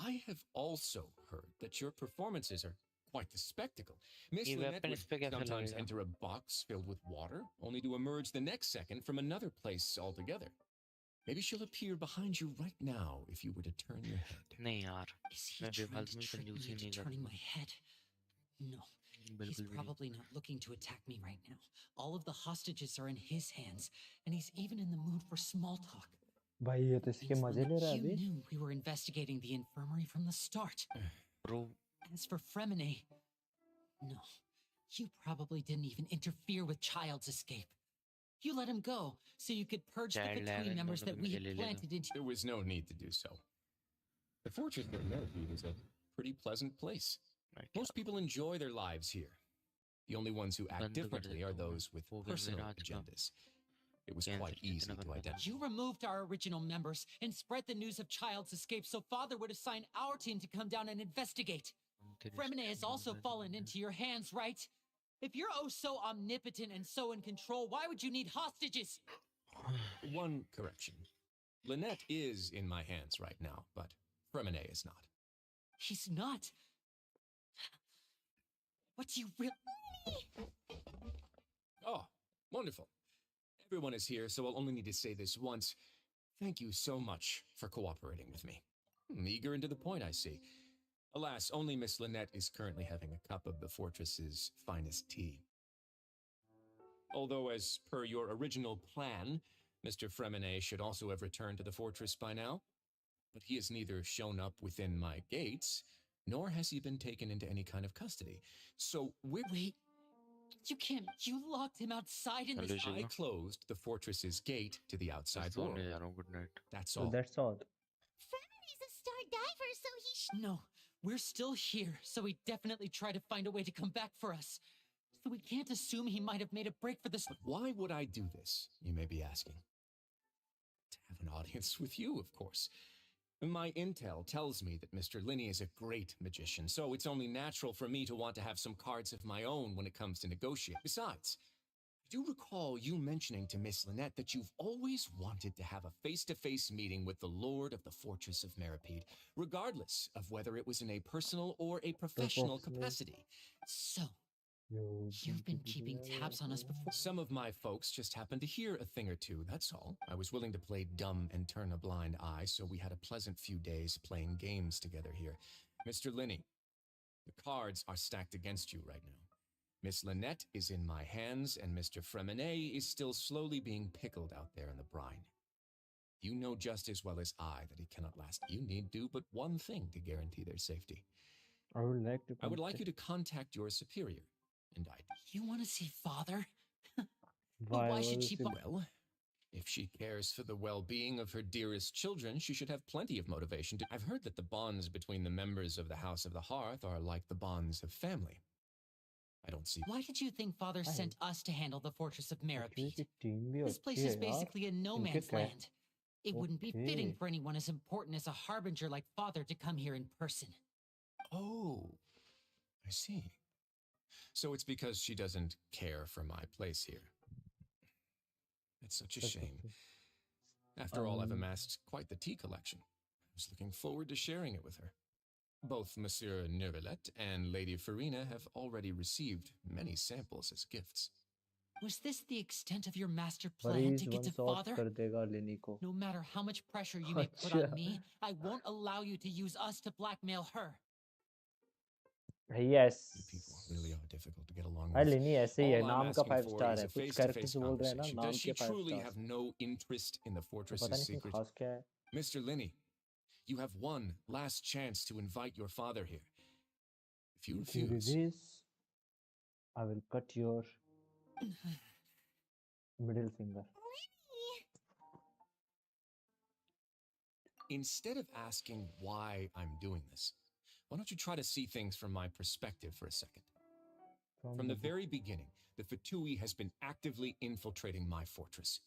I have also heard that your performances are quite the spectacle. Miss Lynette would sometimes enter a box filled with water, only to emerge the next second from another place altogether. Maybe she'll appear behind you right now if you were to turn your head. नहीं यार, Is he trying to trick me into turning my head? No, he's probably not looking to attack me right now. All of the hostages are in his hands, and he's even in the mood for small talk. भाई ये तो इसके मजे ले रहा है अभी. You knew we were investigating the infirmary from the start. As for Fremine, no, you probably didn't even interfere with Child's escape. You let him go so you could purge the Fatui members that we had planted into. There was no need to do so. The fortress of Merbeed is a pretty pleasant place. Most people enjoy their lives here. The only ones who act differently are those with personal agendas. It was quite easy to identify. You removed our original members and spread the news of Child's escape so Father would assign our team to come down and investigate. Fremine has also fallen into your hands, right? If you're oh so omnipotent and so in control, why would you need hostages? One correction. Lynette is in my hands right now, but Fremine is not. He's not. What do you really... Oh, wonderful. Everyone is here, so I'll only need to say this once. Thank you so much for cooperating with me. Eager and to the point, I see. Alas, only Miss Lynette is currently having a cup of the fortress's finest tea. Although, as per your original plan, Mr. Fremine should also have returned to the fortress by now. But he has neither shown up within my gates, nor has he been taken into any kind of custody. So Wait, you can't... You locked him outside in this... I closed the fortress's gate to the outside world. That's all. That's all. Fremine's a star diver, so he No, we're still here, so he definitely tried to find a way to come back for us. So we can't assume he might have made a break for this... But why would I do this, you may be asking? To have an audience with you, of course. My intel tells me that Mr. Linney is a great magician, so it's only natural for me to want to have some cards of my own when it comes to negotiate. Besides, I do recall you mentioning to Miss Lynette that you've always wanted to have a face-to-face meeting with the Lord of the Fortress of Merbeed, regardless of whether it was in a personal or a professional capacity. So, you've been keeping tabs on us before? Some of my folks just happened to hear a thing or two, that's all. I was willing to play dumb and turn a blind eye, so we had a pleasant few days playing games together here. Mr. Linney, the cards are stacked against you right now. Miss Lynette is in my hands, and Mr. Fremine is still slowly being pickled out there in the brine. You know just as well as I that it cannot last. You need do but one thing to guarantee their safety. I would like you to contact your superior. And You want to see Father? Why should she... Well, if she cares for the well-being of her dearest children, she should have plenty of motivation to... I've heard that the bonds between the members of the House of the Hearth are like the bonds of family. I don't see... Why did you think Father sent us to handle the Fortress of Merbeed? This place is basically a no-man's land. It wouldn't be fitting for anyone as important as a harbinger like Father to come here in person. Oh, I see. So it's because she doesn't care for my place here. It's such a shame. After all, I've amassed quite the tea collection. I was looking forward to sharing it with her. Both Monsieur Neuvillette and Lady Farina have already received many samples as gifts. Was this the extent of your master plan to get to Father? No matter how much pressure you may put on me, I won't allow you to use us to blackmail her. Yes. People really are difficult to get along with. Linney ऐसे ही है, नाम का 5 star है. कुछ characters बोल रहे हैं ना, नाम Does she truly have no interest in the fortress's secret? Mr. Linney, you have one last chance to invite your father here. If you If you refuse, refuse, I will cut your middle finger. instead of asking why I'm doing this, why don't you try to see things from my perspective for a second? From the very beginning, the Fatui has been actively infiltrating my fortress.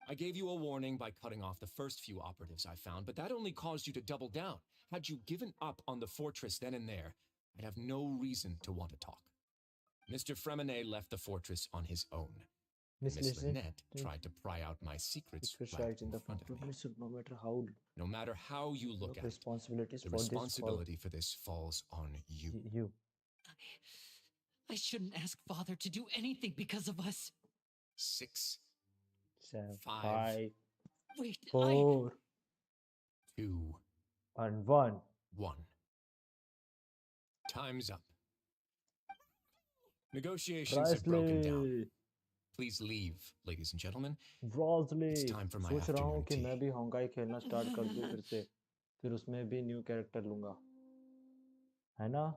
I gave you a warning by cutting off the first few operatives I found, but that only caused you to double down. Had you given up on the fortress then and there, I'd have no reason to want to talk. Mr. Fremenet left the fortress on his own. Miss Lynette tried to pry out my secrets right in front of me. No matter how you look at it, the responsibility for this falls on you. I shouldn't ask Father to do anything because of us. 6, 7, 5, Wait, 4, 2, and 1. Time's up. Negotiations have broken down. Please leave, ladies and gentlemen. It's time for my सोच रहा हूँ afternoon कि tea. मैं भी होंगाई खेलना start कर दूँ फिर से, फिर उसमें भी न्यू कैरेक्टर लूँगा, है ना?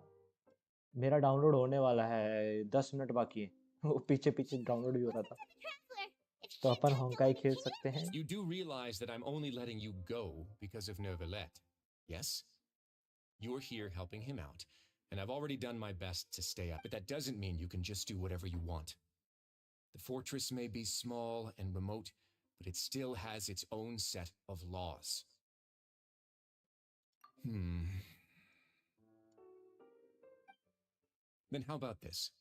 मेरा डाउनलोड होने वाला है, 10 मिनट बाकी है, वो पीछे पीछे डाउनलोड भी हो रहा था, तो अपन होंगाई खेल सकते हैं. You do realize that I'm only letting you go because of Neuvillette, yes? You're here helping him out, and I've already done my best to stay up, but that doesn't mean you can just do whatever you want. The fortress may be small and remote, but it still has its own set of laws. Then how about this?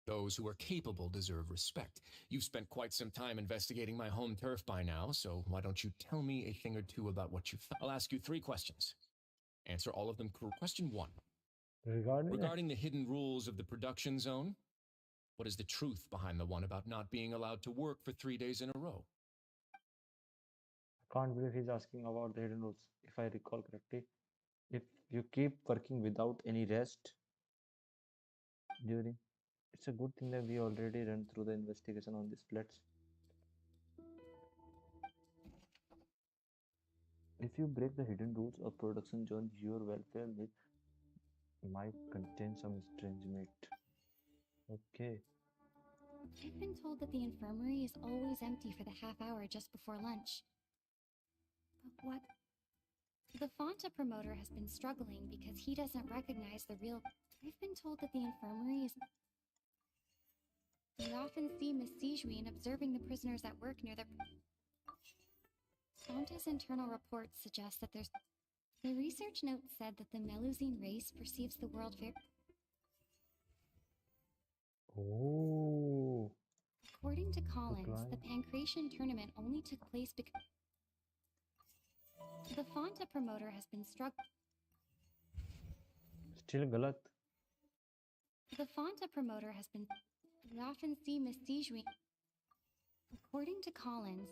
Those who are capable deserve respect. You've spent quite some time investigating my home turf by now, so why don't you tell me a thing or two about what you found? I'll ask you 3 questions. Answer all of them correct. Question 1. Regarding the hidden rules of the production zone, what is the truth behind the one about not being allowed to work for 3 days in a row? I can't believe he's asking about the hidden rules. If I recall correctly, if you keep working without any rest during, it's a good thing that we already ran through the investigation on this. If you break the hidden rules of production zone, your welfare might contain some estrangement. Okay. I've been told that the infirmary is always empty for the half hour just before lunch. But what? The Fonta promoter has been struggling because he doesn't recognize the real... I've been told that the infirmary is... We often see Miss Sijuin observing the prisoners at work near their... Fonta's internal reports suggest that there's... The research note said that the Melusine race perceives the world very... Oh. According to Collins, the Pancration tournament only took place because... The Fonta promoter has been struggling... Still galat. The Fonta promoter has been... We often see Miss Sijuin... According to Collins...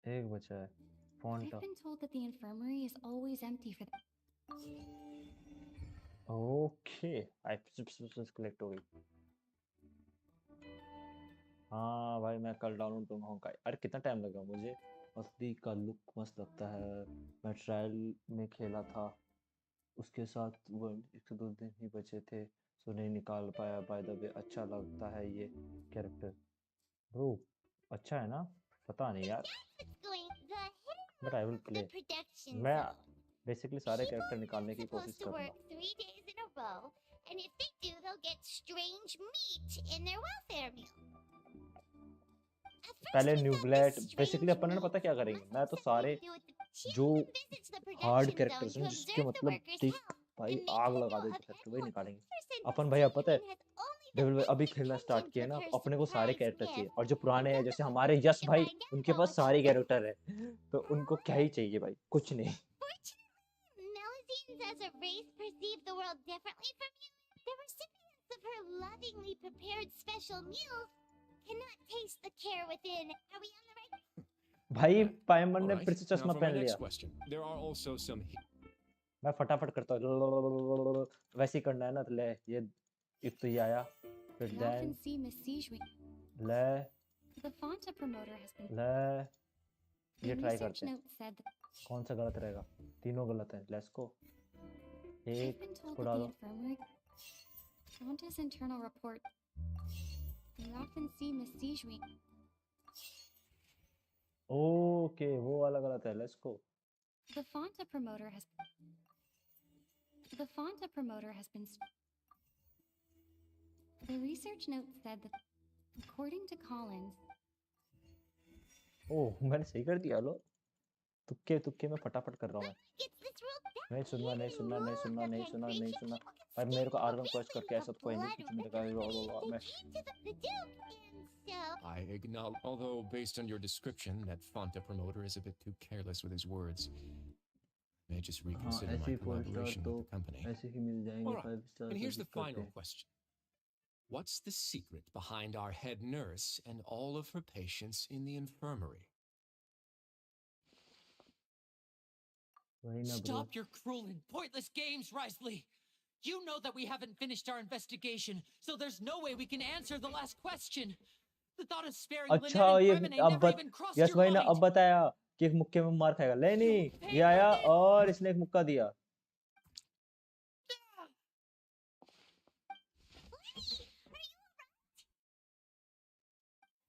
एक बचा है. Fonta. I've been told that the infirmary is always empty for... Okay. I collect हो गई. हाँ भाई मैं कल download करूँगा होंगाई. अरे कितना टाइम लगा मुझे? असली का लुक मस्त लगता है. मैं ट्रायल में खेला था, उसके साथ वो 1-2 दिन ही बचे थे, सो नहीं निकाल पाया. बाय द वे अच्छा लगता है ये कैरेक्टर. ब्रो अच्छा है ना? पता नहीं यार, बट आई विल प्ले. मैं बेसिकली सारे कैरेक्टर निकालने की कोशिश करूँगा. 3 days in a row, and if they do, they'll get strange meat in their welfare meal. पहले न्यूब्लेट बेसिकली अपन ने पता क्या करेंगे, मैं तो सारे जो हार्ड कैरेक्टर्स हैं जिसके मतलब ठीक भाई आग लगा देते कैरेक्टर वही निकालेंगे अपन. भैया पता है डेविल अभी खेलना स्टार्ट किया ना, अपने को सारे कैरेक्टर चाहिए, और जो पुराने हैं जैसे हमारे यश भाई, उनके पास सारे कैरेक्टर है, तो उनको क्या ही चाहिए भाई, कुछ नहीं. Melusines as a race perceive the world differently from you. The recipients of her lovingly prepared special meals cannot taste the care within. Are we on the right? भाई पायमन ने फिर से चश्मा Now for my पहन लिया. next question. There are also some... मैं फटाफट करता हूँ, वैसे ही करना है ना. तो ले ये एक तो ये आया, फिर We then often see Miss Sijuin. ले The Fonta promoter has been... ले ये The ट्राई research करते हैं. note said that... कौन सा गलत रहेगा? तीनों गलत हैं. Let's go. एक been told इसको that the डालो। infirmary Fonta's internal report. You often see Miss Sijui. Okay वो वाला गलत है, let's go. The Fonta promoter has been. The research note said that, according to Collins. ओह मैंने सही कर दिया। लो तुक्के में फटाफट कर रहा हूँ मैं। नहीं सुनना पर मेरे को आर्गन क्वेश्चन करके ऐसा तो कोई नहीं कुछ मिलेगा। मैं I acknowledge, although based on your description, that Fonta promoter is a bit too careless with his words. I may just reconsider my collaboration with the company. ऐसे ही मिल जाएंगे 5 star. And here's the final question. What's the secret behind our head nurse and all of her patients in the infirmary? Stop your cruel and pointless games, Risley! You know that we haven't finished our investigation, so there's no way we can answer the last question. The thought of sparing Lynette and Primogems never even crossed your भाई ने mind. अब बताया कि एक मुक्के में मार खाएगा। लेनी ये आया और इसने एक मुक्का दिया।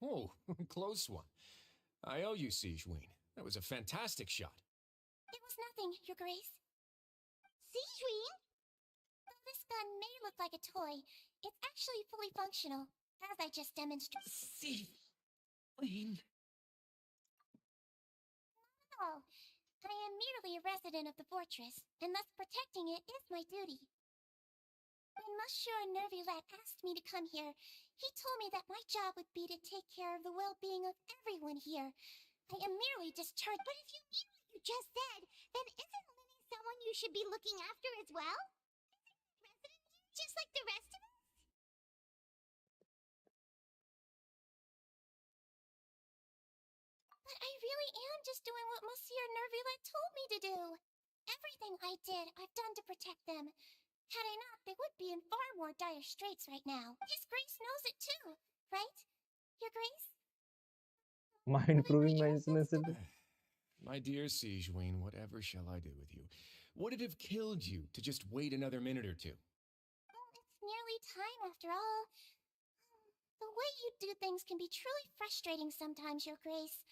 Oh, close one. I owe you, Sijween. That was a fantastic shot. It was nothing, Your Grace. Sijween? Though this gun may look like a toy, it's actually fully functional, as I just demonstrated. Sijween. No, I am merely a resident of the fortress, and thus protecting it is my duty. When Monsieur Nervilette asked me to come here, he told me that my job would be to take care of the well-being of everyone here. I am merely discharged. But if you mean what you just said, then isn't Lily someone you should be looking after as well? Resident here, just like the rest of us? But I really am just doing what Monsieur Nervilette told me to do. Everything I did, I've done to protect them. Had I not, they would be in far more dire straits right now. His Grace knows it too, right? Your Grace? Mind-proving maintenance. My dear Sijween, whatever shall I do with you? Would it have killed you to just wait another minute or two? It's nearly time after all. The way you do things can be truly frustrating sometimes, Your Grace.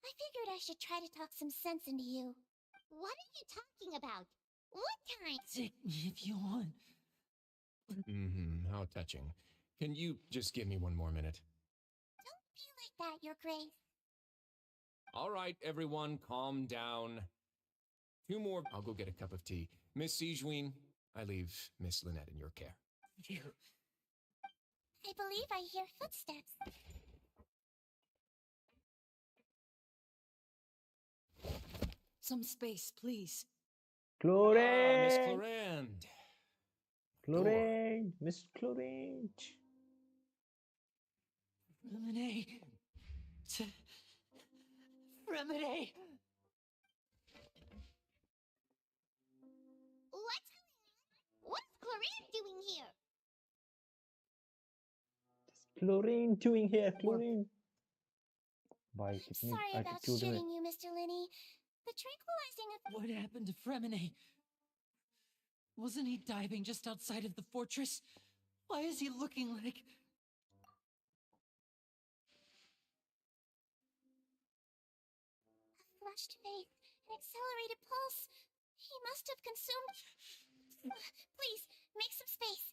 I figured I should try to talk some sense into you. What are you talking about? What time? Take me if you want. How touching. Can you just give me one more minute? Don't be like that, Your Grace. All right, everyone, calm down. 2 more. I'll go get a cup of tea. Miss Sijween, I leave Miss Lynette in your care. I believe I hear footsteps. Some space, please. Chlorine! Miss Clorinde. Chlorine! Miss Chlorine! Remedy. Remedy. What's Chlorine doing here? Chlorine doing here, Chlorine. Bhai, kitni Sorry about attitude shooting hai. you, Mr. Linney. The tranquilizing effect. What happened to Fremine? Wasn't he diving just outside of the fortress? Why is he looking like... A flushed face, an accelerated pulse. He must have consumed... Please, make some space.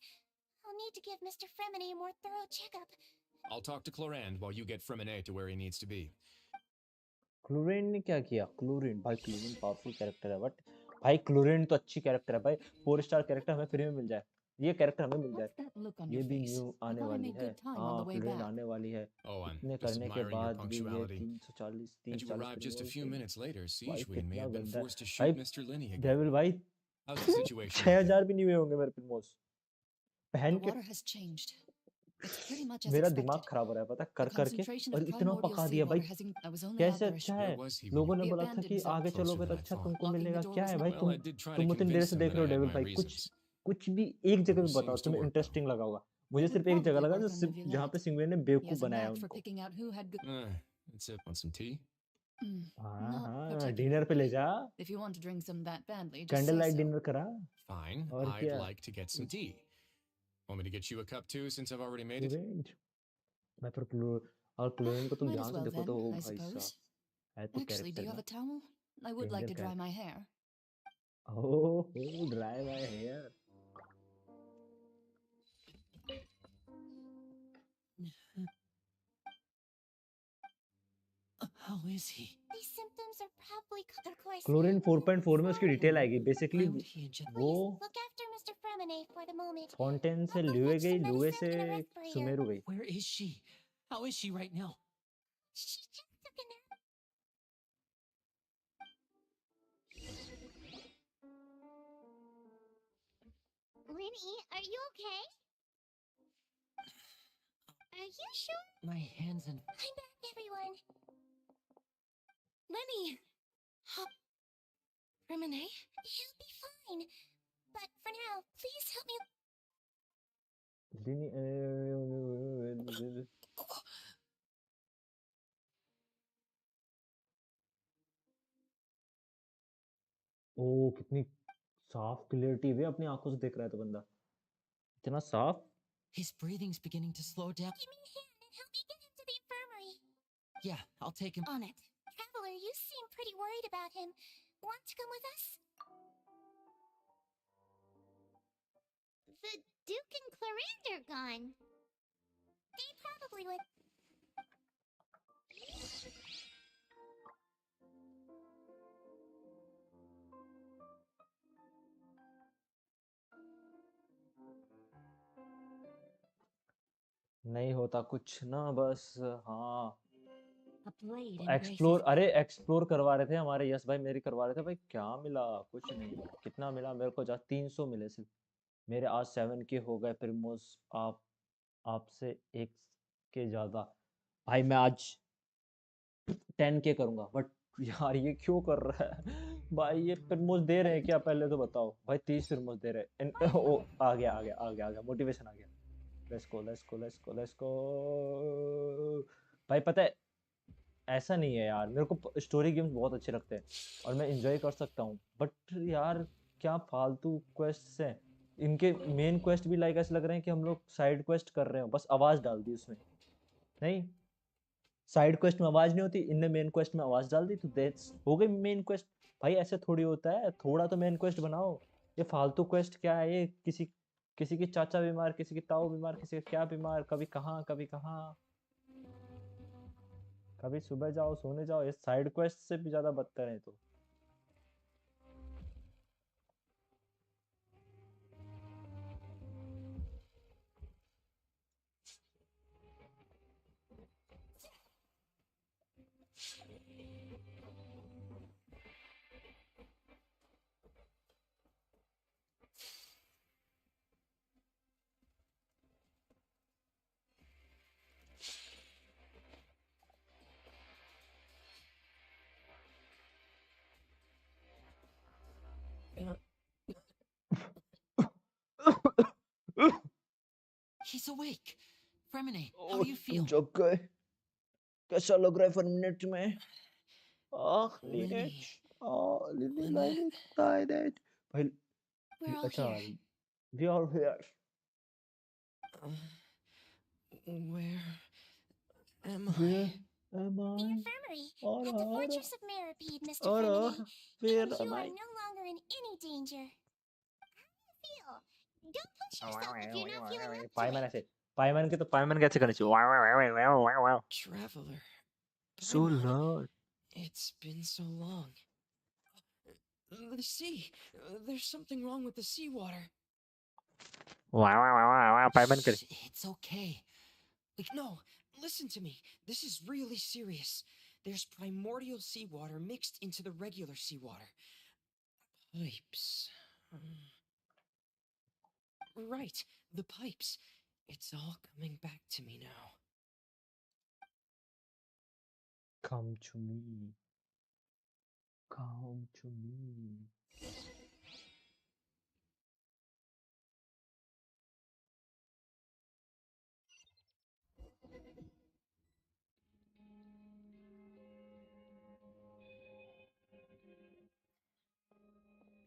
I'll need to give Mr. Fremine a more thorough checkup. I'll talk to Clorinde while you get Fremine to where he needs to be. Chlorine ने क्या किया? Chlorine, भाई Chlorine powerful character है, but भाई Chlorine तो अच्छी character है भाई। 4-star character हमें फ्री में मिल जाए। ये character हमें मिल जाए। ये भी new आने वाली है। हाँ, Chlorine आने वाली है। इतने करने के बाद भी ये 340 And you arrived just a few minutes later. Sijween may have been forced to भाई shoot Mr. Linney again. Devil भाई How's the situation? 6000 भी नहीं हुए होंगे मेरे Primos। पहन के water has changed. It's pretty much as मेरा expected. दिमाग खराब हो रहा है पता कर The करके concentration और of इतना primordial पका दिया भाई। seawater has I was only कैसे out there. अच्छा है? Where was he लोगों when ने you- बोला था कि आगे चलोगे तो अच्छा तुमको मिलेगा। क्या है भाई तुम Well, I did try to इतने देर convince से him देख that रहे हो I had डेविल my भाई। reasons. कुछ भी एक जगह पे बताओ Seems to तुम्हें work, इंटरेस्टिंग लगा होगा। मुझे You सिर्फ would एक जगह probably लगा work जो on सिर्फ Nervilette. जहाँ पे सिंगवे ने He बेवकूफ has a बनाया knack for उनको। picking out who had good... That's it. Want some tea? हाँ डिनर पे ले जा. If you want to drink some that badly, just Candle say light so. dinner करा. Fine, और I'd क्या? like to get some tea. Want me to get you a cup too, since I've already made it? Chlorine. मैं पर chlorine को तुम Might ध्यान as से well देखो then, तो वो I भाई suppose. साहब है तो Actually, do character you have का. a towel? I would like to dry my hair. Oh, dry my hair. How is he? These symptoms are probably, of course. Chlorine 4.4 में उसकी detail आएगी. Basically वो Look after Mr. Fremine for the moment. Fountain से लुए गई, लुए से सुमेरु गई. Where is she? How is she right now? She just took a nap. Linny, are you okay? Are you sure? My hands and... I'm back, everyone. Lenny! Remine? He'll be fine. But for now, please help me. ओ कितनी साफ clarity है. अपनी आंखों से देख रहा है तो बंदा इतना साफ. His breathing's beginning to slow down. Give me a hand and help me get him to the infirmary. Yeah, I'll take him. On it. Traveler, you seem pretty worried about him. Want to come with us? The Duke and Clarinde are gone. They probably would. नहीं होता कुछ ना बस. हाँ explore. अरे explore करवा रहे थे हमारे यस भाई, मेरी करवा रहे थे भाई. क्या मिला? कुछ नहीं. कितना मिला मेरे को? जा 300 मिले सिर्फ मेरे. आज 7 के हो गए. प्रिमोस आपसे 1 के ज्यादा भाई. मैं आज 10 के करूंगा. बट यार ये क्यों कर रहा है भाई? ये प्रिमोस दे रहे हैं क्या? पहले तो बताओ भाई. 30 प्रिमोस दे रहे हैं. ओ आ गया मोटिवेशन आ गया. लेट्स गो भाई. पता है ऐसा नहीं है यार, मेरे को स्टोरी गेम्स बहुत अच्छे लगते हैं और मैं एंजॉय कर सकता हूँ. बट यार क्या फालतू क्वेस्ट हैं इनके. मेन क्वेस्ट भी लाइक ऐसे लग रहे हैं कि हम लोग साइड क्वेस्ट कर रहे हो. बस आवाज डाल दी उसमें. नहीं, साइड क्वेस्ट में आवाज नहीं होती. इनने मेन क्वेस्ट में आवाज डाल दी तो दैट्स हो गई मेन क्वेस्ट. भाई ऐसे थोड़ी होता है. थोड़ा तो मेन क्वेस्ट बनाओ. ये फालतू क्वेस्ट क्या है? ये किसी की चाचा बीमार, किसी की ताऊ बीमार, किसी का क्या बीमार, कभी कहाँ कभी कहाँ, कभी सुबह जाओ सोने जाओ. ये साइड क्वेस्ट से भी ज्यादा बदतर है. तो He's awake. Fremine, how do you feel? तुम जग गए. कैसा लग रहा है फर्मिनेट में? आह लिनेट. लिली लाइनेट लाइनेट भाई. अच्छा we are here. Where am Where am The I? infirmary at the Fortress of Meripede, Mr. Fremine. Where And you am are I? no longer in any danger. How do you feel? Don't push yourself if you're not feeling up to पायमन it. ऐसे. पायमन के तो पायमन कैसे करनी चाहिए? Traveler. So loud. It's been so long. The sea. There's something wrong with the seawater. पायमन करे. It's okay. Like, no, listen to me. This is really serious. There's primordial seawater mixed into the regular seawater. Pipes. Right, the pipes. It's all coming back to me now. Come to me. Come to me.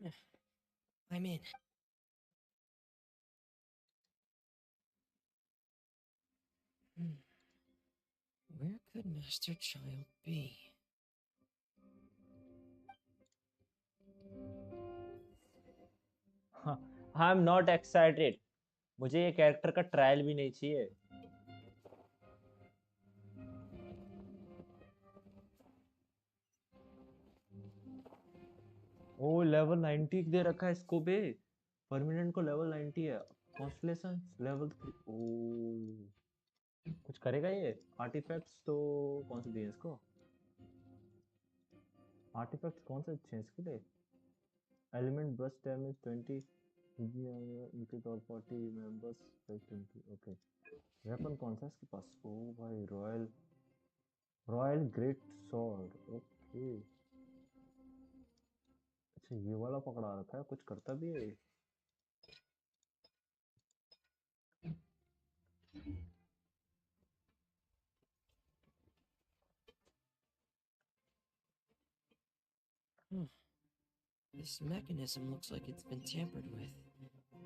I'm in. Where could Master Child be? I am not excited, मुझे ये character का trial भी नहीं चाहिए। O level 90 दे रखा है इसको भी, परमानेंट को लेवल 90 है, कॉन्स्टलेशन लेवल 3। ओ कुछ करेगा ये? आर्टिफैक्ट्स तो कौन से दिए इसको? आर्टिफैक्ट्स कौन से अच्छे हैं इसके लिए? एलिमेंट ब्रश डैमेज 20 इनके और 40 मेंबर्स 20। ओके, वेपन कौन सा है इसके पास? ओ भाई रॉयल ग्रेट सॉर्ड। ओके, अच्छा ये वाला पकड़ा रखा है, कुछ करता भी है। This mechanism looks like it's been tampered with.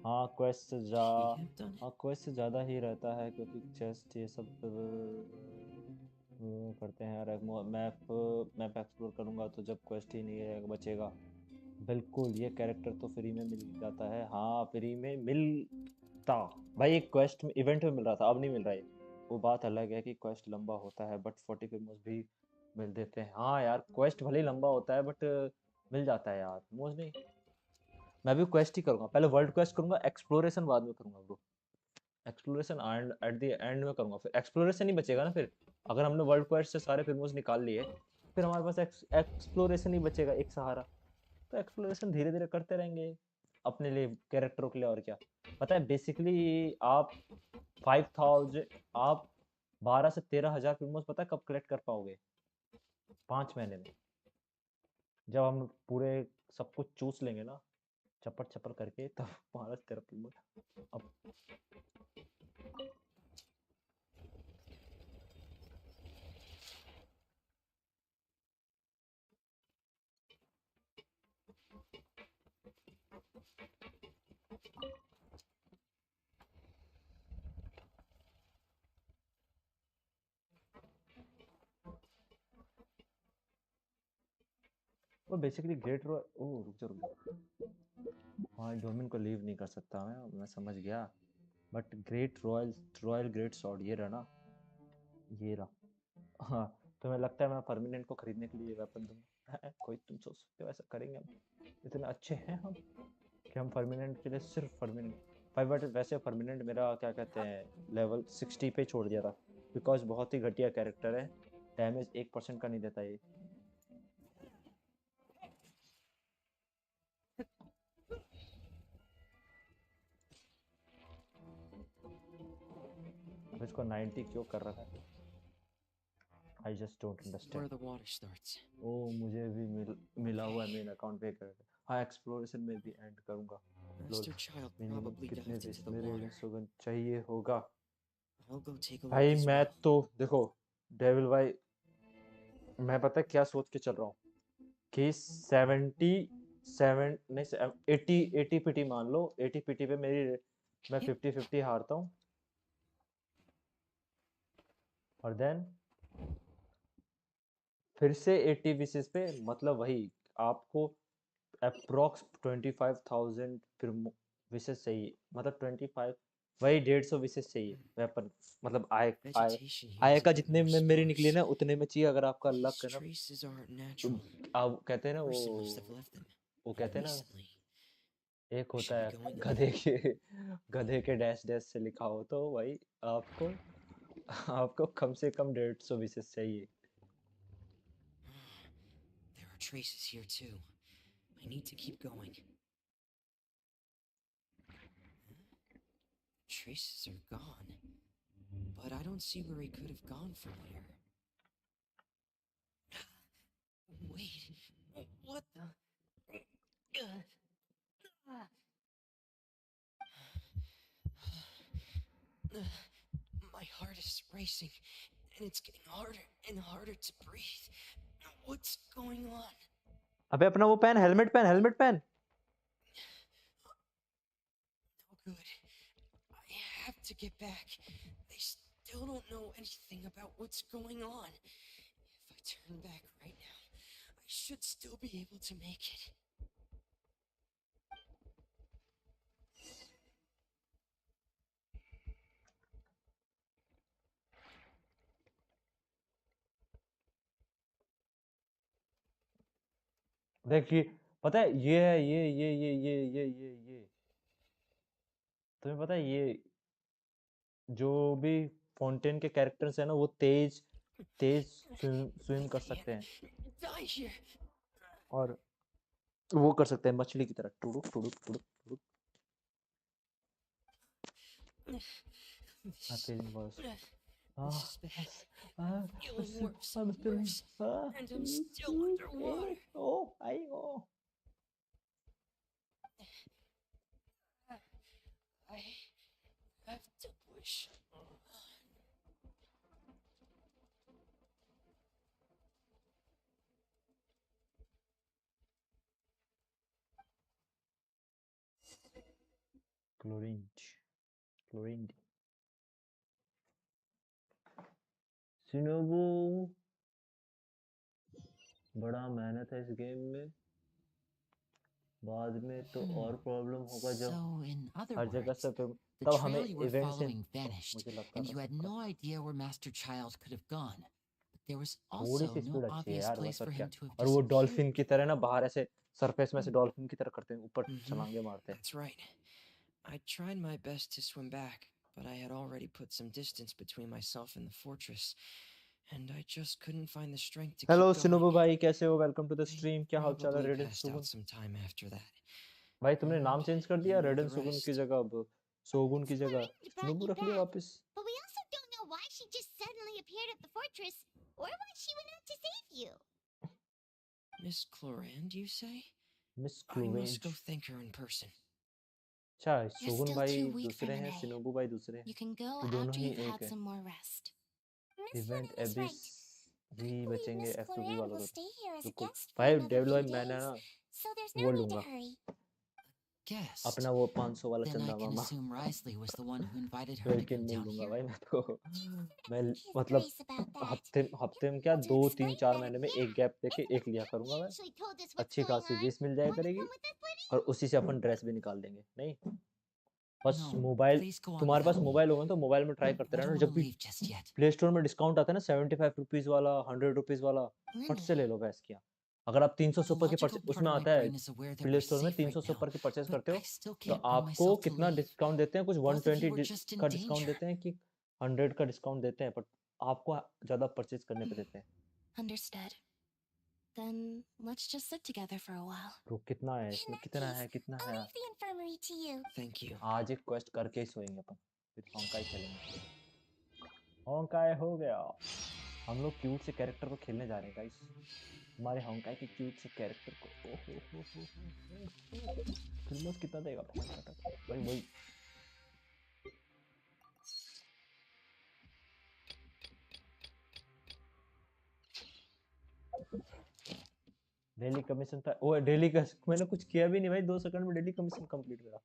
हाँ क्वेस्ट से ज़्यादा ही रहता है, क्योंकि चेस्ट ये सब करते हैं। और मैप एक्सप्लोर करूँगा तो जब क्वेस्ट ही नहीं रहेगा बचेगा। बिल्कुल, ये कैरेक्टर तो फ्री में मिल जाता है। हाँ फ्री में मिलता भाई, एक क्वेस्ट में इवेंट में मिल रहा था, अब नहीं मिल रहा है। वो बात अलग है कि क्वेस्ट लंबा होता है, बट 40 फिल्मों भी मिल देते हैं। हाँ यार क्वेस्ट भले ही लंबा होता है बट मिल जाता है यार, मोज नहीं। मैं भी क्वेस्ट ही करूँगा, पहले वर्ल्ड क्वेस्ट करूँगा, एक्सप्लोरेशन बाद में करूँगा bro. Exploration at the end में करूँगा, फिर एक्सप्लोरेशन ही बचेगा ना। फिर अगर हमने वर्ल्ड क्वेस्ट से सारे फिल्मोस निकाल लिए, फिर हमारे पास एक्सप्लोरेशन ही बचेगा, एक सहारा। तो एक्सप्लोरेशन धीरे धीरे करते रहेंगे अपने लिए, कैरेक्टरों के लिए। और क्या पता है, बेसिकली आप 5000 आप 12 से 13,000 फिल्मोस पता है कब कलेक्ट कर पाओगे? 5 महीने में, जब हम पूरे सब कुछ चूस लेंगे ना चपर चपर करके, तब 12 से 13 फिल्मोस। अब वो बेसिकली ग्रेट रॉ ओ रुक जा। हाँ डोमिन को लीव नहीं कर सकता मैं समझ गया। बट रॉयल ग्रेट सॉर्ड ये रहा ना, ये रहा। हाँ तुम्हें लगता है मैं परमानेंट को खरीदने के लिए वेपन दूंगा? कोई तुम सोच सकते हो ऐसा करेंगे हम? इतने अच्छे हैं हम कि हम परमानेंट के लिए सिर्फ परमानेंट भाई। बट वैसे परमानेंट मेरा क्या कहते हैं लेवल 60 पे छोड़ दिया था, बिकॉज बहुत ही घटिया कैरेक्टर है, डैमेज 1% का नहीं देता ये। अब इसको 90 क्यों कर रखा है? I just don't understand. Where the water starts. ओ मुझे भी मिला हुआ है मेन अकाउंट पे कर। हाँ एक्सप्लोरेशन में भी एंड करूँगा। कितने मेरे सुगंध चाहिए होगा भाई? मैं तो देखो डेविल भाई, मैं पता है क्या सोच के चल रहा हूँ कि 77 नहीं 80 पीटी मान लो, 80 पीटी पे मैं 50-50 हारता हूँ, और देन फिर से 80 विशेष पे, मतलब वही आपको अप्रोक्स 25,000 फिर विशेष चाहिए, मतलब 25 वही 150 विशेष चाहिए वेपन। मतलब आय का जितने में मेरी निकली ना उतने में चाहिए। अगर आपका लक है ना, आप कहते हैं ना वो कहते हैं ना, एक होता है गधे के डैश डैश से लिखा हो, तो वही आपको कम से कम 150 विशेष चाहिए। There are traces here too. I need to keep going. Traces are gone, but I don't see where he could have gone from here. Wait, what the? My heart is racing, and it's getting harder and harder to breathe. What's going on? अबे अपना वो पहन, helmet पहन। get back, they still don't know anything about what's going on. If I turn back right now, I should still be able to make it. देखिए पता है ये है ये तुम्हें पता है ये जो भी फाउंटेन के कैरेक्टर्स है ना वो तेज स्विम कर सकते हैं और वो कर सकते हैं मछली की तरह टुडुक टुडुक टुडुक टुडुक। I'm feeling worse. Feeling worse and worse, and I'm still underwater. I have to push on. Clorinde Shinobu बड़ा मेहनत है इस गेम में, बाद में तो और प्रॉब्लम होगा जब हर जगह से तब हमें events vanished, and you had no idea where Master Child could have gone. But there was थोड़ी also सी no स्पीड अच्छी है obvious यार place बस for और क्या। him to have और वो डॉल्फिन disappeared. की तरह ना बाहर ऐसे सरफेस में से डॉल्फिन की तरह करते हैं, ऊपर छलांगे मारते हैं। That's right. I tried my best to swim back, but I had already put some distance between myself and the fortress, and I just couldn't find the strength to hello keep going. Shinobu भाई, कैसे हो? Welcome to the stream. क्या हाल चाल है? Probably रेडन passed सुगुन out sometime after that. भाई तुमने नाम चेंज कर दिया, You know रेडन the सुगुन rest. की जगह अब सोगुन की जगह Brought सिनोबू you रख लिया back, वापस। but we also don't know why she just suddenly appeared at the fortress, or why she went out to save you. Miss Clorand, you say? Miss I must go क्लोरेंज। thank her in person. अच्छा You're सोगुन still भाई too weak for दूसरे हैं, today. सिनोबू भाई दूसरे हैं, You can go ये दोनों after ही you've एक had है। some more rest. Miss event Flynn is एबिस right. भी I believe बचेंगे Miss F2B Clorand वालों will को। stay here as a रुको guest for भाई another डेविल भाई few मैंने days, ना so there's वो no need to लूंगा hurry. Guest. अपना वो 500 वाला Then I चंदा can mama assume Risley was the one who invited her to वेलकिन come mill down लूंगा here. भाई मैं तो। मैं His मतलब grace about that. हफ्ते में क्या Well, to 2 3 explain 4 better, महीने में yeah, एक गैप देके Miss एक लिया करूंगा मैं। actually told us what's अच्छी going खासी on. वीस मिल जाया Wanna करेगी come with us, buddy? और उसी से अपन ड्रेस भी निकाल देंगे। नहीं बस No, mobile, please go on तुम्हारे पास without me. मोबाइल होगा तो मोबाइल में ट्राई करते I रहना, don't जब want to भी leave just yet. Play store में डिस्काउंट आता है ना 75 रुपीज वाला 100 रुपीज वाला, फट से ले लो गैस किया। अगर आप 300 से The ऊपर की logical परचेज part उसमें of my आता है brain is aware that play we're store में safe 300 right से now, ऊपर की परचेज but करते हो I still तो can't bring आपको myself to कितना leave. डिस्काउंट देते हैं, कुछ Both of you are 120 just in का डिस्काउंट danger. देते हैं कि 100 का डिस्काउंट देते हैं, बट आपको ज्यादा परचेज करने पे देते हैं। Understood. Then let's just sit together for a while. तो कितना है इसमें, कितना है, कितना I'll है? leave the infirmary to you. Thank you. आज एक क्वेस्ट करके ही सोएंगे अपन, फिर होंकाई खेलेंगे। होंकाई हो गया। हम लोग क्यूट से कैरेक्टर को खेलने जा रहे हैं गाइस, हमारे होंकाई के क्यूट से कैरेक्टर को। क्रिसमस कितना देगा भाई? वही डेली कमीशन था। ओ डेली का मैंने कुछ किया भी नहीं भाई, 2 सेकंड में डेली कमीशन कंप्लीट करा।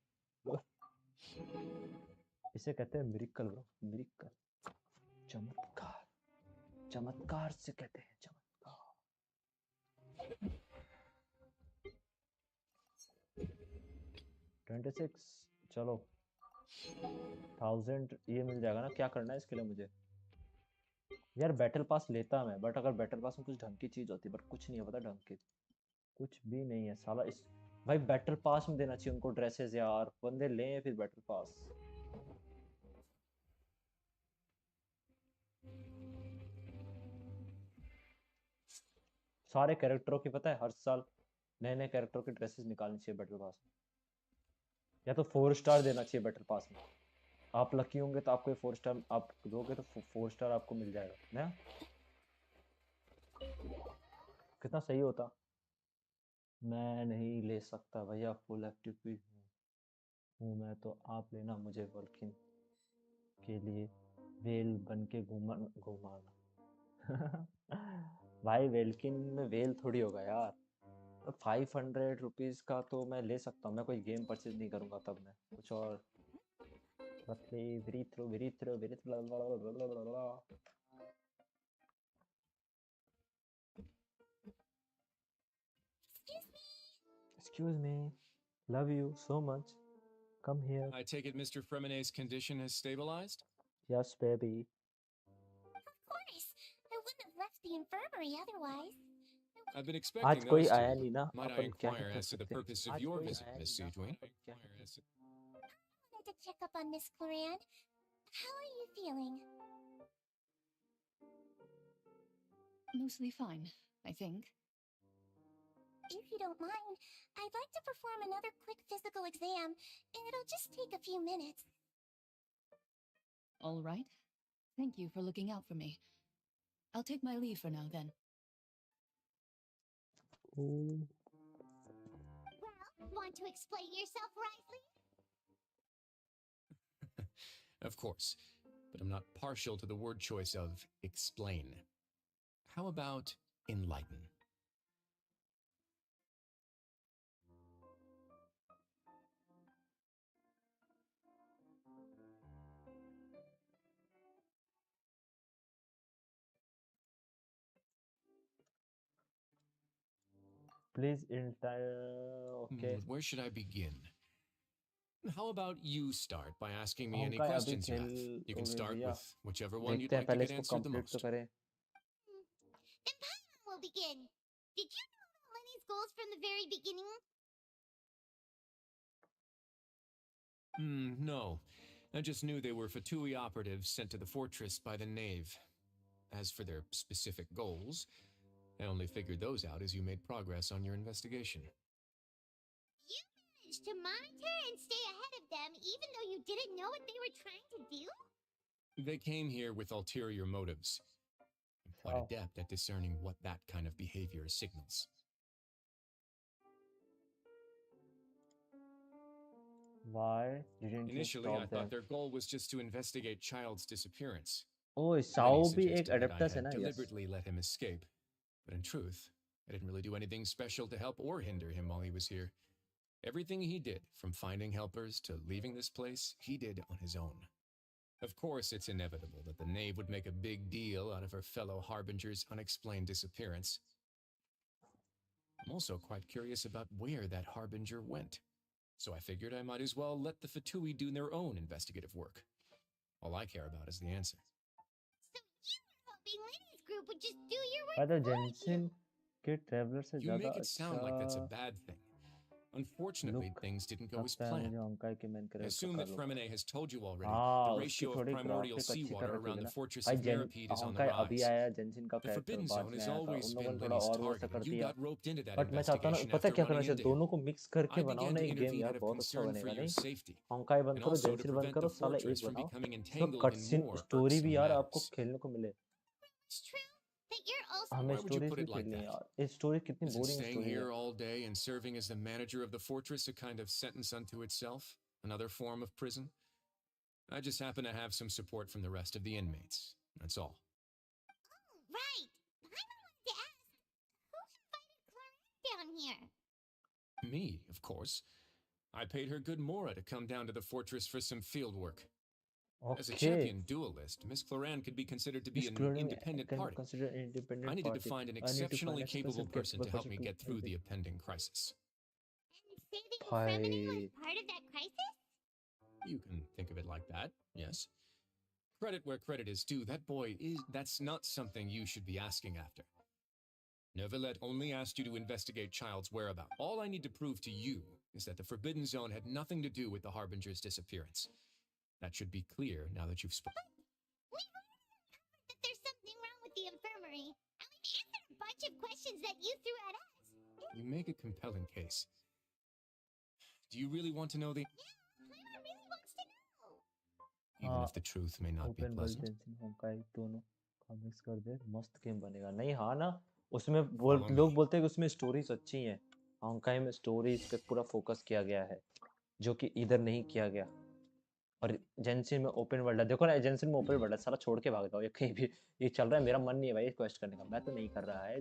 इसे कहते हैं मिरेकल ब्रो, मिरेकल, चमत्कार, चमत्कार से कहते हैं चमत्कार। 26 चलो 1000 ये मिल जाएगा ना। क्या करना है इसके लिए मुझे? यार बैटल पास लेता मैं, बट अगर बैटल पास में कुछ ढंग की चीज होती, बट कुछ नहीं है पता ढंग की, कुछ भी नहीं है साला। इस भाई बैटल पास में देना चाहिए उनको ड्रेसेस यार, बंदे लें फिर बैटल पास। सारे कैरेक्टरों की पता है हर साल नए नए कैरेक्टरों के ड्रेसेस निकालनी चाहिए बैटल पास में, या तो 4 स्टार देना चाहिए बैटल पास में। आप लकी होंगे तो आपको 4 स्टार आप दोगे तो 4 स्टार आपको मिल जाएगा ना। कितना सही होता। मैं नहीं ले सकता भैया, फुल एक्टिव हूँ मैं तो, आप लेना मुझे वर्किंग के लिए वेल बन के घुमाना। भाई वेलकिन में वेल थोड़ी होगा यार। 500 रुपीज़ का तो मैं ले सकता हूँ, मैं कोई गेम परचेज नहीं करूँगा, तब मैं कुछ और Roughly, very through. Excuse me. Love you so much. Come here. I take it Mr. Fremonet's condition has stabilized? Yes, baby. Of course. I wouldn't have left the infirmary otherwise. I've been आज expecting कोई those आया two. नहीं ना, Might I अपन क्या ही inquire कर as to the सकते हैं? purpose of आज your कोई visit, आया Miss नहीं ना, Sejoin? अपन क्या ही कर सकते हैं? I wanted to check up on Miss Cloran. How are you feeling? Mostly fine, I think. If you don't mind, I'd like to perform another quick physical exam, and it'll just take a few minutes. All right. Thank you for looking out for me. I'll take my leave for now then. Oh. Well, want to explain yourself, Riley? Of course, but I'm not partial to the word choice of explain. How about enlighten? Please entire. Okay. Where should I begin? How about you start by asking me any होंका अभी questions you have? खेल You हो can गए start भैया. with whichever one you'd देखते हैं like to पहले get इसको answered the complete तो most. करें. Then Paimon will begin. Did you know about Lenny's goals from the very beginning? No. I just knew they were Fatui operatives sent to the fortress by the Knave. As for their specific goals, I only figured those out as you made progress on your investigation. You managed to monitor and stay ahead of them even though you didn't know what they were trying to do? They came here with ulterior motives. I'm quite adept at discerning what that kind of behavior signals. Why didn't you Initially, stop I them? thought their goal was just to investigate Child's disappearance. Oh, Many Sao भी एक suggested that I adaptus है had ना? Yes. deliberately let him escape, but in truth, I didn't really do anything special to help or hinder him while he was here. Everything he did, from finding helpers to leaving this place, he did on his own. Of course, it's inevitable that the Knave would make a big deal out of her fellow Harbinger's unexplained disappearance. I'm also quite curious about where that Harbinger went, so I figured I might as well let the Fatui do their own investigative work. All I care about is the answer. So you were hoping Lenny's group would just do your work But the for Genshin के traveler से You ज़्यादा make it sound like that's a अच्छा bad thing. Unfortunately, look things didn't go as लगता है planned. मुझे होंका की main I character assume का that look. Fremonet has told you already हाँ, the उसकी ratio of थोड़ी primordial graphic अच्छी कर seawater रखी around थी the ना. fortress भाई of Meropide is on the होंका अभी rise. आया Genshin का The character Forbidden बाद Zone में has आया था. always उन लोगों been ने थोड़ा Lenny's और वो सा target, कर and you दिया. got roped into that But मैं चाहता हूँ ना, investigation पता after क्या करना running चाहिए? into him. दोनों को mix करके I बनाओ began ना to एक game intervene यार out of बहुत अच्छा concern for बनेगा your नहीं? safety, होंकाई बंद and करो, also to Genshin बंद prevent the करो, साला fortress एक from बनाओ. becoming तो entangled in cutscene more story भी irksome यार आपको matters. खेलने को मिले. It's true that you're also हमें Why would you stories put भी it like खेलनी है that? यार. ये story कितनी Isn't boring staying story है. here all day and serving as the manager of the fortress a kind of sentence unto itself? Another form of prison? I just happen to have some support from the rest of the inmates. That's all. Oh, right. Paimon wanted to ask, who invited Cloran down here? Me, of course. I paid her good mora to come down to the fortress for some field work. As a Okay. champion duelist, Miss Cloran could be considered to be Miss an Cloran independent can party. consider an independent I needed to party. find an I need to find exceptionally a capable special person to capable help me person get to through help the me. impending crisis. And saving Hi. Fremonet was part of that crisis? You can think of it like that, yes. Credit where credit is due. That's not something you should be asking after. Neuvillette only asked you to investigate Child's whereabouts. All I need to prove to you is that the Forbidden Zone had nothing to do with the Harbinger's disappearance. That should be clear now that you've spoken. We've already uncovered that there's something wrong with the infirmary, and we've answered a bunch of questions that you threw at us. You make a compelling case. Do you really want to know the... Yeah, Paimon really wants to know. Even if the truth may not be Open world pleasant? Genshin होंकाई दोनों का mix कर दे, मस्त game बनेगा. नहीं हाँ ना, उसमें Follow लोग me. बोलते हैं कि उसमें stories अच्छी हैं. होंकाई में stories पे पूरा focus किया गया है, जो कि इधर नहीं किया गया. और जेंशिन में ओपन वर्ल्ड है. देखो ना, जेंशिन में ओपन वर्ल्ड है, साला छोड़ के भाग जाओ. ये कहीं भी ये चल रहा है, मेरा मन नहीं है भाई क्वेस्ट करने का. मैं तो नहीं कर रहा है.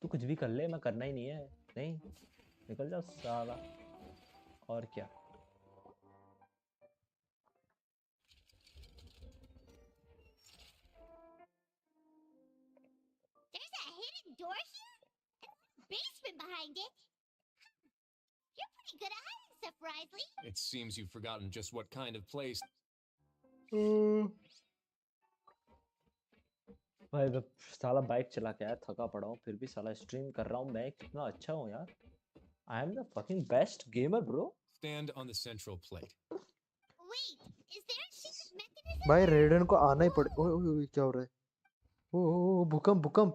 तू कुछ भी कर ले, मैं करना ही नहीं है. नहीं, निकल जाओ साला. और क्या. store here? And a basement behind it? You're pretty good at hiding stuff, Risley. It seems you've forgotten just what kind of place. भाई मैं साला बाइक चला के आया, थका पड़ा हूँ, फिर भी साला स्ट्रीम कर रहा हूँ। मैं कितना अच्छा हूँ यार। I am the fucking best gamer, bro. Stand on the central plate. Wait, is there a secret mechanism? भाई रेडन को आना ही पड़े। ओए ओए ओए क्या हो रहा है? ओ भूकंप भूकंप।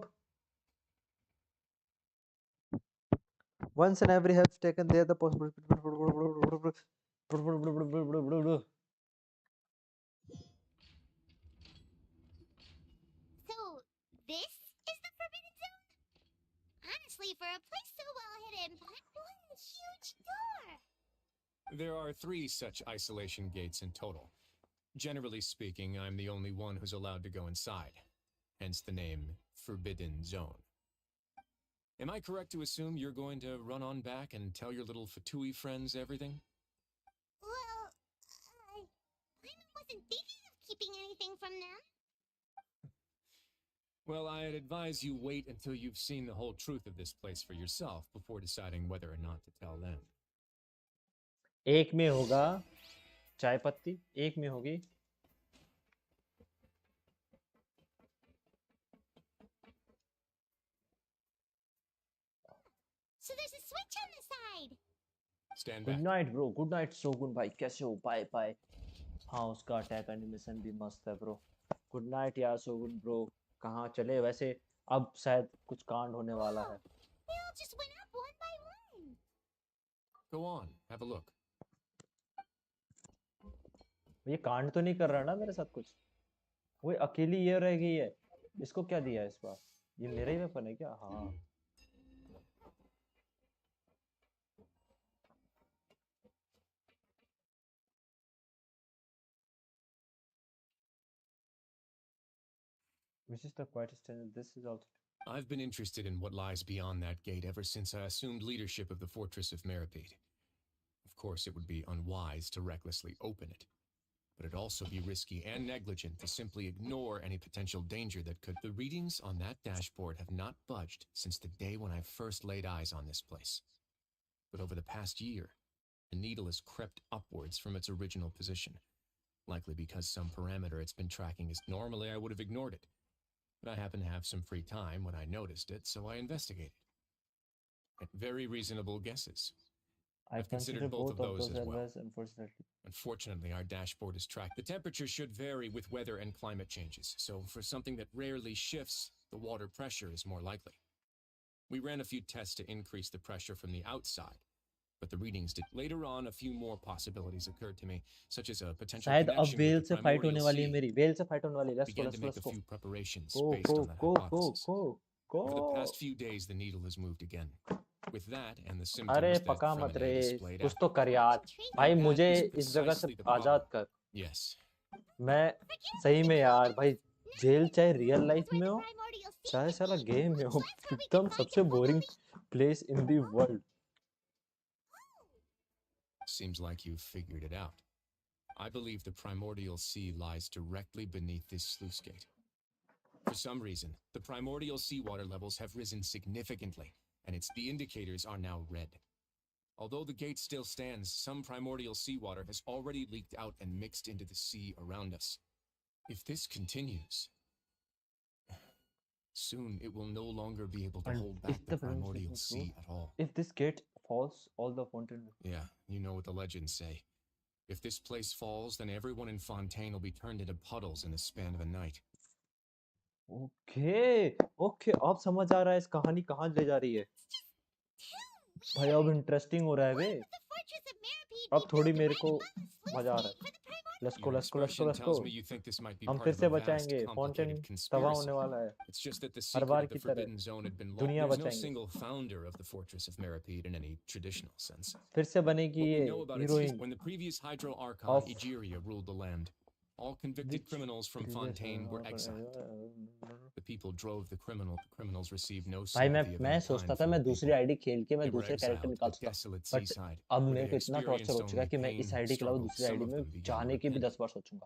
Once and every has taken there the possible. So, this is the Forbidden Zone? Honestly, for a place so well hidden, what a huge door! There are 3 such isolation gates in total. Generally speaking, I'm the only one who's allowed to go inside. Hence the name Forbidden Zone. Am I correct to assume you're going to run on back and tell your little Fatui friends everything? Well, I wasn't thinking of keeping anything from them. Well, I'd advise you wait until you've seen the whole truth of this place for yourself before deciding whether or not to tell them. एक में होगा चाय पत्ती, एक में होगी So there's a switch on the side. Stand back. Good night bro, good night Shogun भाई, कैसे हो? Bye bye. हाँ उसका अटैक एनिमेशन भी मस्त है ब्रो। गुड नाइट यार शोगुन ब्रो। कहाँ चले वैसे? अब शायद कुछ कांड होने वाला है। They all just went up one by one. Go on, have a look. ये कांड तो नहीं कर रहा ना मेरे साथ कुछ? वो अकेली ये रह गई है। इसको क्या दिया है इस बार? ये मेरा ही वेपन है क्या? हाँ। Which is the quietest standard. This is also. I've been interested in what lies beyond that gate ever since I assumed leadership of the Fortress of Meripede. Of course, it would be unwise to recklessly open it, but it'd also be risky and negligent to simply ignore any potential danger that could. The readings on that dashboard have not budged since the day when I first laid eyes on this place. But over the past year, the needle has crept upwards from its original position, likely because some parameter it's been tracking is normally I would have ignored it. But I happened to have some free time when I noticed it, so I investigated. At very reasonable guesses. I've considered both of those as well. Unfortunately, our dashboard is tracked. The temperature should vary with weather and climate changes, so for something that rarely shifts, the water pressure is more likely. We ran a few tests to increase the pressure from the outside, but the readings did. Later on, a few more possibilities occurred to me, such as a potential connection with the primordial sea. Began to make a few preparations based on that hypothesis. Over the past few days, the needle has moved again. With that and the symptoms अरे that पका मत रे, displayed कुछ तो कर यार भाई, मुझे इस जगह से आजाद कर। Yes. मैं सही में यार भाई, जेल चाहे रियल लाइफ में हो चाहे साला गेम में हो, एकदम सबसे boring place in the world. Seems like you've figured it out. I believe the primordial sea lies directly beneath this sluice gate. For some reason, the primordial seawater levels have risen significantly, and the indicators are now red. Although the gate still stands, some primordial seawater has already leaked out and mixed into the sea around us. If this continues, soon it will no longer be able to hold back the primordial sea at all. If this gate falls, all the fountain. Yeah, you know what the legends say. If this place falls, then everyone in Fontaine will be turned into puddles in the span of a night. Okay, okay, अब समझ आ रहा है इस कहानी कहाँ ले जा रही है। भाई अब इंटरेस्टिंग हो रहा है बे। अब थोड़ी मेरे को मजा आ रहा है। Let's go, let's go, let's go, let's go. हम फिर से बचाएंगे, फाउंटेन तबाह होने वाला है। हर बार की तरह दुनिया बचाएंगे। फिर से बनेगी ये heroine. All convicted criminals from Fontaine were exiled. The people drove the criminals received no sympathy. मैं सोचता था मैं दूसरी आईडी खेल के मैं दूसरे कैरेक्टर निकाल सकता, बट अब मेरे को इतना टॉर्चर हो चुका है कि मैं इस आईडी के अलावा दूसरी आईडी में जाने की भी 10 बार सोचूंगा।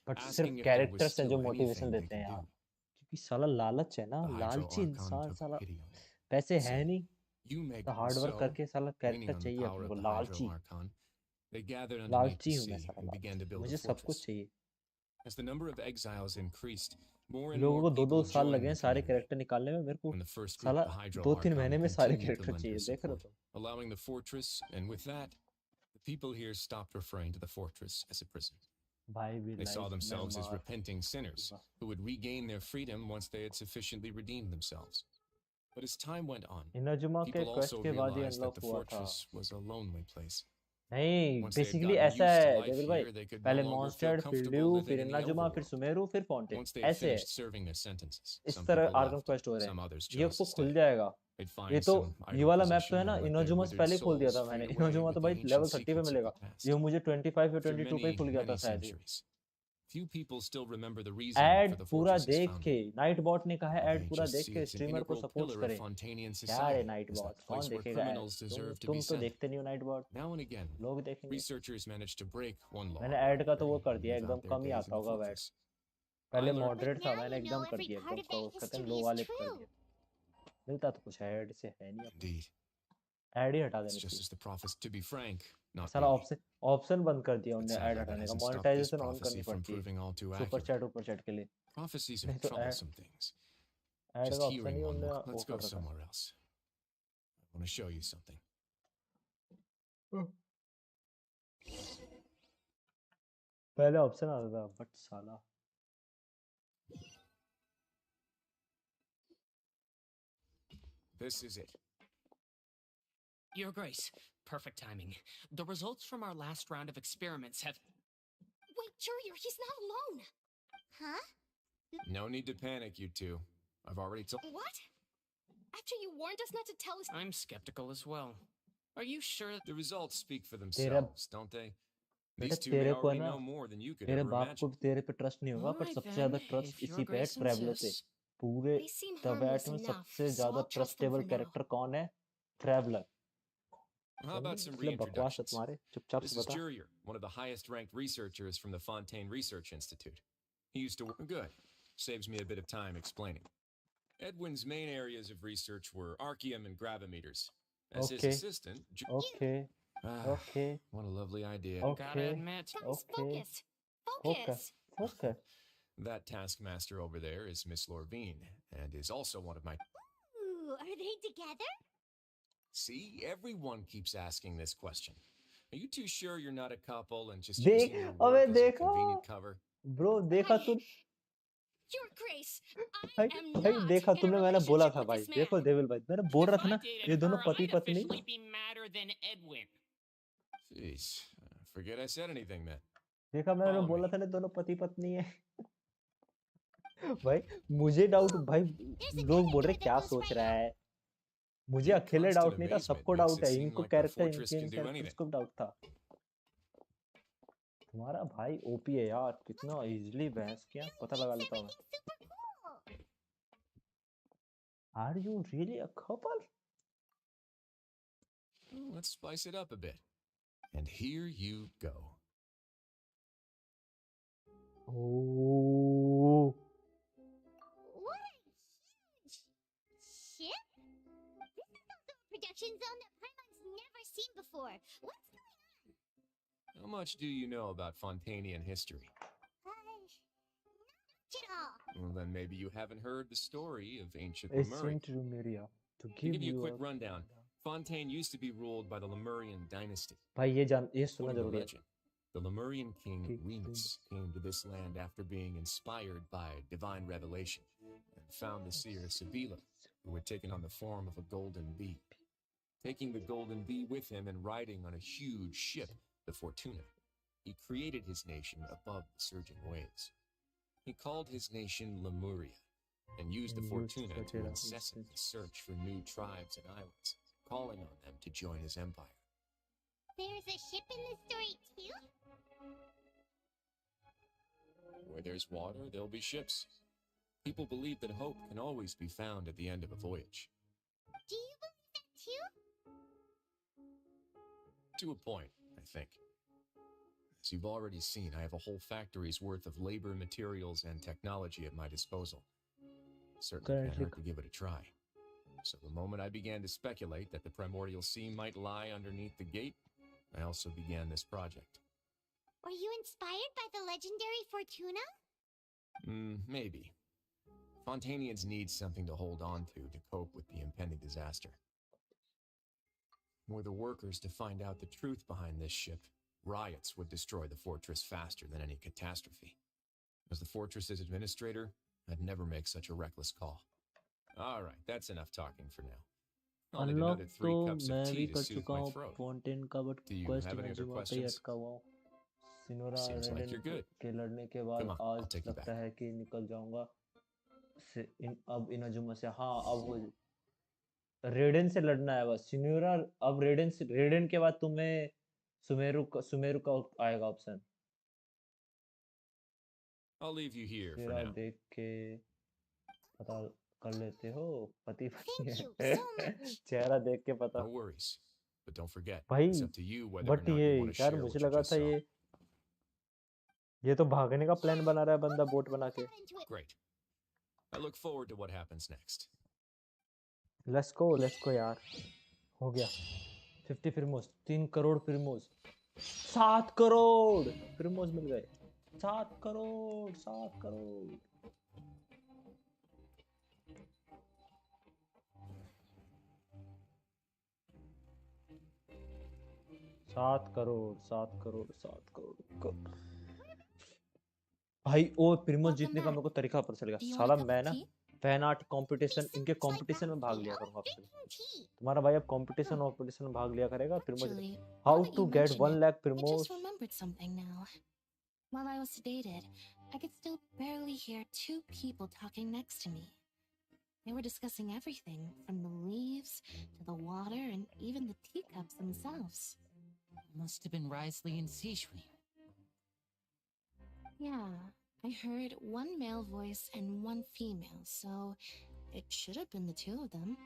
बट सिर्फ कैरेक्टर्स हैं जो मोटिवेशन देते हैं यार, कि साला लालच है ना, The Hydro लालची Archon इंसान took साला, pity on me. पैसे है Said, नहीं "You make तो them हार्ड वर्क so." करके साला Leaning कैरेक्टर on the चाहिए power अपने of को, the Hydro लालची Archon, they gathered underneath लालची the हूँ मैं sea साला, and began to लालची, build a मुझे सब कुछ fortress. चाहिए. As the number of exiles increased, more and लोगों more को 2-2 people साल लगे joined हैं the सारे community. कैरेक्टर निकालने में, मेरे को In the first group, साला the Hydro 2-3 महीने Archon में सारे continued to character lend her चाहिए, देख रहे हो support, तुम. allowing the fortress, and with that, the people here stopped referring to the fortress as a prison. भाई भी They saw लाइफ में themselves as मार repenting sinners who would regain their freedom once they had sufficiently redeemed themselves. But as time went on, Inazuma के people quest also के बाद ही realized that unlock the हुआ था. fortress was a lonely place. नहीं, Once they had basically gotten ऐसा used to है life devil भाई, here, they could no पहले longer feel मॉन्स्टर, फिर comfortable ड्यू, living फिर in the इनाजुमा, फिर overworld. सुमेरु, फिर फाउंटेन, Once they had ऐसे है. finished serving their sentences, इस some तरह people आर्कम left, क्वेस्ट हो रहे some हैं. others ये chose आपको to खुल stay. जाएगा. They'd ये find तो some ये idle वाला मैप तो possession है ना, and let their इनोजुमा से withered पहले ही खोल दिया souls था मैंने. fade away इनोजुमा with तो the भाई ancient लेवल 30 पे secrets of मिलेगा. the past. ये मुझे 25 या After 22 पे ही many, खुल गया था many शायद. centuries, few people still remember the reason for add the पूरा fortress's देख के, founding. नाइट बॉट ने कहा है ऐड They पूरा just देख see के it's an स्ट्रीमर को integral सपोर्ट pillar of करे. Fontanian क्या है society, night as bot, that कौन place where देखेगा ऐड? criminals deserve to तुम be तो sent. देखते नहीं हो night bot, Now and again, लोग देखेंगे. researchers manage to break one law मैंने or ऐड का तो वो another कर and दिया, live एकदम out their come he days in आता the होगा ऐड. fortress. पहले I learned मॉडरेट था, now मैंने you know एकदम कर every दिया, part एकदम of that कहते हैं history लो is वाले कर true. दिया. मिलता तो कुछ ऐड से है नहीं अब. Indeed. ऐड ही हटा It's देनी just चाहिए. as the prophets, to be frank, not साला really. ऑप्शन बंद कर दिया But उन्होंने ऐड sadly, that हटाने का. hasn't stopped this monetization on करनी prophecy from पड़ती है proving all too super accurate. Chat के लिए. Prophecies are नहीं तो troublesome things. ऐड Just का ऑप्शन hearing ही one उन्होंने will. Let's वो go कर रखा. somewhere else. I want to show you something. पहले ऑप्शन आता था बट साला. This is it. Your Grace, perfect timing. The results from our last round of experiments have... Wait, Jurier, he's not alone. Huh? No need to panic, you two. I've already told. What? After you warned us not to tell us. I'm skeptical as well. Are you sure that... The results speak for themselves, don't they? बेटा These two may तेरे को already ना, know more than you could तेरे ever बाप को imagine. भी तेरे पे ट्रस्ट नहीं होगा, पर Alright सबसे then, ज्यादा ट्रस्ट if your इसी पे है Grace ट्रैवलर पे. insists. पूरे They seem तबैट harmless में enough, सबसे so ज्यादा I'll trust them trustable for now. Character कौन है? ट्रैवलर. How about some इसलिए बकवास है reintroductions? तुम्हारे, चुपचाप This से is बता. Jurier, one of the highest ranked researchers from the Fontaine Research Institute. He used to work good. Saves me a bit of time explaining. Edwin's main areas of research were archaeum and gravimeters. As his Okay. assistant, Okay. Okay. What a lovely idea. Gotta Okay. admit... Guys, Okay. focus. Focus. That taskmaster over there is Miss Lorvine, and is also one of my... Ooh, are they together? See, everyone keeps asking this question. Are you too sure you're not a couple and just देख, using your अबे work as a देखा, convenient cover? Bro देखा तू. Your Grace, I भाई am भाई not देखा in a तुमने, मैंने बोला relationship था with भाई. this man. देखो डेविल भाई, मैंने बोल रहा था ना, If I ये dated दोनों her, पति I'd पत्नी. officially be madder than Edwin. Jeez, forget I said anything then. देखा, मैंने Follow बोला me. था ना, दोनों पति पत्नी है. भाई मुझे डाउट, भाई लोग बोल रहे क्या सोच रहा है. मुझे Your अकेले constant डाउट नहीं था, amazement सबको makes डाउट it है. seem इनको like the कैरेक्टर, fortress इनके can do कैरेक्टर्स anything. को भी डाउट था. तुम्हारा भाई ओपी है यार, कितना इजीली बहस किया, पता लगा लेता हूँ. Are you really a couple? Well, let's spice it up a bit. And here you go. Oh. What a huge ship! This is also a production zone that Paimon's never seen before. What's going on? How much do you know about Fontanian history? Not much at all. Well, then maybe you haven't heard the story of ancient Lemuria. Ancient Lemuria. To To give you a you quick rundown, Fontaine used to be ruled by the Lemurian dynasty. भाई ये सुनना According to जरूरी है. legend, the Lemurian king Remus came to this land after being inspired by divine revelation and found the seer Sibila, who had taken on the form of a golden bee. Taking the golden bee with him and riding on a huge ship, the Fortuna, he created his nation above the surging waves. He called his nation Lemuria and used the Fortuna to incessantly search for new tribes and islands, calling on them to join his empire. There's a ship in this story too? Where there's water, there'll be ships. People believe that hope can always be found at the end of a voyage. Do you believe that too? To a point, I think. As you've already seen, I have a whole factory's worth of labor, materials, and technology at my disposal. Certainly can't hurt to give it a try. So the moment I began to speculate that the primordial sea might lie underneath the gate, I also began this project. Were you inspired by the legendary Fortuna? Maybe. Fontanians need something to hold on to cope with the impending disaster. Were the workers to find out the truth behind this ship, riots would destroy the fortress faster than any catastrophe. As the fortress's administrator, I'd never make such a reckless call. All right, that's enough talking for now. I'll need another 3 cups of tea to soothe my throat. Do you have any other questions? Seems like you're good. के लड़ने के बाद Come on, आज I'll take you लगता back. है कि निकल जाऊंगा अब इनाजुमा से। हाँ, अब वो रेडन से लड़ना है बस। सिन्योरा अब रेडन के बाद तुम्हें सुमेरु का आएगा option. I'll leave you here for तेरा now. देख के पता कर लेते हो पति Thank you so much. चेहरा देख के पता। No worries, but don't forget, भाई it's up to you whether or but not ये you want to यार share मुझे what you लगा just था saw. ये तो भागने का प्लान बना रहा है बंदा बोट बना के। Great. I look forward to what happens next. Let's go यार। हो गया 50 प्रिमोस। 3 करोड़ प्रिमोस। 7 करोड़ प्रिमोस मिल गए। 7 करोड़ 7 करोड़। सात करोड़ भाई। ओ प्रिमोस जीतने का मेरे को तरीका पता चल गया। साला मैं ना फैन आर्ट कंपटीशन इनके कंपटीशन में भाग लिया करूंगा आपसे। तुम्हारा भाई अब कंपटीशन में भाग लिया करेगा primos. How to get 1 lakh primos. While I was sedated, I could still barely hear 2 people talking next to me. They were discussing everything, from the leaves to the water and even the teacups themselves. Must have been Risley and Sishui. Yeah, I heard 1 male voice and 1 female, so it should have been the 2 of them.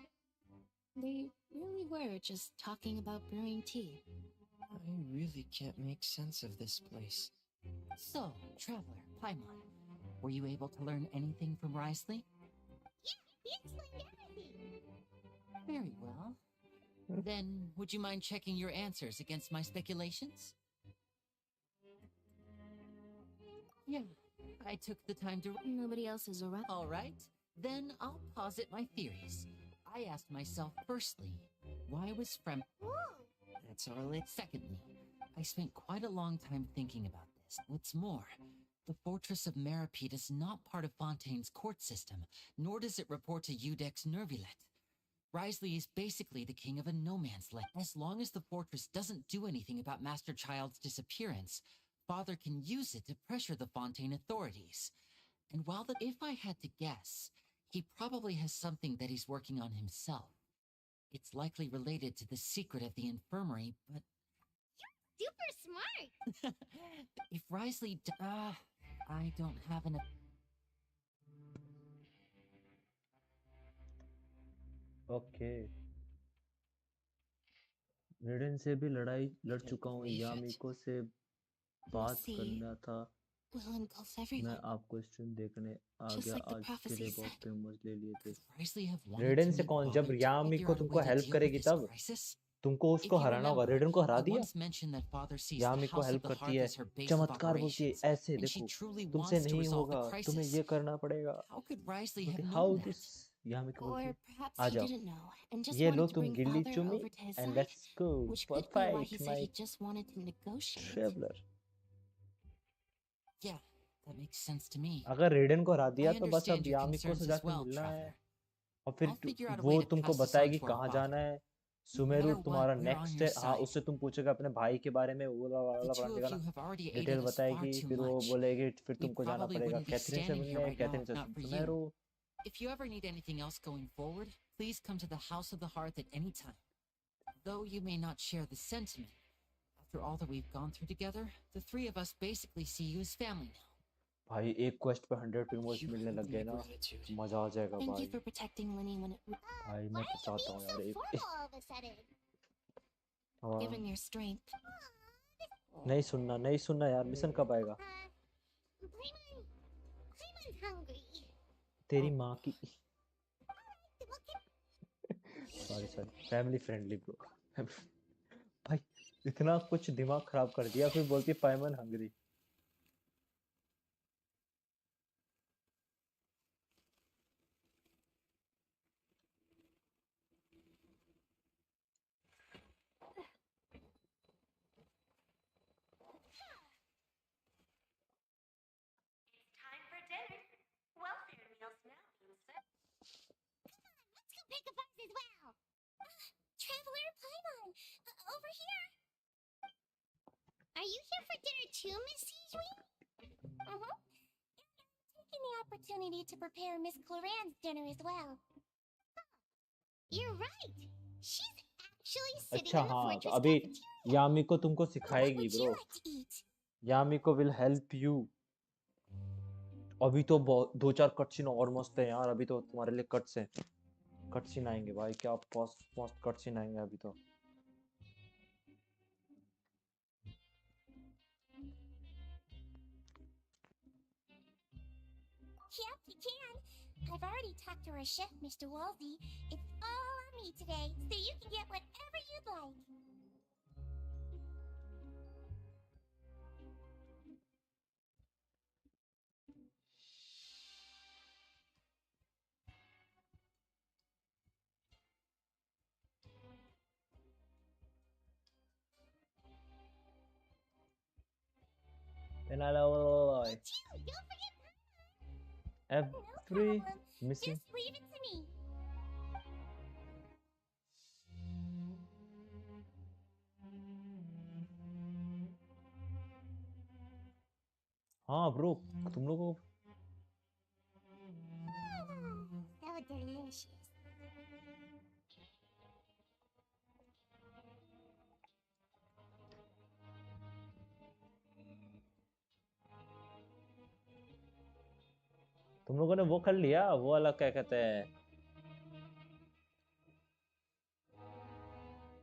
They really were just talking about brewing tea. I really can't make sense of this place. So, Traveler, Paimon, were you able to learn anything from Risley? Yeah, he explained everything. Very well. Then, would you mind checking your answers against my speculations? Yeah, I took the time to... Nobody else is around. All right, then I'll posit my theories. I asked myself, firstly, why was That's all it. Secondly, I spent quite a long time thinking about this. What's more, the Fortress of Meripede is not part of Fontaine's court system, nor does it report to Udex Nervulet. Risley is basically the king of a no-man's land. As long as the fortress doesn't do anything about Master Child's disappearance, Father can use it to pressure the Fontaine authorities. And while if I had to guess, he probably has something that he's working on himself. It's likely related to the secret of the infirmary, but... You're super smart! If Risley... I don't have an... okay रेडन से भी लड़ चुका हूँ। यामिको से बात करना था। मैं आपको स्ट्रीम देखने आ गया। आज के लिए बहुत प्रिमोस ले लिए थे। रेडन से कौन? जब यामिको तुमको हेल्प करेगी तब तुमको उसको हराना होगा। रेडन को हरा दिया। यामिको हेल्प करती है, चमत्कार बोलती है, ऐसे देखो तुमसे नहीं होगा, तुम्हें ये करना पड़ेगा। हाउ दिस यामिको आ जाओ, ये लो तुम गिल्ली चुम्मी and let's go for fight my traveller. Yeah, that makes sense to me. अगर रेडन को हरा दिया तो बस अब यामिको से जाके मिलना है और फिर वो तुमको बताएगी कहाँ जाना है। सुमेरु तुम्हारा नेक्स्ट है। हाँ, उससे तुम पूछोगे अपने भाई के बारे में, वो वाला ना डिटेल बताएगी। फिर वो बोलेगी फिर तुमको जाना पड़ेगा कैथरीन से मिलने, कैथरीन से Sumeru. If you ever need anything else going forward, please come to the House of the Hearth at any time. Though you may not share the sentiment, after all that we've gone through together, the 3 of us basically see you as family now. भाई एक quest पे 100 प्रिमोस मिलने लग गए ना, मजा आ जाएगा भाई। भाई मैं तो चाहता हूँ यार एक नहीं सुनना यार। मिशन कब आएगा? तेरी माँ की सॉरी फैमिली फ्रेंडली ब्रो। भाई इतना कुछ दिमाग खराब कर दिया फिर बोलती पाइमन Hungary. Pick up ours as well. Traveler Paimon, over here. Are you here for dinner too, Miss Sijui? Taking the opportunity to prepare Miss Cloran's dinner as well. You're right. She's actually sitting अच्छा in the हाँ तो fortress अभी cafeteria. यामी को तुमको What सिखाएगी would you bro. like to eat? यामी को will help you. अभी तो बहुत 2-4 कटसीन और मस्त है यार। अभी तो तुम्हारे लिए कट्स हैं। कटसीन आएंगे भाई क्या मस्त मस्त कटसीन आएंगे अभी तो। Yep, you can. I've already talked to our chef, Mr. Walsey. It's all on me today, so you can get whatever you'd like. Don't forget every missing. Just leave it to me. हाँ bro तुम लोगों को So delicious. तुम लोगों ने वो कर लिया वो वाला क्या कहते हैं।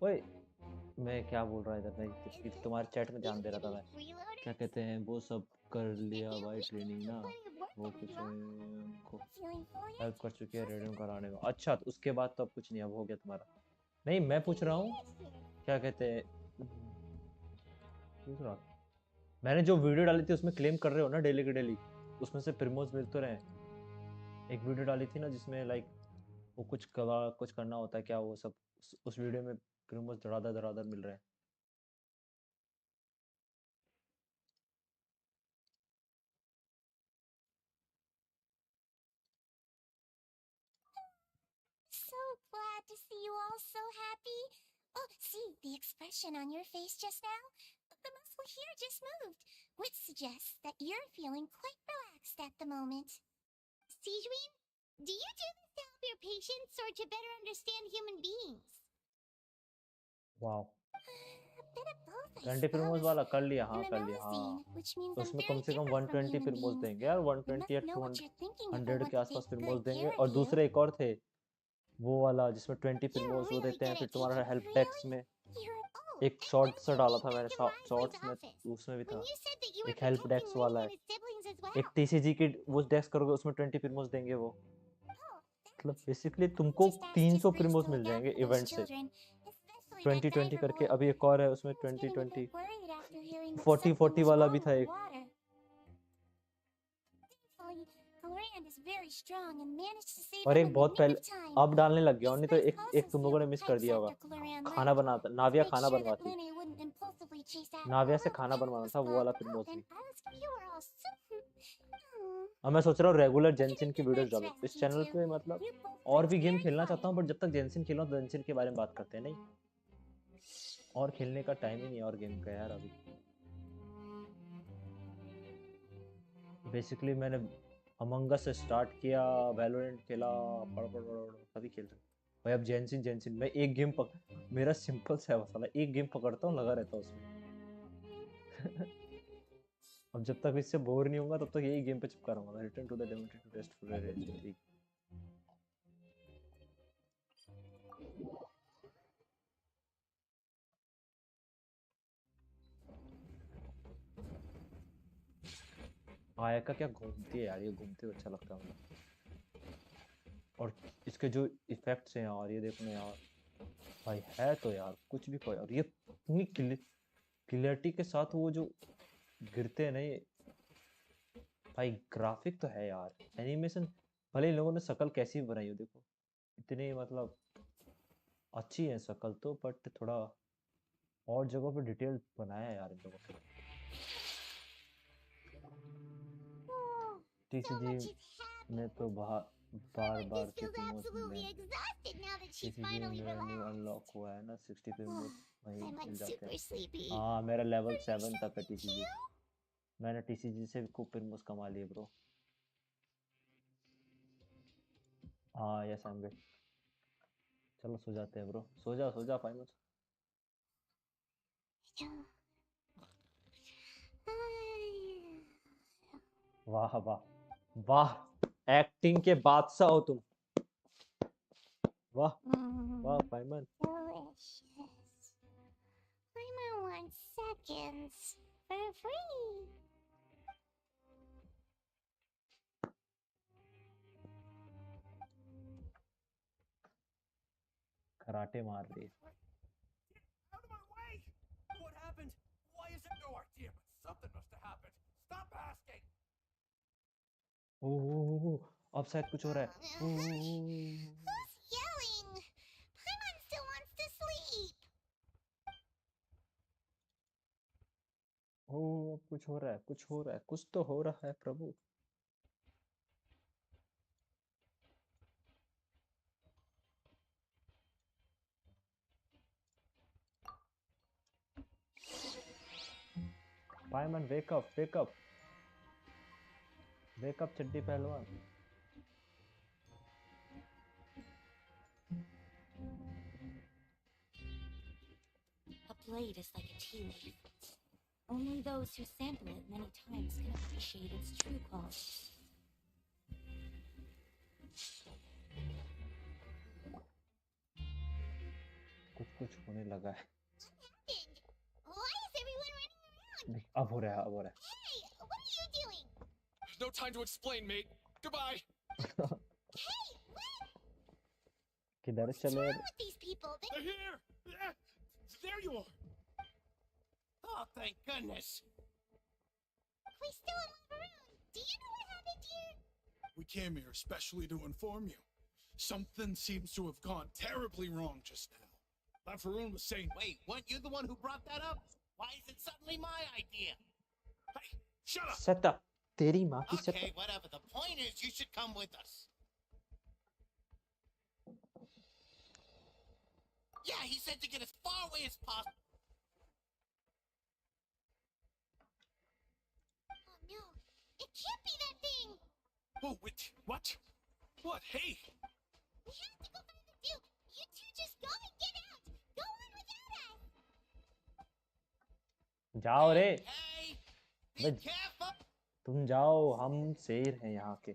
ओए मैं क्या बोल रहा था मैं तुम्हारे चैट में ध्यान दे रहा था मैं क्या कहते हैं वो सब कर लिया भाई ट्रेनिंग ना वो कुछ उनको हेल्प कर चुके हैं रेडियो कराने में। अच्छा तो उसके बाद तो अब कुछ नहीं अब हो गया तुम्हारा। नहीं मैं पूछ रहा हूँ क्या कहते हैं पूछ रहा मैंने जो वीडियो डाली थी उसमें क्लेम कर रहे हो ना डेली के डेली उसमें से प्रिमोज मिल तो रहे। एक वीडियो डाली थी ना जिसमें लाइक वो कुछ करना होता है क्या वो सब उस वीडियो में प्रिमोज धड़ाधड़ मिल रहे हैं। So glad to see you all so happy. Oh, see the expression on your face just now? The muscle here just moved, which suggests that you're feeling quite relaxed at the moment. Sijwin, do you do this to help your patients or to better understand human beings? Wow A bit of both, I 20 प्रिमोज वाला कर लिया हाँ I'm a कर लिया हाँ Melusine, which means I'm उसमें very कम से कम different from 120 human प्रिमोज beings. देंगे यार You 120 must या know what you're thinking if I 200 want के to आसपास take प्रिमोज good देंगे care और of you. दूसरे एक और थे वो वाला जिसमें 20 प्रिमोज वो देते हैं फिर तुम्हारा हेल्प डेस्क में एक शॉर्ट सा डाला था मैंने शॉर्ट्स में उसमें भी था एक हेल्प डेस्क वाला है एक टीसीजी की वो डेस्क करोगे उसमें 20 प्रिमोज देंगे वो मतलब बेसिकली तुमको 300 प्रिमोज मिल जाएंगे इवेंट से 20-20 करके। अभी एक और है उसमें 20-20 40-40 वाला भी था एक। और एक बहुत पहले अब डालने लग गया नहीं तो एक तुम लोगों ने मिस कर दिया होगा खाना बनाता नाविया खाना बनवाती नाविया से खाना बनवाना था वो वाला प्रिमोज भी। अब मैं सोच रहा हूँ रेगुलर जेंशिन की वीडियोस डालूं इस चैनल पे मतलब और भी गेम खेलना चाहता हूँ बट जब तक जेंशिन खेलूं तो जेंशिन के बारे में बात करते हैं नहीं और खेलने का टाइम ही नहीं और गेम का यार। अभी बेसिकली मैंने अमंग अस से स्टार्ट किया वैलोरेंट खेला अभी खेल रहा भाई। अब जेंशिन मैं एक गेम मेरा सिंपल सा है मसाला एक गेम पकड़ता हूँ लगा रहता हूँ उसमें। अब जब तक इससे बोर नहीं होगा तब तक यही गेम पे चिपका रहूंगा। Return to the democratic test for red. आया का क्या घूमती है यार ये घूमते हुए अच्छा लगता है मुझे और इसके जो इफेक्ट्स हैं यार ये देखो यार भाई है तो यार कुछ भी कोई, और ये इतनी क्लियरिटी के साथ वो जो गिरते हैं ना ये, भाई ग्राफिक तो है यार, एनिमेशन भले इन लोगों ने शक्ल कैसी भी बनाई हो, देखो इतने मतलब अच्छी है शक्ल तो, बट थोड़ा और जगहों पे डिटेल बनाया है यार इन लोगों ने। टीसीजी ने तो बार बार के प्रमोशन में टीसीजी मेरा न्यू अनलॉक हुआ है ना 60 पे वहीं मिल जाते हैं। हाँ मेरा लेवल 7 तक है टीसीजी, मैंने टीसीजी से खूब प्रमोस कमा लिए ब्रो। हाँ यस आई एम गुड, चलो सो जाते हैं ब्रो, सो जा फाइनल। वाह वाह वाह, एक्टिंग के बादशाह हो तुम, वाह वाह Feynman. Delicious. I'm on 1 seconds for free. Karate मार रही है। Out of my way! What happened? Why is it no idea? But something must have happened. Stop asking. ओह अब शायद कुछ हो रहा है। Who's yelling? Paimon still wants to sleep. ओह अब कुछ हो रहा है, कुछ हो रहा है, कुछ तो हो रहा है प्रभु। Paimon wake up wake up wake up चड्डी पहलवान। A blade is like a tea leaf. Only those who sample it many times can appreciate its true qualities. कुछ होने लगा है। Why is everyone running around? अब हो रहा है, अब हो रहा है। Hey, what are you doing? No time to explain, mate. Goodbye. Hey, what? किधर What's चले? wrong with these people? They're here! There you are! Oh, thank goodness! We still move around. Do you know what happened here? We came here especially to inform you. Something seems to have gone terribly wrong just now. Faroon was saying, Wait, weren't you the one who brought that up? Why is it suddenly my idea? Hey, shut up! Shut up! तेरी माँ की shut Okay, up. whatever. The point is, you should come with us. Yeah, he said to get as far away as possible. Oh no, it can't be that thing. Oh, wait, what? What? Hey! We have to go find the Duke. You two just go and get out. Go on without us. जाओ रे। Hey, be careful. तुम जाओ, हम शेर हैं यहाँ के।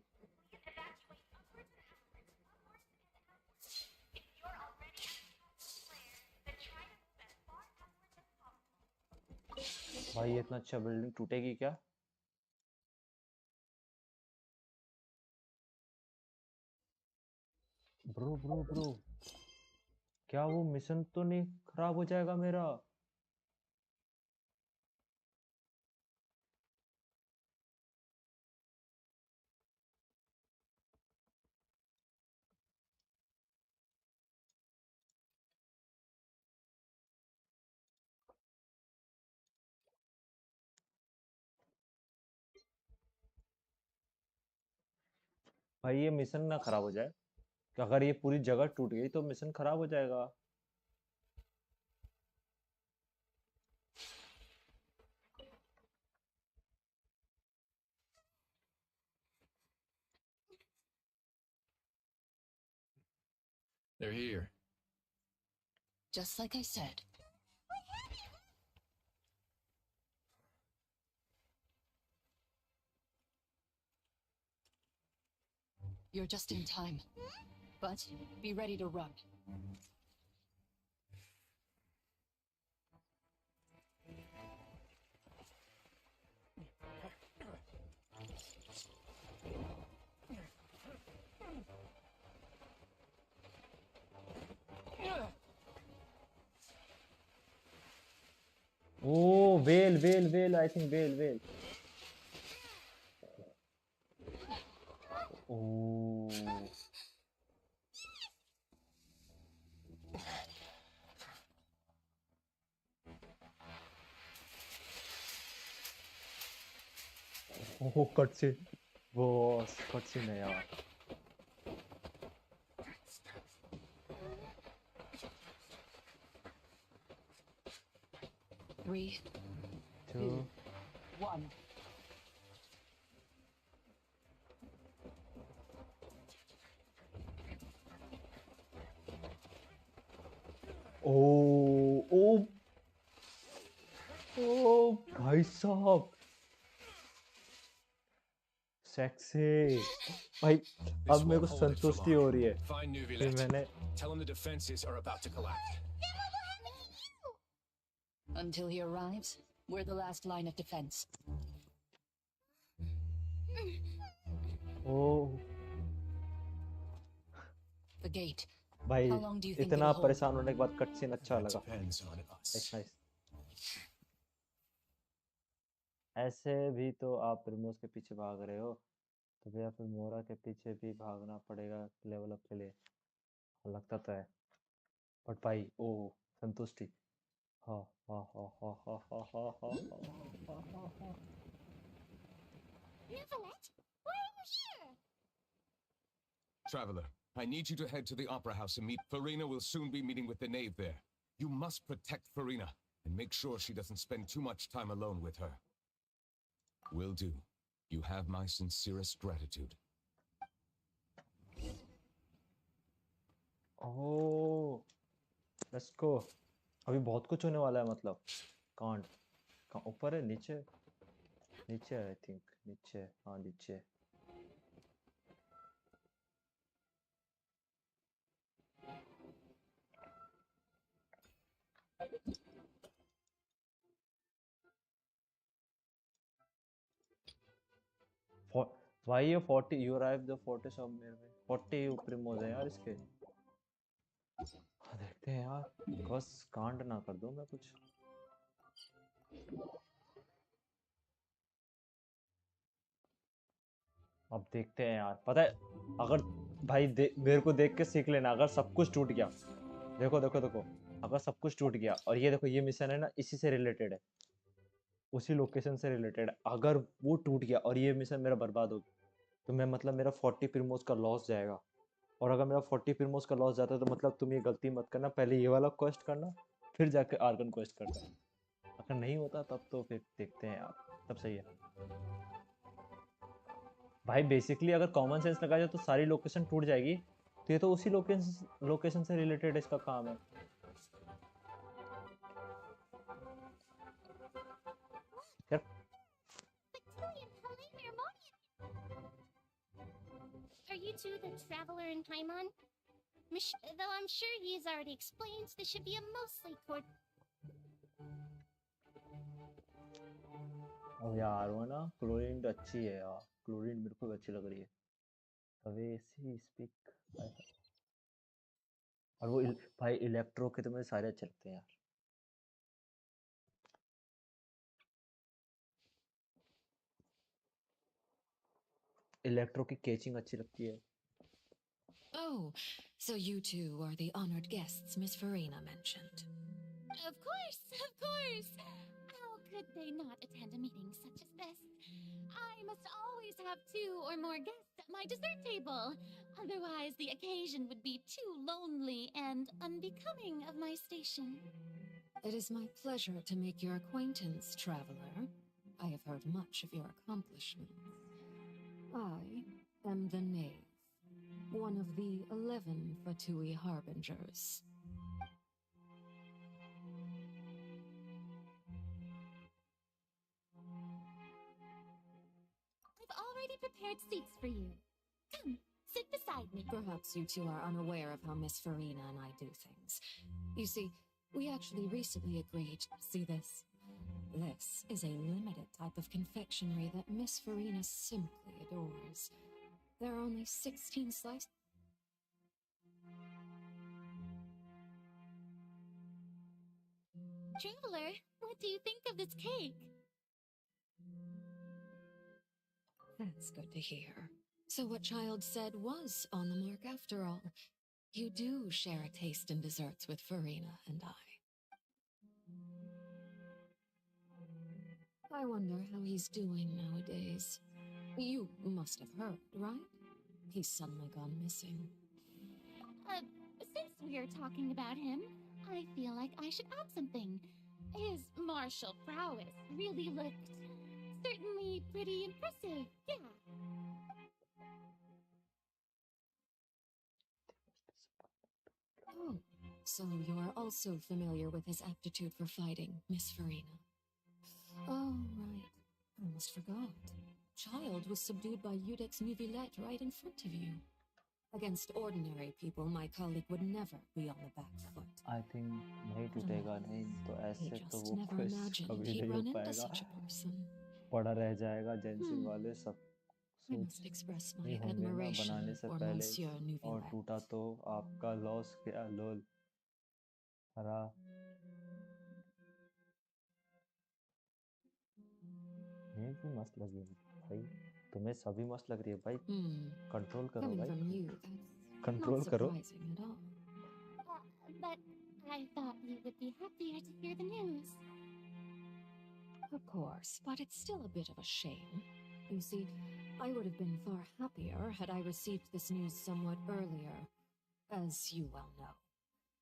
भाई इतना अच्छा बिल्डिंग टूटेगी क्या? ब्रो क्या वो मिशन तो नहीं खराब हो जाएगा मेरा? भाई ये मिशन ना खराब हो जाए, अगर ये पूरी जगह टूट गई तो मिशन खराब हो जाएगा। They're here. Just like I said. You're just in time. But be ready to run. whale. I think whale. Oh. Oh, cutscene. Boss, cutscene है यार. Three, 2, 1. Oh, भाई साहब. Sexy. भाई अब मेरे को संतुष्टि हो रही है कि मैंने Tell him the defenses are about to collapse. Until he arrives, we're the last line of defense. Oh. The gate. भाई How long do you think इतना it'll hold? परेशान होने के बाद कटसीन अच्छा लगा. Nice. ऐसे भी तो आप प्रिमोस के पीछे भाग रहे हो, तो भैया फिर मोरा के पीछे भी भागना पड़ेगा लेवल अप के लिए. लगता तो है, बट भाई संतुष्टि. हाँ. Nicolette, why are you here? Traveler, I need you to head to the Opera House and meet Farina. Will soon be meeting with the knave there. You must protect Farina and make sure she doesn't spend too much time alone with her. Will do. You have my sincerest gratitude. Oh, let's go. अभी बहुत कुछ होने वाला है, मतलब कांड. कहाँ ऊपर है, नीचे है आई थिंक. नीचे. हाँ नीचे. Why you 40? You arrived the 40 somewhere में. 40 प्रिमोज है यार इसके. देखते हैं यार, बस कांड ना कर दूं मैं कुछ. अब देखते हैं यार. पता है, अगर भाई मेरे को देख के सीख लेना. अगर सब कुछ टूट गया, देखो, अगर सब कुछ टूट गया और ये देखो, ये मिशन है ना, इसी से रिलेटेड है, उसी लोकेशन से रिलेटेड. अगर वो टूट गया और ये मिशन मेरा बर्बाद हो गया, तो मैं मतलब मेरा 40 प्रिमोस का लॉस जाएगा. और अगर मेरा 40 प्रिमोस का लॉस जाता है, तो मतलब तुम ये गलती मत करना. पहले ये वाला क्वेस्ट करना, फिर जाके आर्गन क्वेस्ट करना. अगर नहीं होता तब तो फिर देखते हैं यार. तब सही है भाई. बेसिकली अगर कॉमन सेंस लगा जाए तो सारी लोकेशन टूट जाएगी. तो ये तो उसी लोकेशन से रिलेटेड इसका काम है. यार Are you two the traveler in Paimon? Though I'm sure he's already explained, this should be a mostly अब यार वो ना क्लोरीन अच्छी है यार. क्लोरीन मेरे को अच्छी लग रही है. अवेसी स्पीक. और वो भाई इलेक्ट्रो के तो मुझे सारे अच्छे लगते हैं यार. इलेक्ट्रो की कैचिंग अच्छी लगती है. Oh, so you two are the honored guests Miss Farina mentioned. Of course. How could they not attend a meeting such as this? I must always have 2 or more guests at my dessert table. Otherwise, the occasion would be too lonely and unbecoming of my station. It is my pleasure to make your acquaintance, traveler. I have heard much of your accomplishments. I am the knave, one of the 11 Fatui harbingers. I've already prepared seats for you. Come, sit beside me. Perhaps you two are unaware of how Miss Farina and I do things. You see, we actually recently agreed. See this? This is a limited type of confectionery that Miss Farina simply adores. There are only 16 slices. Traveler, what do you think of this cake? That's good to hear. So what Child said was on the mark after all. You do share a taste in desserts with Farina and I. I wonder how he's doing nowadays. You must have heard, right? He's suddenly gone missing. Since we're talking about him, I feel like I should add something. His martial prowess really looked certainly pretty impressive, yeah. Oh, so you are also familiar with his aptitude for fighting, Miss Farina. Oh, right. I almost forgot. Child was subdued by Udex Nuvillette right in front of you. Against ordinary people, my colleague would never be on the back foot. I think नहीं टूटेगा नहीं तो ऐसे तो वो never खुश imagined कभी he'd नहीं हो run into पाएगा such a person. पड़ा रह जाएगा जेंशिन वाले सब I must express my नहीं होंगे ना admiration बनाने से for पहले Monsieur और Nuvillette. टूटा तो आपका लॉस क्या लोल हरा ये भी मस्त लग रही है भाई तुम्हें सभी मस्त लग रही है भाई कंट्रोल करो Coming भाई from you, that's control not करो surprising at all. But I thought you would be happier to hear the news. Of course, but it's still a bit of a shame. You see, I would have been far happier had I received this news somewhat earlier. As you well know,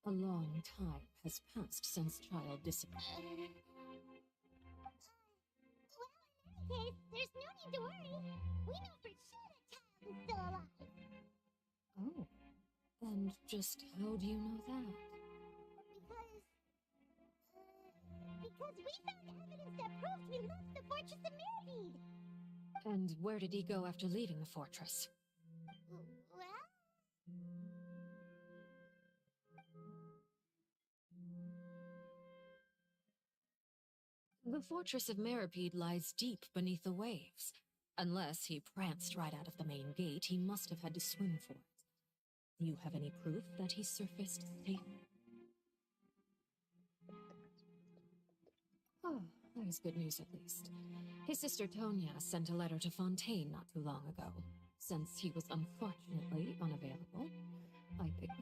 a long time has passed since Child disappeared. Well, in any case, there's no need to worry. We know for sure that Child is still alive. Oh, and just how do you know that? Because we found evidence that proves he left the Fortress of Mirabede. And where did he go after leaving the fortress? Well? The Fortress of Mirabede lies deep beneath the waves. Unless he pranced right out of the main gate, he must have had to swim for it. Do you have any proof that he surfaced safe? Oh, that is good news at least. His sister Tonya sent a letter to Fontaine not too long ago. Since he was unfortunately unavailable,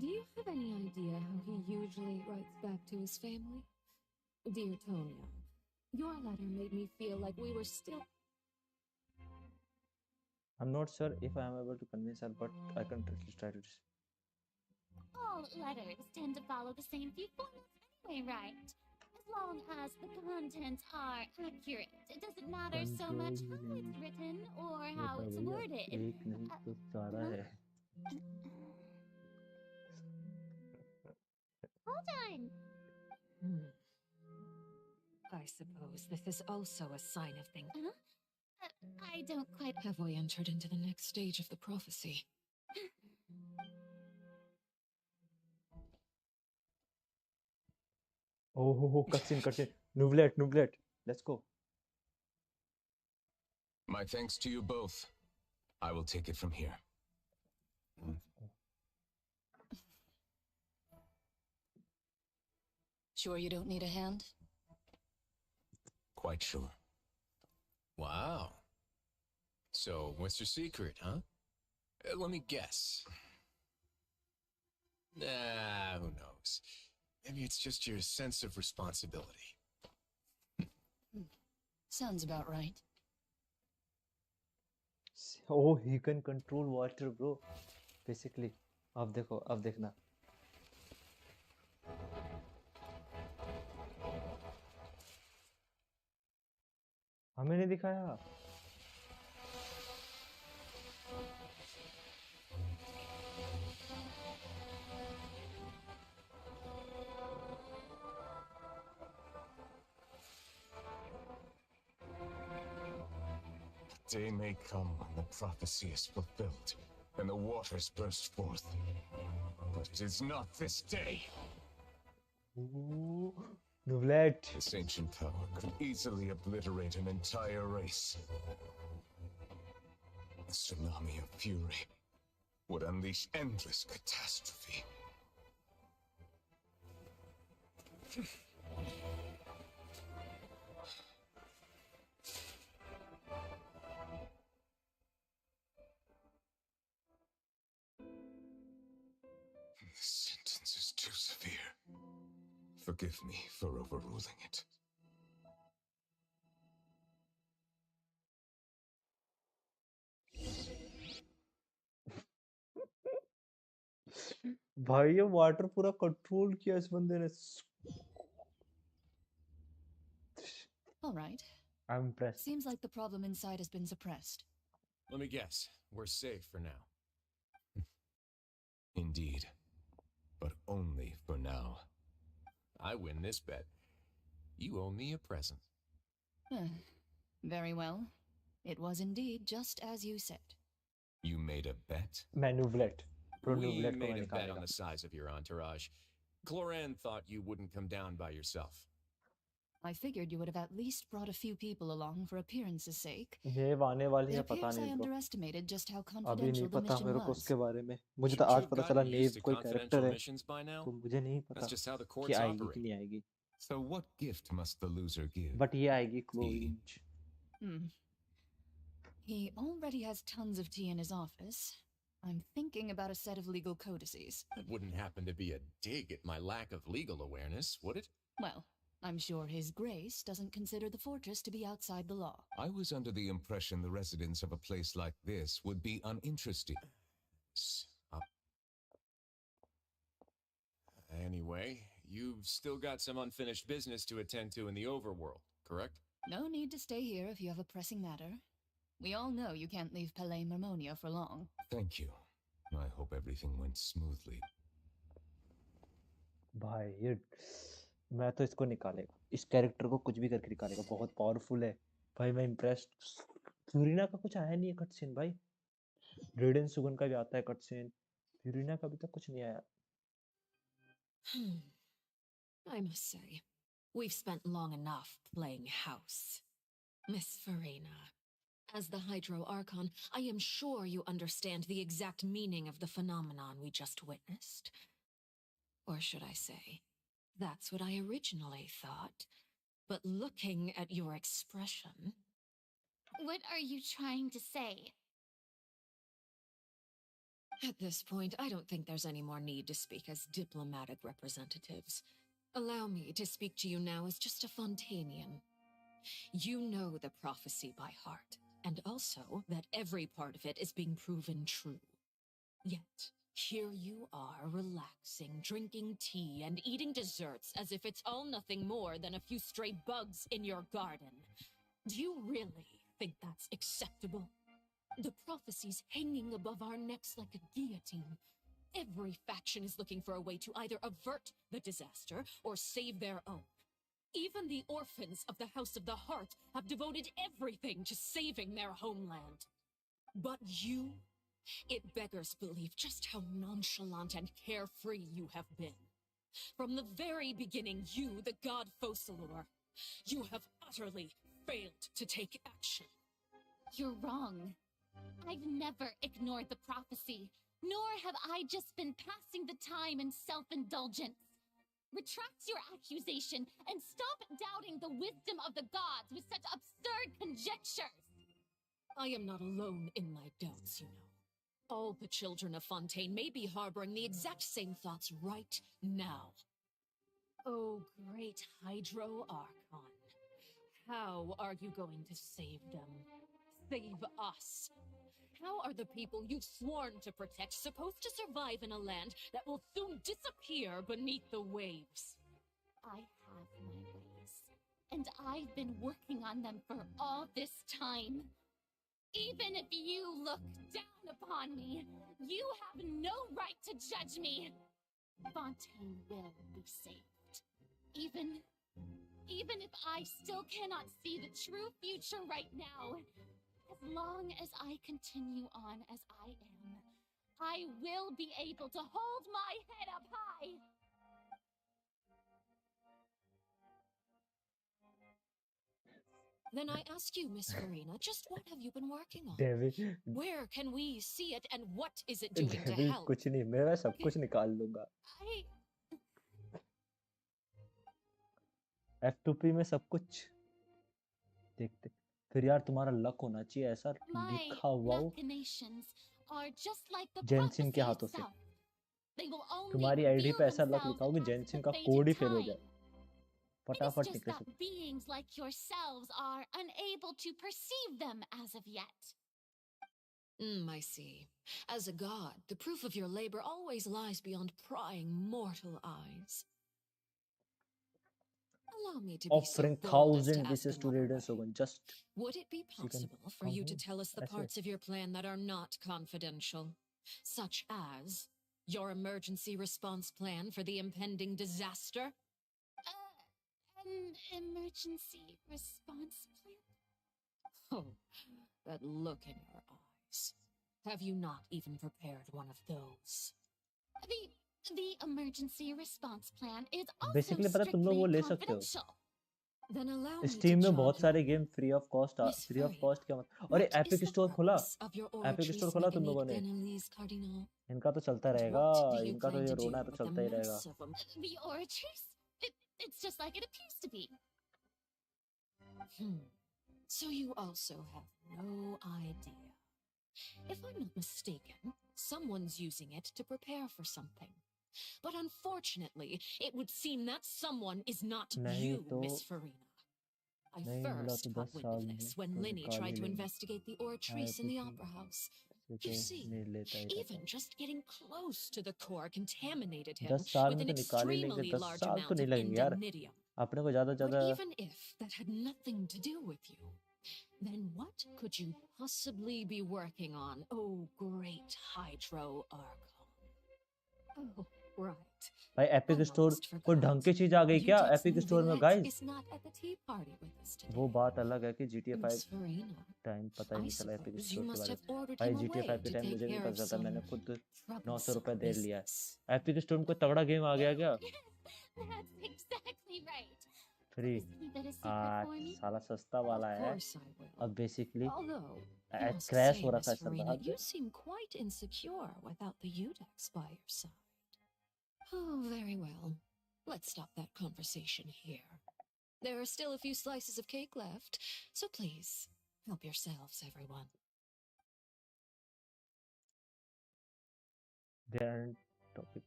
do you have any idea how he usually writes back to his family? Dear Tonya, your letter made me feel like we were still... I'm not sure if I am able to convince her, but I can at least try to. All letters tend to follow the same few formats anyway, right? As long as the contents are accurate, it doesn't matter so much how it's written or how it's worded. एक नहीं तो सारा है. Hold on. I suppose this is also a sign of things. I don't quite... Have we entered into the next stage of the prophecy? Oh, cutscene. Nublet. Let's go. My thanks to you both. I will take it from here. Sure you don't need a hand? Quite sure. Wow. So, what's your secret, huh? Let me guess. Nah, who knows? Maybe it's just your sense of responsibility. Sounds about right. Oh, he can control water, bro. Basically. अब देखना. हमें नहीं दिखाया. The day may come when the prophecy is fulfilled and the waters burst forth. But it is not this day. Ooh, Nublet. This ancient power could easily obliterate an entire race. The tsunami of fury would unleash endless catastrophe. Forgive me for overruling it. भाई ये water पूरा control किया इस बंदे ने. All right. I'm impressed. Seems like the problem inside has been suppressed. Let me guess. We're safe for now. Indeed. But only for now. I win this bet. You owe me a present. Very well. It was indeed just as you said. You made a bet? Manuvlet. We made a bet on the size of your entourage. Cloran thought you wouldn't come down by yourself. I figured you would have at least brought a few people along for appearance's sake. नेव आने वाली है पता I नहीं bro. underestimated just how अभी confidential नहीं the पता mission मेरे को was. उसके बारे में. मुझे तो आज पता चला नेव कोई कैरेक्टर है. तो मुझे नहीं पता कि आएगी कि नहीं आएगी. So what gift must the loser give? But ये आएगी close. He already has tons of tea in his office. I'm thinking about a set of legal codices. That wouldn't happen to be a dig at my lack of legal awareness, would it? Well, I'm sure His Grace doesn't consider the fortress to be outside the law. I was under the impression the residents of a place like this would be uninterested. Anyway, you've still got some unfinished business to attend to in the overworld, correct? No need to stay here if you have a pressing matter. We all know you can't leave Palais Marmonia for long. Thank you. I hope everything went smoothly. भाई ये मैं तो इसको निकालेगा. इस character को कुछ भी करके निकालेगा. बहुत पावरफुल है. भाई मैं इम्प्रेस्ड. फ्यूरिना का कुछ आया नहीं है कट सीन भाई. रेडन सुगन का भी आता है कट सीन. फ्यूरिना का अभी तक कुछ नहीं आया. I must say, we've spent long enough playing house. Miss Farina, as the Hydro Archon, I am sure you understand the exact meaning of the phenomenon we just witnessed. Or should I say, that's what I originally thought. But looking at your expression... What are you trying to say? At this point, I don't think there's any more need to speak as diplomatic representatives. Allow me to speak to you now as just a Fontanian. You know the prophecy by heart, and also that every part of it is being proven true. Yet, here you are relaxing, drinking tea, and eating desserts as if it's all nothing more than a few stray bugs in your garden. Do you really think that's acceptable? The prophecy's hanging above our necks like a guillotine. Every faction is looking for a way to either avert the disaster or save their own. Even the orphans of the House of the Heart have devoted everything to saving their homeland. But you, it beggars belief just how nonchalant and carefree you have been. From the very beginning, you, the god Focalor, you have utterly failed to take action. You're wrong. I've never ignored the prophecy, nor have I just been passing the time in self-indulgence. Retract your accusation and stop doubting the wisdom of the gods with such absurd conjectures. I am not alone in my doubts, you know. All the children of Fontaine may be harboring the exact same thoughts right now. Oh, great Hydro Archon. How are you going to save them? Save us? How are the people you've sworn to protect supposed to survive in a land that will soon disappear beneath the waves? I have my ways, and I've been working on them for all this time. Even if you look down upon me, you have no right to judge me. Fontaine will be saved. Even if I still cannot see the true future right now, as long as I continue on as I am, I will be able to hold my head up high. Then I ask you, Miss Farina, just what have you been working on? David. Where can we see it, and what is it doing to David, help? कुछ नहीं, मैं सब कुछ निकाल लूंगा. F2P में सब कुछ देखते. फिर यार तुम्हारा लक होना चाहिए ऐसा लिखा हुआ हो जेनशिन के हाथों से. तुम्हारी आईडी पे ऐसा लक लिखा हो कि जेनशिन का कोड ही फेल हो जाए. It फटाफट is just निकल that सकते। beings like yourselves are unable to perceive them as of yet. I see. As a god, the proof of your labor always lies beyond prying mortal eyes. Allow me to be so Offering bold as to 1000 ask wishes to another Raiden way. Shogun. Just Would it be she can possible for come you to home. tell us the ऐसे। parts of your plan that are not confidential? Such as your emergency response plan for the impending disaster? An emergency response plan? Oh, that look in your eyes. Have you not even prepared one of those? The emergency response plan is also basically पता तुम लोग वो strictly ले सकते हो। confidential. Then allow me steam to में jog बहुत your सारे memory. Game free of cost Miss free of Furry, cost क्या मतलब। अरे what is epic the store खुला। purpose of your epic oratory store खुला तुम लोगों Smegonique ने। d'Annelise Cardinal? इनका तो चलता And रहेगा। what do you इनका तो plan ये to रोना do तो with the चलता ही रहेगा। mess of them? The orators? It's just like it appears to be. So you also have no idea. If I'm not mistaken, someone's using it to prepare for something. But unfortunately, it would seem that someone is not नहीं you, तो Miss Farina. I नहीं मिला first तो caught 10 wind साल of में this when तो Linny निकाल ही tried to लेंगे। investigate the oratrice in the opera house. तो You see, नहीं लेता ही रहता even है। just getting close to the core contaminated him 10 साल with में an तो निकाल ही लेंगे। extremely 10 large साल तो amount नहीं of लगेंगे यार। indemnitium. अपने को ज्यादा But ज्यादा। even if that had nothing to do with you, then what could you possibly be working on, oh great Hydro Archon? Oh, right. भाई एपिक स्टोर Almost कोई forgot. ढंग की चीज आ गई क्या Udex एपिक स्टोर में Nouvellette guys? is not at the tea party with us today. वो बात अलग है कि GTA 5 Miss Farina, टाइम पता ही I नहीं चला एपिक suppose you स्टोर के must बारे have में। ordered भाई him GTA away 5 के to टाइम take मुझे भी नहीं care of पता था। मैंने some खुद 900 troublesome रुपए दे लिया। business. एपिक स्टोर में कोई तगड़ा गेम आ गया क्या? That's exactly right. Free Keep it a secret for me. साला सस्ता वाला Of है। course I will. अब basically Although, I must crash say, हो रखा है Miss Farina, server. you seem quite insecure without the Udex by your side. Oh, very well. Let's stop that conversation here. There are still a few slices of cake left, so please, help yourselves, everyone. Grand topic.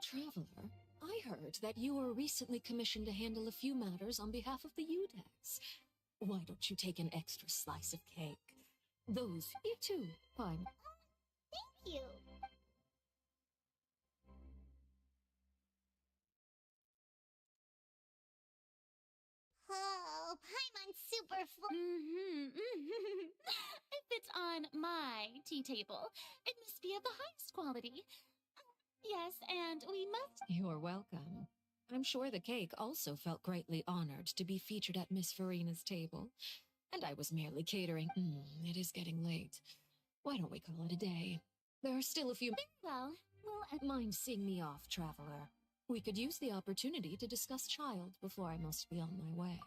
Traveler, I heard that you were recently commissioned to handle a few matters on behalf of the Udex. Why don't you take an extra slice of cake? Those here too, fine. Thank you. Oh, Paimon's super full. If it's on my tea table, it must be of the highest quality. Yes, and we must. You're welcome. I'm sure the cake also felt greatly honored to be featured at Miss Farina's table. And I was merely catering. It is getting late. Why don't we call it a day? There are still a few. Well, Mind seeing me off, traveler? We could use the opportunity to discuss child before I must be on my way.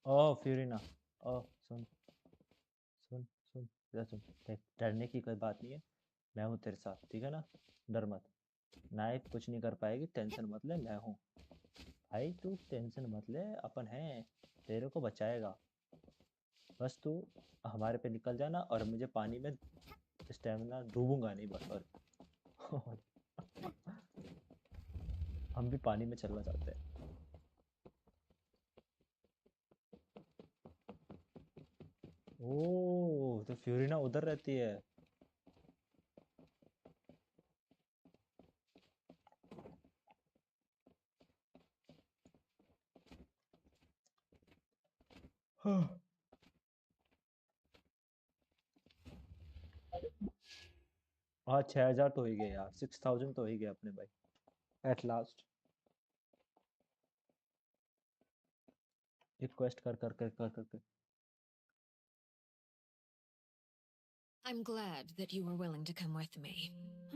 ओह फ्यूरिना, ओह सुन सुन सुन इधर सुन। देख डरने की कोई बात नहीं है। मैं हूँ तेरे साथ, ठीक है ना? डर मत। नाइफ कुछ नहीं कर पाएगी, टेंशन मत ले। मैं हूँ भाई, तू टेंशन मत ले। अपन हैं, तेरे को बचाएगा। बस तू हमारे पे निकल जाना और मुझे पानी में स्टेमिना डूबूंगा नहीं बस। और हम भी पानी में चलना चाहते हैं। ओह तो फ्यूरिना उधर रहती है। हाँ 6000 तो हो ही गए यार। 6000 तो हो ही गए अपने भाई एट लास्ट। रिक्वेस्ट कर कर कर कर कर, कर। I'm glad that you were willing to come with me.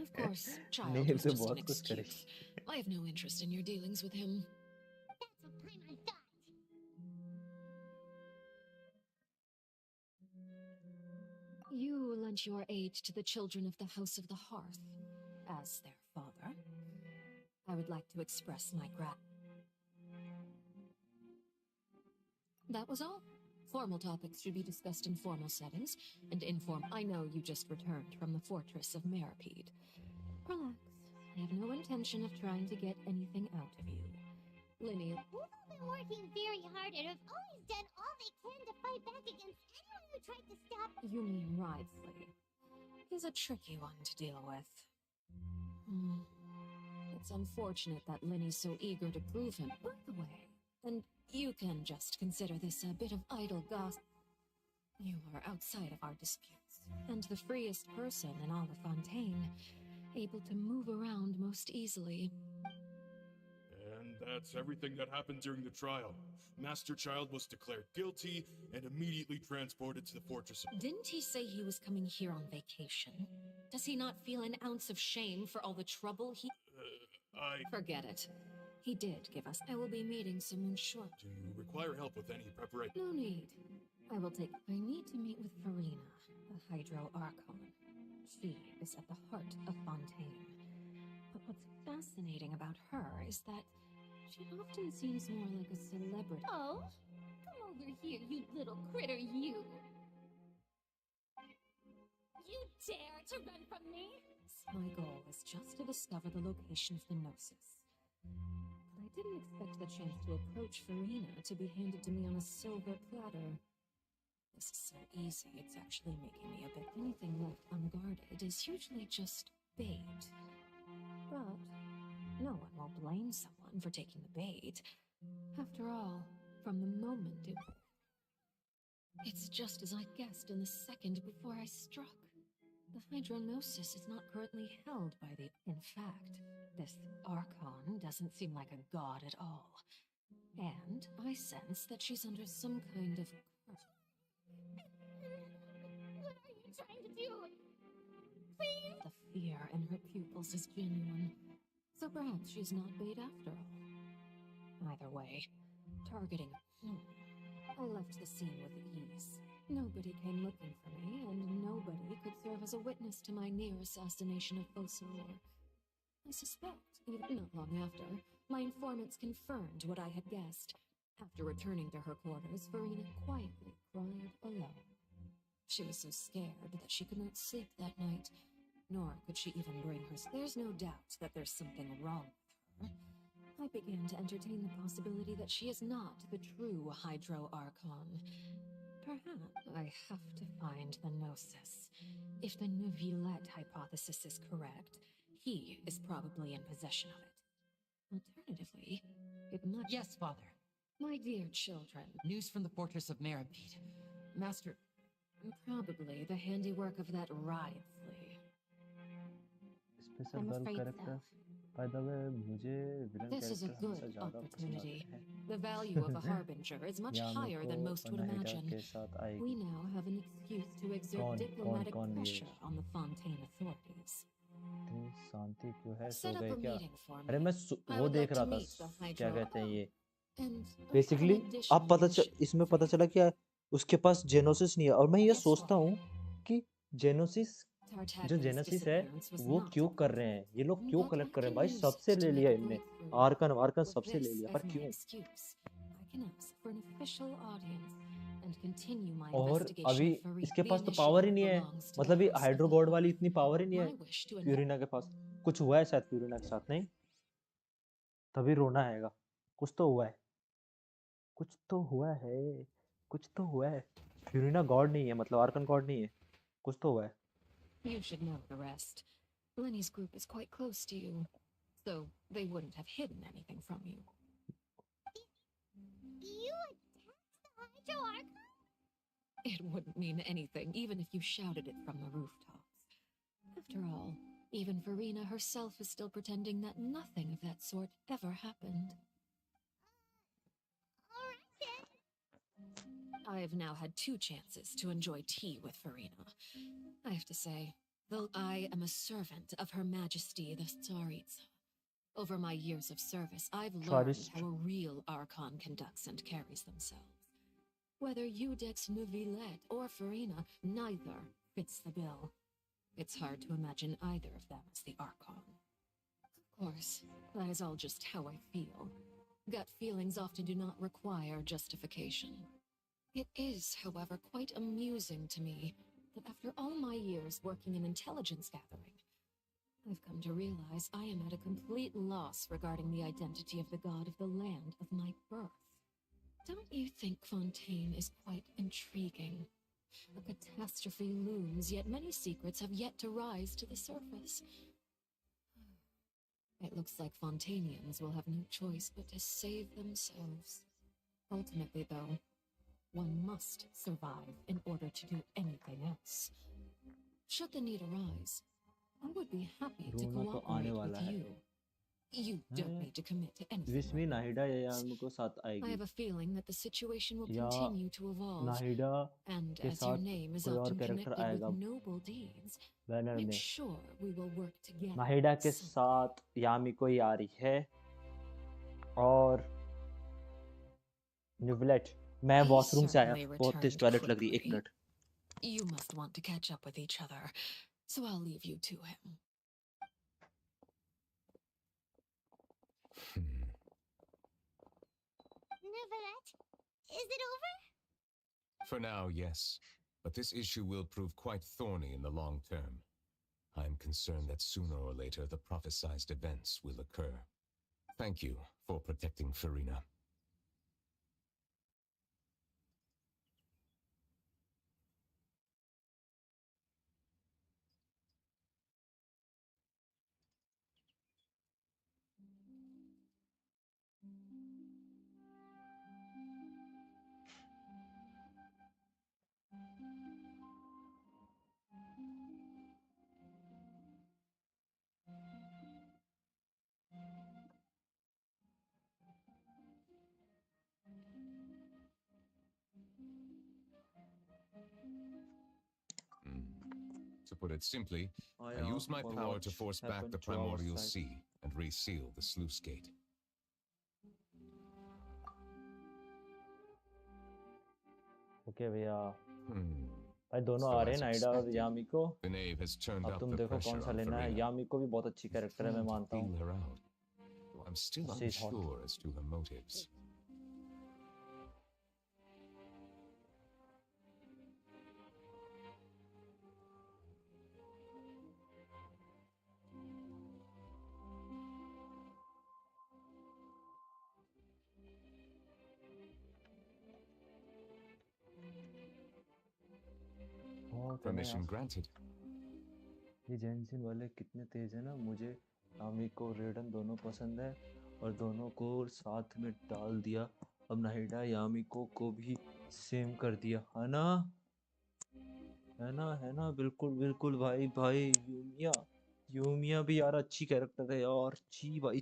Of course, child nail was से just an बहुत कुछ excuse. करेगी। I have no interest in your dealings with him. That's what Paimon thought. You lent your aid to the children of the House of the Hearth. As their father, I would like to express my gratitude. That was all. Formal topics should be discussed in formal settings, and I know you just returned from the fortress of Meripede. Relax. I have no intention of trying to get anything out of you. Linny... We've all been working very hard and have always done all they can to fight back against anyone who tried to stop... You mean Wriothesley. He's a tricky one to deal with. It's unfortunate that Linny's so eager to prove him. By the way, and you can just consider this a bit of idle gossip. You are outside of our disputes, and the freest person in all of Fontaine, able to move around most easily. And that's everything that happened during the trial. Master Child was declared guilty and immediately transported to the fortress. Didn't he say he was coming here on vacation? Does he not feel an ounce of shame for all the trouble he... Forget it. He did give us... I will be meeting someone short. Do you require help with any preparation? No need. I need to meet with Farina, the Hydro Archon. She is at the heart of Fontaine. But what's fascinating about her is that she often seems more like a celebrity. Oh, come over here, you little critter, you! You dare to run from me? My goal is just to discover the location of the Gnosis. But I didn't expect the chance to approach Farina to be handed to me on a silver platter. This is so easy, it's actually making me a bit... Anything left unguarded is usually just bait. But no one will blame someone for taking the bait. After all, from the moment it's just as I guessed in the second before I struck. The Hydronosis is not currently held by the... In fact, this Archon doesn't seem like a god at all. And I sense that she's under some kind of... What are you trying to do? Please? The fear in her pupils is genuine. So perhaps she's not bait after all. Either way, targeting... I left the scene with ease. Nobody came looking for me, and nobody could serve as a witness to my near assassination of Osoror. I suspect, even not long after, my informants confirmed what I had guessed. After returning to her quarters, Farina quietly cried alone. She was so scared that she could not sleep that night, nor could she even bring her... There's no doubt that there's something wrong with her. I began to entertain the possibility that she is not the true Hydro Archon. Perhaps I have to find the Gnosis. If the Neuvillette hypothesis is correct, he is probably in possession of it. Alternatively, it might... Yes, Father. My dear children. News from the fortress of Meripede. Master... Probably the handiwork of that Wriothesley. Special girl character. By the way, मुझे villain This is a good opportunity. The value of a harbinger is much higher than most would imagine. We now have an excuse to exert diplomatic pressure on the Fontaine authorities. शांति क्यों है? Set सो up गए a क्या? meeting for अरे me. मैं I वो would देख like रहा to था, meet the क्या Hydro. कहते हैं ये? And बेसिकली अब इसमें पता चला क्या उसके पास जेनोसिस नहीं है, और मैं ये सोचता हूँ कि जेनोसिस जो जेनेसिस है वो क्यों कर रहे हैं, ये लोग क्यों कलेक्ट कर रहे हैं? भाई सबसे ले लिया इनने, आर्कन सबसे ले लिया, पर क्यों? और अभी इसके पास तो पावर ही नहीं है, मतलब ये हाइड्रो गॉड वाली इतनी पावर ही नहीं है फ्यूरिना के पास। कुछ हुआ है शायद फ्यूरिना के साथ, नहीं तभी रोना आएगा। कुछ तो हुआ है, कुछ तो हुआ है, कुछ तो हुआ है। फ्यूरिना गॉड नहीं है, मतलब आर्कन गॉड नहीं है, कुछ तो हुआ है। You should know the rest. Lenny's group is quite close to you, so they wouldn't have hidden anything from you. You attacked the Hydro Archon? It wouldn't mean anything, even if you shouted it from the rooftops. After all, even Farina herself is still pretending that nothing of that sort ever happened. Alright then. I've now had 2 chances to enjoy tea with Farina. I have to say, though I am a servant of Her Majesty the Tsaritsa, over my years of service, I've learned how a real Archon conducts and carries themselves. Whether Eudex Neuvillette or Farina, neither fits the bill. It's hard to imagine either of them as the Archon. Of course, that is all just how I feel. Gut feelings often do not require justification. It is, however, quite amusing to me that after all my years working in intelligence gathering, I've come to realize I am at a complete loss regarding the identity of the god of the land of my birth. Don't you think Fontaine is quite intriguing? A catastrophe looms, yet many secrets have yet to rise to the surface. It looks like Fontainians will have no choice but to save themselves. Ultimately, though, one must survive in order to do anything else. Should the need arise, I would be happy to cooperate with you. You don't need to commit to anything. Wish me Nahida या यामी को साथ I आएगी have a feeling that the situation will या continue to evolve. Nahida And के as your साथ name is कोई और often character connected आएगा with noble deeds, banner I'm में sure we will work together. नाहिडा के साथ यामी को यारी है और न्यूवलेट मैं He वॉशरूम से आया certainly बहुत तेज returned टॉयलेट लग रही है 1 quickly. Minute You must want to catch up with each other, so I'll leave you to him. Neverett, is it over? For now, yes. But this issue will prove quite thorny in the long term. I'm concerned that sooner or later the prophesized events will occur. Thank you for protecting Farina. To put it simply, I use my power to force back the primordial sea and reseal the sluice gate. Okay भैया भाई दोनों आ रहे हैं नाइडा और यामी को अब तुम देखो कौन सा लेना है यामी को भी बहुत अच्छी कैरेक्टर है मैं मानता हूँ I'm still unsure as to her motives. Permission granted. ये जेनशिन वाले कितने तेज है ना मुझे यामी को रेडन दोनों पसंद है और दोनों को साथ में डाल दिया अब नाहिडा यामी को भी सेम कर दिया है ना बिल्कुल बिल्कुल भाई भाई यूमिया भी यार अच्छी कैरेक्टर है यार ची भाई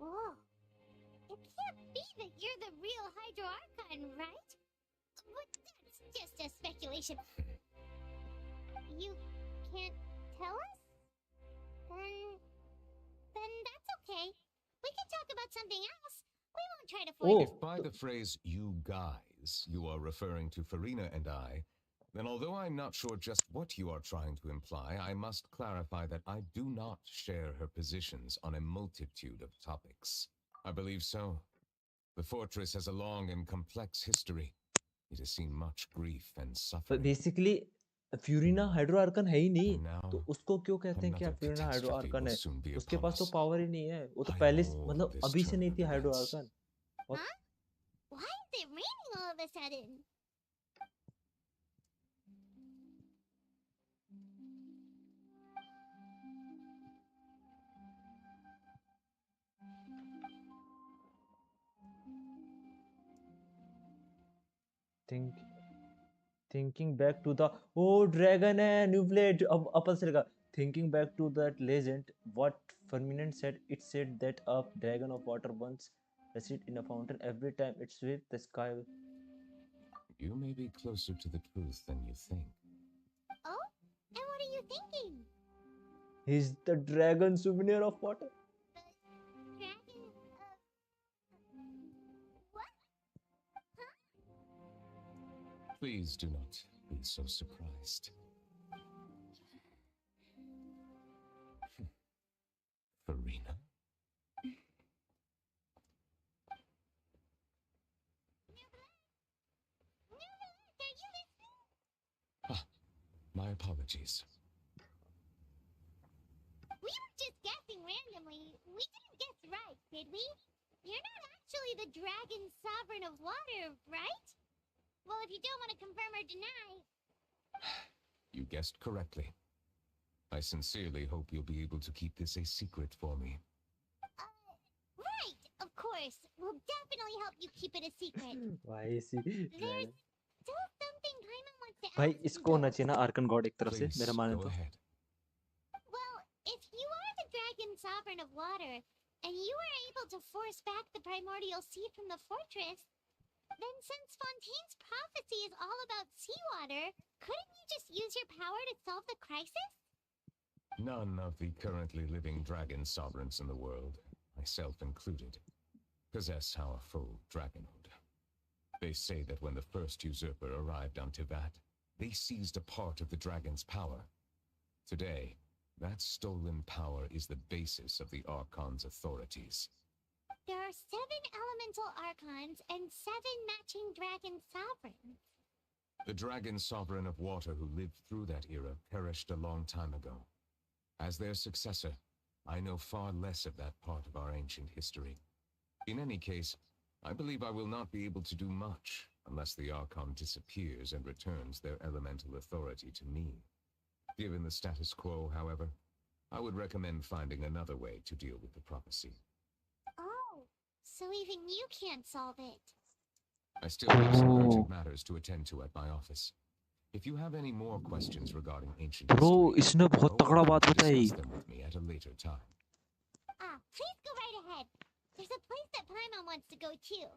Whoa. It can't be that you're the real Hydro Archon, right? But that's just a speculation. You can't tell us? Then that's okay. We can talk about something else. We won't try to force If by the phrase "you guys" you are referring to Farina and I, then although I'm not sure just what you are trying to imply, I must clarify that I do not share her positions on a multitude of topics. I believe so. The fortress has a long and complex history. It has seen much grief and suffering. But basically, Furina hydro archon है ही नहीं तो उसको क्यों कहते हैं कि आप फ्यूरिना हाइड्रो आर्कन है उसके पास तो पावर ही नहीं है वो तो पहले मतलब अभी से नहीं थी hydro Arkan Huh? Why is it raining all of a sudden? Thinking back to the dragon है न्यूब्लेड अब अपन से लगा thinking back to that legend what Firminant said it said that a dragon of water once resided in a fountain every time it swept the sky. You may be closer to the truth than you think. Oh? And what are you thinking? He's the dragon souvenir of water. Dragon what? Huh? Please do not be so surprised. Farina? We were just guessing randomly. We didn't guess right, did we? You're not actually the dragon sovereign of water, right? Well, if you don't want to confirm or deny... You guessed correctly. I sincerely hope you'll be able to keep this a secret for me. Right, of course. We'll definitely help you keep it a secret. Why is he? There's still something Paimon wants to भाई ask you, इसको होना चाहिए ना Arkan God एक तरफ से Please, मेरा माने go तो ahead. Well, if you are the dragon sovereign of water, and you were able to force back the primordial sea from the fortress, then since Fontaine's prophecy is all about seawater, couldn't you just use your power to solve the crisis? None of the currently living dragon sovereigns in the world, myself included, possess our full dragonhood. They say that when the first usurper arrived on Tivat, they seized a part of the dragon's power. Today, that stolen power is the basis of the Archon's authorities. There are 7 elemental archons and 7 matching dragon sovereigns. The dragon sovereign of water who lived through that era perished a long time ago. As their successor, I know far less of that part of our ancient history. In any case, I believe I will not be able to do much unless the Archon disappears and returns their elemental authority to me. Given the status quo, however, I would recommend finding another way to deal with the prophecy. Oh, so even you can't solve it. I still have some urgent matters to attend to at my office. If you have any more questions regarding ancient Bro, history, इसने बहुत go तगड़ा ahead बात and बताई. discuss them with me at a later time. Please go right ahead. There's a place that Paimon wants to go too.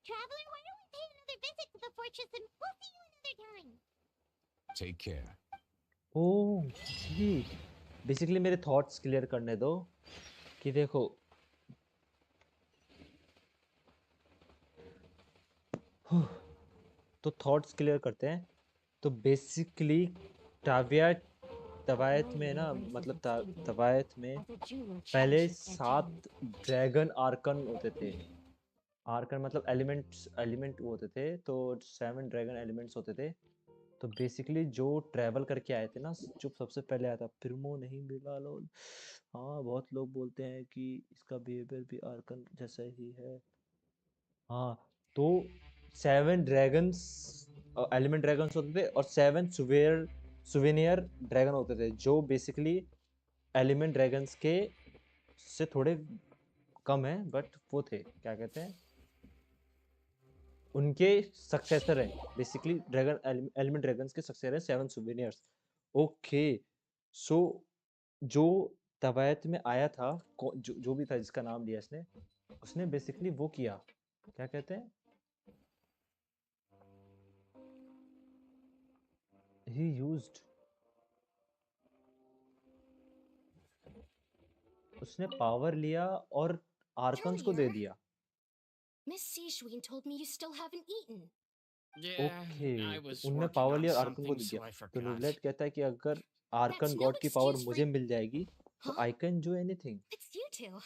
Traveler, why don't we pay another visit to the fortress and we'll see you another time. Take care. Oh ji basically मेरे thoughts clear करने दो कि देखो तो thoughts clear करते हैं तो basically तवायत में ना मतलब तवायत में पहले 7 ड्रैगन आर्कन होते थे आर्कन मतलब एलिमेंट होते थे तो 7 ड्रैगन एलिमेंट्स होते थे तो बेसिकली जो ट्रैवल करके आए थे ना जो सबसे पहले आया था प्रिमो नहीं मिला लोल हाँ बहुत लोग बोलते हैं कि इसका बिहेवियर भी आर्कन जैसा ही है हाँ तो 7 ड्रैगन्स एलिमेंट ड्रैगन्स होते थे और 7 सुवेनियर ड्रैगन होते थे जो बेसिकली एलिमेंट ड्रैगन्स के से थोड़े कम है बट वो थे क्या कहते हैं उनके सक्सेसर है बेसिकली ड्रैगन एलिमेंट ड्रैगन्स के सक्सेसर है 7 सुवेनियर्स ओके सो जो तवायत में आया था जो भी था जिसका नाम लिया उसने बेसिकली वो किया क्या कहते हैं he used उसने पावर लिया और आर्कन्स को दे दिया Miss Seashween told me you still haven't eaten. Okay उनने पावर लिया और आर्कन को दे दिया तो रूलेट कहता है कि अगर आर्कन गॉड की पावर मुझे मिल जाएगी तो I can do anything It's you two.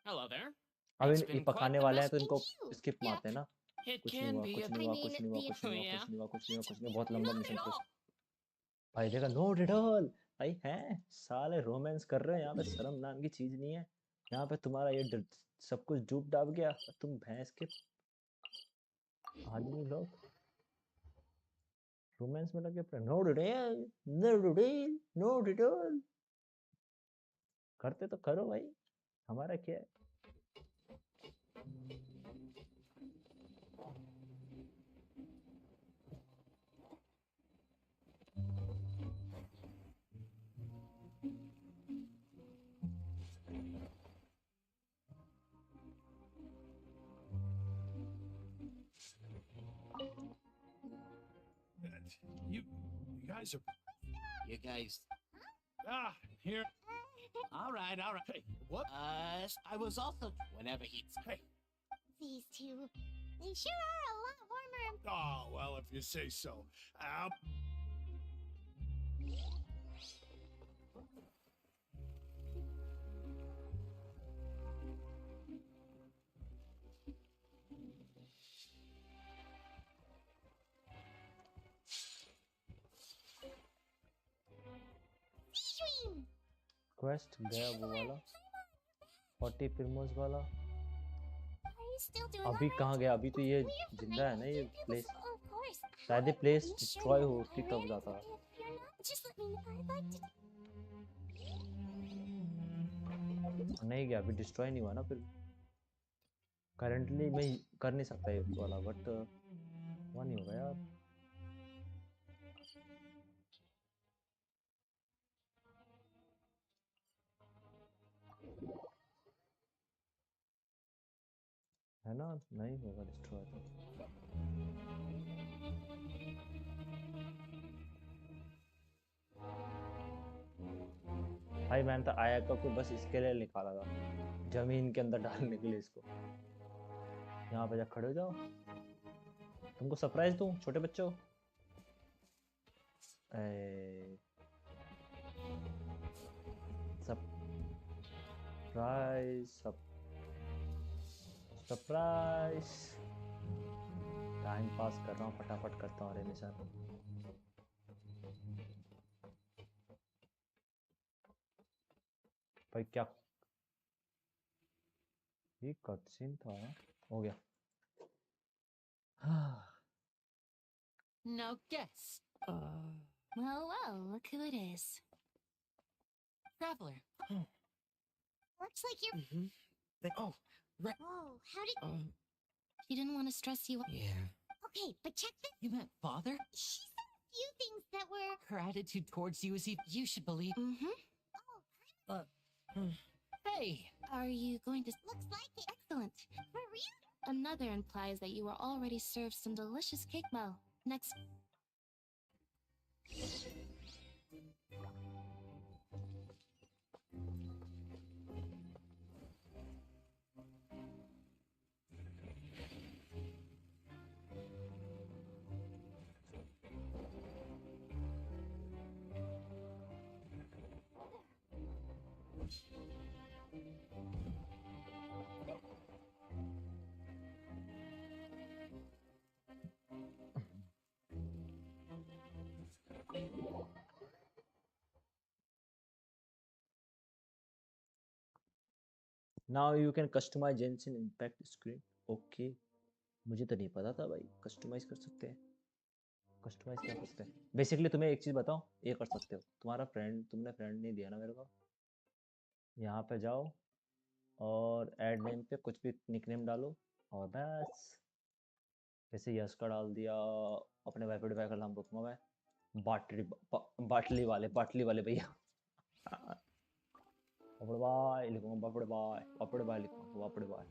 Hello there. अब ये पकाने वाले हैं तो इनको स्किप मारते हैं ना It कुछ can नहीं हुआ be कुछ नहीं हुआ कुछ नहीं हुआ कुछ नहीं हुआ कुछ नहीं हुआ कुछ नहीं हुआ बहुत लंबा मिशन था भाई देखा नो डिडल भाई हैं साले रोमांस कर रहे हैं यहाँ पे शर्म नाम की चीज नहीं है यहाँ पे तुम्हारा ये सब कुछ डूब डाब गया तुम भैंस के आदमी लोग रोमांस में लगे no detail no detail no detail करते तो करो भाई हमारा क्या है You guys are... You guys... here. All right. Hey, what? I was also... Whenever he's... Hey. These two, they sure are a lot warmer. Oh, well, if you say so. Dream. Quest गया वो वाला 40 प्रिमोस वाला। Are you still doing अभी alright? कहाँ गया? अभी तो ये जिंदा है ना ये प्लेस। शायद ये प्लेस डिस्ट्रॉय होती तब जाता है। If you're not, just let me know. I'd like to. नहीं गया, अभी डिस्ट्रॉय नहीं हुआ ना फिर। करंटली मैं कर नहीं सकता ये वाला, बट वो नहीं होगा यार। है ना, नहीं होगा डिस्ट्रॉय तो। भाई मैंने तो आया को बस इसके लिए निकाला था, जमीन के अंदर डालने के लिए इसको। यहाँ पे जा खड़े हो जाओ, तुमको सरप्राइज दूं छोटे बच्चों। सरप्राइज टाइम पास कर रहा हूँ, फटाफट करता हूँ मिशन। भाई क्या ये कटसीन था? हो गया। Now guess. Well, look who it is. Traveler. Looks like you're. Oh, Whoa, how did. She didn't want to stress you out. Yeah. Okay, but check this. You meant father? She said a few things that were. Her attitude towards you is you should believe. Hey! Are you going to... Looks like it. Excellent. For real? Another implies that you were already served some delicious cake mo. Next... Now you can customize GENSHIN impact screen. Okay, मुझे तो नहीं पता था भाई customise कर सकते हैं। Customise क्या कर सकते हैं? बेसिकली तुम्हें एक चीज़ बताओ, ये कर सकते हो। तुम्हारा फ्रेंड, तुमने फ्रेंड नहीं दिया ना मेरे को। यहाँ पे जाओ और ऐड नेम पे कुछ भी निकनेम डालो और बस। जैसे यस का डाल दिया, अपने वाईफाई का नाम रखूँगा मैं बाटली वाले भैया। पापड़ बाय लिखूंगा, पापड़ बाय लिखूंगा, पापड़ bye.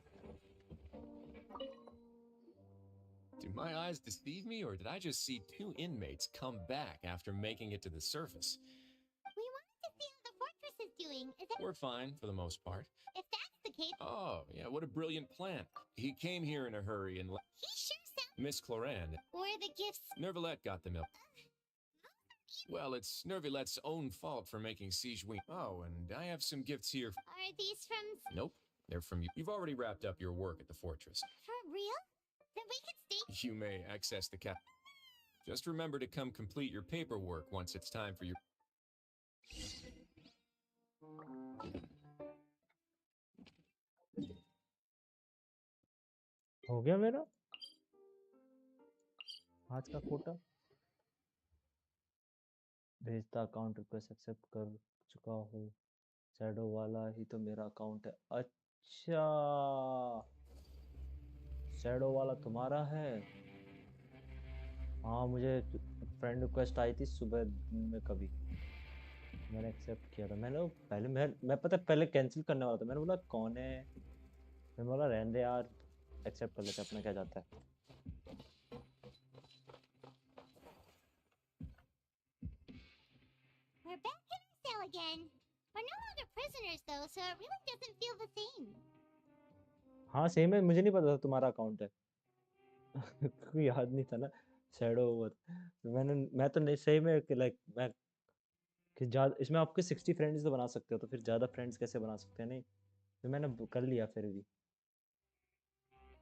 Did my eyes deceive me, or did I just see two inmates come back after making it to the surface? We wanted to see how the fortress is doing. Is it? We're fine for the most part. If that's the case. Oh, yeah, what a brilliant plan. He came here in a hurry and... He sure sounds... Miss Cloran. Where the gifts... Nervalette got the milk. Well, it's Nervalette's own fault for making Sijuin. Oh, and I have some gifts here. Are these from... Nope, they're from you. You've already wrapped up your work at the fortress. For real? Then we can stay... You may access the cap. Just remember to come complete your paperwork once it's time for your... हो गया मेरा आज का कोटा। भेजता account request accept कर चुका हूँ। Shadow वाला ही तो मेरा अकाउंट है। अच्छा, शैडो वाला तुम्हारा है? हाँ, मुझे फ्रेंड रिक्वेस्ट आई थी सुबह में कभी, मैंने एक्सेप्ट किया था। मैंने पहले मैं पता पहले कैंसिल करने वाला था। मैंने बोला कौन है, मैंने बोला रहने दे यार, एक्सेप्ट कर लेते अपना क्या जाता है। We're back in our cell again. We're no longer prisoners though, so it really doesn't feel the same. हाँ सेम है, मुझे नहीं पता था तुम्हारा अकाउंट है। कोई याद नहीं था ना शैडो। मैं तो नहीं सही में कि लाइक मैं कि ज़्यादा इसमें आपके 60 फ्रेंड्स तो बना सकते हो, तो फिर ज़्यादा फ्रेंड्स कैसे बना सकते हैं? नहीं तो मैंने कर लिया। फिर भी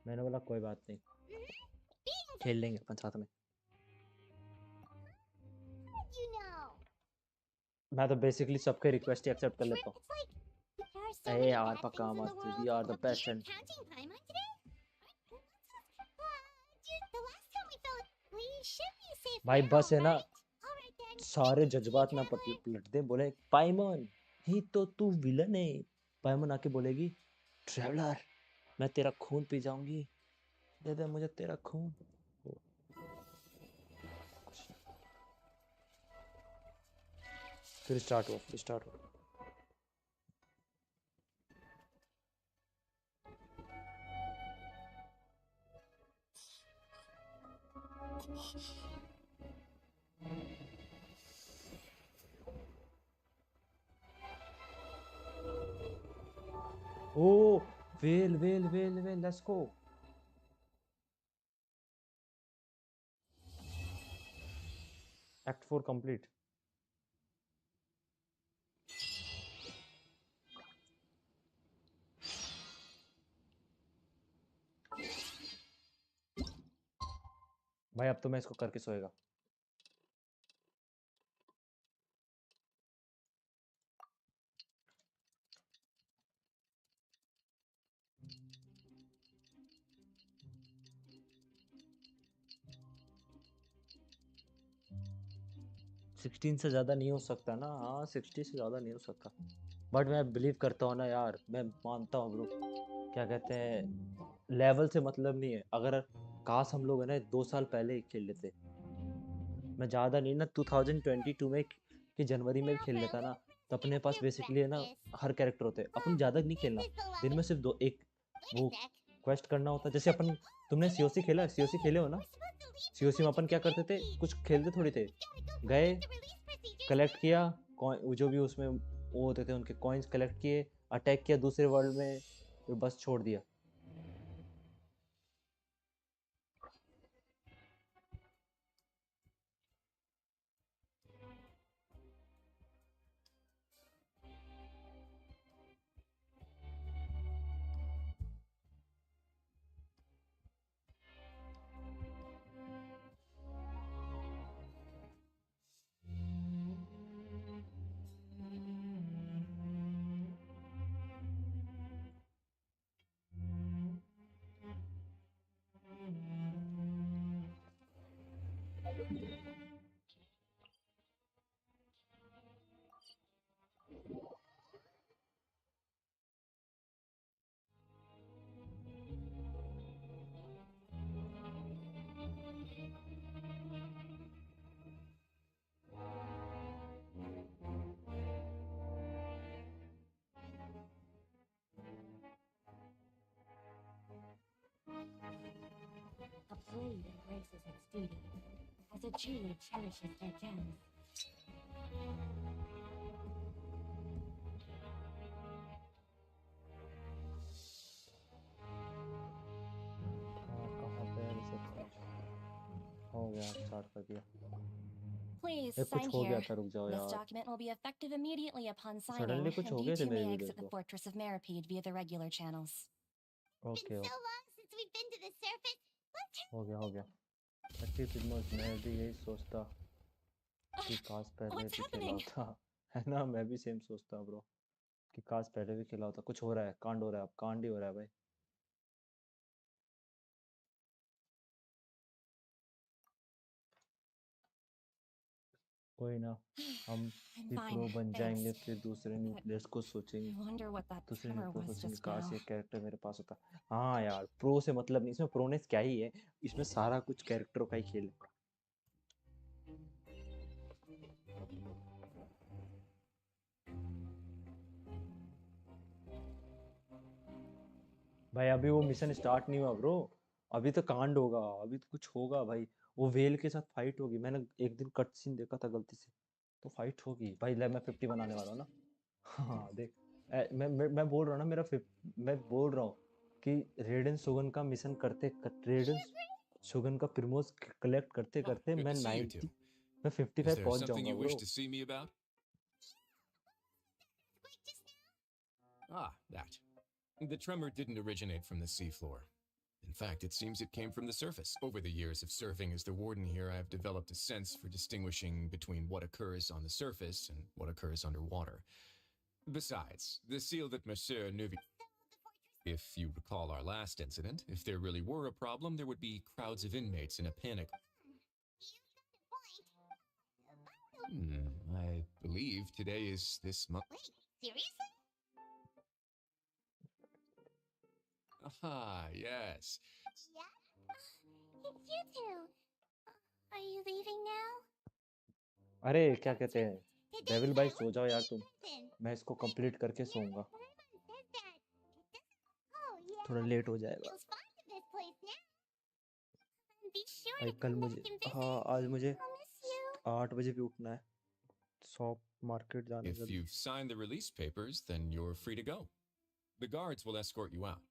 मैंने बोला कोई बात नहीं, खेल लेंगे अपन साथ में। You know. मैं तो बेसिकली सबके रिक्वेस्ट ही एक्सेप्ट कर लेता हूँ। There are so ए many यार bad पक्का things in the मस्त, world. We are the Well, best you're and counting Paimon today? Dude, the last time we felt, we should be safe भाई now, बस है ना, right? Alright then. सारे जज्बात ना पलट दे, बोले पाइमन ही तो तू विलन है। पाइमन आके बोलेगी ट्रैवलर मैं तेरा खून पी जाऊंगी, दे दे मुझे तेरा खून। फिर स्टार्ट हुआ। Oh, whale, let's go. Act 4 complete. भाई अब तो मैं इसको करके सोएगा। सिक्सटीन से ज़्यादा नहीं हो सकता ना, हाँ 60 से ज़्यादा नहीं हो सकता, बट मैं बिलीव करता हूँ ना यार, मैं मानता हूँ ब्रो। क्या कहते हैं, लेवल से मतलब नहीं है, अगर काश हम लोग है ना 2 साल पहले ही खेल लेते, मैं ज़्यादा नहीं ना 2022 में कि जनवरी में भी खेल लेता ना, तो अपने पास बेसिकली है ना हर कैरेक्टर होते। अपन ज़्यादा नहीं खेलना, दिन में सिर्फ 2 एक वो क्वेस्ट करना होता। जैसे अपन, तुमने सीओसी खेला, सीओसी खेले हो ना, सीओसी में अपन क्या करते थे, कुछ खेलते थोड़ी थे, गए कलेक्ट किया जो भी उसमें वो होते थे उनके कॉइन्स कलेक्ट किए, अटैक किया दूसरे वर्ल्ड में, फिर बस छोड़ दिया। A blade embraces its duty, as a GEELI cherishes their gems. हो गया, स्टार्ट कर दिया। Please कुछ sign हो गया here. था, रुक जाओ This यार। document will be effective immediately upon signing, suddenly कुछ हो and गए you थे two मेरे may वीडियो exit the को। fortress of Meripede via the regular channels. Okay So long since we've been to the surface. हो गया। अच्छी फिल्मों मैं भी यही सोचता कि काश पहले भी खेला होता, है ना, मैं भी सेम सोचता ब्रो कि काश पहले भी खेला होता। कुछ हो रहा है, कांड हो रहा है, अब कांड ही हो रहा है भाई। कोई ना, हम भी प्रो बन जाएंगे, फिर दूसरे न्यूक्लियस को सोचेंगे, दूसरे न्यूक्लियस को सोचेंगे काश ये कैरेक्टर मेरे पास होता। हाँ यार, प्रो से मतलब नहीं, इसमें प्रोनेस क्या ही है, इसमें सारा कुछ कैरेक्टरों का ही खेल है। भाई अभी वो मिशन स्टार्ट नहीं हुआ ब्रो, अभी तो कांड होगा, अभी तो कुछ होगा भाई। वो वेल के साथ फाइट होगी, मैंने एक दिन कट सीन देखा था गलती से, तो फाइट होगी भाई। ले मैं 50 बनाने वाला हूँ ना। हाँ देख, मैं बोल रहा हूँ ना, मैं बोल रहा हूँ कि रेडन शोगन का मिशन रेडन शोगन का प्रिमोस कलेक्ट करते करते मैं 55 पहुंच जाऊंगा bro. Ah, that. The tremor didn't originate from the seafloor. In fact, it seems it came from the surface. Over the years of serving as the warden here, I have developed a sense for distinguishing between what occurs on the surface and what occurs underwater. Besides, the seal that Monsieur Nuvi... If you recall our last incident, if there really were a problem, there would be crowds of inmates in a panic. I believe today is this month. Wait, seriously? Aha, yes. Yeah? It's you two. Are you leaving now? अरे क्या कहते हैं, devil भाई सो जाओ यार तुम, मैं इसको कंप्लीट करके सोऊंगा, थोड़ा लेट हो जाएगा भाई। कल मुझे आज मुझे 8 बजे भी उठना है, शॉप मार्केट जाने If you've signed the release papers, then you're free to go. The guards will escort you out.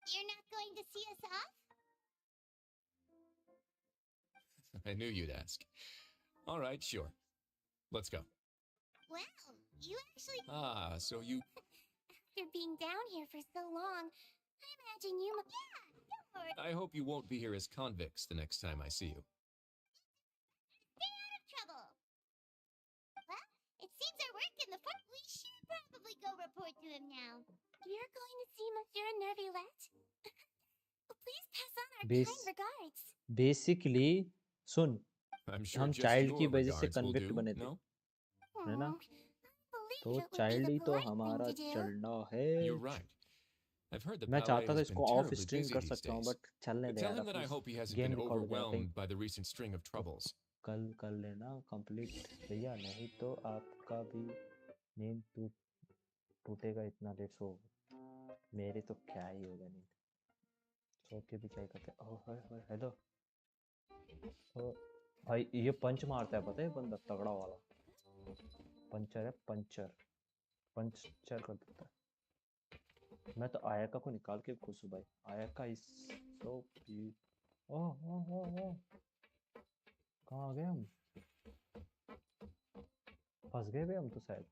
You're not going to see us off? I knew you'd ask. All right, sure. Let's go. Wow, you actually... So you... After being down here for so long, I imagine you... Yeah, don't worry. I hope you won't be here as convicts the next time I see you. Stay out of trouble. Well, it seems our work in the fort... We should probably go report to him now. You're going to see Monsieur Nervilette? Please pass on our kind regards. Basically soon, I'm sure हम just child की your वजह से regards will convict do, बने थे, no? है ना? Believe तो it would be child the ही तो polite thing हमारा to do. चलना है। You're right. I've heard the मैं ballet चाहता था has been इसको ऑफ terribly स्ट्रीम busy कर these सकता हूँ, days. बट चलने दे Tell यार, him that I hope he hasn't game been record हो जाएगा। overwhelmed by the recent string of troubles. कल कर लेना कंप्लीट भैया, नहीं तो आपका भी नींद टूटेगा, इतना लेट सो। मेरे तो क्या ही होगा नींद, सो के भी क्या करते। ओह हेलो भाई, ये पंच मारता है, पता है बंदा तगड़ा वाला पंचर है, पंचर कर देता है। मैं तो आयका को निकाल के खुश हूँ भाई, आयका इज सो ओह कहाँ आ गए हम, फंस गए भाई हम तो शायद।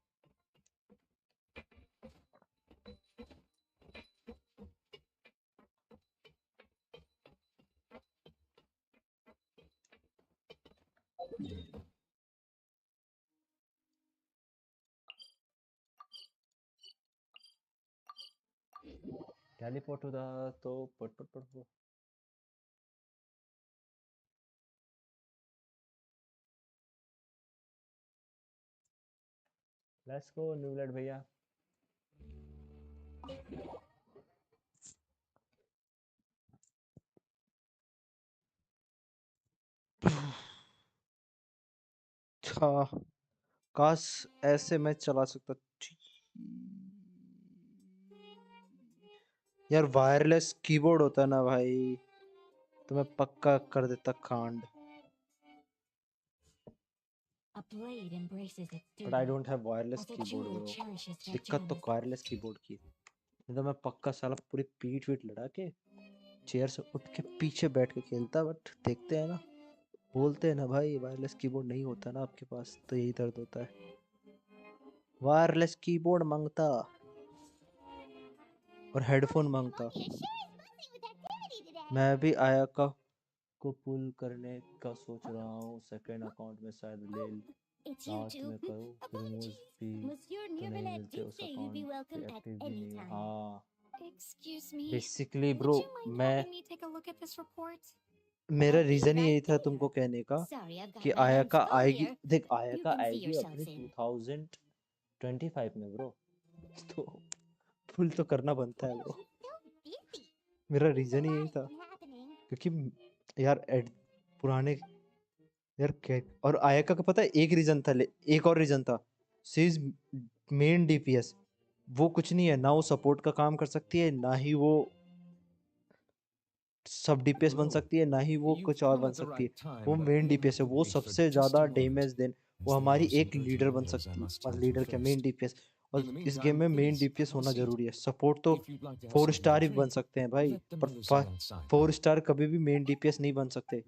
Teleport to the तो पट लेट्स गो न्यूलेट भैया। काश ऐसे मैं चला सकता यार, वायरलेस कीबोर्ड होता ना भाई तो मैं पक्का कर देता कांड। But I don't have wireless keyboard bro, दिक्कत तो वायरलेस कीबोर्ड की। नहीं तो मैं पक्का साला पूरी पीठ वीठ लड़ा के चेयर से उठ के पीछे बैठ के खेलता। बट देखते हैं ना, बोलते हैं ना भाई, वायरलेस कीबोर्ड नहीं होता ना आपके पास तो यही दर्द होता है। वायरलेस कीबोर्ड मांगता और हेडफोन मांगता। मैं भी आयका को पुल करने का सोच रहा हूँ, सेकंड अकाउंट में शायद ले लास्ट में करूँ, प्रिमोज भी तो नहीं मिलते उस अकाउंट पे, एक्टिव भी नहीं। हाँ बेसिकली ब्रो, मैं मेरा रीजन ही यही था तुमको कहने का कि आयका आएगी। देख आयका आएगी अपनी 2025 में ब्रो, तो फुल तो करना बनता है ब्रो। मेरा रीजन ही यही था क्योंकि यार पुराने यार क्या। और आयका का पता है एक रीजन था, एक और रीजन था, शी इज मेन डीपीएस। वो कुछ नहीं है ना, वो सपोर्ट का काम कर सकती है, ना ही वो सब डीपीएस बन सकती है, ना ही वो कुछ और बन सकती है। वो मेन डीपीएस है, वो सबसे ज्यादा डैमेज देन, वो हमारी एक लीडर बन सकती है, और लीडर क्या मेन डीपीएस। और इस गेम में मेन डीपीएस होना जरूरी है। सपोर्ट तो 4 स्टार ही बन सकते हैं भाई, पर 4 स्टार कभी भी मेन डीपीएस नहीं बन सकते।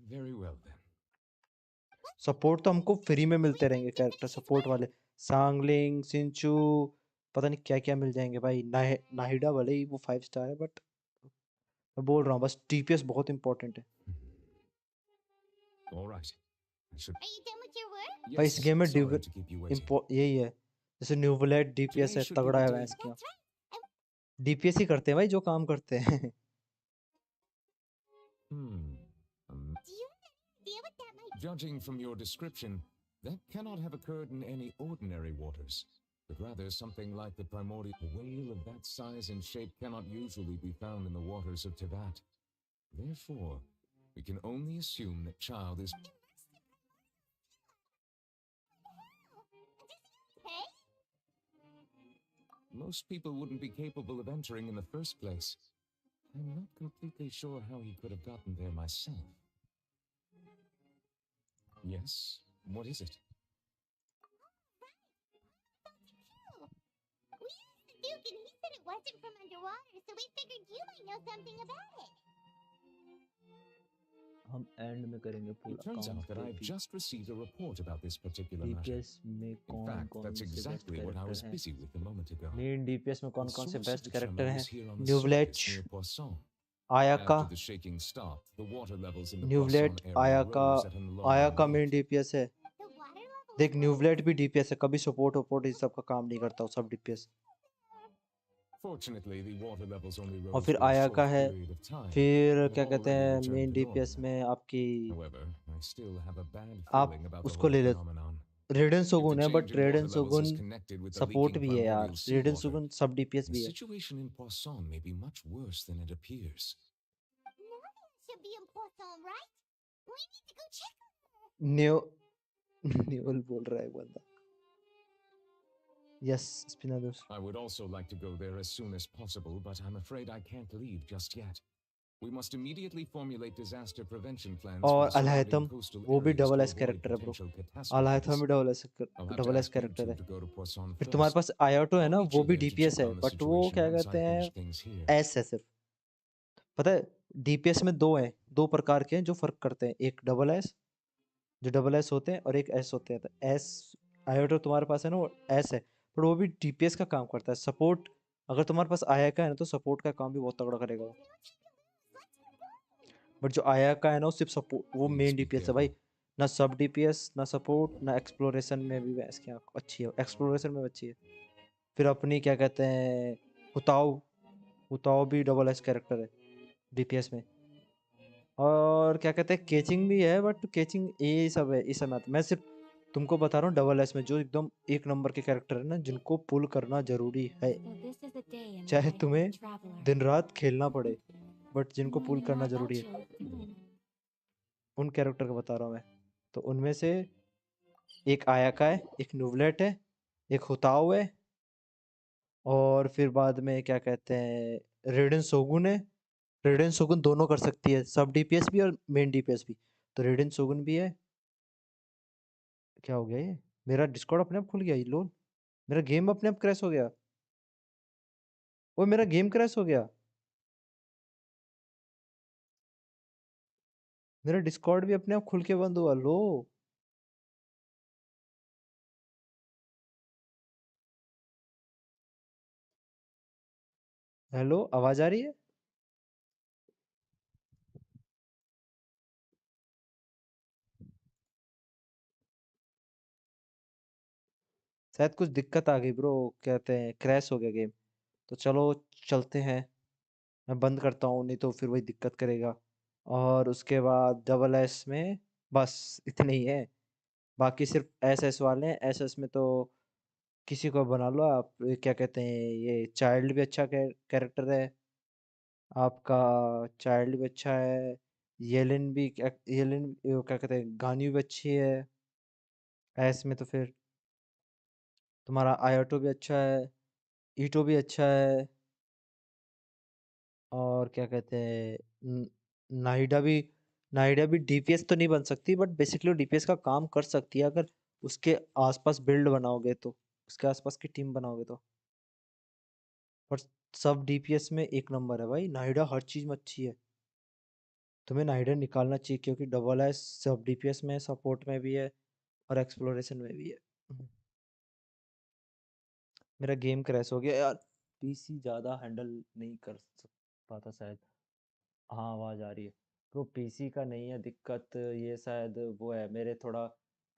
सपोर्ट तो हमको फ्री में मिलते रहेंगे, कैरेक्टर सपोर्ट वाले सांगलिंग, सिंचू, पता नहीं क्या क्या मिल जाएंगे भाई। नाहिडा भले ही वो 5 स्टार है, बट मैं बोल रहा हूँ बस DPS बहुत इंपॉर्टेंट है All right. I should... Are you done with your work? भाई इस Yes, गेम में sorry to keep you waiting. यही है जैसे न्यूवलेट DPS Today है should be तगड़ा the है day. वैंस क्या DPS ही करते हैं भाई जो काम करते हैं Do you have any idea what that might Judging from your description, that cannot have occurred in any ordinary waters, but rather something like the primordial. A whale of that size and shape cannot usually be found in the waters of Tibet. Therefore, we can only assume that child is... okay? Most people wouldn't be capable of entering in the first place. I'm not completely sure how he could have gotten there myself. Yes? What is it? We asked the Duke and he said it wasn't from underwater, so we figured you might know something about it. हम and में करेंगे It turns out that I've just received a report about this particular matter. DPS में In fact, कौन that's से best exactly what I character was हैं busy with a moment ago. Main DPS में कौन The कौन से source of best the character chummi हैं was here on the न्यूवलेट surface near Poisson. आयाका After the shaking stopped, the water levels in the न्यूवलेट Poisson area आयाका rose at an alarming आयाका rate. Main DPS है देख न्यूवलेट भी DPS है कभी support वपोर्ट इस सब का काम नहीं करता वो सब DPS Fortunately, the water levels only और rose फिर for a आयाका short है period of time. फिर and have क्या कहते already हैं returned main to DPS normal. में आपकी However, I still have a bad आप feeling about the उसको whole ले ले phenomenon. रेडन If the सोगुन है change but in water रेडन levels सोगुन is connected with the support leaking भी है यार primordial रेडन seawater, सोगुन सब DPS the भी है situation in Poisson may be much worse than it appears. Nadia should be in Poisson, right? We need to go check her. न्यू न्यूल बोल रहा है एक बंदा यस स्पिनादोस I would also like to go there as soon as possible, but I'm afraid I can't leave just yet. We must immediately formulate disaster prevention plans for और the surrounding अलहैतम coastal वो भी areas double to S avoid character है bro potential अलहैतम catastrophes. भी I'll have to double S ask you character two है to go to Poisson फिर तुम्हारे first. पास आयाटो है I'll ना meet वो you भी there to DPS check है on the बट वो situation क्या once कहते I हैं finish things here. एस है सिर्फ पता है DPS में दो हैं दो प्रकार के हैं जो फर्क करते हैं एक डबल एस जो डबल एस होते हैं और एक एस होते हैं तो एस आयोटो तुम्हारे पास है ना वो एस है पर वो भी DPS का काम करता है सपोर्ट अगर तुम्हारे पास आया का है ना तो सपोर्ट का काम भी बहुत तगड़ा करेगा वो बट जो आया का है ना वो सिर्फ सपोर्ट वो मेन DPS है भाई ना सब DPS ना सपोर्ट ना एक्सप्लोरेशन में भी वैस क्या अच्छी है एक्सप्लोरेशन में अच्छी है फिर अपनी क्या कहते हैं हुताओ हुताओ भी डबल एस कैरेक्टर है DPS में और क्या कहते हैं केचिंग भी है बट केचिंग ये सब है इस समय मैं सिर्फ तुमको बता रहा हूँ डबल एस में जो एकदम एक नंबर के कैरेक्टर है ना जिनको पुल करना जरूरी है So this is the day in my चाहे life as तुम्हें a traveler. दिन रात खेलना पड़े बट जिनको पुल Learning करना more जरूरी about है you. उन कैरेक्टर का बता रहा हूँ मैं तो उनमें से एक आयाका है एक नुवलेट है एक हुताओ है और फिर बाद में क्या कहते हैं रेडन सोगुन है रेडन सोगुन दोनों कर सकती है सब DPS भी और मेन DPS भी तो रेडन सोगुन भी है क्या हो गया ये मेरा डिस्कॉर्ड अपने आप खुल गया ये लोल मेरा गेम अपने आप क्रैश हो गया वो मेरा गेम क्रैश हो गया मेरा डिस्कॉर्ड भी अपने आप खुल के बंद हुआ लो हेलो आवाज आ रही है शायद कुछ दिक्कत आ गई ब्रो कहते हैं क्रैश हो गया गेम तो चलो चलते हैं मैं बंद करता हूँ नहीं तो फिर वही दिक्कत करेगा और उसके बाद डबल एस में बस इतने ही है बाकी सिर्फ एस वाले हैं एस में तो किसी को बना लो आप ये क्या कहते हैं ये चाइल्ड भी अच्छा कैरेक्टर है आपका चाइल्ड भी अच्छा है येलिन भी येलिन वो क्या कहते हैं गानी भी अच्छी है एस में तो फिर तुम्हारा आयोटो भी अच्छा है ईटो भी अच्छा है और क्या कहते हैं नाइडा भी नाइडा भी DPS तो नहीं बन सकती बट बेसिकली DPS का काम कर सकती है अगर उसके आसपास बिल्ड बनाओगे तो उसके आसपास की टीम बनाओगे तो पर सब DPS में एक नंबर है भाई नाइडा हर चीज में अच्छी है तुम्हें नाइडा निकालना चाहिए क्योंकि डबल है सब DPS में सपोर्ट में भी है और एक्सप्लोरेशन में भी है मेरा गेम क्रैश हो गया यार PC ज़्यादा हैंडल नहीं कर पाता शायद हाँ आवाज़ आ रही है ब्रो। पीसी का नहीं है दिक्कत, ये शायद वो है मेरे थोड़ा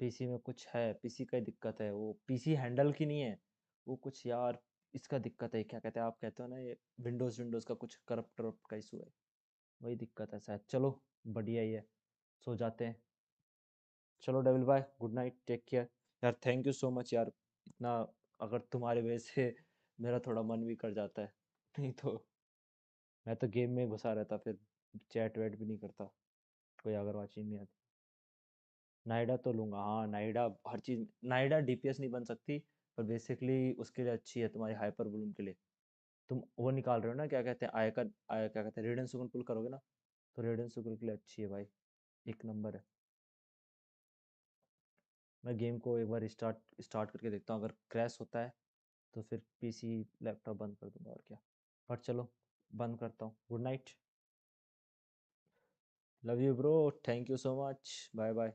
पीसी में कुछ है, पीसी का ही दिक्कत है। वो पीसी हैंडल की नहीं है, वो कुछ यार इसका दिक्कत है। क्या कहते हैं, आप कहते हो ना ये विंडोज़ विंडोज़ का कुछ करप्ट करप्ट का इशू है, वही दिक्कत है शायद। चलो बढ़िया ही है, सो जाते हैं। चलो डेविल भाई, गुड नाइट, टेक केयर यार। थैंक यू सो मच यार, इतना अगर तुम्हारे वजह से मेरा थोड़ा मन भी कर जाता है, नहीं तो मैं तो गेम में घुसा रहता, फिर चैट वैट भी नहीं करता, कोई अगर वाची नहीं आती। नाइडा तो लूँगा, हाँ नाइडा हर चीज़। नाइडा डीपीएस नहीं बन सकती, पर बेसिकली उसके लिए अच्छी है तुम्हारी हाइपर वॉल्यूम के लिए। तुम वो निकाल रहे हो ना, क्या कहते हैं आय का, आय क्या कहते हैं रेडियन सुगन पुल करोगे ना, तो रेडियन सुगन के लिए अच्छी है भाई, एक नंबर है। मैं गेम को एक बार स्टार्ट स्टार्ट करके देखता हूँ, अगर क्रैश होता है तो फिर पीसी लैपटॉप बंद कर दूंगा और क्या। पर चलो बंद करता हूँ, good night, love you bro, thank you so much, bye bye.